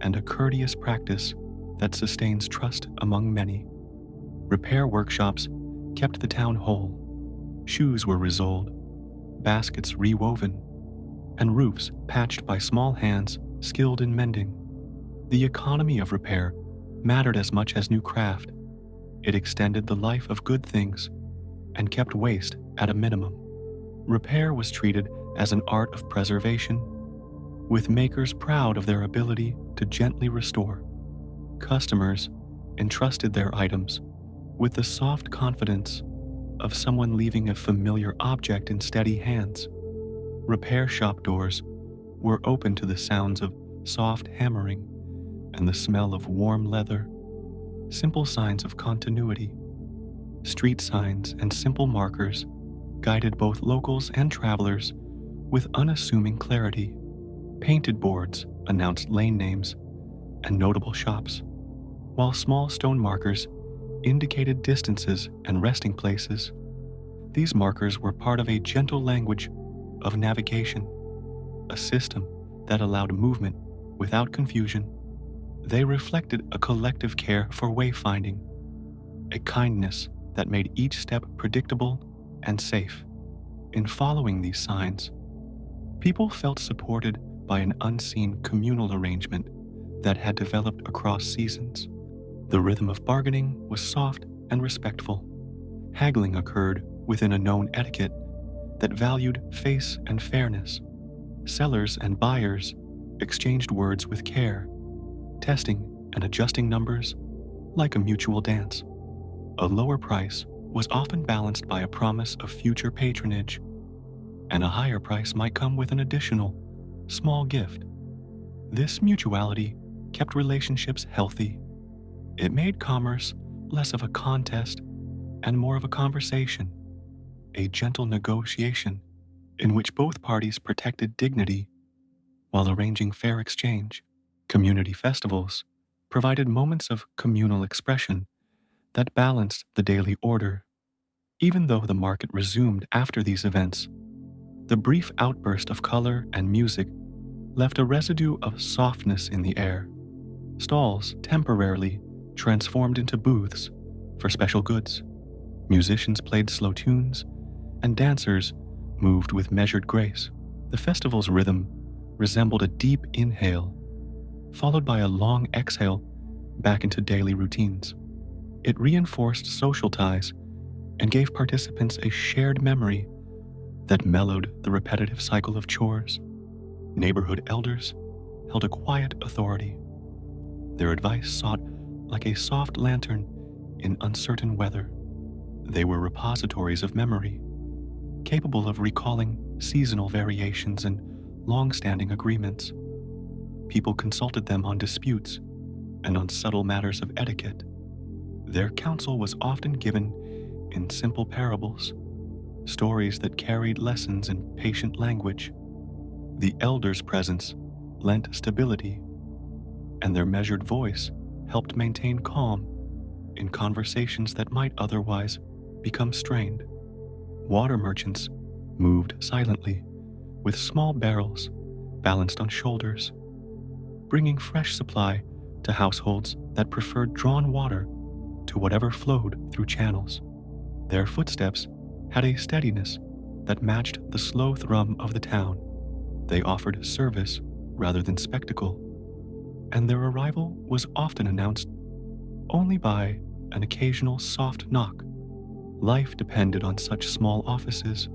and a courteous practice that sustains trust among many. Repair workshops kept the town whole. Shoes were resoled, baskets rewoven, and roofs patched by small hands skilled in mending. The economy of repair mattered as much as new craft. It extended the life of good things and kept waste at a minimum. Repair was treated as an art of preservation, with makers proud of their ability to gently restore. Customers entrusted their items with the soft confidence of someone leaving a familiar object in steady hands. Repair shop doors were open to the sounds of soft hammering and the smell of warm leather, simple signs of continuity. Street signs and simple markers guided both locals and travelers with unassuming clarity. Painted boards announced lane names and notable shops, while small stone markers indicated distances and resting places. These markers were part of a gentle language of navigation, a system that allowed movement without confusion. They reflected a collective care for wayfinding, a kindness that made each step predictable and safe. In following these signs, people felt supported by an unseen communal arrangement that had developed across seasons. The rhythm of bargaining was soft and respectful. Haggling occurred within a known etiquette that valued face and fairness. Sellers and buyers exchanged words with care, testing and adjusting numbers like a mutual dance. A lower price was often balanced by a promise of future patronage, and a higher price might come with an additional, small gift. This mutuality kept relationships healthy. It made commerce less of a contest and more of a conversation, a gentle negotiation in which both parties protected dignity while arranging fair exchange. Community festivals provided moments of communal expression that balanced the daily order. Even though the market resumed after these events, the brief outburst of color and music left a residue of softness in the air. Stalls temporarily transformed into booths for special goods. Musicians played slow tunes, and dancers moved with measured grace. The festival's rhythm resembled a deep inhale, followed by a long exhale back into daily routines. It reinforced social ties and gave participants a shared memory that mellowed the repetitive cycle of chores. Neighborhood elders held a quiet authority, their advice sought like a soft lantern in uncertain weather. They were repositories of memory, capable of recalling seasonal variations and long-standing agreements. People consulted them on disputes and on subtle matters of etiquette. Their counsel was often given in simple parables, stories that carried lessons in patient language. The elders' presence lent stability, and their measured voice helped maintain calm in conversations that might otherwise become strained. Water merchants moved silently, with small barrels balanced on shoulders, bringing fresh supply to households that preferred drawn water to whatever flowed through channels. Their footsteps had a steadiness that matched the slow thrum of the town. They offered service rather than spectacle, and their arrival was often announced only by an occasional soft knock. Life depended on such small offices,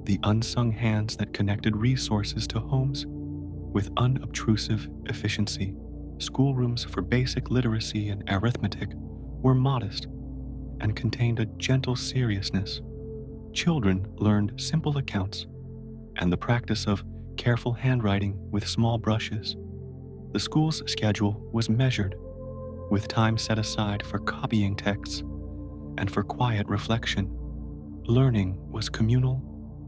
the unsung hands that connected resources to homes with unobtrusive efficiency. Schoolrooms for basic literacy and arithmetic were modest and contained a gentle seriousness. Children learned simple accounts and the practice of careful handwriting with small brushes. The school's schedule was measured, with time set aside for copying texts and for quiet reflection. Learning was communal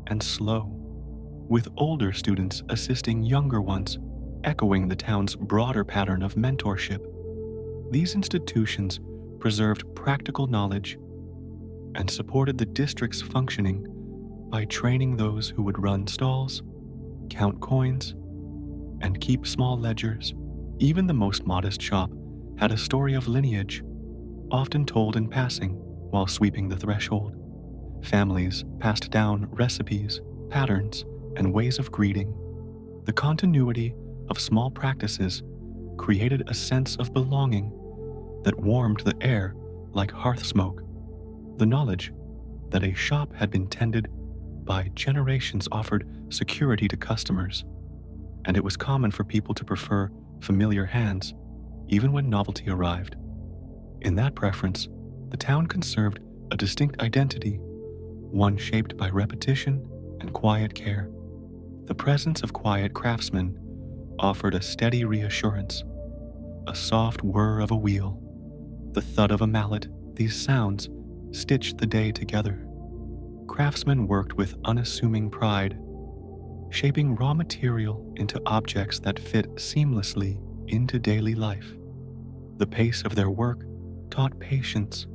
and slow, with older students assisting younger ones, echoing the town's broader pattern of mentorship. These institutions preserved practical knowledge and supported the district's functioning by training those who would run stalls, count coins, and keep small ledgers. Even the most modest shop had a story of lineage, often told in passing while sweeping the threshold. Families passed down recipes, patterns, and ways of greeting. The continuity of small practices created a sense of belonging that warmed the air like hearth smoke. The knowledge that a shop had been tended by generations offered security to customers, and it was common for people to prefer familiar hands even when novelty arrived. In that preference, the town conserved a distinct identity, one shaped by repetition and quiet care. The presence of quiet craftsmen offered a steady reassurance, a soft whir of a wheel, the thud of a mallet. These sounds stitched the day together. Craftsmen worked with unassuming pride, shaping raw material into objects that fit seamlessly into daily life. The pace of their work taught patience.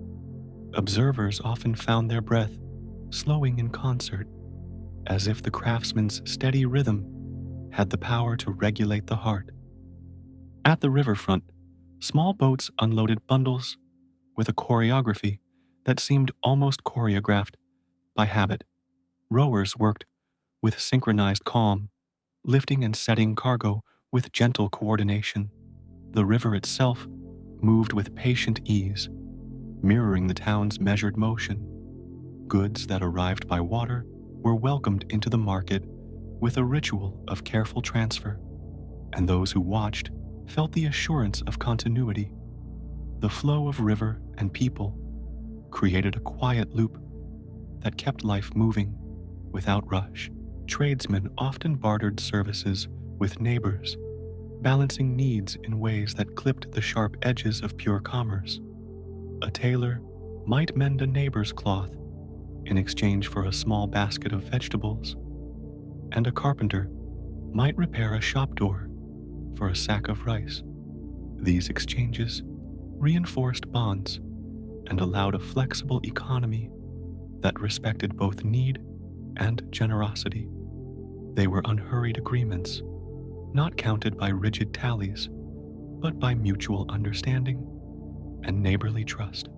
Observers often found their breath slowing in concert, as if the craftsman's steady rhythm had the power to regulate the heart. At the riverfront, small boats unloaded bundles with a choreography that seemed almost choreographed by habit. Rowers worked with synchronized calm, lifting and setting cargo with gentle coordination. The river itself moved with patient ease, mirroring the town's measured motion. Goods that arrived by water were welcomed into the market with a ritual of careful transfer, and those who watched felt the assurance of continuity. The flow of river and people created a quiet loop that kept life moving without rush. Tradesmen often bartered services with neighbors, balancing needs in ways that clipped the sharp edges of pure commerce. A tailor might mend a neighbor's cloth in exchange for a small basket of vegetables, and a carpenter might repair a shop door for a sack of rice. These exchanges reinforced bonds and allowed a flexible economy that respected both need and generosity. They were unhurried agreements, not counted by rigid tallies, but by mutual understanding and neighborly trust.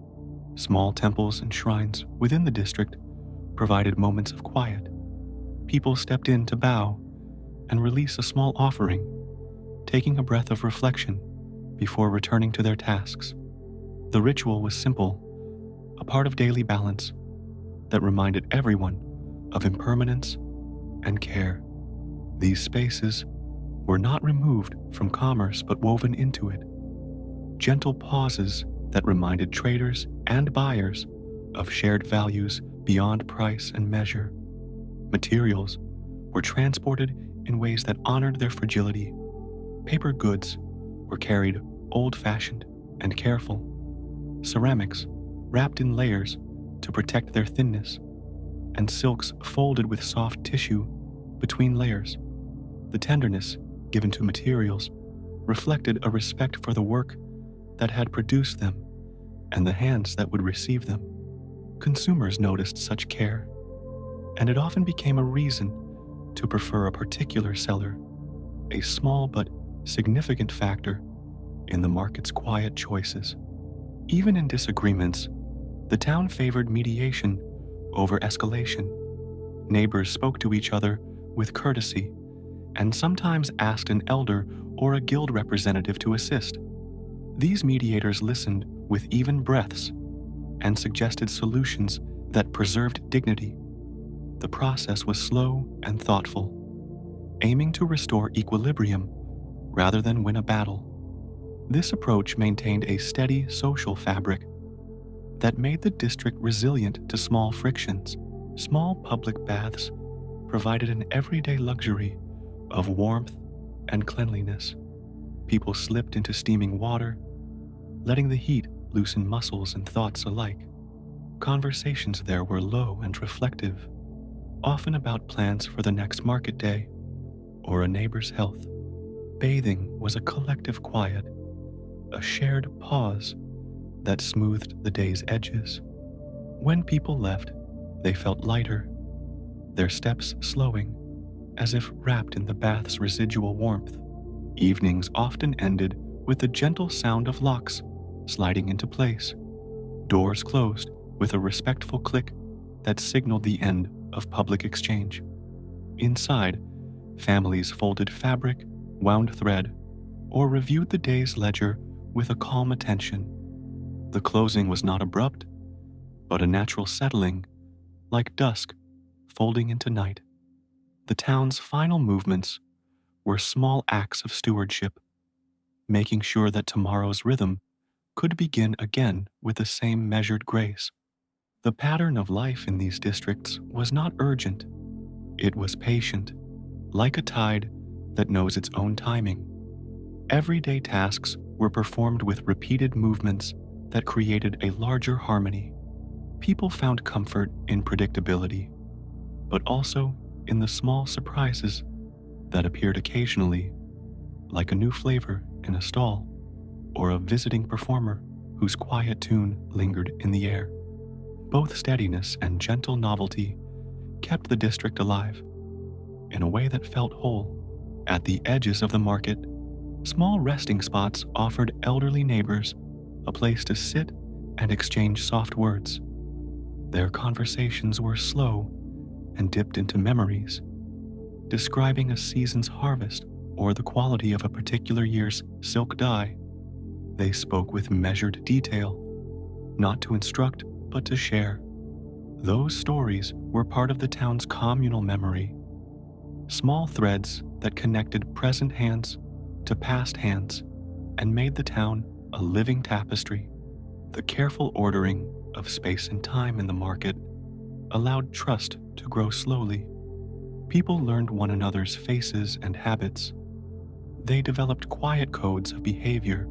Small temples and shrines within the district provided moments of quiet. People stepped in to bow and release a small offering, taking a breath of reflection before returning to their tasks. The ritual was simple, a part of daily balance that reminded everyone of impermanence and care. These spaces were not removed from commerce but woven into it, gentle pauses that reminded traders and buyers of shared values beyond price and measure. Materials were transported in ways that honored their fragility. Paper goods were carried old-fashioned and careful. Ceramics wrapped in layers to protect their thinness, and silks folded with soft tissue between layers. The tenderness given to materials reflected a respect for the work that had produced them and the hands that would receive them. Consumers noticed such care, and it often became a reason to prefer a particular seller, a small but significant factor in the market's quiet choices. Even in disagreements, the town favored mediation over escalation. Neighbors spoke to each other with courtesy and sometimes asked an elder or a guild representative to assist. These mediators listened with even breaths and suggested solutions that preserved dignity. The process was slow and thoughtful, aiming to restore equilibrium rather than win a battle. This approach maintained a steady social fabric that made the district resilient to small frictions. Small public baths provided an everyday luxury of warmth and cleanliness. People slipped into steaming water, letting the heat loosen muscles and thoughts alike. Conversations there were low and reflective, often about plans for the next market day or a neighbor's health. Bathing was a collective quiet, a shared pause that smoothed the day's edges. When people left, they felt lighter, their steps slowing, as if wrapped in the bath's residual warmth. Evenings often ended with the gentle sound of locks sliding into place, doors closed with a respectful click that signaled the end of public exchange. Inside, families folded fabric, wound thread, or reviewed the day's ledger with a calm attention. The closing was not abrupt, but a natural settling, like dusk folding into night. The town's final movements were small acts of stewardship, making sure that tomorrow's rhythm could begin again with the same measured grace. The pattern of life in these districts was not urgent. It was patient, like a tide that knows its own timing. Everyday tasks were performed with repeated movements that created a larger harmony. People found comfort in predictability, but also in the small surprises that appeared occasionally, like a new flavor in a stall or a visiting performer whose quiet tune lingered in the air. Both steadiness and gentle novelty kept the district alive in a way that felt whole. At the edges of the market, small resting spots offered elderly neighbors a place to sit and exchange soft words. Their conversations were slow and dipped into memories, describing a season's harvest or the quality of a particular year's silk dye. They spoke with measured detail, not to instruct, but to share. Those stories were part of the town's communal memory, small threads that connected present hands to past hands and made the town a living tapestry. The careful ordering of space and time in the market allowed trust to grow slowly. People learned one another's faces and habits. They developed quiet codes of behavior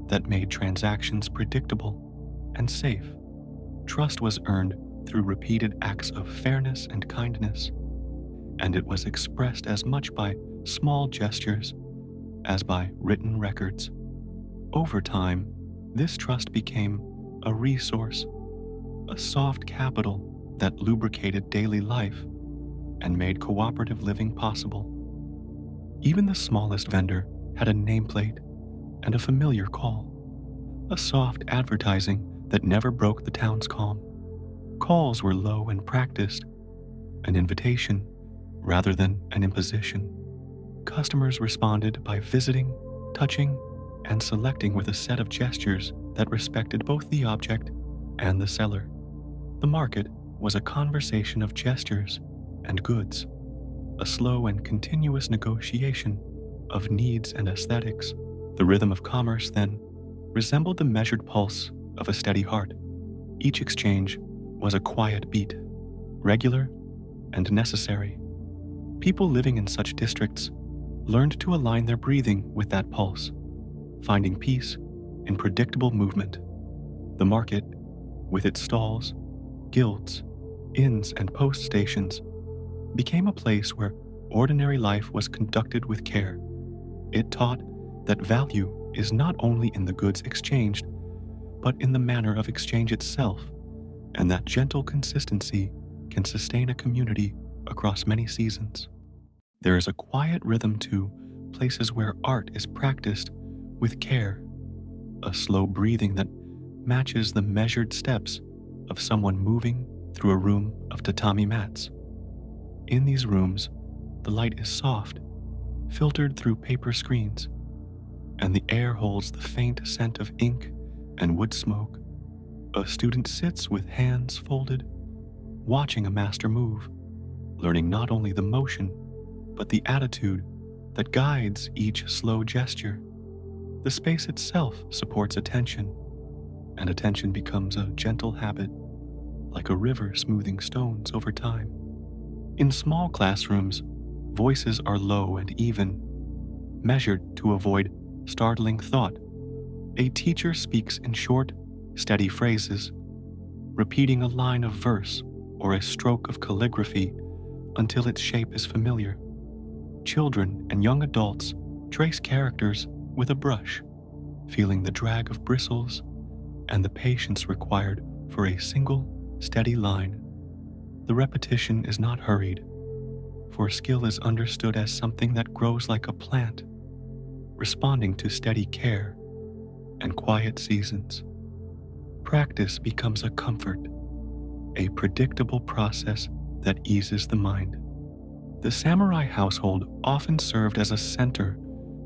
that made transactions predictable and safe. Trust was earned through repeated acts of fairness and kindness, and it was expressed as much by small gestures as by written records. Over time, this trust became a resource, a soft capital that lubricated daily life and made cooperative living possible. Even the smallest vendor had a nameplate and a familiar call, a soft advertising that never broke the town's calm. Calls were low and practiced, an invitation rather than an imposition. Customers responded by visiting, touching, and selecting with a set of gestures that respected both the object and the seller. The market was a conversation of gestures and goods, a slow and continuous negotiation of needs and aesthetics. The rhythm of commerce, then, resembled the measured pulse of a steady heart. Each exchange was a quiet beat, regular and necessary. People living in such districts learned to align their breathing with that pulse, finding peace in predictable movement. The market, with its stalls, guilds, inns, and post stations, became a place where ordinary life was conducted with care. It taught that value is not only in the goods exchanged, but in the manner of exchange itself, and that gentle consistency can sustain a community across many seasons. There is a quiet rhythm to places where art is practiced with care, a slow breathing that matches the measured steps of someone moving through a room of tatami mats. In these rooms, the light is soft, filtered through paper screens, and the air holds the faint scent of ink and wood smoke. A student sits with hands folded, watching a master move, learning not only the motion, but the attitude that guides each slow gesture. The space itself supports attention, and attention becomes a gentle habit, like a river smoothing stones over time. In small classrooms, voices are low and even, measured to avoid startling thought. A teacher speaks in short, steady phrases, repeating a line of verse or a stroke of calligraphy until its shape is familiar. Children and young adults trace characters with a brush, feeling the drag of bristles and the patience required for a single, steady line. The repetition is not hurried, for skill is understood as something that grows like a plant, responding to steady care and quiet seasons. Practice becomes a comfort, a predictable process that eases the mind. The samurai household often served as a center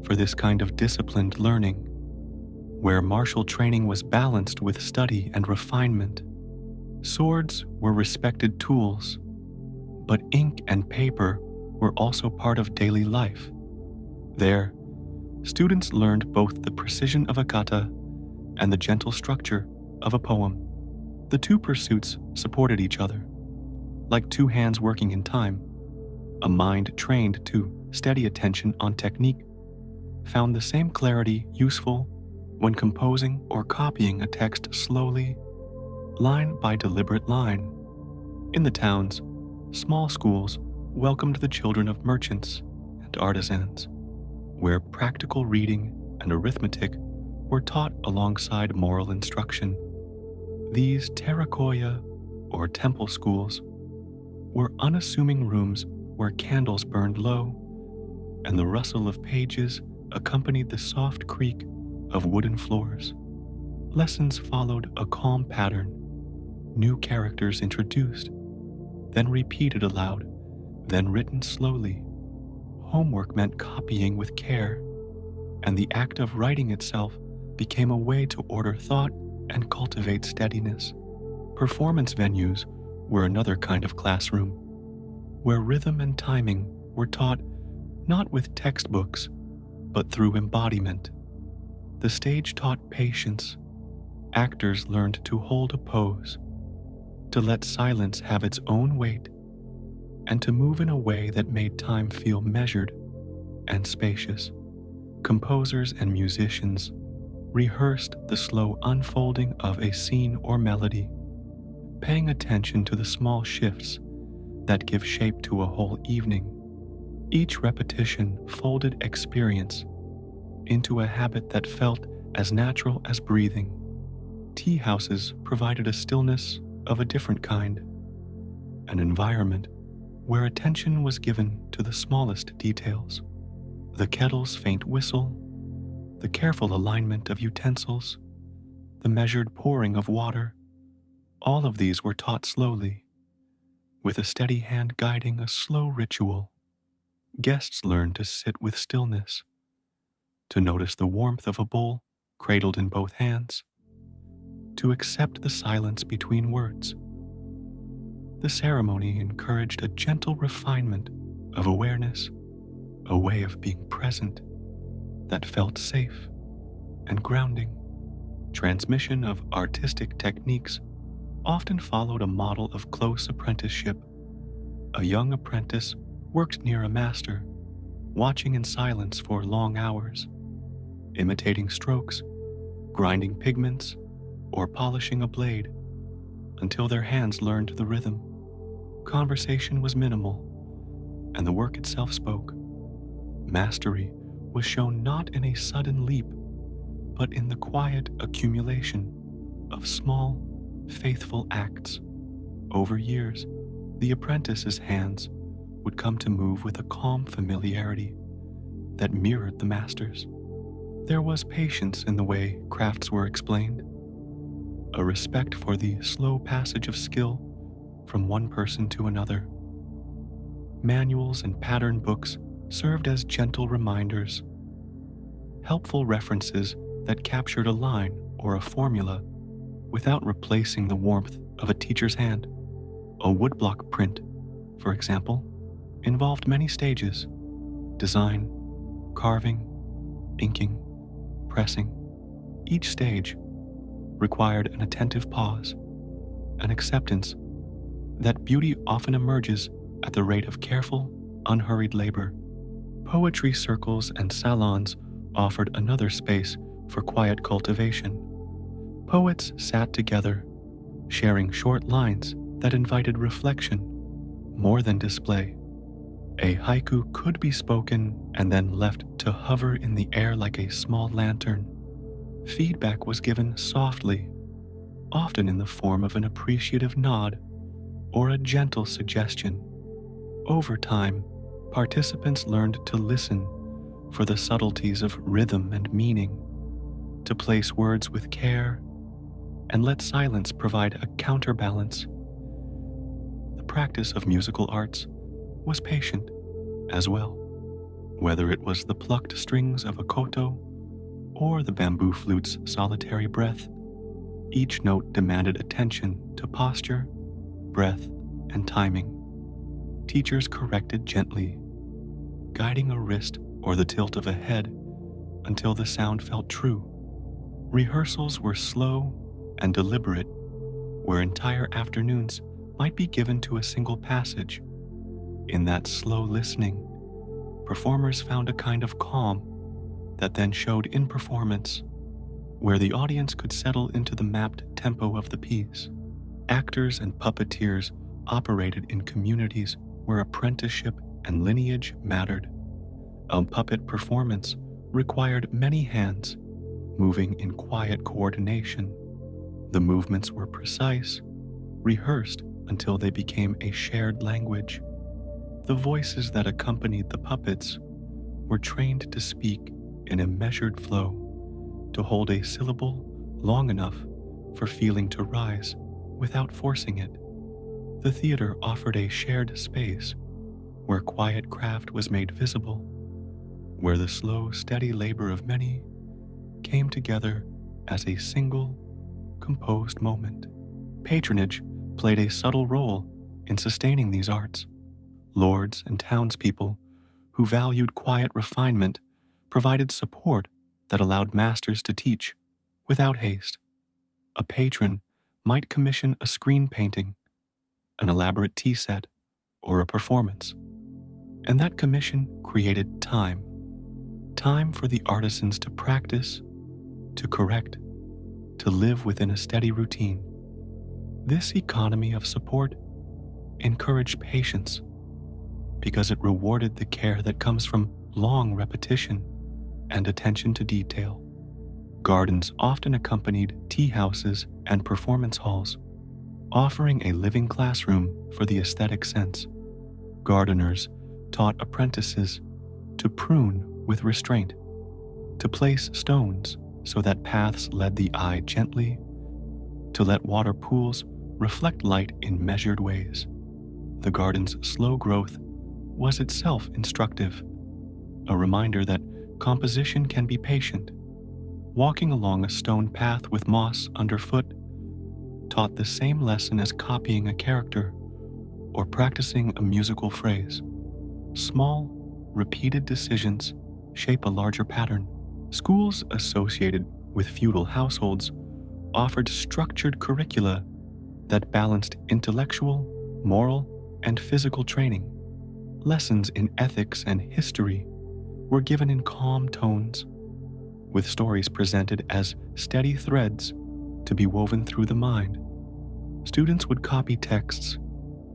for this kind of disciplined learning, where martial training was balanced with study and refinement. Swords were respected tools, but ink and paper were also part of daily life. There, students learned both the precision of a kata and the gentle structure of a poem. The two pursuits supported each other, like two hands working in time. A mind trained to steady attention on technique found the same clarity useful when composing or copying a text slowly, line by deliberate line. In the towns, small schools welcomed the children of merchants and artisans, where practical reading and arithmetic were taught alongside moral instruction. These terracotta, or temple schools, were unassuming rooms where candles burned low and the rustle of pages accompanied the soft creak of wooden floors. Lessons followed a calm pattern, new characters introduced, then repeated aloud, then written slowly. Homework meant copying with care, and the act of writing itself became a way to order thought and cultivate steadiness. Performance venues were another kind of classroom, where rhythm and timing were taught not with textbooks, but through embodiment. The stage taught patience. Actors learned to hold a pose, to let silence have its own weight, and to move in a way that made time feel measured and spacious. Composers and musicians rehearsed the slow unfolding of a scene or melody, paying attention to the small shifts that give shape to a whole evening. Each repetition folded experience into a habit that felt as natural as breathing. Tea houses provided a stillness of a different kind, an environment where attention was given to the smallest details. The kettle's faint whistle, the careful alignment of utensils, the measured pouring of water, all of these were taught slowly, with a steady hand guiding a slow ritual. Guests learned to sit with stillness, to notice the warmth of a bowl cradled in both hands, to accept the silence between words. The ceremony encouraged a gentle refinement of awareness, a way of being present that felt safe and grounding. Transmission of artistic techniques often followed a model of close apprenticeship. A young apprentice worked near a master, watching in silence for long hours, imitating strokes, grinding pigments, or polishing a blade until their hands learned the rhythm. Conversation was minimal, and the work itself spoke. Mastery was shown not in a sudden leap, but in the quiet accumulation of small, faithful acts. Over years, the apprentice's hands would come to move with a calm familiarity that mirrored the master's. There was patience in the way crafts were explained, a respect for the slow passage of skill from one person to another. Manuals and pattern books served as gentle reminders, helpful references that captured a line or a formula without replacing the warmth of a teacher's hand. A woodblock print, for example, involved many stages: design, carving, inking, pressing. Each stage required an attentive pause, an acceptance that beauty often emerges at the rate of careful, unhurried labor. Poetry circles and salons offered another space for quiet cultivation. Poets sat together, sharing short lines that invited reflection more than display. A haiku could be spoken and then left to hover in the air like a small lantern. Feedback was given softly, often in the form of an appreciative nod or a gentle suggestion. Over time, participants learned to listen for the subtleties of rhythm and meaning, to place words with care, and let silence provide a counterbalance. The practice of musical arts was patient as well, whether it was the plucked strings of a koto or the bamboo flute's solitary breath. Each note demanded attention to posture, breath, and timing. Teachers corrected gently, guiding a wrist or the tilt of a head until the sound felt true. Rehearsals were slow and deliberate, where entire afternoons might be given to a single passage. In that slow listening, performers found a kind of calm that then showed in performance, where the audience could settle into the mapped tempo of the piece. Actors and puppeteers operated in communities where apprenticeship and lineage mattered. A puppet performance required many hands, moving in quiet coordination. The movements were precise, rehearsed until they became a shared language. The voices that accompanied the puppets were trained to speak in a measured flow, to hold a syllable long enough for feeling to rise without forcing it. The theater offered a shared space where quiet craft was made visible, where the slow, steady labor of many came together as a single, composed moment. Patronage played a subtle role in sustaining these arts. Lords and townspeople who valued quiet refinement provided support that allowed masters to teach without haste. A patron might commission a screen painting, an elaborate tea set, or a performance, and that commission created time for the artisans to practice, to correct, to live within a steady routine. This economy of support encouraged patience because it rewarded the care that comes from long repetition and attention to detail. Gardens often accompanied tea houses and performance halls, offering a living classroom for the aesthetic sense. Gardeners taught apprentices to prune with restraint, to place stones so that paths led the eye gently, to let water pools reflect light in measured ways. The garden's slow growth was itself instructive, a reminder that composition can be patient. Walking along a stone path with moss underfoot taught the same lesson as copying a character or practicing a musical phrase. Small, repeated decisions shape a larger pattern. Schools associated with feudal households offered structured curricula that balanced intellectual, moral, and physical training. Lessons in ethics and history were given in calm tones, with stories presented as steady threads to be woven through the mind. Students would copy texts,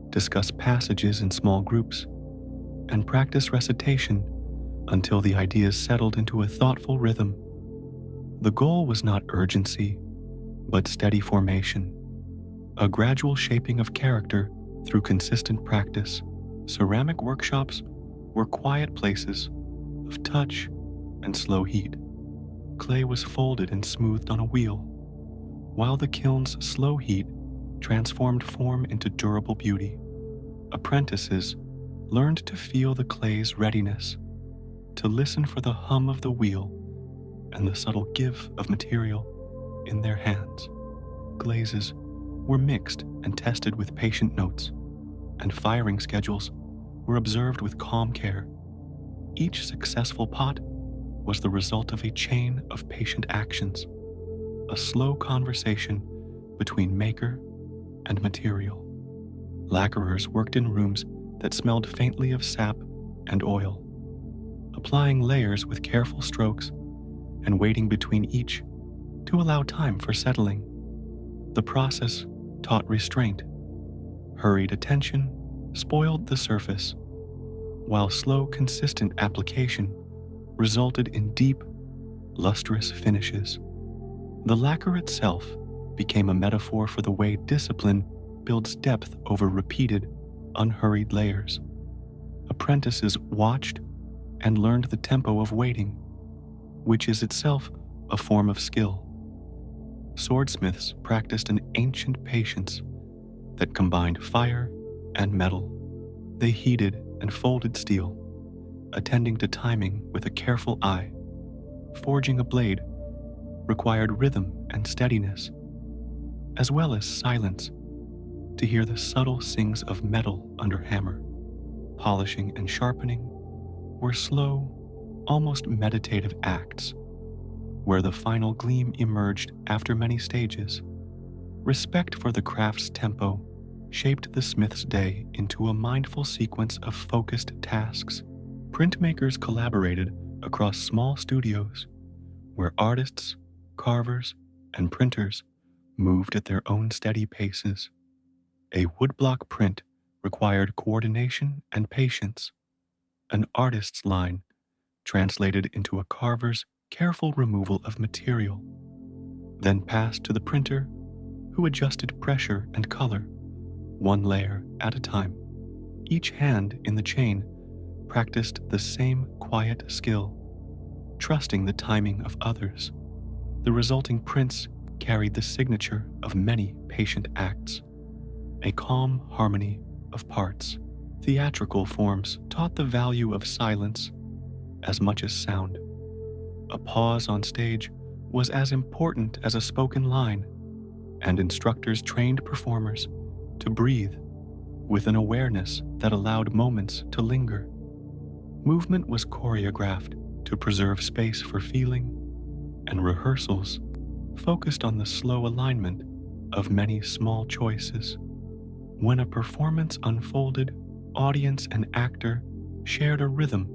discuss passages in small groups, and practice recitation until the ideas settled into a thoughtful rhythm. The goal was not urgency, but steady formation, a gradual shaping of character through consistent practice. Ceramic workshops were quiet places of touch and slow heat. Clay was folded and smoothed on a wheel, while the kiln's slow heat transformed form into durable beauty. Apprentices learned to feel the clay's readiness, to listen for the hum of the wheel and the subtle give of material in their hands. Glazes were mixed and tested with patient notes, and firing schedules were observed with calm care. Each successful pot was the result of a chain of patient actions, a slow conversation between maker and material. Lacquerers worked in rooms that smelled faintly of sap and oil, applying layers with careful strokes and waiting between each to allow time for settling. The process taught restraint. Hurried attention spoiled the surface, while slow, consistent application resulted in deep, lustrous finishes. The lacquer itself became a metaphor for the way discipline builds depth over repeated, unhurried layers. Apprentices watched and learned the tempo of waiting, which is itself a form of skill. Swordsmiths practiced an ancient patience that combined fire and metal. They heated and folded steel, attending to timing with a careful eye. Forging a blade required rhythm and steadiness, as well as silence to hear the subtle sings of metal under hammer. Polishing and sharpening were slow, almost meditative acts, where the final gleam emerged after many stages. Respect for the craft's tempo shaped the smith's day into a mindful sequence of focused tasks. Printmakers collaborated across small studios, where artists, carvers, and printers moved at their own steady paces. A woodblock print required coordination and patience. An artist's line translated into a carver's careful removal of material, then passed to the printer, who adjusted pressure and color, one layer at a time. Each hand in the chain practiced the same quiet skill, trusting the timing of others. The resulting prints carried the signature of many patient acts, a calm harmony of parts. Theatrical forms taught the value of silence as much as sound. A pause on stage was as important as a spoken line, and instructors trained performers to breathe with an awareness that allowed moments to linger. Movement was choreographed to preserve space for feeling, and rehearsals focused on the slow alignment of many small choices. When a performance unfolded, audience and actor shared a rhythm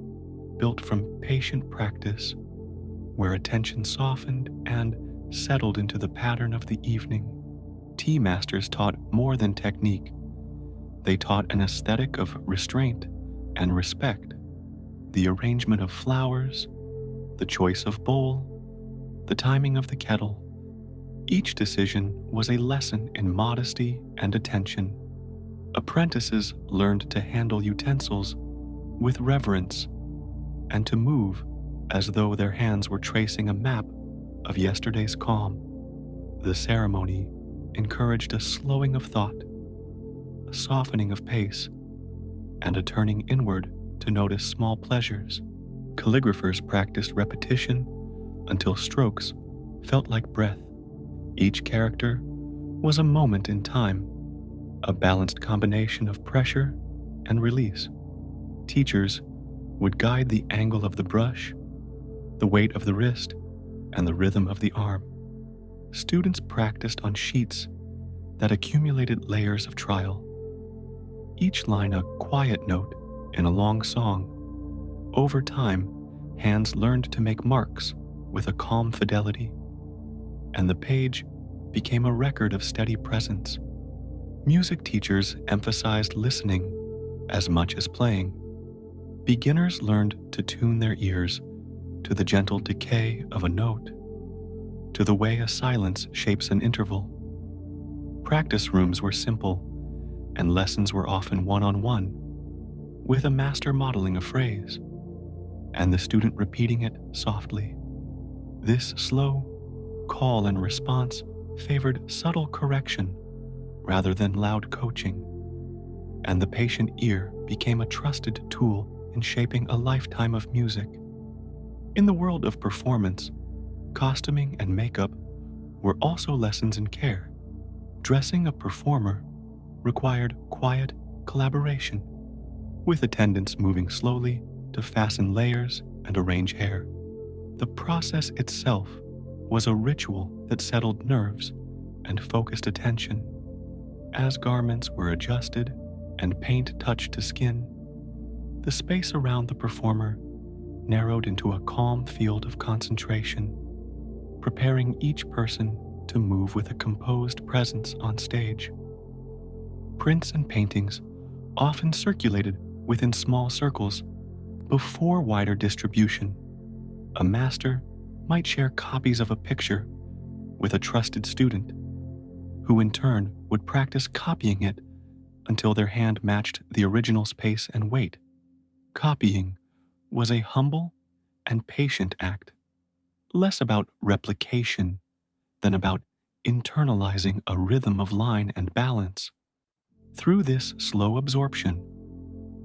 built from patient practice, where attention softened and settled into the pattern of the evening. Tea masters taught more than technique. They taught an aesthetic of restraint and respect, the arrangement of flowers, the choice of bowl, the timing of the kettle. Each decision was a lesson in modesty and attention. Apprentices learned to handle utensils with reverence and to move as though their hands were tracing a map of yesterday's calm. The ceremony encouraged a slowing of thought, a softening of pace, and a turning inward to notice small pleasures. Calligraphers practiced repetition until strokes felt like breath. Each character was a moment in time, a balanced combination of pressure and release. Teachers would guide the angle of the brush, the weight of the wrist, and the rhythm of the arm. Students practiced on sheets that accumulated layers of trial, each line a quiet note in a long song. Over time, hands learned to make marks with a calm fidelity, and the page became a record of steady presence. Music teachers emphasized listening as much as playing. Beginners learned to tune their ears to the gentle decay of a note, to the way a silence shapes an interval. Practice rooms were simple, and lessons were often one-on-one, with a master modeling a phrase, and the student repeating it softly. This slow call and response favored subtle correction rather than loud coaching, and the patient ear became a trusted tool in shaping a lifetime of music. In the world of performance, costuming and makeup were also lessons in care. Dressing a performer required quiet collaboration, with attendants moving slowly to fasten layers and arrange hair. The process itself was a ritual that settled nerves and focused attention. As garments were adjusted and paint touched to skin, the space around the performer narrowed into a calm field of concentration, preparing each person to move with a composed presence on stage. Prints and paintings often circulated within small circles before wider distribution. A master might share copies of a picture with a trusted student, who in turn would practice copying it until their hand matched the original's pace and weight. Copying was a humble and patient act, less about replication than about internalizing a rhythm of line and balance. Through this slow absorption,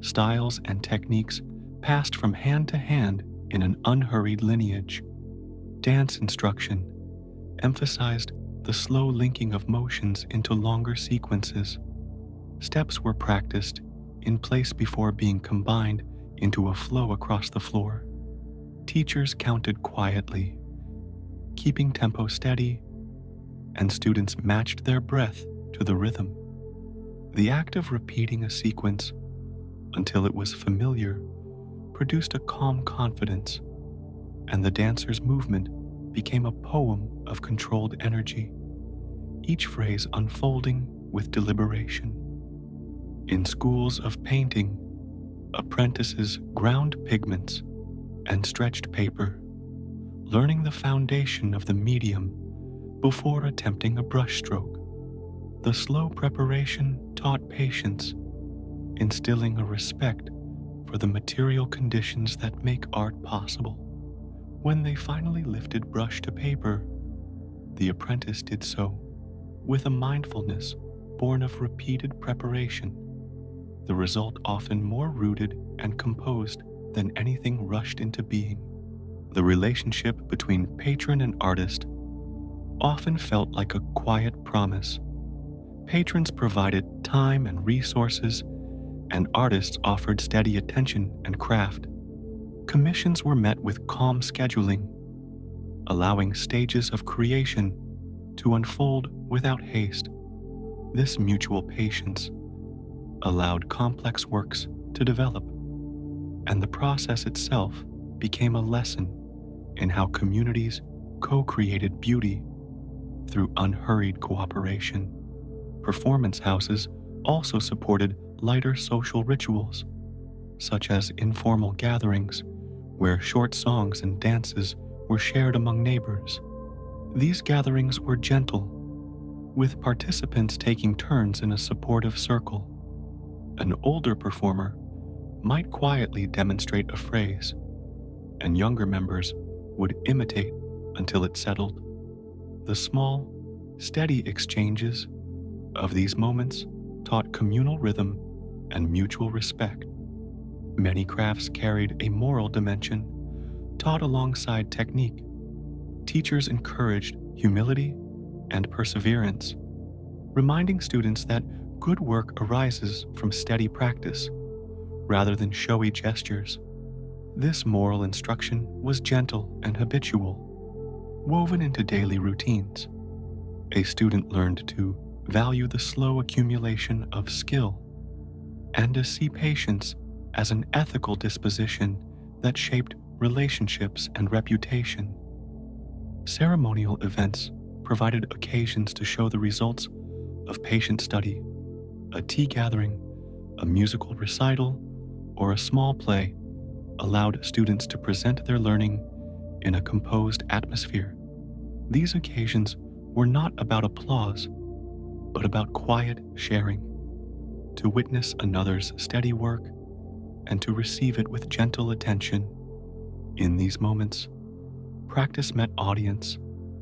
styles and techniques passed from hand to hand in an unhurried lineage. Dance instruction emphasized the slow linking of motions into longer sequences. Steps were practiced in place before being combined into a flow across the floor. Teachers counted quietly, keeping tempo steady, and students matched their breath to the rhythm. The act of repeating a sequence until it was familiar produced a calm confidence, and the dancer's movement became a poem of controlled energy, each phrase unfolding with deliberation. In schools of painting, apprentices ground pigments and stretched paper, learning the foundation of the medium before attempting a brushstroke. The slow preparation taught patience, instilling a respect for the material conditions that make art possible. When they finally lifted brush to paper, the apprentice did so with a mindfulness born of repeated preparation, the result often more rooted and composed than anything rushed into being. The relationship between patron and artist often felt like a quiet promise. Patrons provided time and resources, and artists offered steady attention and craft. Commissions were met with calm scheduling, allowing stages of creation to unfold without haste. This mutual patience allowed complex works to develop, and the process itself became a lesson in how communities co-created beauty through unhurried cooperation. Performance houses also supported lighter social rituals, such as informal gatherings where short songs and dances were shared among neighbors. These gatherings were gentle, with participants taking turns in a supportive circle. An older performer might quietly demonstrate a phrase, and younger members would imitate until it settled. The small, steady exchanges of these moments taught communal rhythm and mutual respect. Many crafts carried a moral dimension, taught alongside technique. Teachers encouraged humility and perseverance, reminding students that good work arises from steady practice rather than showy gestures. This moral instruction was gentle and habitual, woven into daily routines. A student learned to value the slow accumulation of skill and to see patience as an ethical disposition that shaped relationships and reputation. Ceremonial events provided occasions to show the results of patient study. A tea gathering, a musical recital, or a small play allowed students to present their learning in a composed atmosphere. These occasions were not about applause, but about quiet sharing, to witness another's steady work and to receive it with gentle attention. In these moments, practice met audience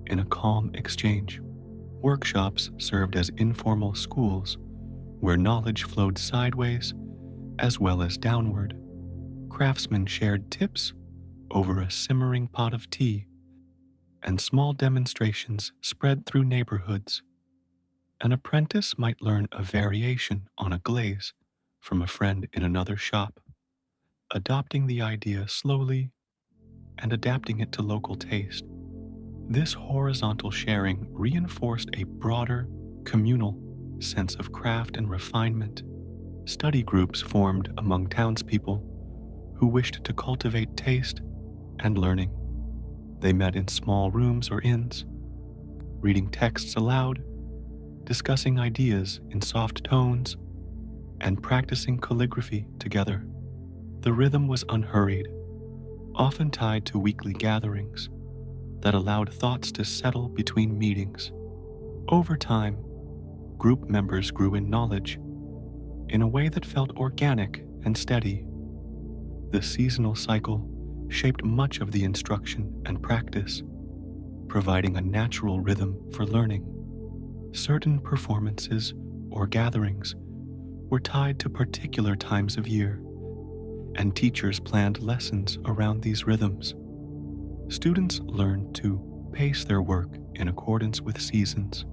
in a calm exchange. Workshops served as informal schools where knowledge flowed sideways as well as downward. Craftsmen shared tips over a simmering pot of tea, and small demonstrations spread through neighborhoods. An apprentice might learn a variation on a glaze from a friend in another shop, adopting the idea slowly and adapting it to local taste. This horizontal sharing reinforced a broader, communal sense of craft and refinement. Study groups formed among townspeople who wished to cultivate taste and learning. They met in small rooms or inns, reading texts aloud, discussing ideas in soft tones, and practicing calligraphy together. The rhythm was unhurried, often tied to weekly gatherings that allowed thoughts to settle between meetings. Over time, group members grew in knowledge in a way that felt organic and steady. The seasonal cycle shaped much of the instruction and practice, providing a natural rhythm for learning. Certain performances or gatherings were tied to particular times of year, and teachers planned lessons around these rhythms. Students learned to pace their work in accordance with seasons,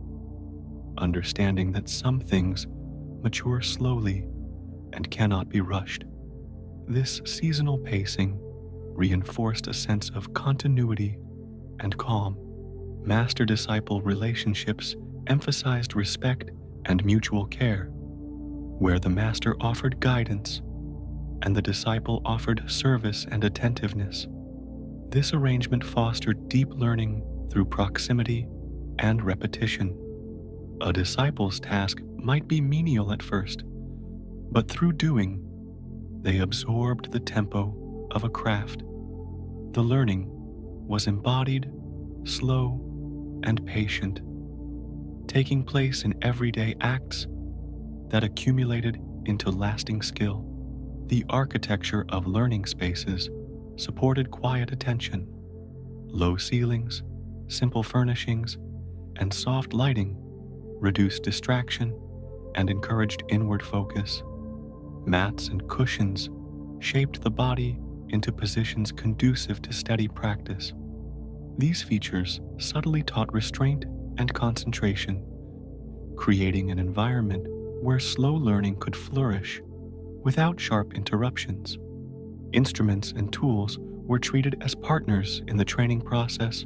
understanding that some things mature slowly and cannot be rushed. This seasonal pacing reinforced a sense of continuity and calm. Master-disciple relationships emphasized respect and mutual care, where the master offered guidance and the disciple offered service and attentiveness. This arrangement fostered deep learning through proximity and repetition. A disciple's task might be menial at first, but through doing, they absorbed the tempo of a craft. The learning was embodied, slow, and patient, taking place in everyday acts that accumulated into lasting skill. The architecture of learning spaces supported quiet attention. Low ceilings, simple furnishings, and soft lighting reduced distraction and encouraged inward focus. Mats and cushions shaped the body into positions conducive to steady practice. These features subtly taught restraint and concentration, creating an environment where slow learning could flourish without sharp interruptions. Instruments and tools were treated as partners in the training process.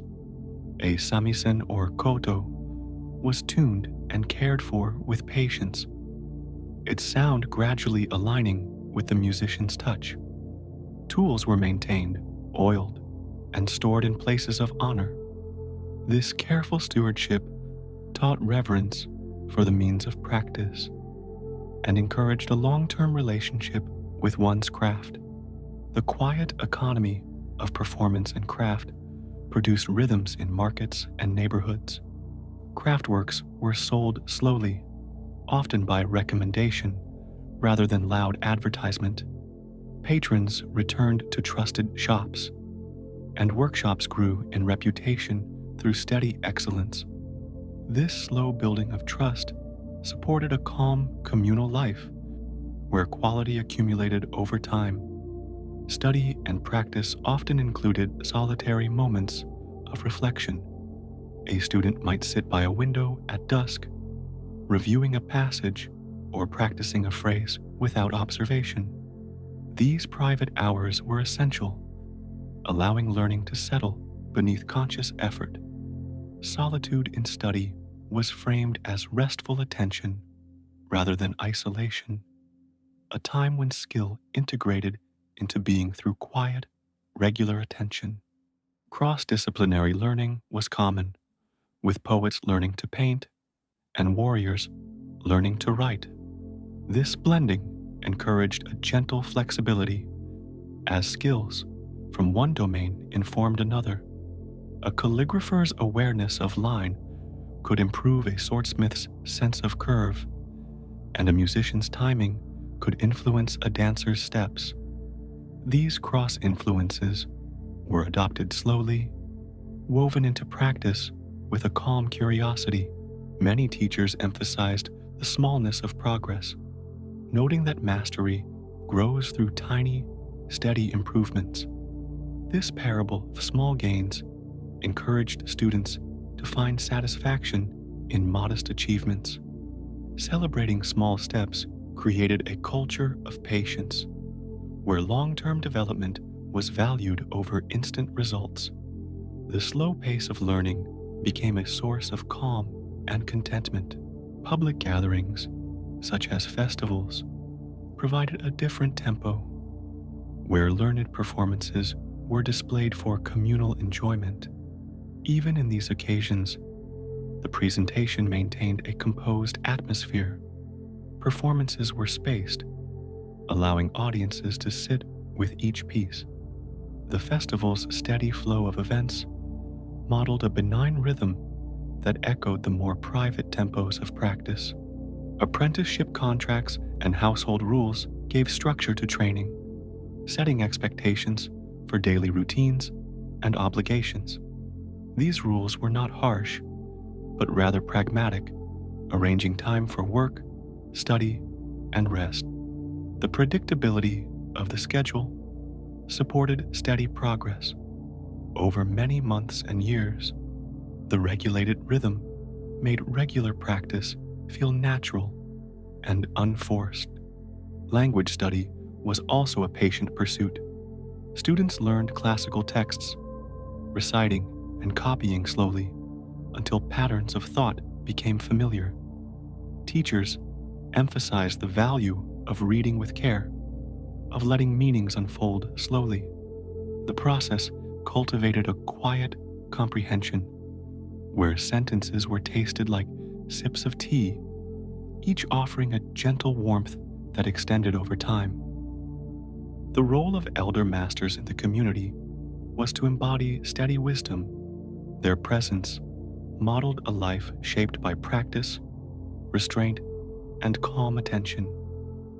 A samisen or koto was tuned and cared for with patience, its sound gradually aligning with the musician's touch. Tools were maintained, oiled, and stored in places of honor. This careful stewardship taught reverence for the means of practice and encouraged a long-term relationship with one's craft. The quiet economy of performance and craft produced rhythms in markets and neighborhoods. Craftworks were sold slowly, often by recommendation rather than loud advertisement. Patrons returned to trusted shops, and workshops grew in reputation through steady excellence. This slow building of trust supported a calm communal life where quality accumulated over time. Study and practice often included solitary moments of reflection. A student might sit by a window at dusk, reviewing a passage or practicing a phrase without observation. These private hours were essential, allowing learning to settle beneath conscious effort. Solitude in study was framed as restful attention rather than isolation, a time when skill integrated into being through quiet, regular attention. Cross-disciplinary learning was common, with poets learning to paint and warriors learning to write. This blending encouraged a gentle flexibility as skills from one domain informed another. A calligrapher's awareness of line could improve a swordsmith's sense of curve, and a musician's timing could influence a dancer's steps. These cross-influences were adopted slowly, woven into practice with a calm curiosity. Many teachers emphasized the smallness of progress, noting that mastery grows through tiny, steady improvements. This parable of small gains encouraged students to find satisfaction in modest achievements. Celebrating small steps created a culture of patience, where long-term development was valued over instant results. The slow pace of learning became a source of calm and contentment. Public gatherings, such as festivals, provided a different tempo, where learned performances were displayed for communal enjoyment. Even in these occasions, the presentation maintained a composed atmosphere. Performances were spaced, allowing audiences to sit with each piece. The festival's steady flow of events modeled a benign rhythm that echoed the more private tempos of practice. Apprenticeship contracts and household rules gave structure to training, setting expectations for daily routines and obligations. These rules were not harsh, but rather pragmatic, arranging time for work, study, and rest. The predictability of the schedule supported steady progress. Over many months and years, the regulated rhythm made regular practice feel natural and unforced. Language study was also a patient pursuit. Students learned classical texts, reciting and copying slowly until patterns of thought became familiar. Teachers emphasized the value of reading with care, of letting meanings unfold slowly. The process cultivated a quiet comprehension where sentences were tasted like sips of tea, each offering a gentle warmth that extended over time. The role of elder masters in the community was to embody steady wisdom. Their presence modeled a life shaped by practice, restraint, and calm attention.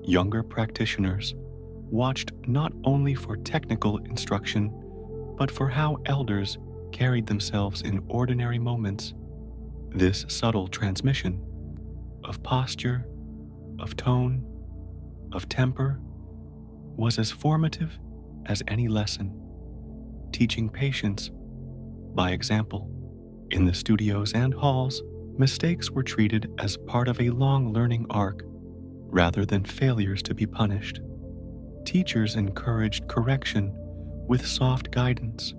Younger practitioners watched not only for technical instruction, but for how elders carried themselves in ordinary moments. This subtle transmission of posture, of tone, of temper was as formative as any lesson, teaching patience by example. In the studios and halls, mistakes were treated as part of a long learning arc rather than failures to be punished. Teachers encouraged correction with soft guidance,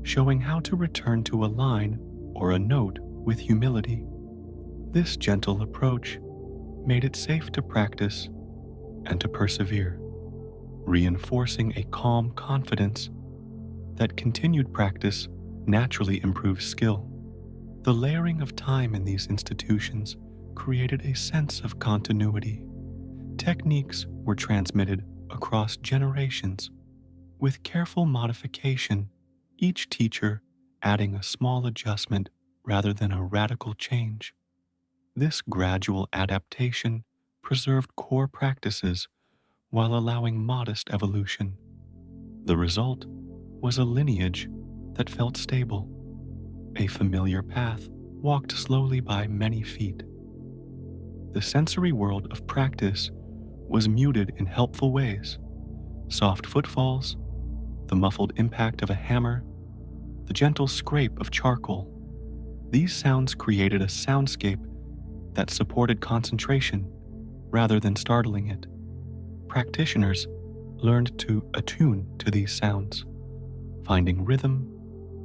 showing how to return to a line or a note with humility. This gentle approach made it safe to practice and to persevere, reinforcing a calm confidence that continued practice naturally improves skill. The layering of time in these institutions created a sense of continuity. Techniques were transmitted across generations with careful modification, each teacher adding a small adjustment rather than a radical change. This gradual adaptation preserved core practices while allowing modest evolution. The result was a lineage that felt stable, a familiar path walked slowly by many feet. The sensory world of practice was muted in helpful ways. Soft footfalls, the muffled impact of a hammer, the gentle scrape of charcoal. These sounds created a soundscape that supported concentration rather than startling it. Practitioners learned to attune to these sounds, finding rhythm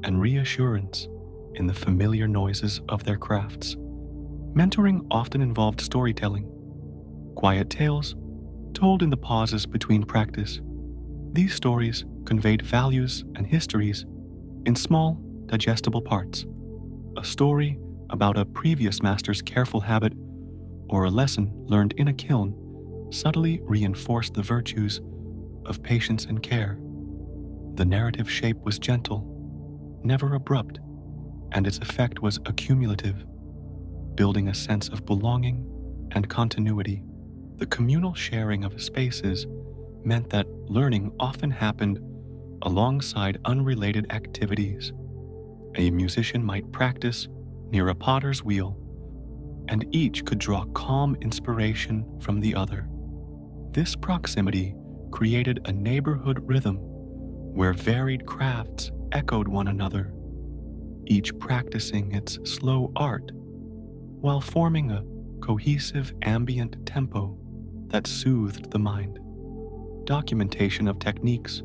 and reassurance in the familiar noises of their crafts. Mentoring often involved storytelling, quiet tales told in the pauses between practice. These stories conveyed values and histories in small, digestible parts. A story about a previous master's careful habit or a lesson learned in a kiln subtly reinforced the virtues of patience and care. The narrative shape was gentle, never abrupt, and its effect was accumulative, building a sense of belonging and continuity. The communal sharing of spaces meant that learning often happened alongside unrelated activities. A musician might practice near a potter's wheel, and each could draw calm inspiration from the other. This proximity created a neighborhood rhythm where varied crafts echoed one another, each practicing its slow art while forming a cohesive ambient tempo that soothed the mind. Documentation of techniques,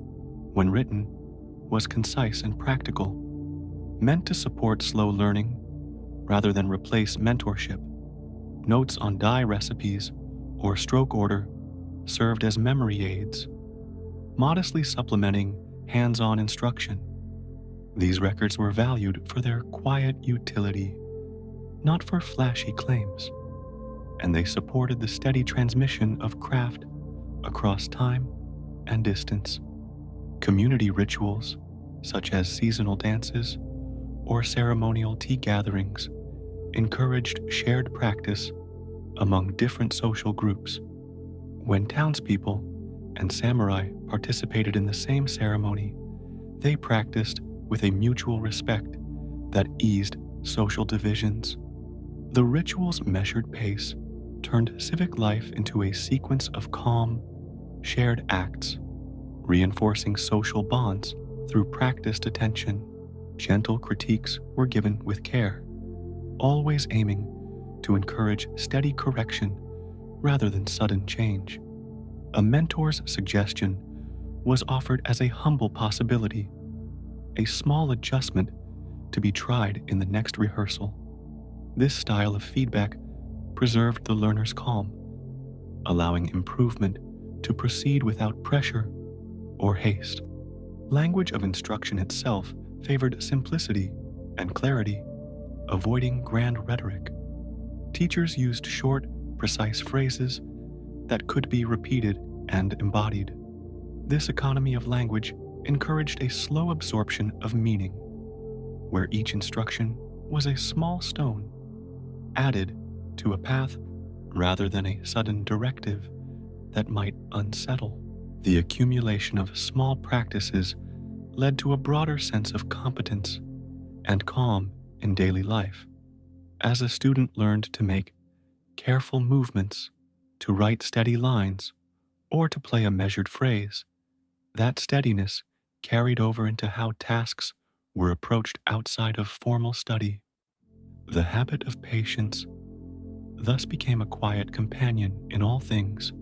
when written, was concise and practical, meant to support slow learning rather than replace mentorship. Notes on dye recipes or stroke order served as memory aids, modestly supplementing hands-on instruction. These records were valued for their quiet utility, not for flashy claims, and they supported the steady transmission of craft across time and distance. Community rituals, such as seasonal dances or ceremonial tea gatherings, encouraged shared practice among different social groups. When townspeople and samurai participated in the same ceremony, they practiced with a mutual respect that eased social divisions. The ritual's measured pace turned civic life into a sequence of calm, shared acts, reinforcing social bonds through practiced attention. Gentle critiques were given with care, always aiming to encourage steady correction rather than sudden change. A mentor's suggestion was offered as a humble possibility, a small adjustment to be tried in the next rehearsal. This style of feedback preserved the learner's calm, allowing improvement to proceed without pressure or haste. Language of instruction itself favored simplicity and clarity, avoiding grand rhetoric. Teachers used short, precise phrases that could be repeated and embodied. This economy of language encouraged a slow absorption of meaning, where each instruction was a small stone added to a path rather than a sudden directive that might unsettle. The accumulation of small practices led to a broader sense of competence and calm in daily life. As a student learned to make careful movements, to write steady lines, or to play a measured phrase, that steadiness carried over into how tasks were approached outside of formal study. The habit of patience thus became a quiet companion in all things,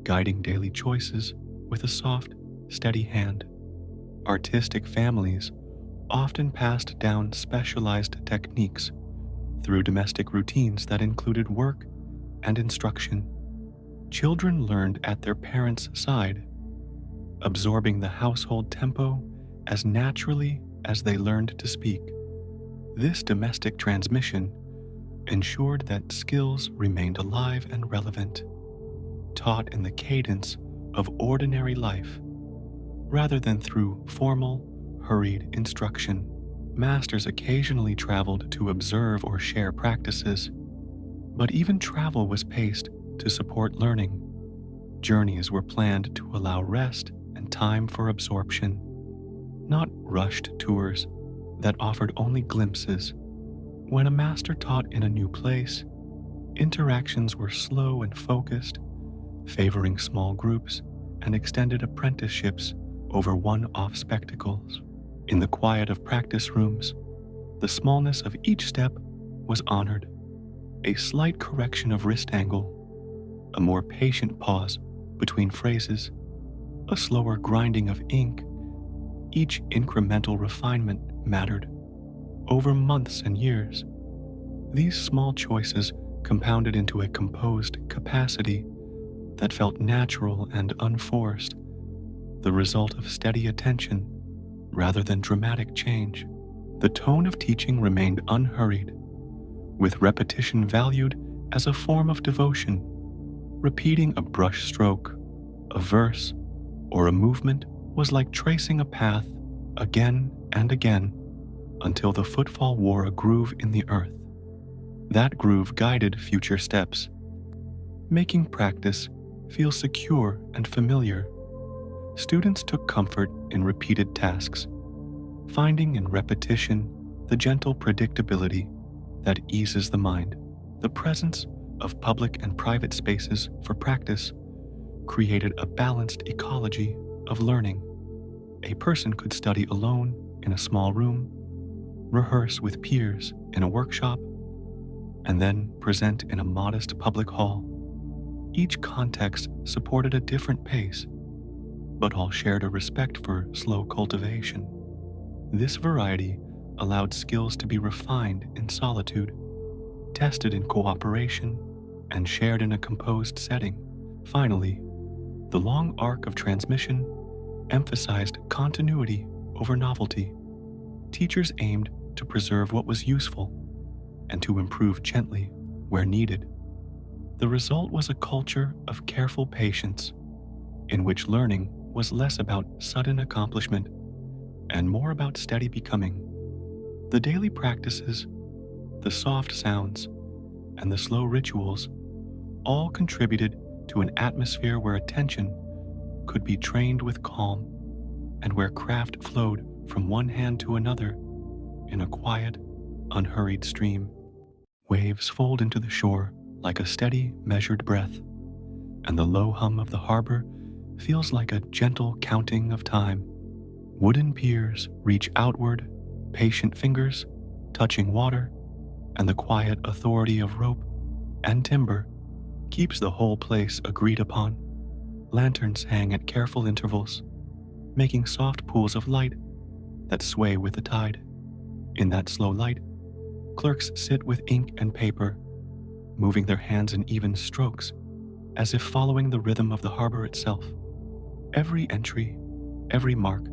guiding daily choices with a soft, steady hand. Artistic families often passed down specialized techniques through domestic routines that included work and instruction. Children learned at their parents' side, absorbing the household tempo as naturally as they learned to speak. This domestic transmission ensured that skills remained alive and relevant, taught in the cadence of ordinary life, rather than through formal, hurried instruction. Masters occasionally traveled to observe or share practices, but even travel was paced to support learning. Journeys were planned to allow rest and time for absorption, not rushed tours that offered only glimpses. When a master taught in a new place, interactions were slow and focused, favoring small groups and extended apprenticeships over one-off spectacles. In the quiet of practice rooms, the smallness of each step was honored. A slight correction of wrist angle, a more patient pause between phrases, a slower grinding of ink, each incremental refinement mattered. Over months and years, these small choices compounded into a composed capacity that felt natural and unforced, the result of steady attention rather than dramatic change. The tone of teaching remained unhurried, with repetition valued as a form of devotion. Repeating a brush stroke, a verse, or a movement was like tracing a path again and again until the footfall wore a groove in the earth. That groove guided future steps, making practice feel secure and familiar. Students took comfort in repeated tasks, finding in repetition the gentle predictability that eases the mind. The presence of public and private spaces for practice created a balanced ecology of learning. A person could study alone in a small room, rehearse with peers in a workshop, and then present in a modest public hall. Each context supported a different pace, but all shared a respect for slow cultivation. This variety allowed skills to be refined in solitude, tested in cooperation, and shared in a composed setting. Finally, the long arc of transmission emphasized continuity over novelty. Teachers aimed to preserve what was useful and to improve gently where needed. The result was a culture of careful patience, in which learning was less about sudden accomplishment and more about steady becoming. The daily practices, the soft sounds, and the slow rituals all contributed to an atmosphere where attention could be trained with calm, and where craft flowed from one hand to another in a quiet, unhurried stream. Waves fold into the shore like a steady, measured breath, and the low hum of the harbor feels like a gentle counting of time. Wooden piers reach outward, patient fingers touching water, and the quiet authority of rope and timber keeps the whole place agreed upon. Lanterns hang at careful intervals, making soft pools of light that sway with the tide. In that slow light, clerks sit with ink and paper, moving their hands in even strokes, as if following the rhythm of the harbor itself. Every entry, every mark,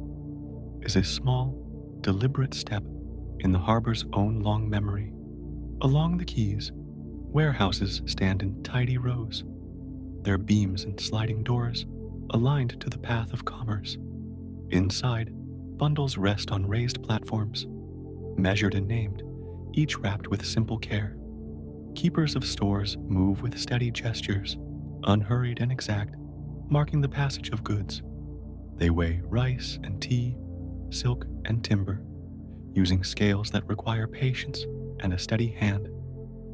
is a small, deliberate step in the harbor's own long memory. Along the quays, warehouses stand in tidy rows, their beams and sliding doors aligned to the path of commerce. Inside, bundles rest on raised platforms, measured and named, each wrapped with simple care. Keepers of stores move with steady gestures, unhurried and exact, marking the passage of goods. They weigh rice and tea, silk and timber, using scales that require patience and a steady hand.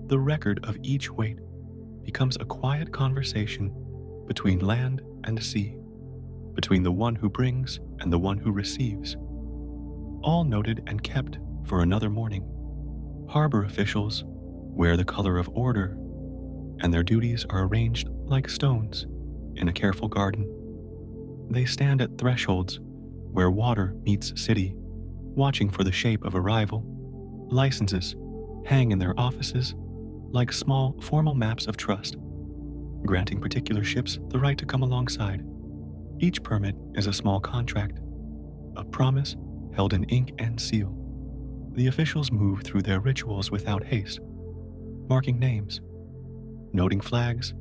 The record of each weight becomes a quiet conversation between land and sea, between the one who brings and the one who receives, all noted and kept for another morning. Harbor officials wear the color of order, and their duties are arranged like stones in a careful garden. They stand at thresholds where water meets city, watching for the shape of arrival. Licenses hang in their offices like small formal maps of trust, granting particular ships the right to come alongside. Each permit is a small contract, a promise held in ink and seal. The officials move through their rituals without haste, marking names, noting flags,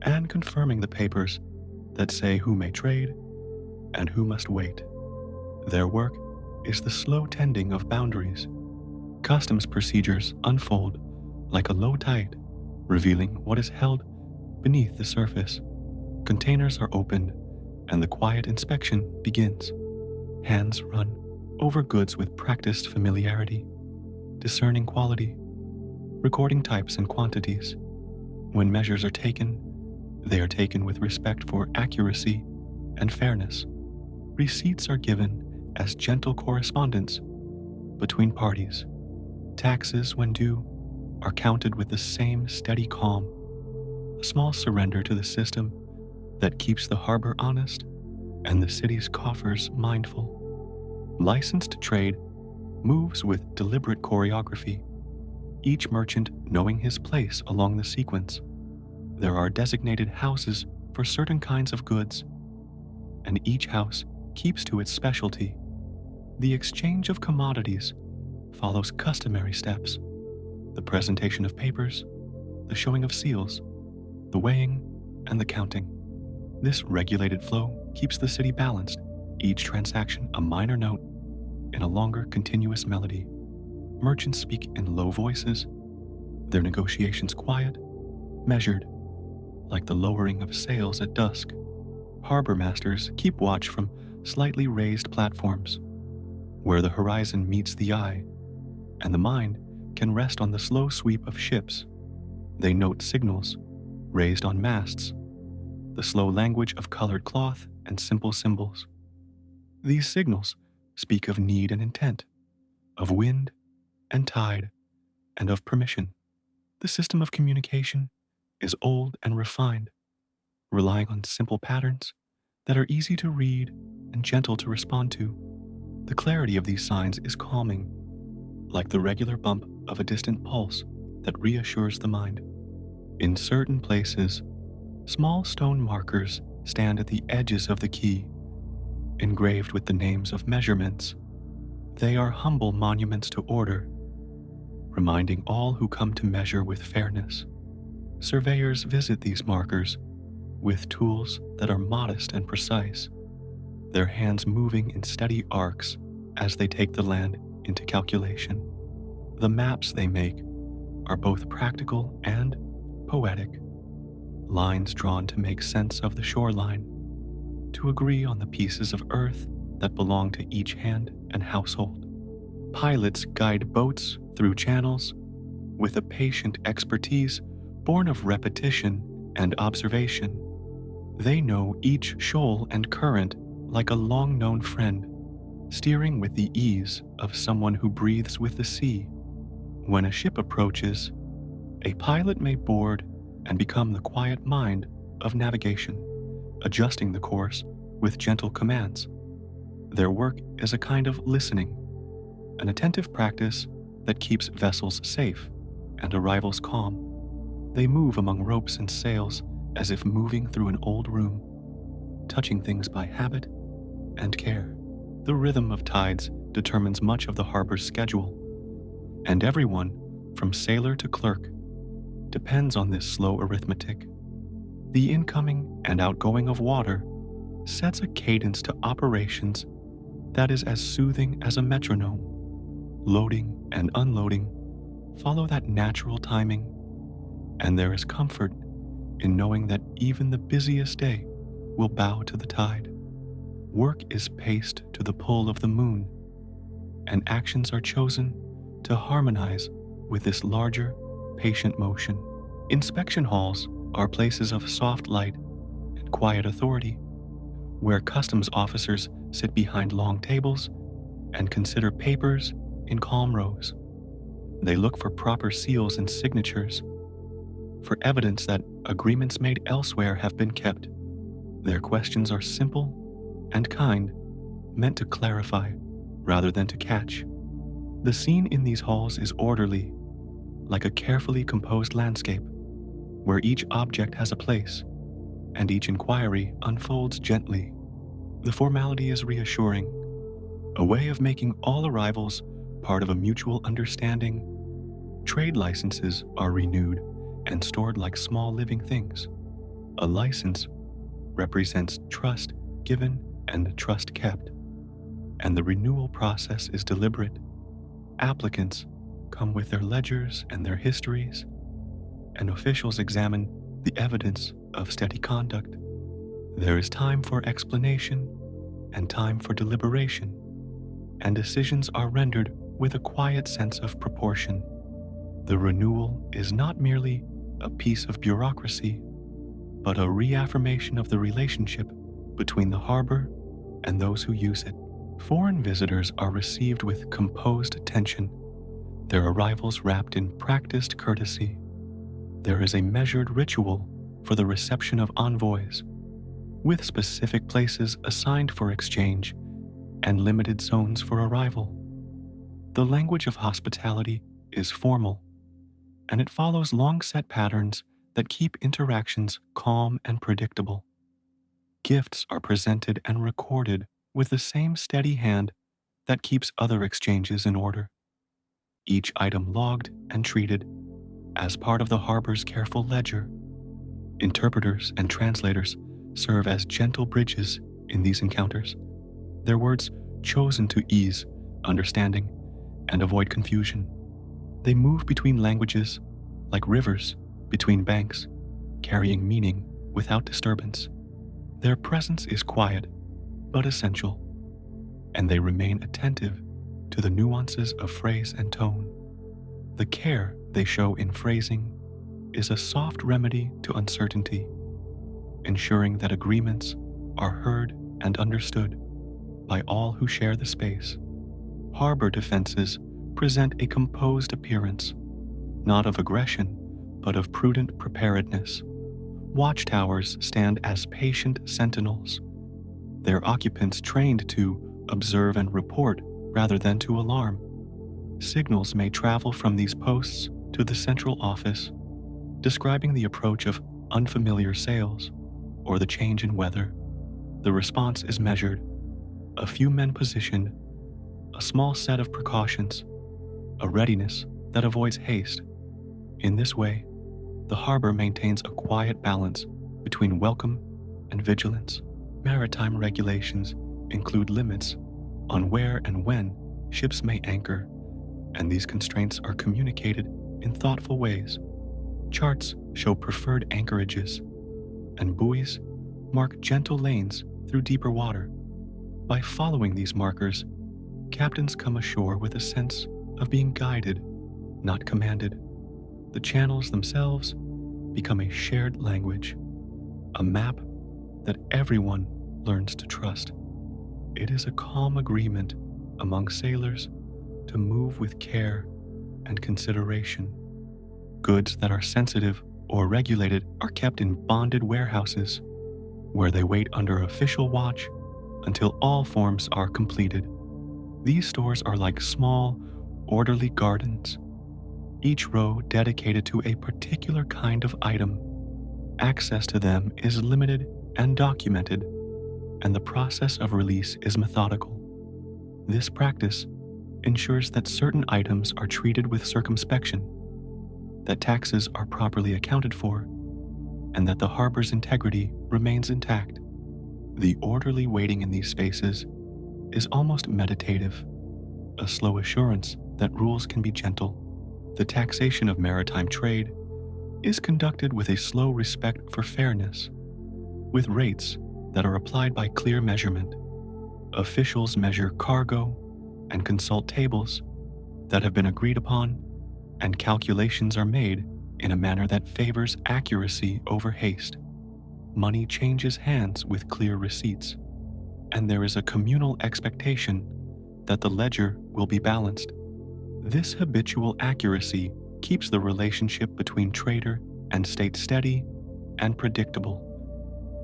and confirming the papers that say who may trade and who must wait. Their work is the slow tending of boundaries. Customs procedures unfold like a low tide, revealing what is held beneath the surface. Containers are opened, and the quiet inspection begins. Hands run over goods with practiced familiarity, discerning quality, recording types and quantities. When measures are taken, they are taken with respect for accuracy and fairness. Receipts are given as gentle correspondence between parties. Taxes, when due, are counted with the same steady calm, a small surrender to the system that keeps the harbor honest and the city's coffers mindful. Licensed trade moves with deliberate choreography, each merchant knowing his place along the sequence. There are designated houses for certain kinds of goods, and each house keeps to its specialty. The exchange of commodities follows customary steps: the presentation of papers, the showing of seals, the weighing, and the counting. This regulated flow keeps the city balanced, each transaction a minor note in a longer continuous melody. Merchants speak in low voices, their negotiations quiet, measured, like the lowering of sails at dusk. Harbor masters keep watch from slightly raised platforms, where the horizon meets the eye, and the mind can rest on the slow sweep of ships. They note signals raised on masts, the slow language of colored cloth and simple symbols. These signals speak of need and intent, of wind and tide, and of permission. The system of communication is old and refined, relying on simple patterns that are easy to read and gentle to respond to. The clarity of these signs is calming, like the regular bump of a distant pulse that reassures the mind. In certain places, small stone markers stand at the edges of the quay, engraved with the names of measurements. They are humble monuments to order, reminding all who come to measure with fairness. Surveyors visit these markers with tools that are modest and precise, their hands moving in steady arcs as they take the land into calculation. The maps they make are both practical and poetic, lines drawn to make sense of the shoreline, to agree on the pieces of earth that belong to each hand and household. Pilots guide boats through channels with a patient expertise born of repetition and observation. They know each shoal and current like a long-known friend, steering with the ease of someone who breathes with the sea. When a ship approaches, a pilot may board and become the quiet mind of navigation, adjusting the course with gentle commands. Their work is a kind of listening, an attentive practice that keeps vessels safe and arrivals calm. They move among ropes and sails as if moving through an old room, touching things by habit and care. The rhythm of tides determines much of the harbor's schedule, and everyone, from sailor to clerk, depends on this slow arithmetic. The incoming and outgoing of water sets a cadence to operations that is as soothing as a metronome. Loading and unloading follow that natural timing, and there is comfort in knowing that even the busiest day will bow to the tide. Work is paced to the pull of the moon, and actions are chosen to harmonize with this larger, patient motion. Inspection halls are places of soft light and quiet authority, where customs officers sit behind long tables and consider papers in calm rows. They look for proper seals and signatures, for evidence that agreements made elsewhere have been kept. Their questions are simple and kind, meant to clarify rather than to catch. The scene in these halls is orderly, like a carefully composed landscape, where each object has a place, and each inquiry unfolds gently. The formality is reassuring, a way of making all arrivals part of a mutual understanding. Trade licenses are renewed and stored like small living things. A license represents trust given and trust kept, and the renewal process is deliberate. Applicants come with their ledgers and their histories, and officials examine the evidence of steady conduct. There is time for explanation and time for deliberation, and decisions are rendered with a quiet sense of proportion. The renewal is not merely a piece of bureaucracy, but a reaffirmation of the relationship between the harbor and those who use it. Foreign visitors are received with composed attention, their arrivals wrapped in practiced courtesy. There is a measured ritual for the reception of envoys, with specific places assigned for exchange and limited zones for arrival. The language of hospitality is formal, and it follows long-set patterns that keep interactions calm and predictable. Gifts are presented and recorded with the same steady hand that keeps other exchanges in order, each item logged and treated as part of the harbor's careful ledger. Interpreters and translators serve as gentle bridges in these encounters, their words chosen to ease understanding and avoid confusion. They move between languages like rivers between banks, carrying meaning without disturbance. Their presence is quiet but essential, and they remain attentive to the nuances of phrase and tone. The care they show in phrasing is a soft remedy to uncertainty, ensuring that agreements are heard and understood by all who share the space. Harbor defenses present a composed appearance, not of aggression, but of prudent preparedness. Watchtowers stand as patient sentinels, their occupants trained to observe and report rather than to alarm. Signals may travel from these posts to the central office, describing the approach of unfamiliar sails or the change in weather. The response is measured, a few men positioned, a small set of precautions, a readiness that avoids haste. In this way, the harbor maintains a quiet balance between welcome and vigilance. Maritime regulations include limits on where and when ships may anchor, and these constraints are communicated in thoughtful ways. Charts show preferred anchorages, and buoys mark gentle lanes through deeper water. By following these markers, captains come ashore with a sense of being guided, not commanded. The channels themselves become a shared language, a map that everyone learns to trust. It is a calm agreement among sailors to move with care and consideration. Goods that are sensitive or regulated are kept in bonded warehouses, where they wait under official watch until all forms are completed. These stores are like small, orderly gardens, each row dedicated to a particular kind of item. Access to them is limited and documented, and the process of release is methodical. This practice ensures that certain items are treated with circumspection, that taxes are properly accounted for, and that the harbor's integrity remains intact. The orderly waiting in these spaces is almost meditative, a slow assurance that rules can be gentle. The taxation of maritime trade is conducted with a slow respect for fairness, with rates that are applied by clear measurement. Officials measure cargo and consult tables that have been agreed upon, and calculations are made in a manner that favors accuracy over haste. Money changes hands with clear receipts, and there is a communal expectation that the ledger will be balanced. This habitual accuracy keeps the relationship between trader and state steady and predictable,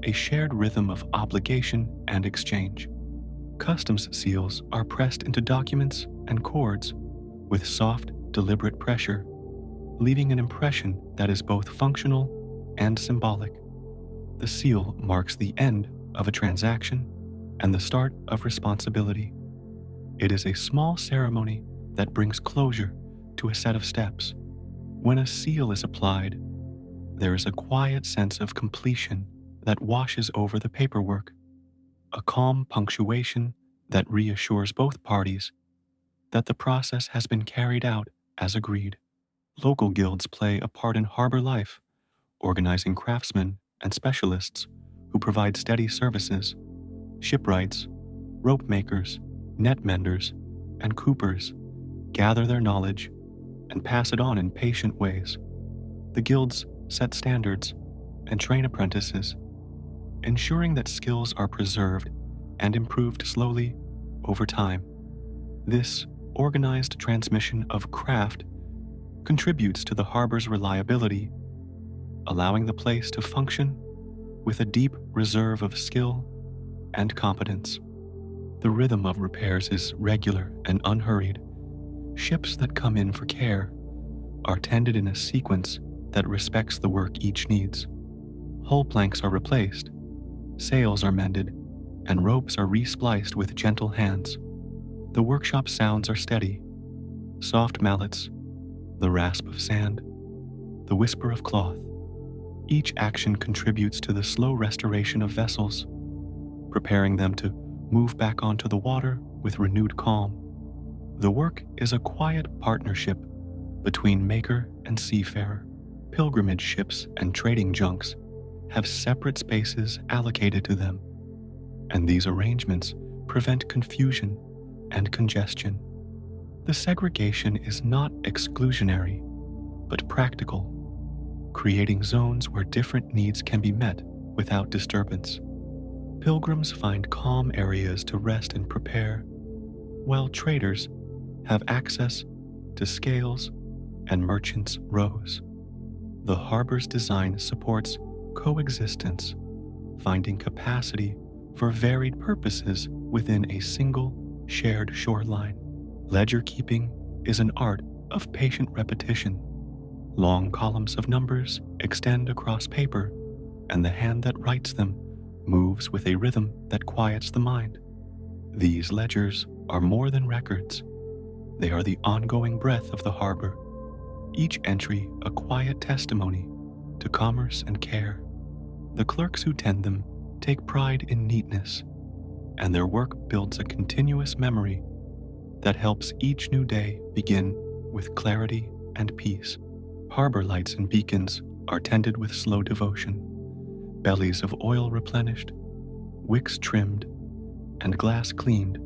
a shared rhythm of obligation and exchange. Customs seals are pressed into documents and cords with soft, deliberate pressure, leaving an impression that is both functional and symbolic. The seal marks the end of a transaction and the start of responsibility. It is a small ceremony that brings closure to a set of steps. When a seal is applied, there is a quiet sense of completion that washes over the paperwork, a calm punctuation that reassures both parties that the process has been carried out as agreed. Local guilds play a part in harbor life, organizing craftsmen and specialists who provide steady services. Shipwrights, rope makers, net menders, and coopers gather their knowledge and pass it on in patient ways. The guilds set standards and train apprentices, ensuring that skills are preserved and improved slowly over time. This organized transmission of craft contributes to the harbor's reliability, allowing the place to function with a deep reserve of skill and competence. The rhythm of repairs is regular and unhurried. Ships that come in for care are tended in a sequence that respects the work each needs. Hull planks are replaced, sails are mended, and ropes are respliced with gentle hands. The workshop sounds are steady: soft mallets, the rasp of sand, the whisper of cloth. Each action contributes to the slow restoration of vessels, preparing them to move back onto the water with renewed calm. The work is a quiet partnership between maker and seafarer. Pilgrimage ships and trading junks have separate spaces allocated to them, and these arrangements prevent confusion and congestion. The segregation is not exclusionary, but practical, creating zones where different needs can be met without disturbance. Pilgrims find calm areas to rest and prepare, while traders have access to scales and merchants' rows. The harbor's design supports coexistence, finding capacity for varied purposes within a single shared shoreline. Ledger keeping is an art of patient repetition. Long columns of numbers extend across paper, and the hand that writes them moves with a rhythm that quiets the mind. These ledgers are more than records. They are the ongoing breath of the harbor, each entry a quiet testimony to commerce and care. The clerks who tend them take pride in neatness, and their work builds a continuous memory that helps each new day begin with clarity and peace. Harbor lights and beacons are tended with slow devotion, bellies of oil replenished, wicks trimmed, and glass cleaned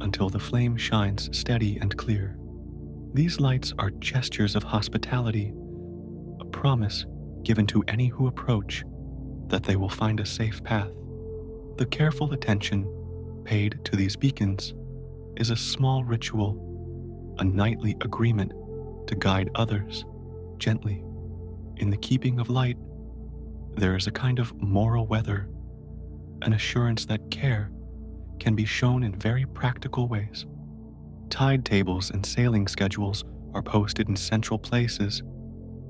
until the flame shines steady and clear. These lights are gestures of hospitality, a promise given to any who approach that they will find a safe path. The careful attention paid to these beacons is a small ritual, a nightly agreement to guide others gently. In the keeping of light, there is a kind of moral weather, an assurance that care can be shown in very practical ways. Tide tables and sailing schedules are posted in central places,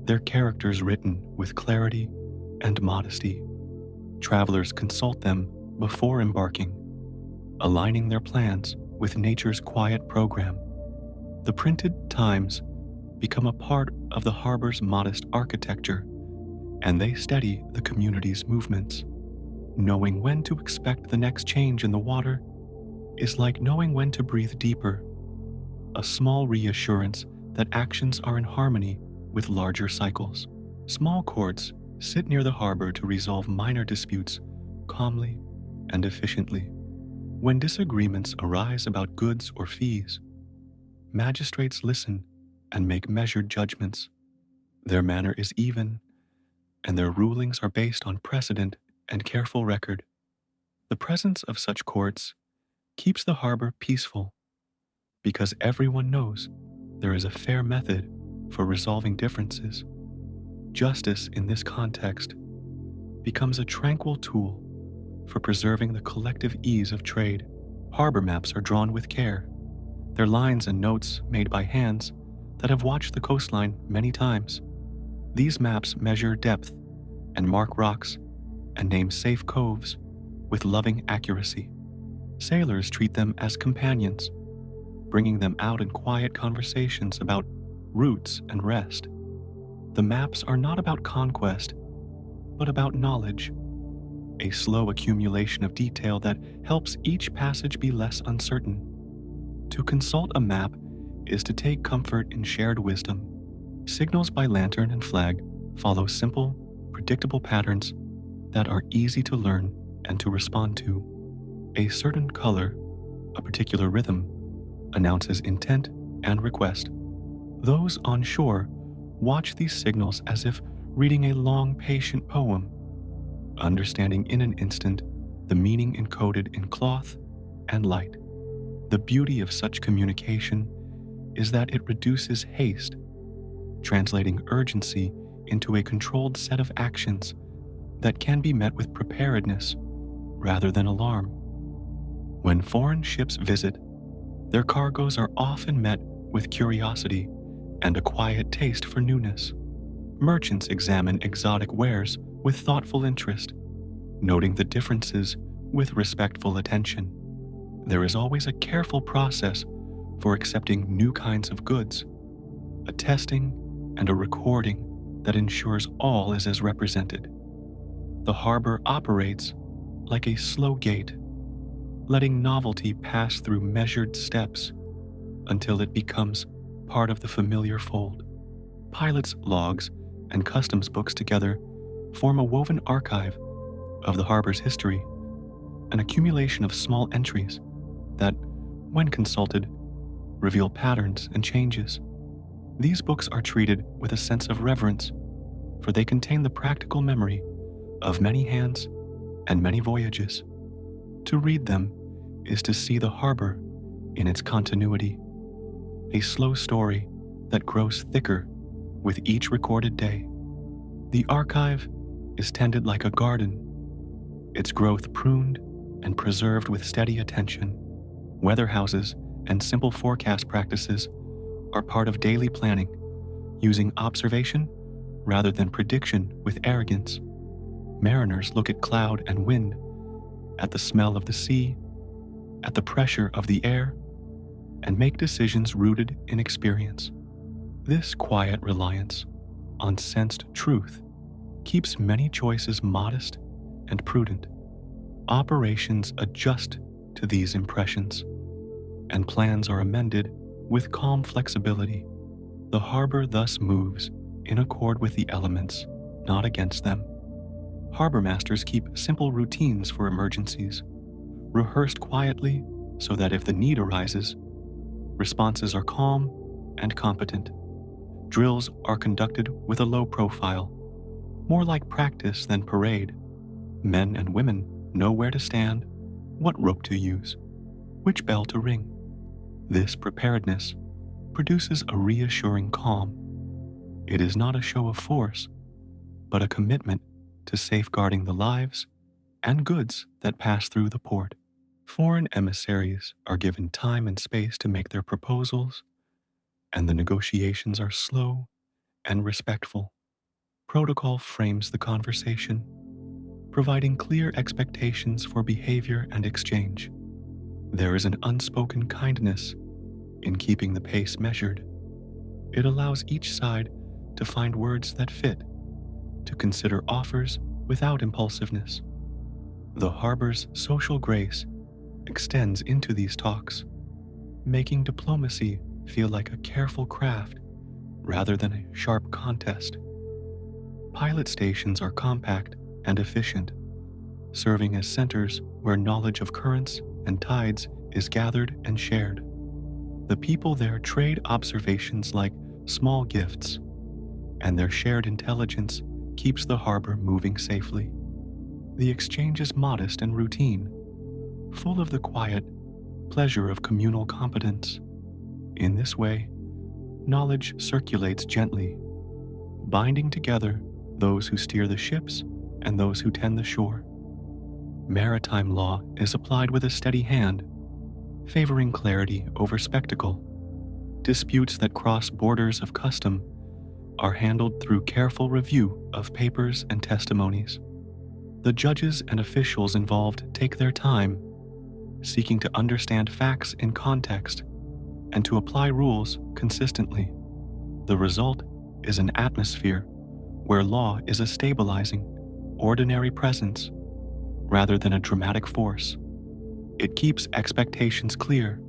their characters written with clarity and modesty. Travelers consult them before embarking, aligning their plans with nature's quiet program. The printed times become a part of the harbor's modest architecture, and they steady the community's movements. Knowing when to expect the next change in the water is like knowing when to breathe deeper, a small reassurance that actions are in harmony with larger cycles. Small courts sit near the harbor to resolve minor disputes calmly and efficiently. When disagreements arise about goods or fees, magistrates listen and make measured judgments. Their manner is even, and their rulings are based on precedent and careful record. The presence of such courts keeps the harbor peaceful because everyone knows there is a fair method for resolving differences. Justice in this context becomes a tranquil tool for preserving the collective ease of trade. Harbor maps are drawn with care, their lines and notes made by hands that have watched the coastline many times. These maps measure depth and mark rocks and name safe coves with loving accuracy. Sailors treat them as companions, bringing them out in quiet conversations about routes and rest. The maps are not about conquest, but about knowledge, a slow accumulation of detail that helps each passage be less uncertain. To consult a map is to take comfort in shared wisdom. Signals by lantern and flag follow simple, predictable patterns that are easy to learn and to respond to. A certain color, a particular rhythm, announces intent and request. Those on shore watch these signals as if reading a long, patient poem, understanding in an instant the meaning encoded in cloth and light. The beauty of such communication is that it reduces haste, translating urgency into a controlled set of actions that can be met with preparedness rather than alarm. When foreign ships visit, their cargoes are often met with curiosity and a quiet taste for newness. Merchants examine exotic wares with thoughtful interest, noting the differences with respectful attention. There is always a careful process for accepting new kinds of goods, a testing and a recording that ensures all is as represented. The harbor operates like a slow gate, letting novelty pass through measured steps until it becomes part of the familiar fold. Pilots' logs and customs books together form a woven archive of the harbor's history, an accumulation of small entries that, when consulted, reveal patterns and changes. These books are treated with a sense of reverence, for they contain the practical memory of many hands and many voyages. To read them is to see the harbor in its continuity, a slow story that grows thicker with each recorded day. The archive is tended like a garden, its growth pruned and preserved with steady attention. Weather houses and simple forecast practices are part of daily planning, using observation rather than prediction with arrogance. Mariners look at cloud and wind, at the smell of the sea, at the pressure of the air, and make decisions rooted in experience. This quiet reliance on sensed truth keeps many choices modest and prudent. Operations adjust to these impressions, and plans are amended with calm flexibility. The harbor thus moves in accord with the elements, not against them. Harbor masters keep simple routines for emergencies, rehearsed quietly so that if the need arises, responses are calm and competent. Drills are conducted with a low profile, more like practice than parade. Men and women know where to stand, what rope to use, which bell to ring. This preparedness produces a reassuring calm. It is not a show of force, but a commitment to safeguarding the lives and goods that pass through the port. Foreign emissaries are given time and space to make their proposals, and the negotiations are slow and respectful. Protocol frames the conversation, providing clear expectations for behavior and exchange. There is an unspoken kindness in keeping the pace measured. It allows each side to find words that fit, to consider offers without impulsiveness. The harbor's social grace extends into these talks, making diplomacy feel like a careful craft rather than a sharp contest. Pilot stations are compact and efficient, serving as centers where knowledge of currents and tides is gathered and shared. The people there trade observations like small gifts, and their shared intelligence keeps the harbor moving safely. The exchange is modest and routine, full of the quiet pleasure of communal competence. In this way, knowledge circulates gently, binding together those who steer the ships and those who tend the shore. Maritime law is applied with a steady hand, favoring clarity over spectacle. Disputes that cross borders of custom are handled through careful review of papers and testimonies. The judges and officials involved take their time, seeking to understand facts in context and to apply rules consistently. The result is an atmosphere where law is a stabilizing, ordinary presence rather than a dramatic force. It keeps expectations clear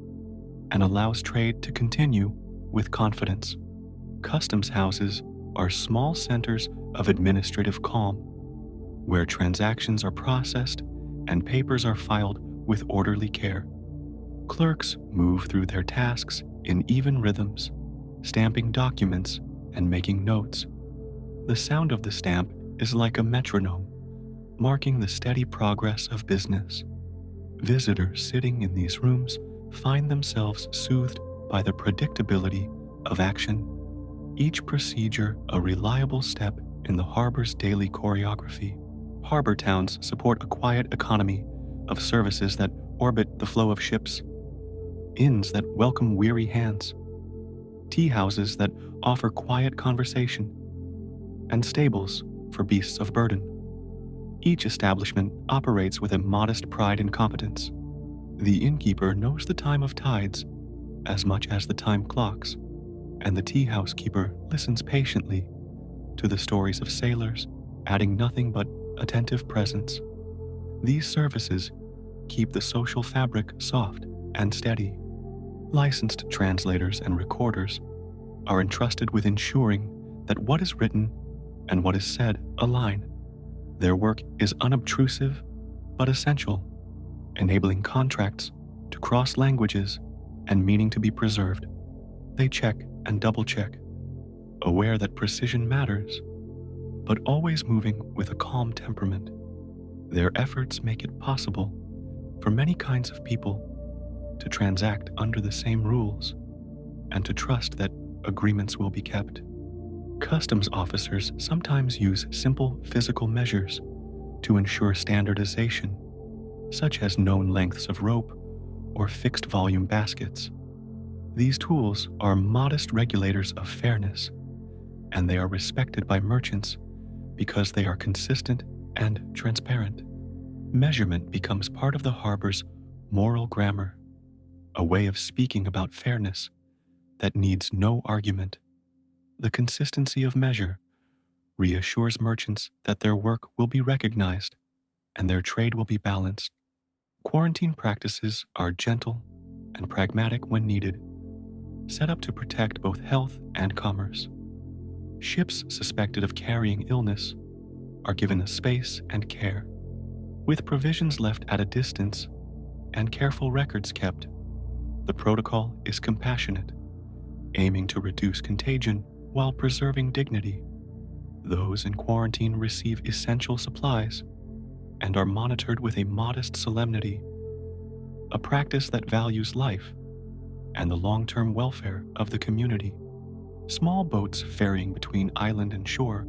and allows trade to continue with confidence. Customs houses are small centers of administrative calm, where transactions are processed and papers are filed with orderly care. Clerks move through their tasks in even rhythms, stamping documents and making notes. The sound of the stamp is like a metronome, marking the steady progress of business. Visitors sitting in these rooms find themselves soothed by the predictability of action, each procedure a reliable step in the harbor's daily choreography. Harbor towns support a quiet economy of services that orbit the flow of ships, inns that welcome weary hands, tea houses that offer quiet conversation, and stables for beasts of burden. Each establishment operates with a modest pride and competence. The innkeeper knows the time of tides as much as the time clocks, and the tea house keeper listens patiently to the stories of sailors, adding nothing but attentive presence. These services keep the social fabric soft and steady. Licensed translators and recorders are entrusted with ensuring that what is written and what is said align. Their work is unobtrusive but essential, enabling contracts to cross languages and meaning to be preserved. They check and double-check, aware that precision matters, but always moving with a calm temperament. Their efforts make it possible for many kinds of people to transact under the same rules and to trust that agreements will be kept. Customs officers sometimes use simple physical measures to ensure standardization, such as known lengths of rope or fixed volume baskets. These tools are modest regulators of fairness, and they are respected by merchants because they are consistent and transparent. Measurement becomes part of the harbor's moral grammar, a way of speaking about fairness that needs no argument. The consistency of measure reassures merchants that their work will be recognized and their trade will be balanced. Quarantine practices are gentle and pragmatic when needed, set up to protect both health and commerce. Ships suspected of carrying illness are given a space and care, with provisions left at a distance and careful records kept. The protocol is compassionate, aiming to reduce contagion while preserving dignity. Those in quarantine receive essential supplies and are monitored with a modest solemnity, a practice that values life and the long-term welfare of the community. Small boats ferrying between island and shore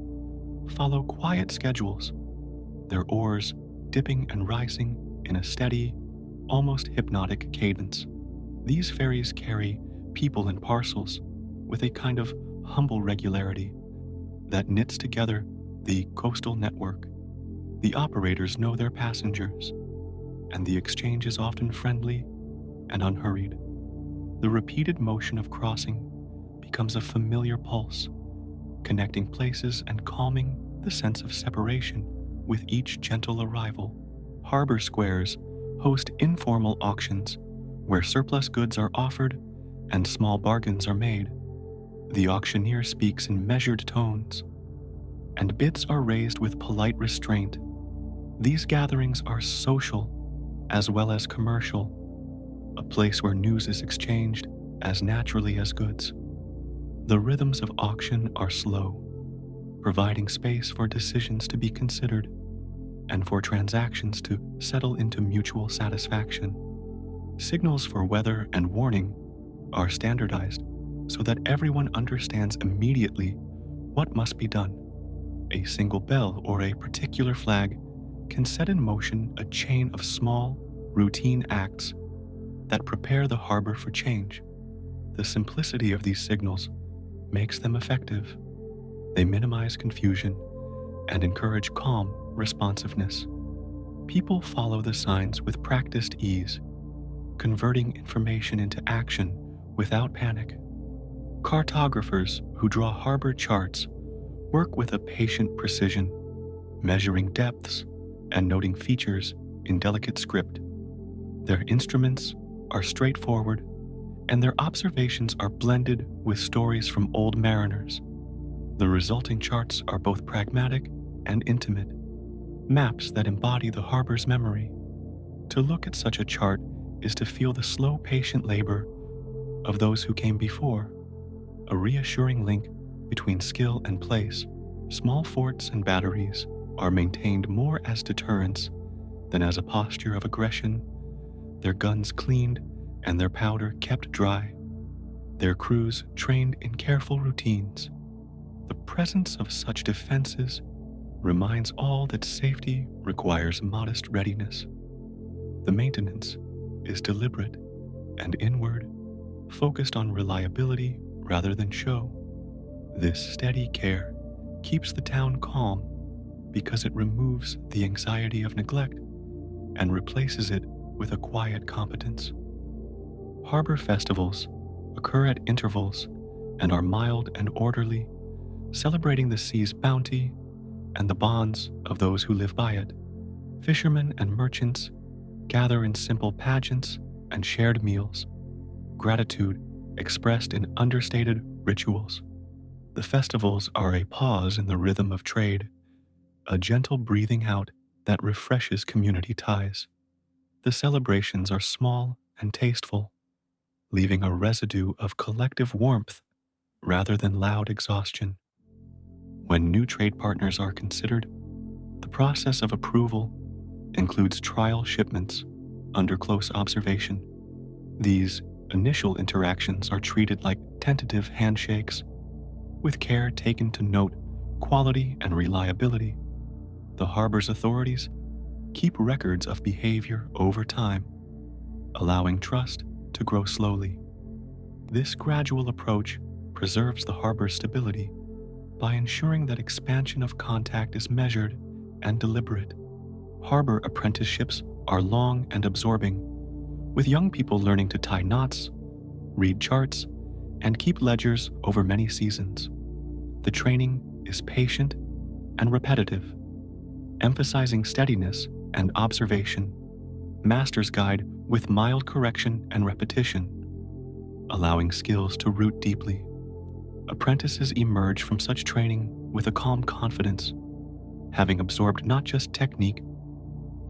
follow quiet schedules, their oars dipping and rising in a steady, almost hypnotic cadence. These ferries carry people and parcels with a kind of humble regularity that knits together the coastal network. The operators know their passengers, and the exchange is often friendly and unhurried. The repeated motion of crossing becomes a familiar pulse, connecting places and calming the sense of separation with each gentle arrival. Harbor squares host informal auctions where surplus goods are offered and small bargains are made. The auctioneer speaks in measured tones, and bids are raised with polite restraint. These gatherings are social as well as commercial, a place where news is exchanged as naturally as goods. The rhythms of auction are slow, providing space for decisions to be considered and for transactions to settle into mutual satisfaction. Signals for weather and warning are standardized so that everyone understands immediately what must be done. A single bell or a particular flag can set in motion a chain of small, routine acts that prepare the harbor for change. The simplicity of these signals makes them effective. They minimize confusion and encourage calm responsiveness. People follow the signs with practiced ease, converting information into action without panic. Cartographers who draw harbor charts work with a patient precision, measuring depths and noting features in delicate script. Their instruments are straightforward, and their observations are blended with stories from old mariners. The resulting charts are both pragmatic and intimate, maps that embody the harbor's memory. To look at such a chart is to feel the slow, patient labor of those who came before, a reassuring link between skill and place. Small forts and batteries are maintained more as deterrents than as a posture of aggression, their guns cleaned and their powder kept dry, their crews trained in careful routines. The presence of such defenses reminds all that safety requires modest readiness. The maintenance is deliberate and inward, focused on reliability rather than show. This steady care keeps the town calm because it removes the anxiety of neglect and replaces it with a quiet competence. Harbor festivals occur at intervals and are mild and orderly, celebrating the sea's bounty and the bonds of those who live by it. Fishermen and merchants gather in simple pageants and shared meals, gratitude expressed in understated rituals. The festivals are a pause in the rhythm of trade, a gentle breathing out that refreshes community ties. The celebrations are small and tasteful, leaving a residue of collective warmth rather than loud exhaustion. When new trade partners are considered, the process of approval includes trial shipments under close observation. These initial interactions are treated like tentative handshakes, with care taken to note quality and reliability. The harbor's authorities keep records of behavior over time, allowing trust to grow slowly. This gradual approach preserves the harbor's stability by ensuring that expansion of contact is measured and deliberate. Harbor apprenticeships are long and absorbing, with young people learning to tie knots, read charts, and keep ledgers over many seasons. The training is patient and repetitive, emphasizing steadiness and observation. Master's guide with mild correction and repetition, allowing skills to root deeply. Apprentices emerge from such training with a calm confidence, having absorbed not just technique,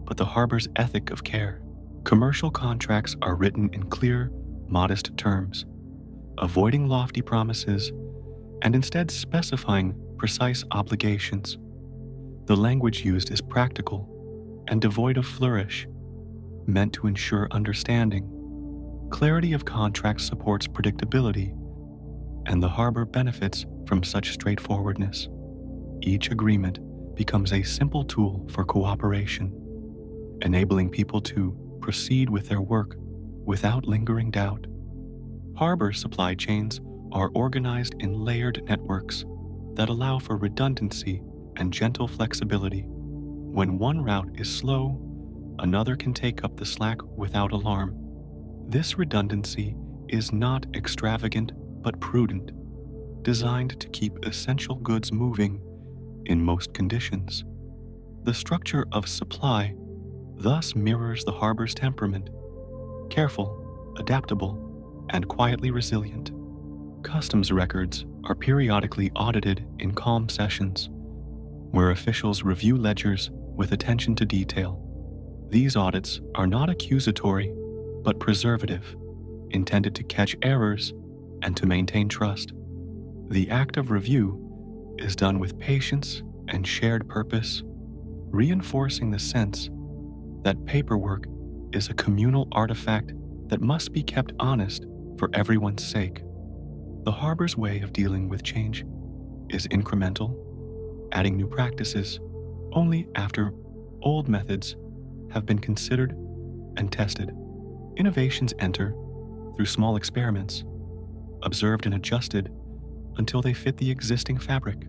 but the harbor's ethic of care. Commercial contracts are written in clear, modest terms, avoiding lofty promises and instead specifying precise obligations. The language used is practical and devoid of flourish, meant to ensure understanding. Clarity of contracts supports predictability, and the harbor benefits from such straightforwardness. Each agreement becomes a simple tool for cooperation, enabling people to proceed with their work without lingering doubt. Harbor supply chains are organized in layered networks that allow for redundancy and gentle flexibility. When one route is slow, another can take up the slack without alarm. This redundancy is not extravagant but prudent, designed to keep essential goods moving in most conditions. The structure of supply thus mirrors the harbor's temperament: careful, adaptable, and quietly resilient. Customs records are periodically audited in calm sessions, where officials review ledgers with attention to detail. These audits are not accusatory, but preservative, intended to catch errors and to maintain trust. The act of review is done with patience and shared purpose, reinforcing the sense that paperwork is a communal artifact that must be kept honest for everyone's sake. The harbor's way of dealing with change is incremental, adding new practices only after old methods have been considered and tested. Innovations enter through small experiments, observed and adjusted until they fit the existing fabric.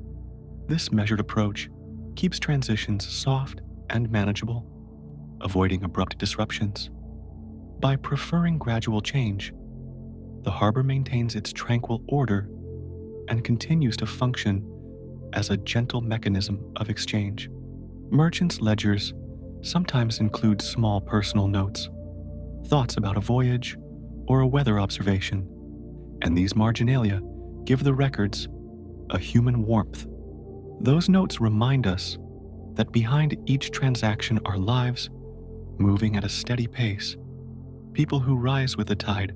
This measured approach keeps transitions soft and manageable, avoiding abrupt disruptions. By preferring gradual change, the harbor maintains its tranquil order and continues to function as a gentle mechanism of exchange. Merchants' ledgers sometimes include small personal notes, thoughts about a voyage or a weather observation, and these marginalia give the records a human warmth. Those notes remind us that behind each transaction are lives moving at a steady pace, people who rise with the tide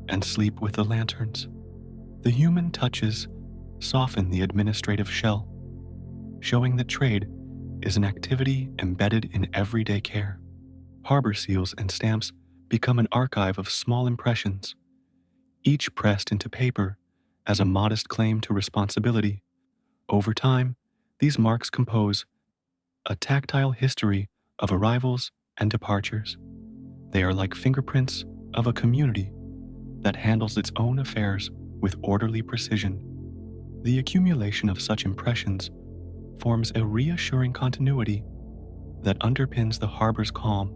and sleep with the lanterns. The human touches soften the administrative shell, showing that trade is an activity embedded in everyday care. Harbor seals and stamps become an archive of small impressions, each pressed into paper as a modest claim to responsibility. Over time, these marks compose a tactile history of arrivals and departures. They are like fingerprints of a community that handles its own affairs with orderly precision. The accumulation of such impressions forms a reassuring continuity that underpins the harbor's calm.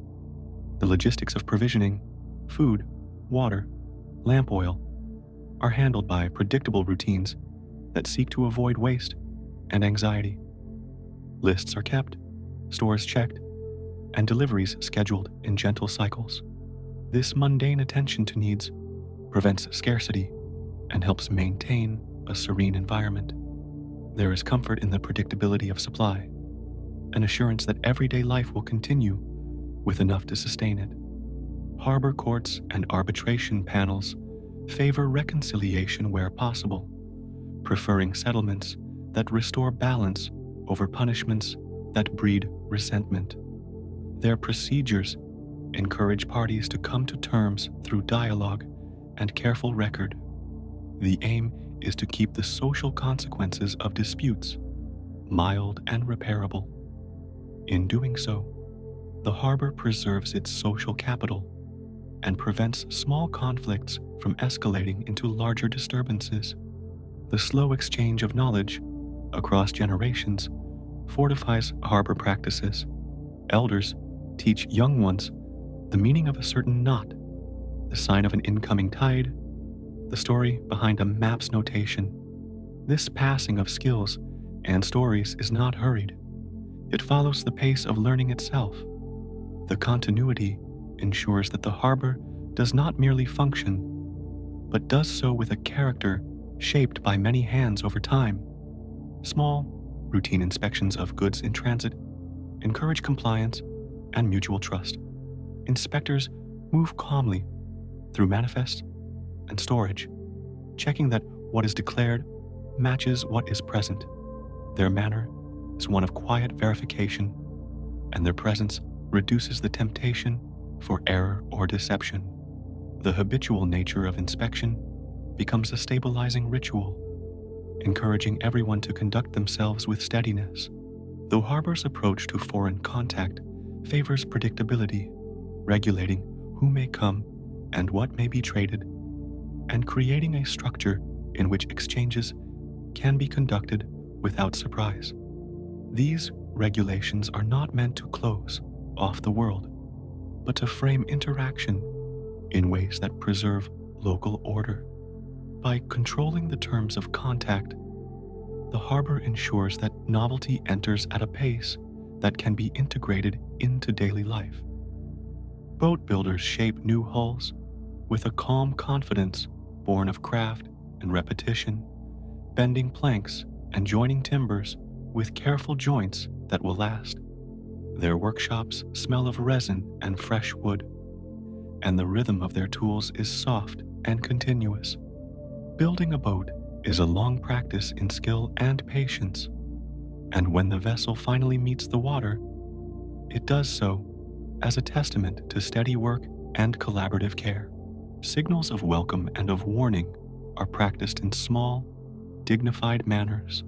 The logistics of provisioning, food, water, lamp oil, are handled by predictable routines that seek to avoid waste and anxiety. Lists are kept, stores checked, and deliveries scheduled in gentle cycles. This mundane attention to needs prevents scarcity and helps maintain a serene environment. There is comfort in the predictability of supply, an assurance that everyday life will continue with enough to sustain it. Harbor courts and arbitration panels favor reconciliation where possible, preferring settlements that restore balance over punishments that breed resentment. Their procedures encourage parties to come to terms through dialogue and careful record. The aim is to keep the social consequences of disputes mild and repairable. In doing so, the harbor preserves its social capital and prevents small conflicts from escalating into larger disturbances. The slow exchange of knowledge across generations fortifies harbor practices. Elders teach young ones the meaning of a certain knot, the sign of an incoming tide, the story behind a map's notation. This passing of skills and stories is not hurried. It follows the pace of learning itself. The continuity ensures that the harbor does not merely function, but does so with a character shaped by many hands over time. Small, routine inspections of goods in transit encourage compliance and mutual trust. inspectors move calmly through manifest and storage, checking that what is declared matches what is present. Their manner is one of quiet verification, and their presence reduces the temptation for error or deception. The habitual nature of inspection becomes a stabilizing ritual, encouraging everyone to conduct themselves with steadiness. The harbor's approach to foreign contact favors predictability, regulating who may come and what may be traded, and creating a structure in which exchanges can be conducted without surprise. These regulations are not meant to close off the world, but to frame interaction in ways that preserve local order. By controlling the terms of contact, the harbor ensures that novelty enters at a pace that can be integrated into daily life. Boat builders shape new hulls with a calm confidence born of craft and repetition, bending planks and joining timbers with careful joints that will last. Their workshops smell of resin and fresh wood, and the rhythm of their tools is soft and continuous. Building a boat is a long practice in skill and patience, and when the vessel finally meets the water, it does so as a testament to steady work and collaborative care. Signals of welcome and of warning are practiced in small, dignified manners,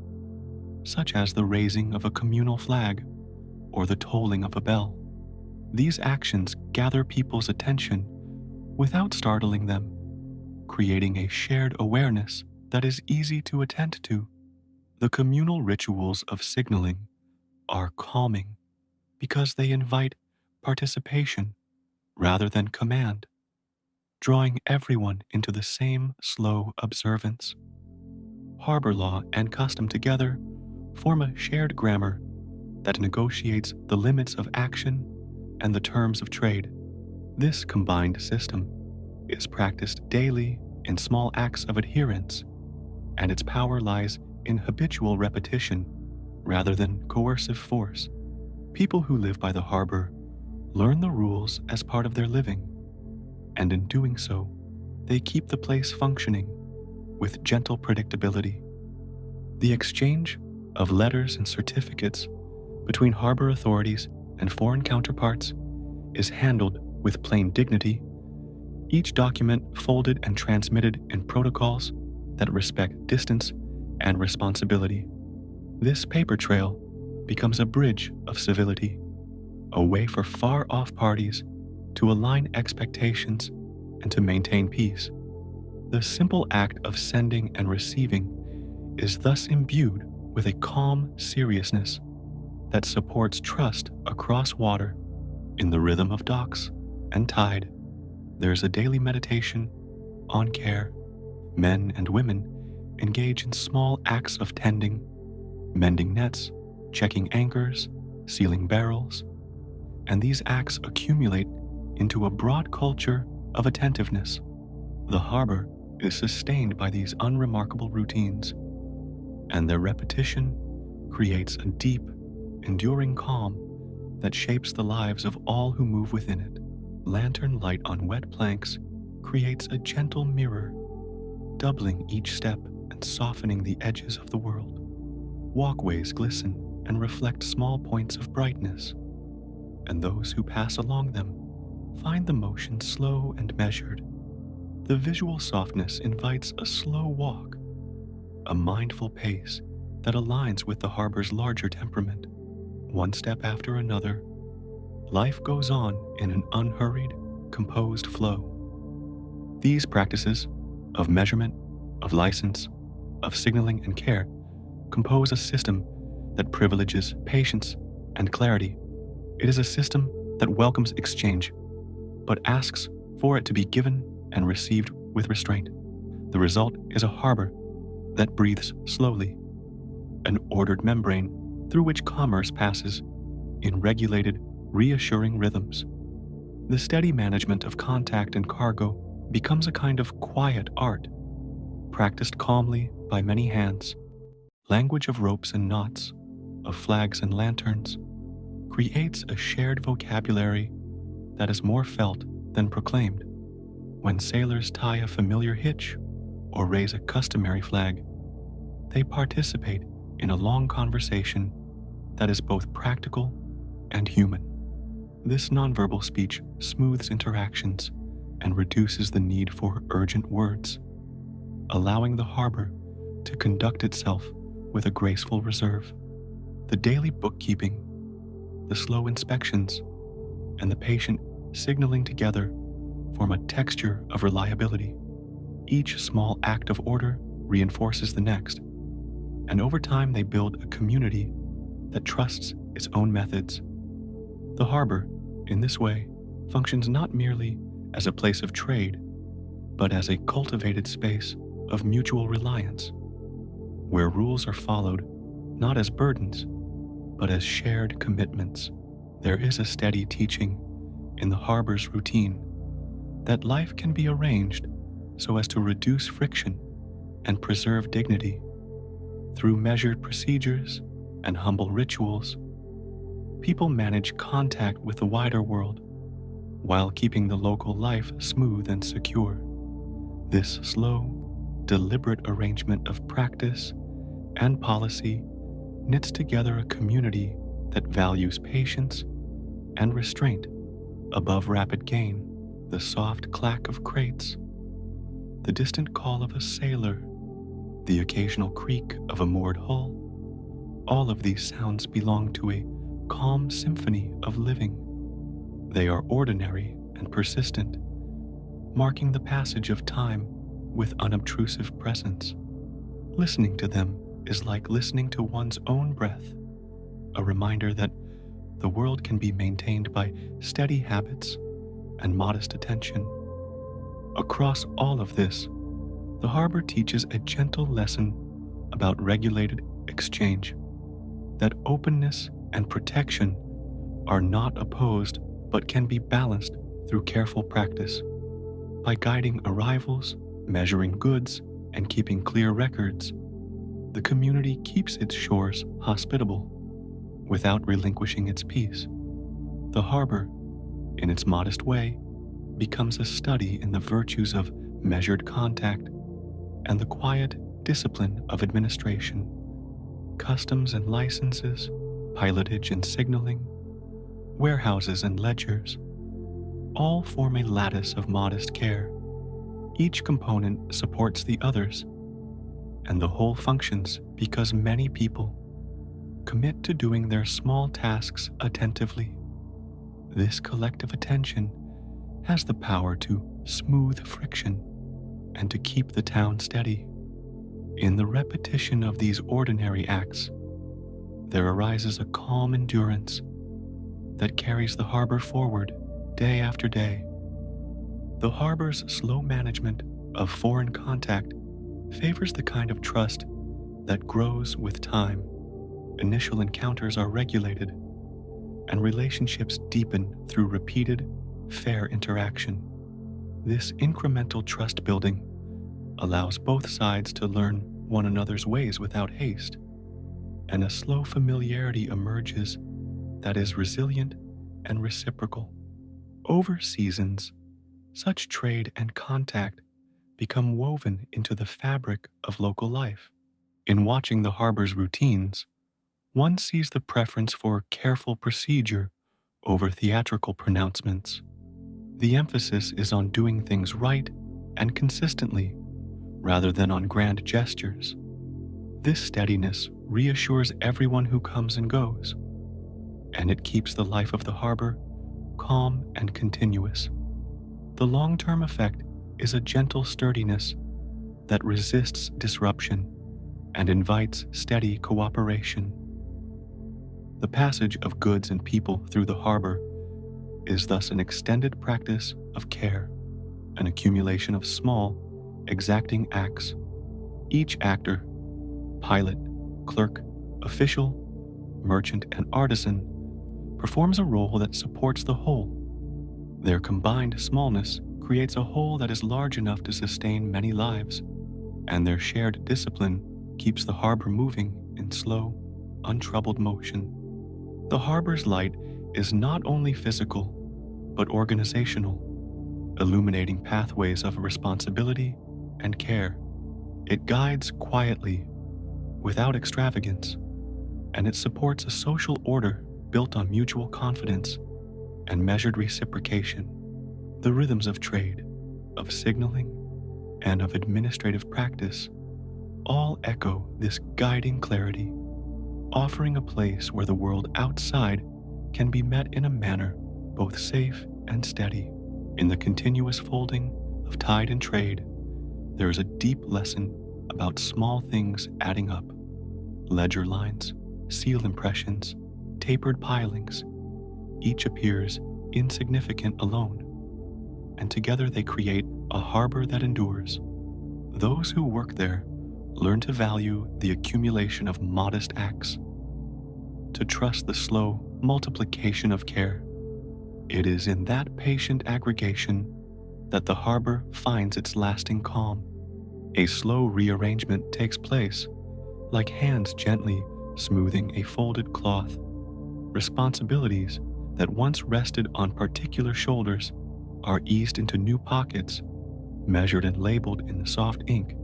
such as the raising of a communal flag or the tolling of a bell. These actions gather people's attention without startling them, creating a shared awareness that is easy to attend to. The communal rituals of signaling are calming because they invite participation rather than command, drawing everyone into the same slow observance. Harbor law and custom together form a shared grammar that negotiates the limits of action and the terms of trade. This combined system is practiced daily in small acts of adherence, and its power lies in habitual repetition rather than coercive force. People who live by the harbor learn the rules as part of their living, and in doing so, they keep the place functioning with gentle predictability. The exchange of letters and certificates between harbor authorities and foreign counterparts is handled with plain dignity, each document folded and transmitted in protocols that respect distance and responsibility. This paper trail becomes a bridge of civility, a way for far-off parties to align expectations and to maintain peace. The simple act of sending and receiving is thus imbued with a calm seriousness that supports trust across water. In the rhythm of docks and tide, there's a daily meditation on care. Men and women engage in small acts of tending, mending nets, checking anchors, sealing barrels, and these acts accumulate into a broad culture of attentiveness. The harbor is sustained by these unremarkable routines, and their repetition creates a deep, enduring calm that shapes the lives of all who move within it. Lantern light on wet planks creates a gentle mirror, doubling each step and softening the edges of the world. Walkways glisten and reflect small points of brightness, and those who pass along them find the motion slow and measured. The visual softness invites a slow walk, a mindful pace that aligns with the harbor's larger temperament. One step after another, life goes on in an unhurried, composed flow. These practices of measurement, of license, of signaling and care compose a system that privileges patience and clarity. It is a system that welcomes exchange, but asks for it to be given and received with restraint. The result is a harbor that breathes slowly, an ordered membrane through which commerce passes in regulated, reassuring rhythms. The steady management of contact and cargo becomes a kind of quiet art, practiced calmly by many hands. Language of ropes and knots, of flags and lanterns, creates a shared vocabulary that is more felt than proclaimed. When sailors tie a familiar hitch or raise a customary flag, they participate in a long conversation that is both practical and human. This nonverbal speech smooths interactions and reduces the need for urgent words, allowing the harbor to conduct itself with a graceful reserve. The daily bookkeeping, the slow inspections, and the patient signaling together form a texture of reliability. Each small act of order reinforces the next, and over time they build a community that trusts its own methods. The harbor, in this way, functions not merely as a place of trade, but as a cultivated space of mutual reliance, where rules are followed not as burdens, but as shared commitments. There is a steady teaching in the harbor's routine that life can be arranged so as to reduce friction and preserve dignity. Through measured procedures and humble rituals, people manage contact with the wider world while keeping the local life smooth and secure. This slow, deliberate arrangement of practice and policy knits together a community that values patience and restraint above rapid gain. The soft clack of crates, the distant call of a sailor, the occasional creak of a moored hull, all of these sounds belong to a calm symphony of living. They are ordinary and persistent, marking the passage of time with unobtrusive presence. Listening to them is like listening to one's own breath, a reminder that the world can be maintained by steady habits and modest attention. Across all of this, the harbor teaches a gentle lesson about regulated exchange, that openness and protection are not opposed but can be balanced through careful practice. By guiding arrivals, measuring goods, and keeping clear records, the community keeps its shores hospitable without relinquishing its peace. The harbor, in its modest way, becomes a study in the virtues of measured contact and the quiet discipline of administration. Customs and licenses, pilotage and signaling, warehouses and ledgers, all form a lattice of modest care. Each component supports the others, and the whole functions because many people commit to doing their small tasks attentively. This collective attention has the power to smooth friction and to keep the town steady. In the repetition of these ordinary acts, there arises a calm endurance that carries the harbor forward day after day. The harbor's slow management of foreign contact favors the kind of trust that grows with time. Initial encounters are regulated, and relationships deepen through repeated, fair interaction. This incremental trust building allows both sides to learn one another's ways without haste, and a slow familiarity emerges that is resilient and reciprocal. Over seasons, such trade and contact become woven into the fabric of local life. In watching the harbor's routines, one sees the preference for careful procedure over theatrical pronouncements. The emphasis is on doing things right and consistently, rather than on grand gestures. This steadiness reassures everyone who comes and goes, and it keeps the life of the harbor calm and continuous. The long-term effect is a gentle sturdiness that resists disruption and invites steady cooperation. The passage of goods and people through the harbor is thus an extended practice of care, an accumulation of small, exacting acts. Each actor, pilot, clerk, official, merchant, and artisan performs a role that supports the whole. Their combined smallness creates a whole that is large enough to sustain many lives, and their shared discipline keeps the harbor moving in slow, untroubled motion. The harbor's light is not only physical, but organizational, illuminating pathways of responsibility and care. It guides quietly, without extravagance, and it supports a social order built on mutual confidence and measured reciprocation. The rhythms of trade, of signaling, and of administrative practice all echo this guiding clarity, offering a place where the world outside can be met in a manner both safe and steady. In the continuous folding of tide and trade, there is a deep lesson about small things adding up. Ledger lines, seal impressions, tapered pilings, each appears insignificant alone, and together they create a harbor that endures. Those who work there learn to value the accumulation of modest acts, to trust the slow multiplication of care. It is in that patient aggregation that the harbor finds its lasting calm. A slow rearrangement takes place, like hands gently smoothing a folded cloth. Responsibilities that once rested on particular shoulders are eased into new pockets, measured and labeled in the soft ink.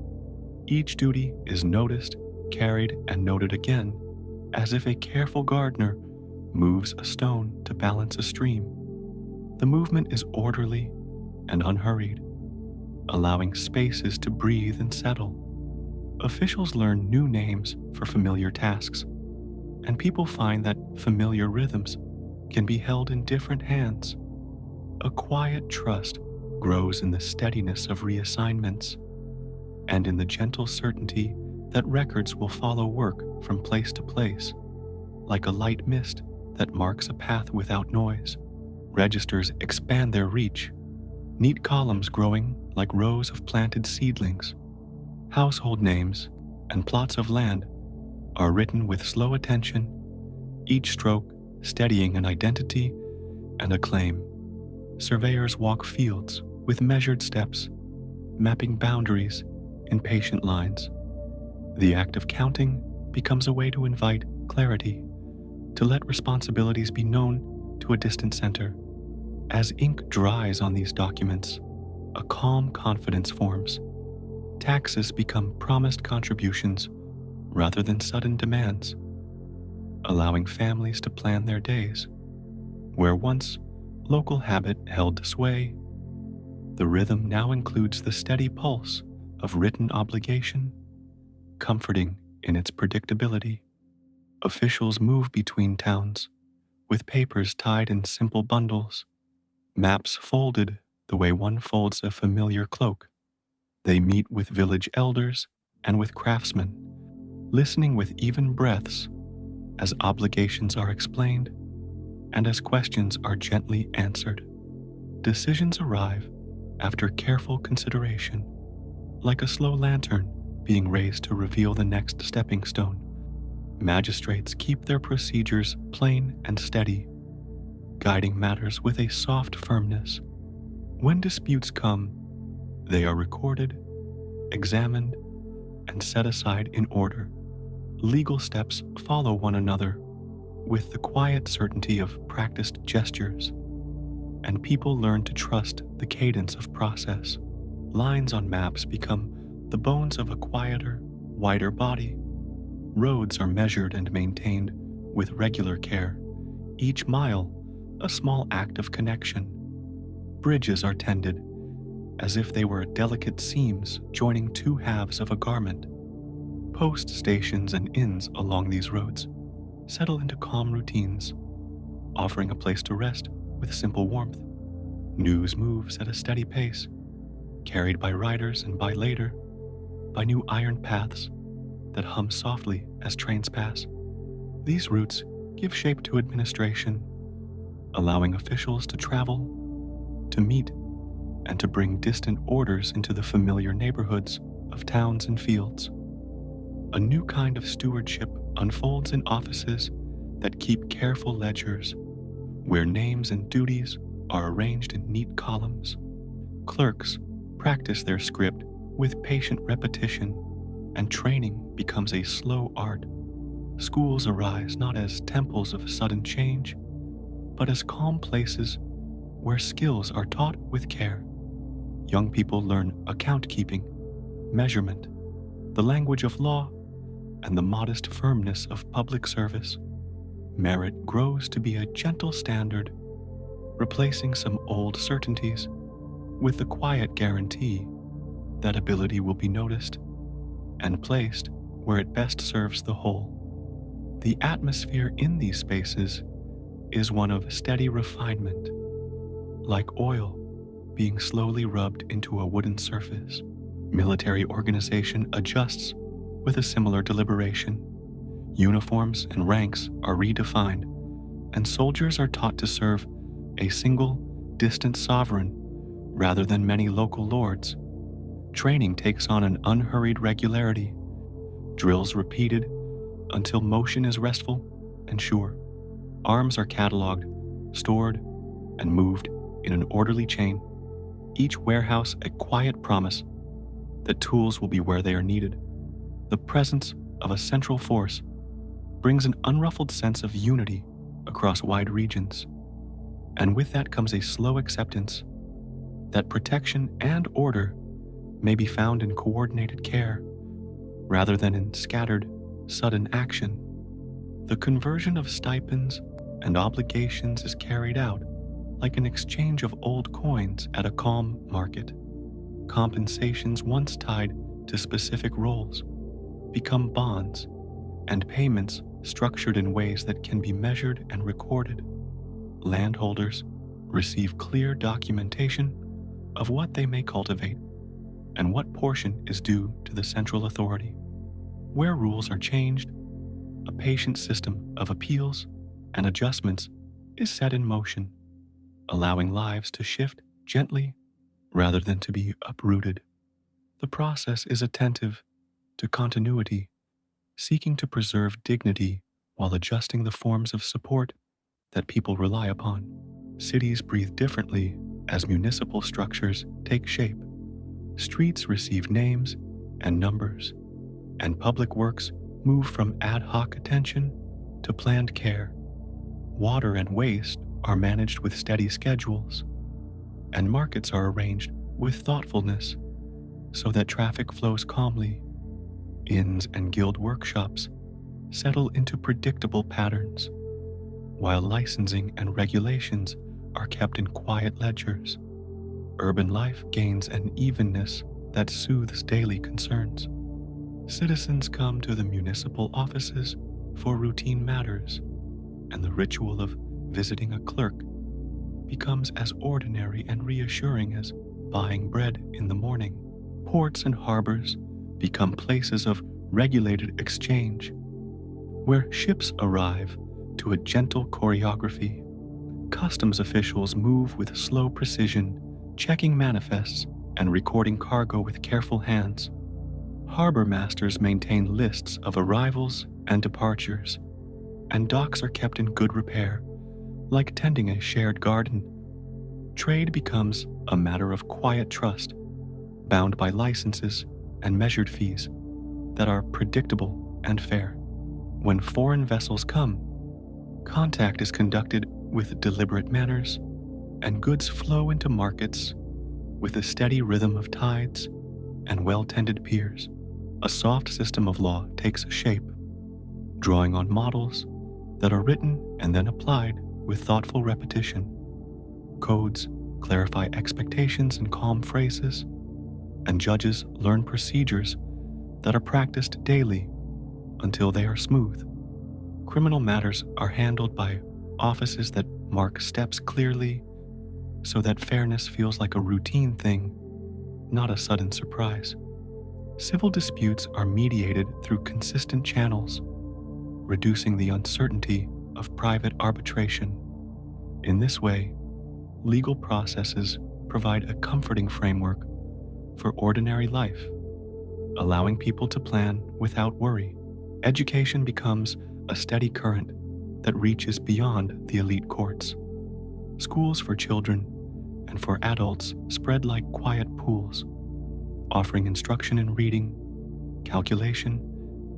Each duty is noticed, carried, and noted again, as if a careful gardener moves a stone to balance a stream. The movement is orderly and unhurried, allowing spaces to breathe and settle. Officials learn new names for familiar tasks, and people find that familiar rhythms can be held in different hands. A quiet trust grows in the steadiness of reassignments and in the gentle certainty that records will follow work from place to place, like a light mist that marks a path without noise. Registers expand their reach, neat columns growing like rows of planted seedlings. Household names and plots of land are written with slow attention, each stroke steadying an identity and a claim. Surveyors walk fields with measured steps, mapping boundaries in patient lines. The act of counting becomes a way to invite clarity, to let responsibilities be known to a distant center. As ink dries on these documents, a calm confidence forms. Taxes become promised contributions rather than sudden demands, allowing families to plan their days. Where once local habit held sway, the rhythm now includes the steady pulse of written obligation, comforting in its predictability. Officials move between towns, with papers tied in simple bundles, maps folded the way one folds a familiar cloak. They meet with village elders and with craftsmen, listening with even breaths as obligations are explained and as questions are gently answered. Decisions arrive after careful consideration, like a slow lantern being raised to reveal the next stepping stone. Magistrates keep their procedures plain and steady, guiding matters with a soft firmness. When disputes come, they are recorded, examined, and set aside in order. Legal steps follow one another with the quiet certainty of practiced gestures, and people learn to trust the cadence of process. Lines on maps become the bones of a quieter, wider body. Roads are measured and maintained with regular care, each mile a small act of connection. Bridges are tended as if they were delicate seams joining two halves of a garment. Post stations and inns along these roads settle into calm routines, offering a place to rest with simple warmth. News moves at a steady pace, carried by riders and by later, by new iron paths that hum softly as trains pass. These routes give shape to administration, allowing officials to travel, to meet, and to bring distant orders into the familiar neighborhoods of towns and fields. A new kind of stewardship unfolds in offices that keep careful ledgers, where names and duties are arranged in neat columns. Clerks practice their script with patient repetition, and training becomes a slow art. Schools arise not as temples of sudden change, but as calm places where skills are taught with care. Young people learn account keeping, measurement, the language of law, and the modest firmness of public service. Merit grows to be a gentle standard, replacing some old certainties with the quiet guarantee that ability will be noticed and placed where it best serves the whole. The atmosphere in these spaces is one of steady refinement, like oil being slowly rubbed into a wooden surface. Military organization adjusts with a similar deliberation. Uniforms and ranks are redefined, and soldiers are taught to serve a single, distant sovereign rather than many local lords. Training takes on an unhurried regularity, drills repeated until motion is restful and sure. Arms are cataloged, stored, and moved in an orderly chain, each warehouse a quiet promise that tools will be where they are needed. The presence of a central force brings an unruffled sense of unity across wide regions, and with that comes a slow acceptance that protection and order may be found in coordinated care rather than in scattered, sudden action. The conversion of stipends and obligations is carried out like an exchange of old coins at a calm market. Compensations once tied to specific roles become bonds, and payments structured in ways that can be measured and recorded. Landholders receive clear documentation of what they may cultivate and what portion is due to the central authority. Where rules are changed, a patient system of appeals and adjustments is set in motion, allowing lives to shift gently rather than to be uprooted. The process is attentive to continuity, seeking to preserve dignity while adjusting the forms of support that people rely upon. Cities breathe differently as municipal structures take shape. Streets receive names and numbers, and public works move from ad hoc attention to planned care. Water and waste are managed with steady schedules, and markets are arranged with thoughtfulness so that traffic flows calmly. Inns and guild workshops settle into predictable patterns, while licensing and regulations are kept in quiet ledgers. Urban life gains an evenness that soothes daily concerns. Citizens come to the municipal offices for routine matters, and the ritual of visiting a clerk becomes as ordinary and reassuring as buying bread in the morning. Ports and harbors become places of regulated exchange, where ships arrive to a gentle choreography. Customs officials move with slow precision, checking manifests and recording cargo with careful hands. Harbor masters maintain lists of arrivals and departures, and docks are kept in good repair, like tending a shared garden. Trade becomes a matter of quiet trust, bound by licenses and measured fees that are predictable and fair. When foreign vessels come, contact is conducted with deliberate manners, and goods flow into markets with a steady rhythm of tides and well-tended piers. A soft system of law takes shape, drawing on models that are written and then applied with thoughtful repetition. Codes clarify expectations in calm phrases, and judges learn procedures that are practiced daily until they are smooth. Criminal matters are handled by offices that mark steps clearly so that fairness feels like a routine thing, not a sudden surprise. Civil disputes are mediated through consistent channels, reducing the uncertainty of private arbitration. In this way, legal processes provide a comforting framework for ordinary life, allowing people to plan without worry. Education becomes a steady current that reaches beyond the elite courts. Schools for children and for adults spread like quiet pools, offering instruction in reading, calculation,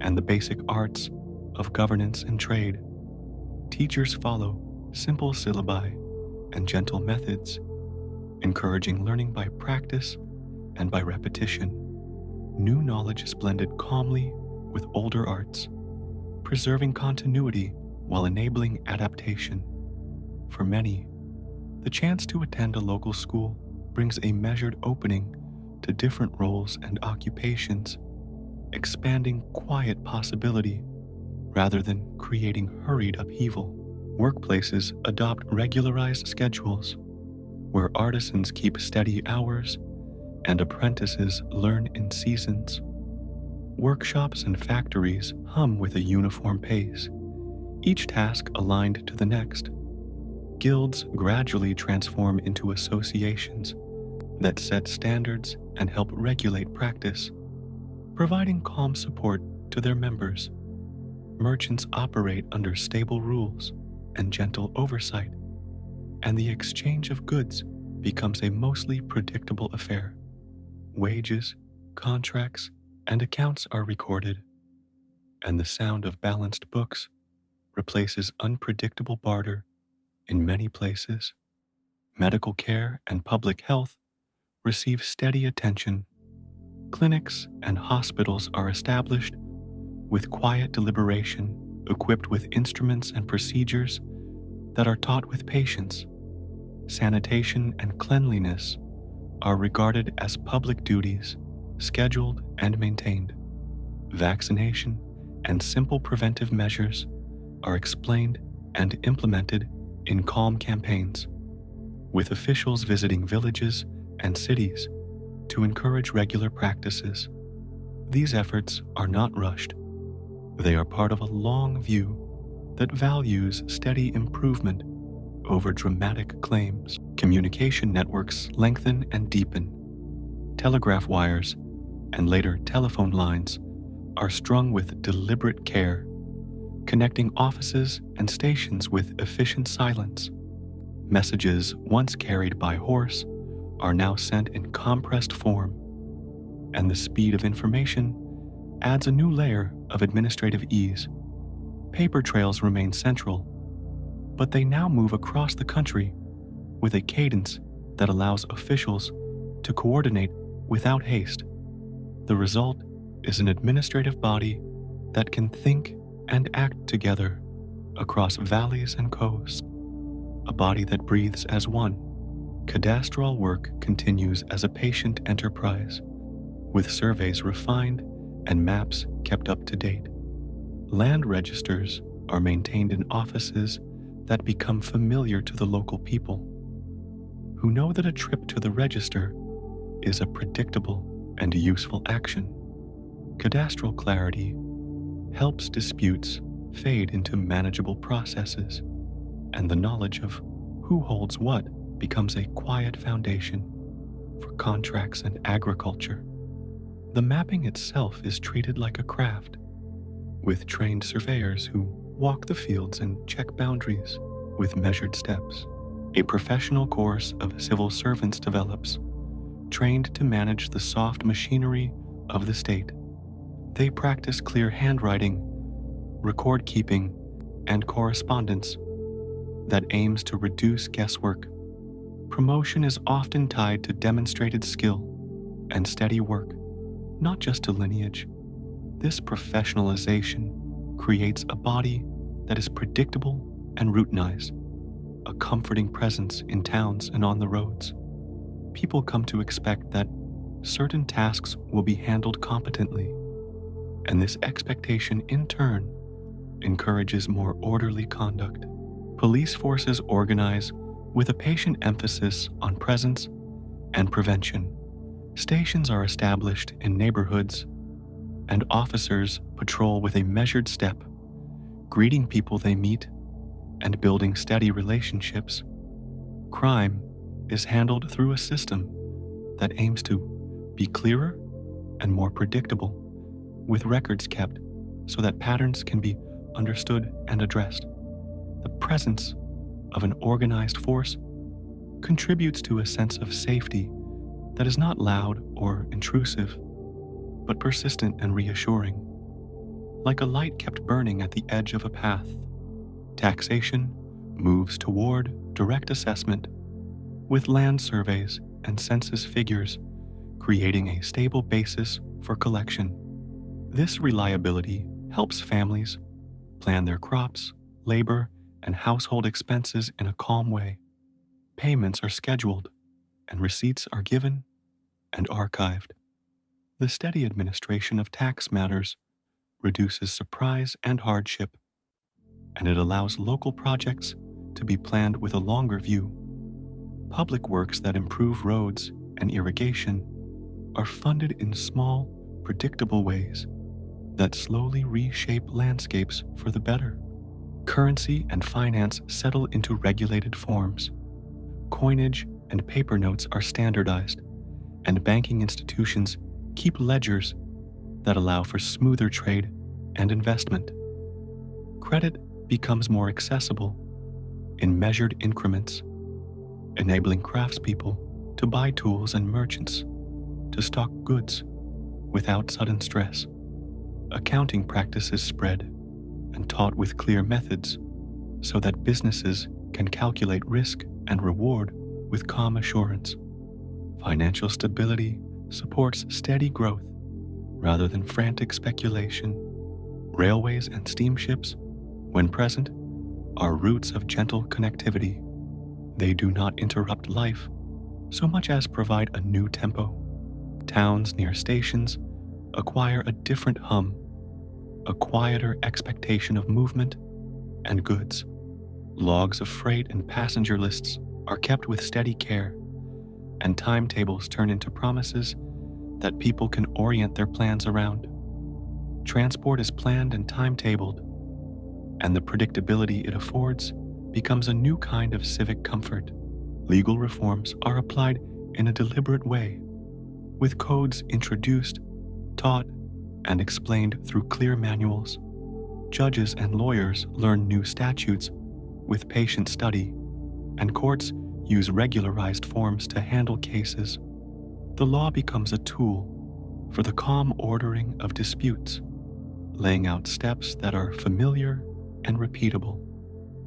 and the basic arts of governance and trade. Teachers follow simple syllabi and gentle methods, encouraging learning by practice and by repetition. New knowledge is blended calmly with older arts, preserving continuity while enabling adaptation. For many, the chance to attend a local school brings a measured opening to different roles and occupations, expanding quiet possibility rather than creating hurried upheaval. Workplaces adopt regularized schedules where artisans keep steady hours and apprentices learn in seasons. Workshops and factories hum with a uniform pace, each task aligned to the next. Guilds gradually transform into associations that set standards and help regulate practice, providing calm support to their members. Merchants operate under stable rules and gentle oversight, and the exchange of goods becomes a mostly predictable affair. Wages, contracts, and accounts are recorded, and the sound of balanced books replaces unpredictable barter in many places. Medical care and public health receive steady attention. Clinics and hospitals are established with quiet deliberation, equipped with instruments and procedures that are taught with patience. Sanitation and cleanliness are regarded as public duties, scheduled and maintained. Vaccination and simple preventive measures are explained and implemented in calm campaigns, with officials visiting villages and cities to encourage regular practices. These efforts are not rushed. They are part of a long view that values steady improvement over dramatic claims. Communication networks lengthen and deepen. Telegraph wires and later telephone lines are strung with deliberate care, connecting offices and stations with efficient silence. Messages once carried by horse are now sent in compressed form, and the speed of information adds a new layer of administrative ease. Paper trails remain central, but they now move across the country with a cadence that allows officials to coordinate without haste. The result is an administrative body that can think and act together across valleys and coasts, a body that breathes as one. Cadastral work continues as a patient enterprise, with surveys refined and maps kept up to date. Land registers are maintained in offices that become familiar to the local people, who know that a trip to the register is a predictable and useful action. Cadastral clarity helps disputes fade into manageable processes, and the knowledge of who holds what becomes a quiet foundation for contracts and agriculture. The mapping itself is treated like a craft, with trained surveyors who walk the fields and check boundaries with measured steps. A professional course of civil servants develops, trained to manage the soft machinery of the state. They practice clear handwriting, record keeping, and correspondence that aims to reduce guesswork. Promotion is often tied to demonstrated skill and steady work, not just to lineage. This professionalization creates a body that is predictable and routinized, a comforting presence in towns and on the roads. People come to expect that certain tasks will be handled competently, and this expectation in turn encourages more orderly conduct. Police forces organize with a patient emphasis on presence and prevention. Stations are established in neighborhoods, and officers patrol with a measured step, greeting people they meet and building steady relationships. Crime is handled through a system that aims to be clearer and more predictable, with records kept so that patterns can be understood and addressed. The presence of an organized force contributes to a sense of safety that is not loud or intrusive, but persistent and reassuring, like a light kept burning at the edge of a path. Taxation moves toward direct assessment, with land surveys and census figures creating a stable basis for collection. This reliability helps families plan their crops, labor, and household expenses in a calm way. Payments are scheduled, and receipts are given and archived. The steady administration of tax matters reduces surprise and hardship, and it allows local projects to be planned with a longer view. Public works that improve roads and irrigation are funded in small, predictable ways that slowly reshape landscapes for the better. Currency and finance settle into regulated forms. Coinage and paper notes are standardized, and banking institutions keep ledgers that allow for smoother trade and investment. Credit becomes more accessible in measured increments, enabling craftspeople to buy tools and merchants to stock goods without sudden stress. Accounting practices spread and taught with clear methods so that businesses can calculate risk and reward with calm assurance. Financial stability supports steady growth rather than frantic speculation. Railways and steamships, when present, are routes of gentle connectivity. They do not interrupt life so much as provide a new tempo. Towns near stations acquire a different hum, a quieter expectation of movement and goods. Logs of freight and passenger lists are kept with steady care, and timetables turn into promises that people can orient their plans around. Transport is planned and timetabled, and the predictability it affords becomes a new kind of civic comfort. Legal reforms are applied in a deliberate way, with codes introduced, taught, and explained through clear manuals. Judges and lawyers learn new statutes with patient study, and courts use regularized forms to handle cases. The law becomes a tool for the calm ordering of disputes, laying out steps that are familiar and repeatable.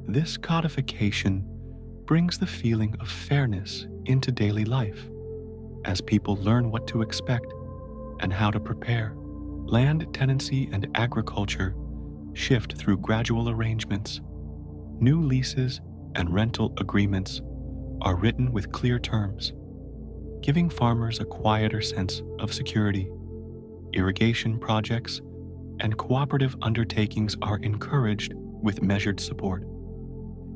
This codification brings the feeling of fairness into daily life as people learn what to expect and how to prepare. Land tenancy and agriculture shift through gradual arrangements. New leases and rental agreements are written with clear terms, giving farmers a quieter sense of security. Irrigation projects and cooperative undertakings are encouraged with measured support,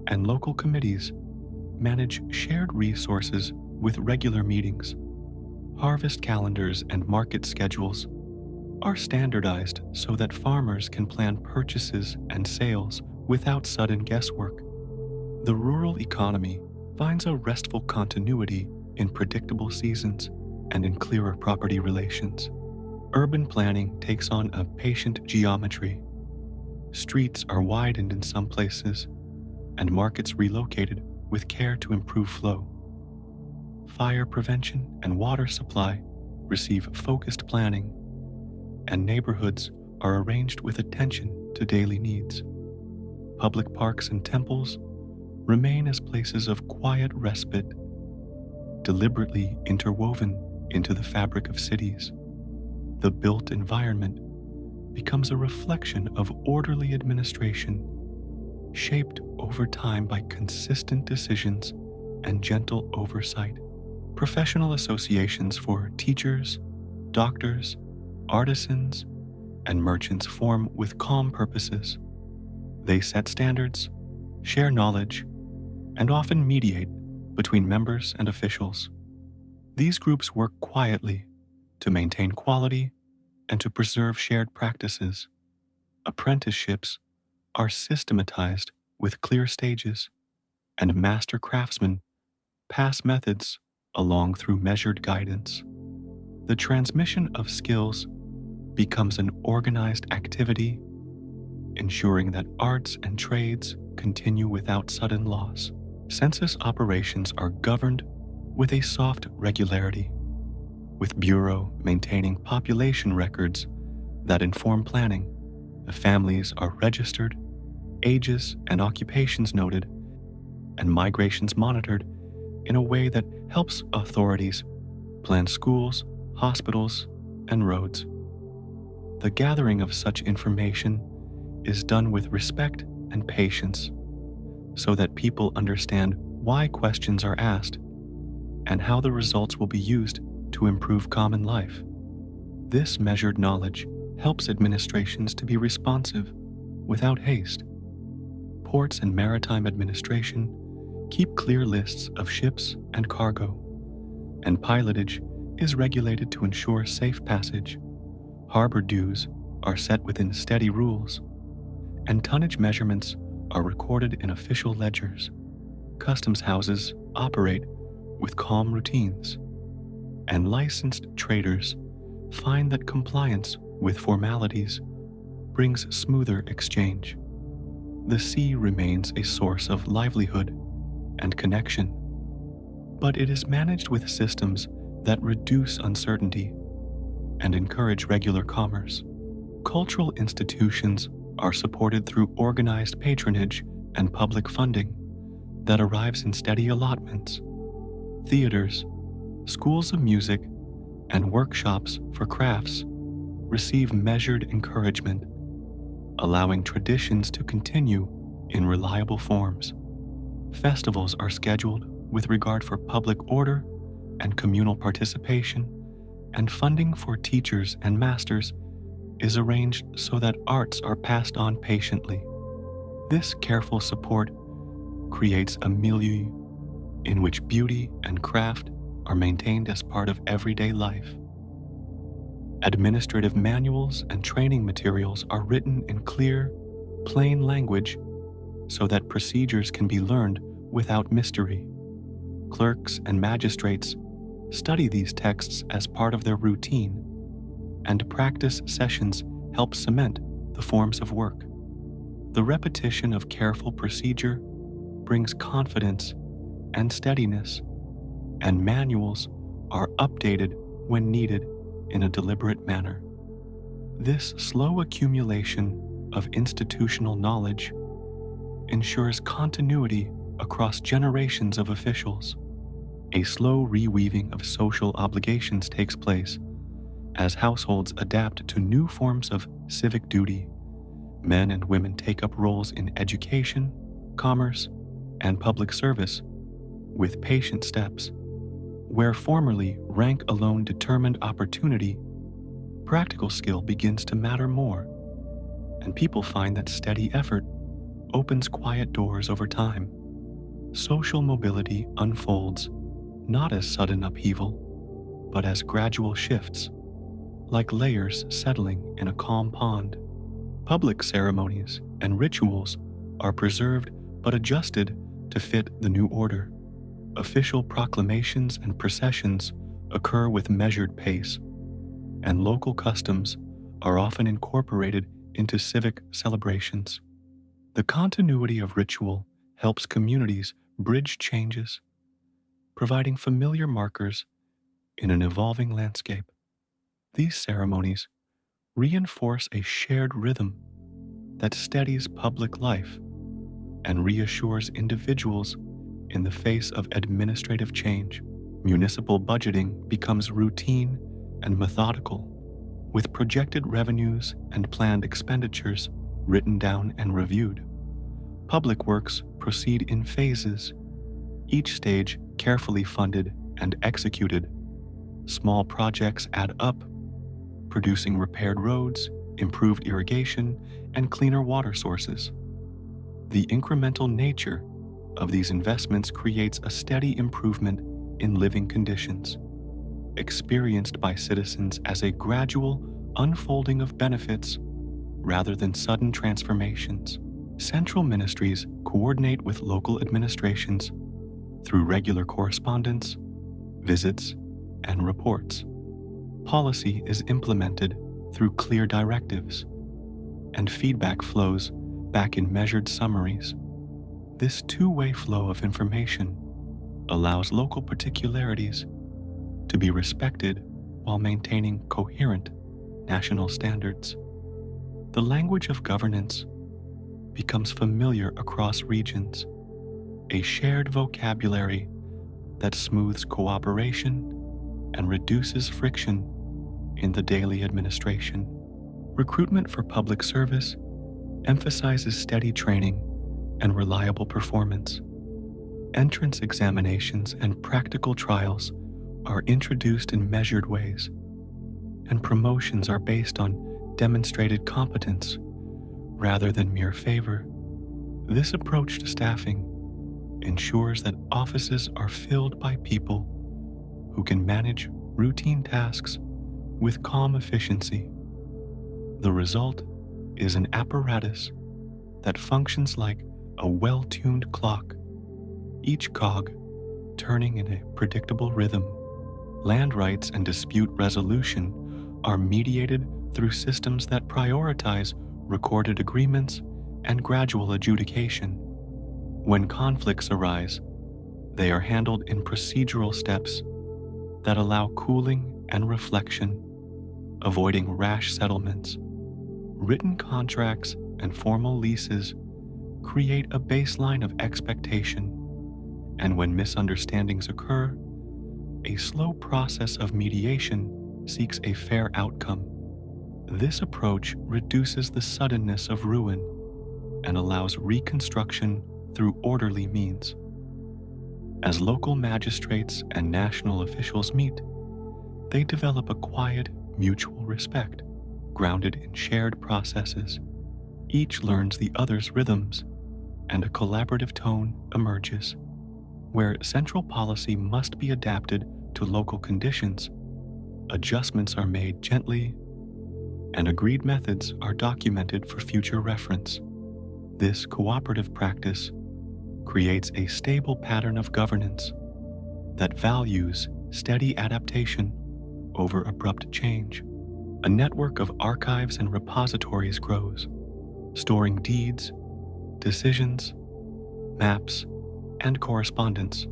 and local committees manage shared resources with regular meetings. Harvest calendars and market schedules are standardized so that farmers can plan purchases and sales without sudden guesswork. The rural economy finds a restful continuity in predictable seasons and in clearer property relations. Urban planning takes on a patient geometry. Streets are widened in some places, and markets relocated with care to improve flow. Fire prevention and water supply receive focused planning, and neighborhoods are arranged with attention to daily needs. Public parks and temples remain as places of quiet respite, deliberately interwoven into the fabric of cities. The built environment becomes a reflection of orderly administration, shaped over time by consistent decisions and gentle oversight. Professional associations for teachers, doctors, artisans, and merchants form with calm purposes. They set standards, share knowledge, and often mediate between members and officials. These groups work quietly to maintain quality and to preserve shared practices. Apprenticeships are systematized with clear stages, and master craftsmen pass methods along through measured guidance. The transmission of skills becomes an organized activity, ensuring that arts and trades continue without sudden loss. Census operations are governed with a soft regularity, with Bureau maintaining population records that inform planning. The families are registered, ages and occupations noted, and migrations monitored in a way that helps authorities plan schools, hospitals, and roads. The gathering of such information is done with respect and patience so that people understand why questions are asked and how the results will be used to improve common life. This measured knowledge helps administrations to be responsive without haste. Ports and maritime administration keep clear lists of ships and cargo, and pilotage is regulated to ensure safe passage. Harbor dues are set within steady rules, and tonnage measurements are recorded in official ledgers. Customs houses operate with calm routines, and licensed traders find that compliance with formalities brings smoother exchange. The sea remains a source of livelihood and connection, but it is managed with systems that reduce uncertainty and encourage regular commerce. Cultural institutions are supported through organized patronage and public funding that arrives in steady allotments. Theaters, schools of music, and workshops for crafts receive measured encouragement, allowing traditions to continue in reliable forms. Festivals are scheduled with regard for public order and communal participation, and funding for teachers and masters is arranged so that arts are passed on patiently. This careful support creates a milieu in which beauty and craft are maintained as part of everyday life. Administrative manuals and training materials are written in clear, plain language so that procedures can be learned without mystery. Clerks and magistrates study these texts as part of their routine, and practice sessions help cement the forms of work. The repetition of careful procedure brings confidence and steadiness, and manuals are updated when needed in a deliberate manner. This slow accumulation of institutional knowledge ensures continuity across generations of officials. A slow reweaving of social obligations takes place as households adapt to new forms of civic duty. Men and women take up roles in education, commerce, and public service with patient steps. Where formerly rank alone determined opportunity, practical skill begins to matter more, and people find that steady effort opens quiet doors over time. Social mobility unfolds not as sudden upheaval, but as gradual shifts, like layers settling in a calm pond. Public ceremonies and rituals are preserved but adjusted to fit the new order. Official proclamations and processions occur with measured pace, and local customs are often incorporated into civic celebrations. The continuity of ritual helps communities bridge changes, providing familiar markers in an evolving landscape. These ceremonies reinforce a shared rhythm that steadies public life and reassures individuals in the face of administrative change. Municipal budgeting becomes routine and methodical, with projected revenues and planned expenditures written down and reviewed. Public works proceed in phases, each stage carefully funded and executed. Small projects add up, producing repaired roads, improved irrigation, and cleaner water sources. The incremental nature of these investments creates a steady improvement in living conditions, experienced by citizens as a gradual unfolding of benefits rather than sudden transformations. Central ministries coordinate with local administrations through regular correspondence, visits, and reports. Policy is implemented through clear directives, and feedback flows back in measured summaries. This two-way flow of information allows local particularities to be respected while maintaining coherent national standards. The language of governance becomes familiar across regions, a shared vocabulary that smooths cooperation and reduces friction in the daily administration. Recruitment for public service emphasizes steady training and reliable performance. Entrance examinations and practical trials are introduced in measured ways, and promotions are based on demonstrated competence rather than mere favor. This approach to staffing ensures that offices are filled by people who can manage routine tasks with calm efficiency. The result is an apparatus that functions like a well-tuned clock, each cog turning in a predictable rhythm. Land rights and dispute resolution are mediated through systems that prioritize recorded agreements and gradual adjudication. When conflicts arise, they are handled in procedural steps that allow cooling and reflection, avoiding rash settlements. Written contracts and formal leases create a baseline of expectation, and when misunderstandings occur, a slow process of mediation seeks a fair outcome. This approach reduces the suddenness of ruin and allows reconstruction through orderly means. As local magistrates and national officials meet, they develop a quiet, mutual respect, grounded in shared processes. Each learns the other's rhythms, and a collaborative tone emerges. Where central policy must be adapted to local conditions, adjustments are made gently, and agreed methods are documented for future reference. This cooperative practice creates a stable pattern of governance that values steady adaptation over abrupt change. A network of archives and repositories grows, storing deeds, decisions, maps, and correspondence.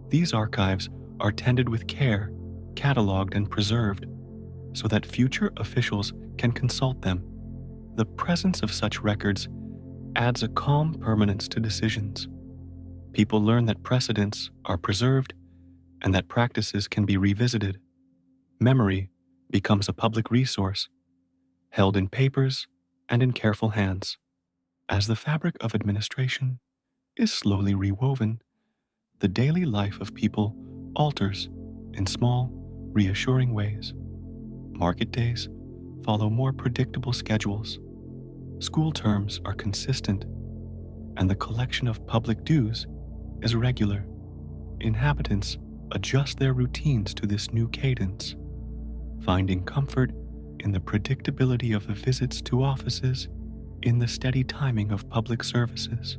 These archives are tended with care, cataloged and preserved, so that future officials can consult them. The presence of such records adds a calm permanence to decisions. People learn that precedents are preserved and that practices can be revisited. Memory becomes a public resource, held in papers and in careful hands. As the fabric of administration is slowly rewoven, the daily life of people alters in small, reassuring ways. Market days follow more predictable schedules. School terms are consistent, and the collection of public dues is regular. Inhabitants adjust their routines to this new cadence, finding comfort in the predictability of the visits to offices, in the steady timing of public services,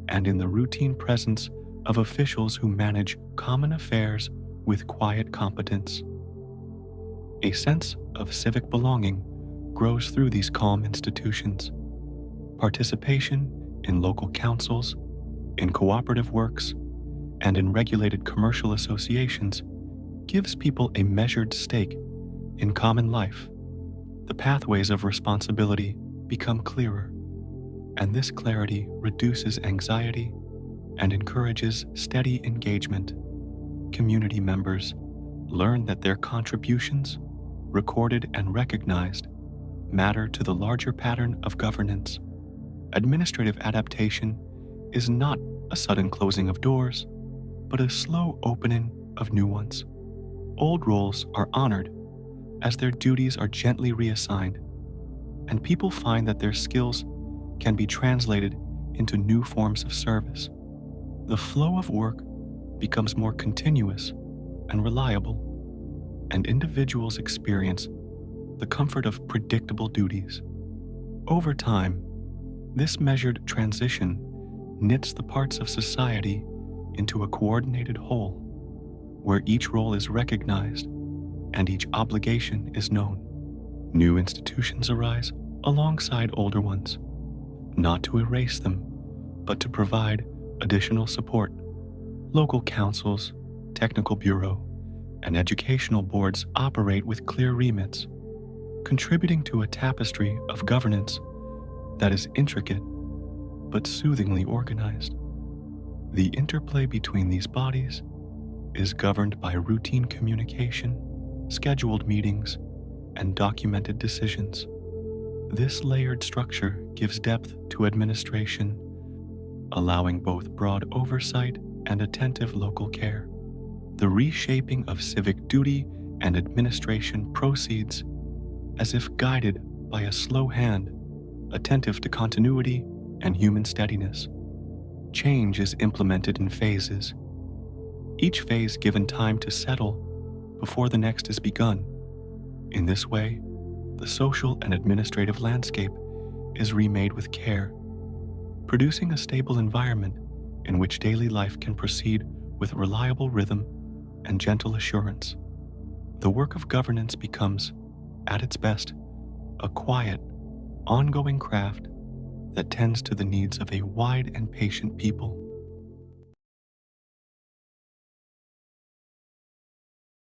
and in the routine presence of officials who manage common affairs with quiet competence. A sense of civic belonging grows through these calm institutions. Participation in local councils, in cooperative works, and in regulated commercial associations gives people a measured stake in common life. The pathways of responsibility become clearer, and this clarity reduces anxiety and encourages steady engagement. Community members learn that their contributions, recorded and recognized, matter to the larger pattern of governance. Administrative adaptation is not a sudden closing of doors, but a slow opening of new ones. Old roles are honored as their duties are gently reassigned, and people find that their skills can be translated into new forms of service. The flow of work becomes more continuous and reliable, and individuals experience the comfort of predictable duties. Over time, this measured transition knits the parts of society into a coordinated whole, where each role is recognized and each obligation is known. New institutions arise alongside older ones, not to erase them, but to provide additional support. Local councils, technical bureau, and educational boards operate with clear remits, contributing to a tapestry of governance that is intricate but soothingly organized. The interplay between these bodies is governed by routine communication, scheduled meetings, and documented decisions. This layered structure gives depth to administration, allowing both broad oversight and attentive local care. The reshaping of civic duty and administration proceeds as if guided by a slow hand, attentive to continuity and human steadiness. Change is implemented in phases, each phase given time to settle before the next is begun. In this way, the social and administrative landscape is remade with care, producing a stable environment in which daily life can proceed with reliable rhythm and gentle assurance. The work of governance becomes, at its best, a quiet, ongoing craft that tends to the needs of a wide and patient people.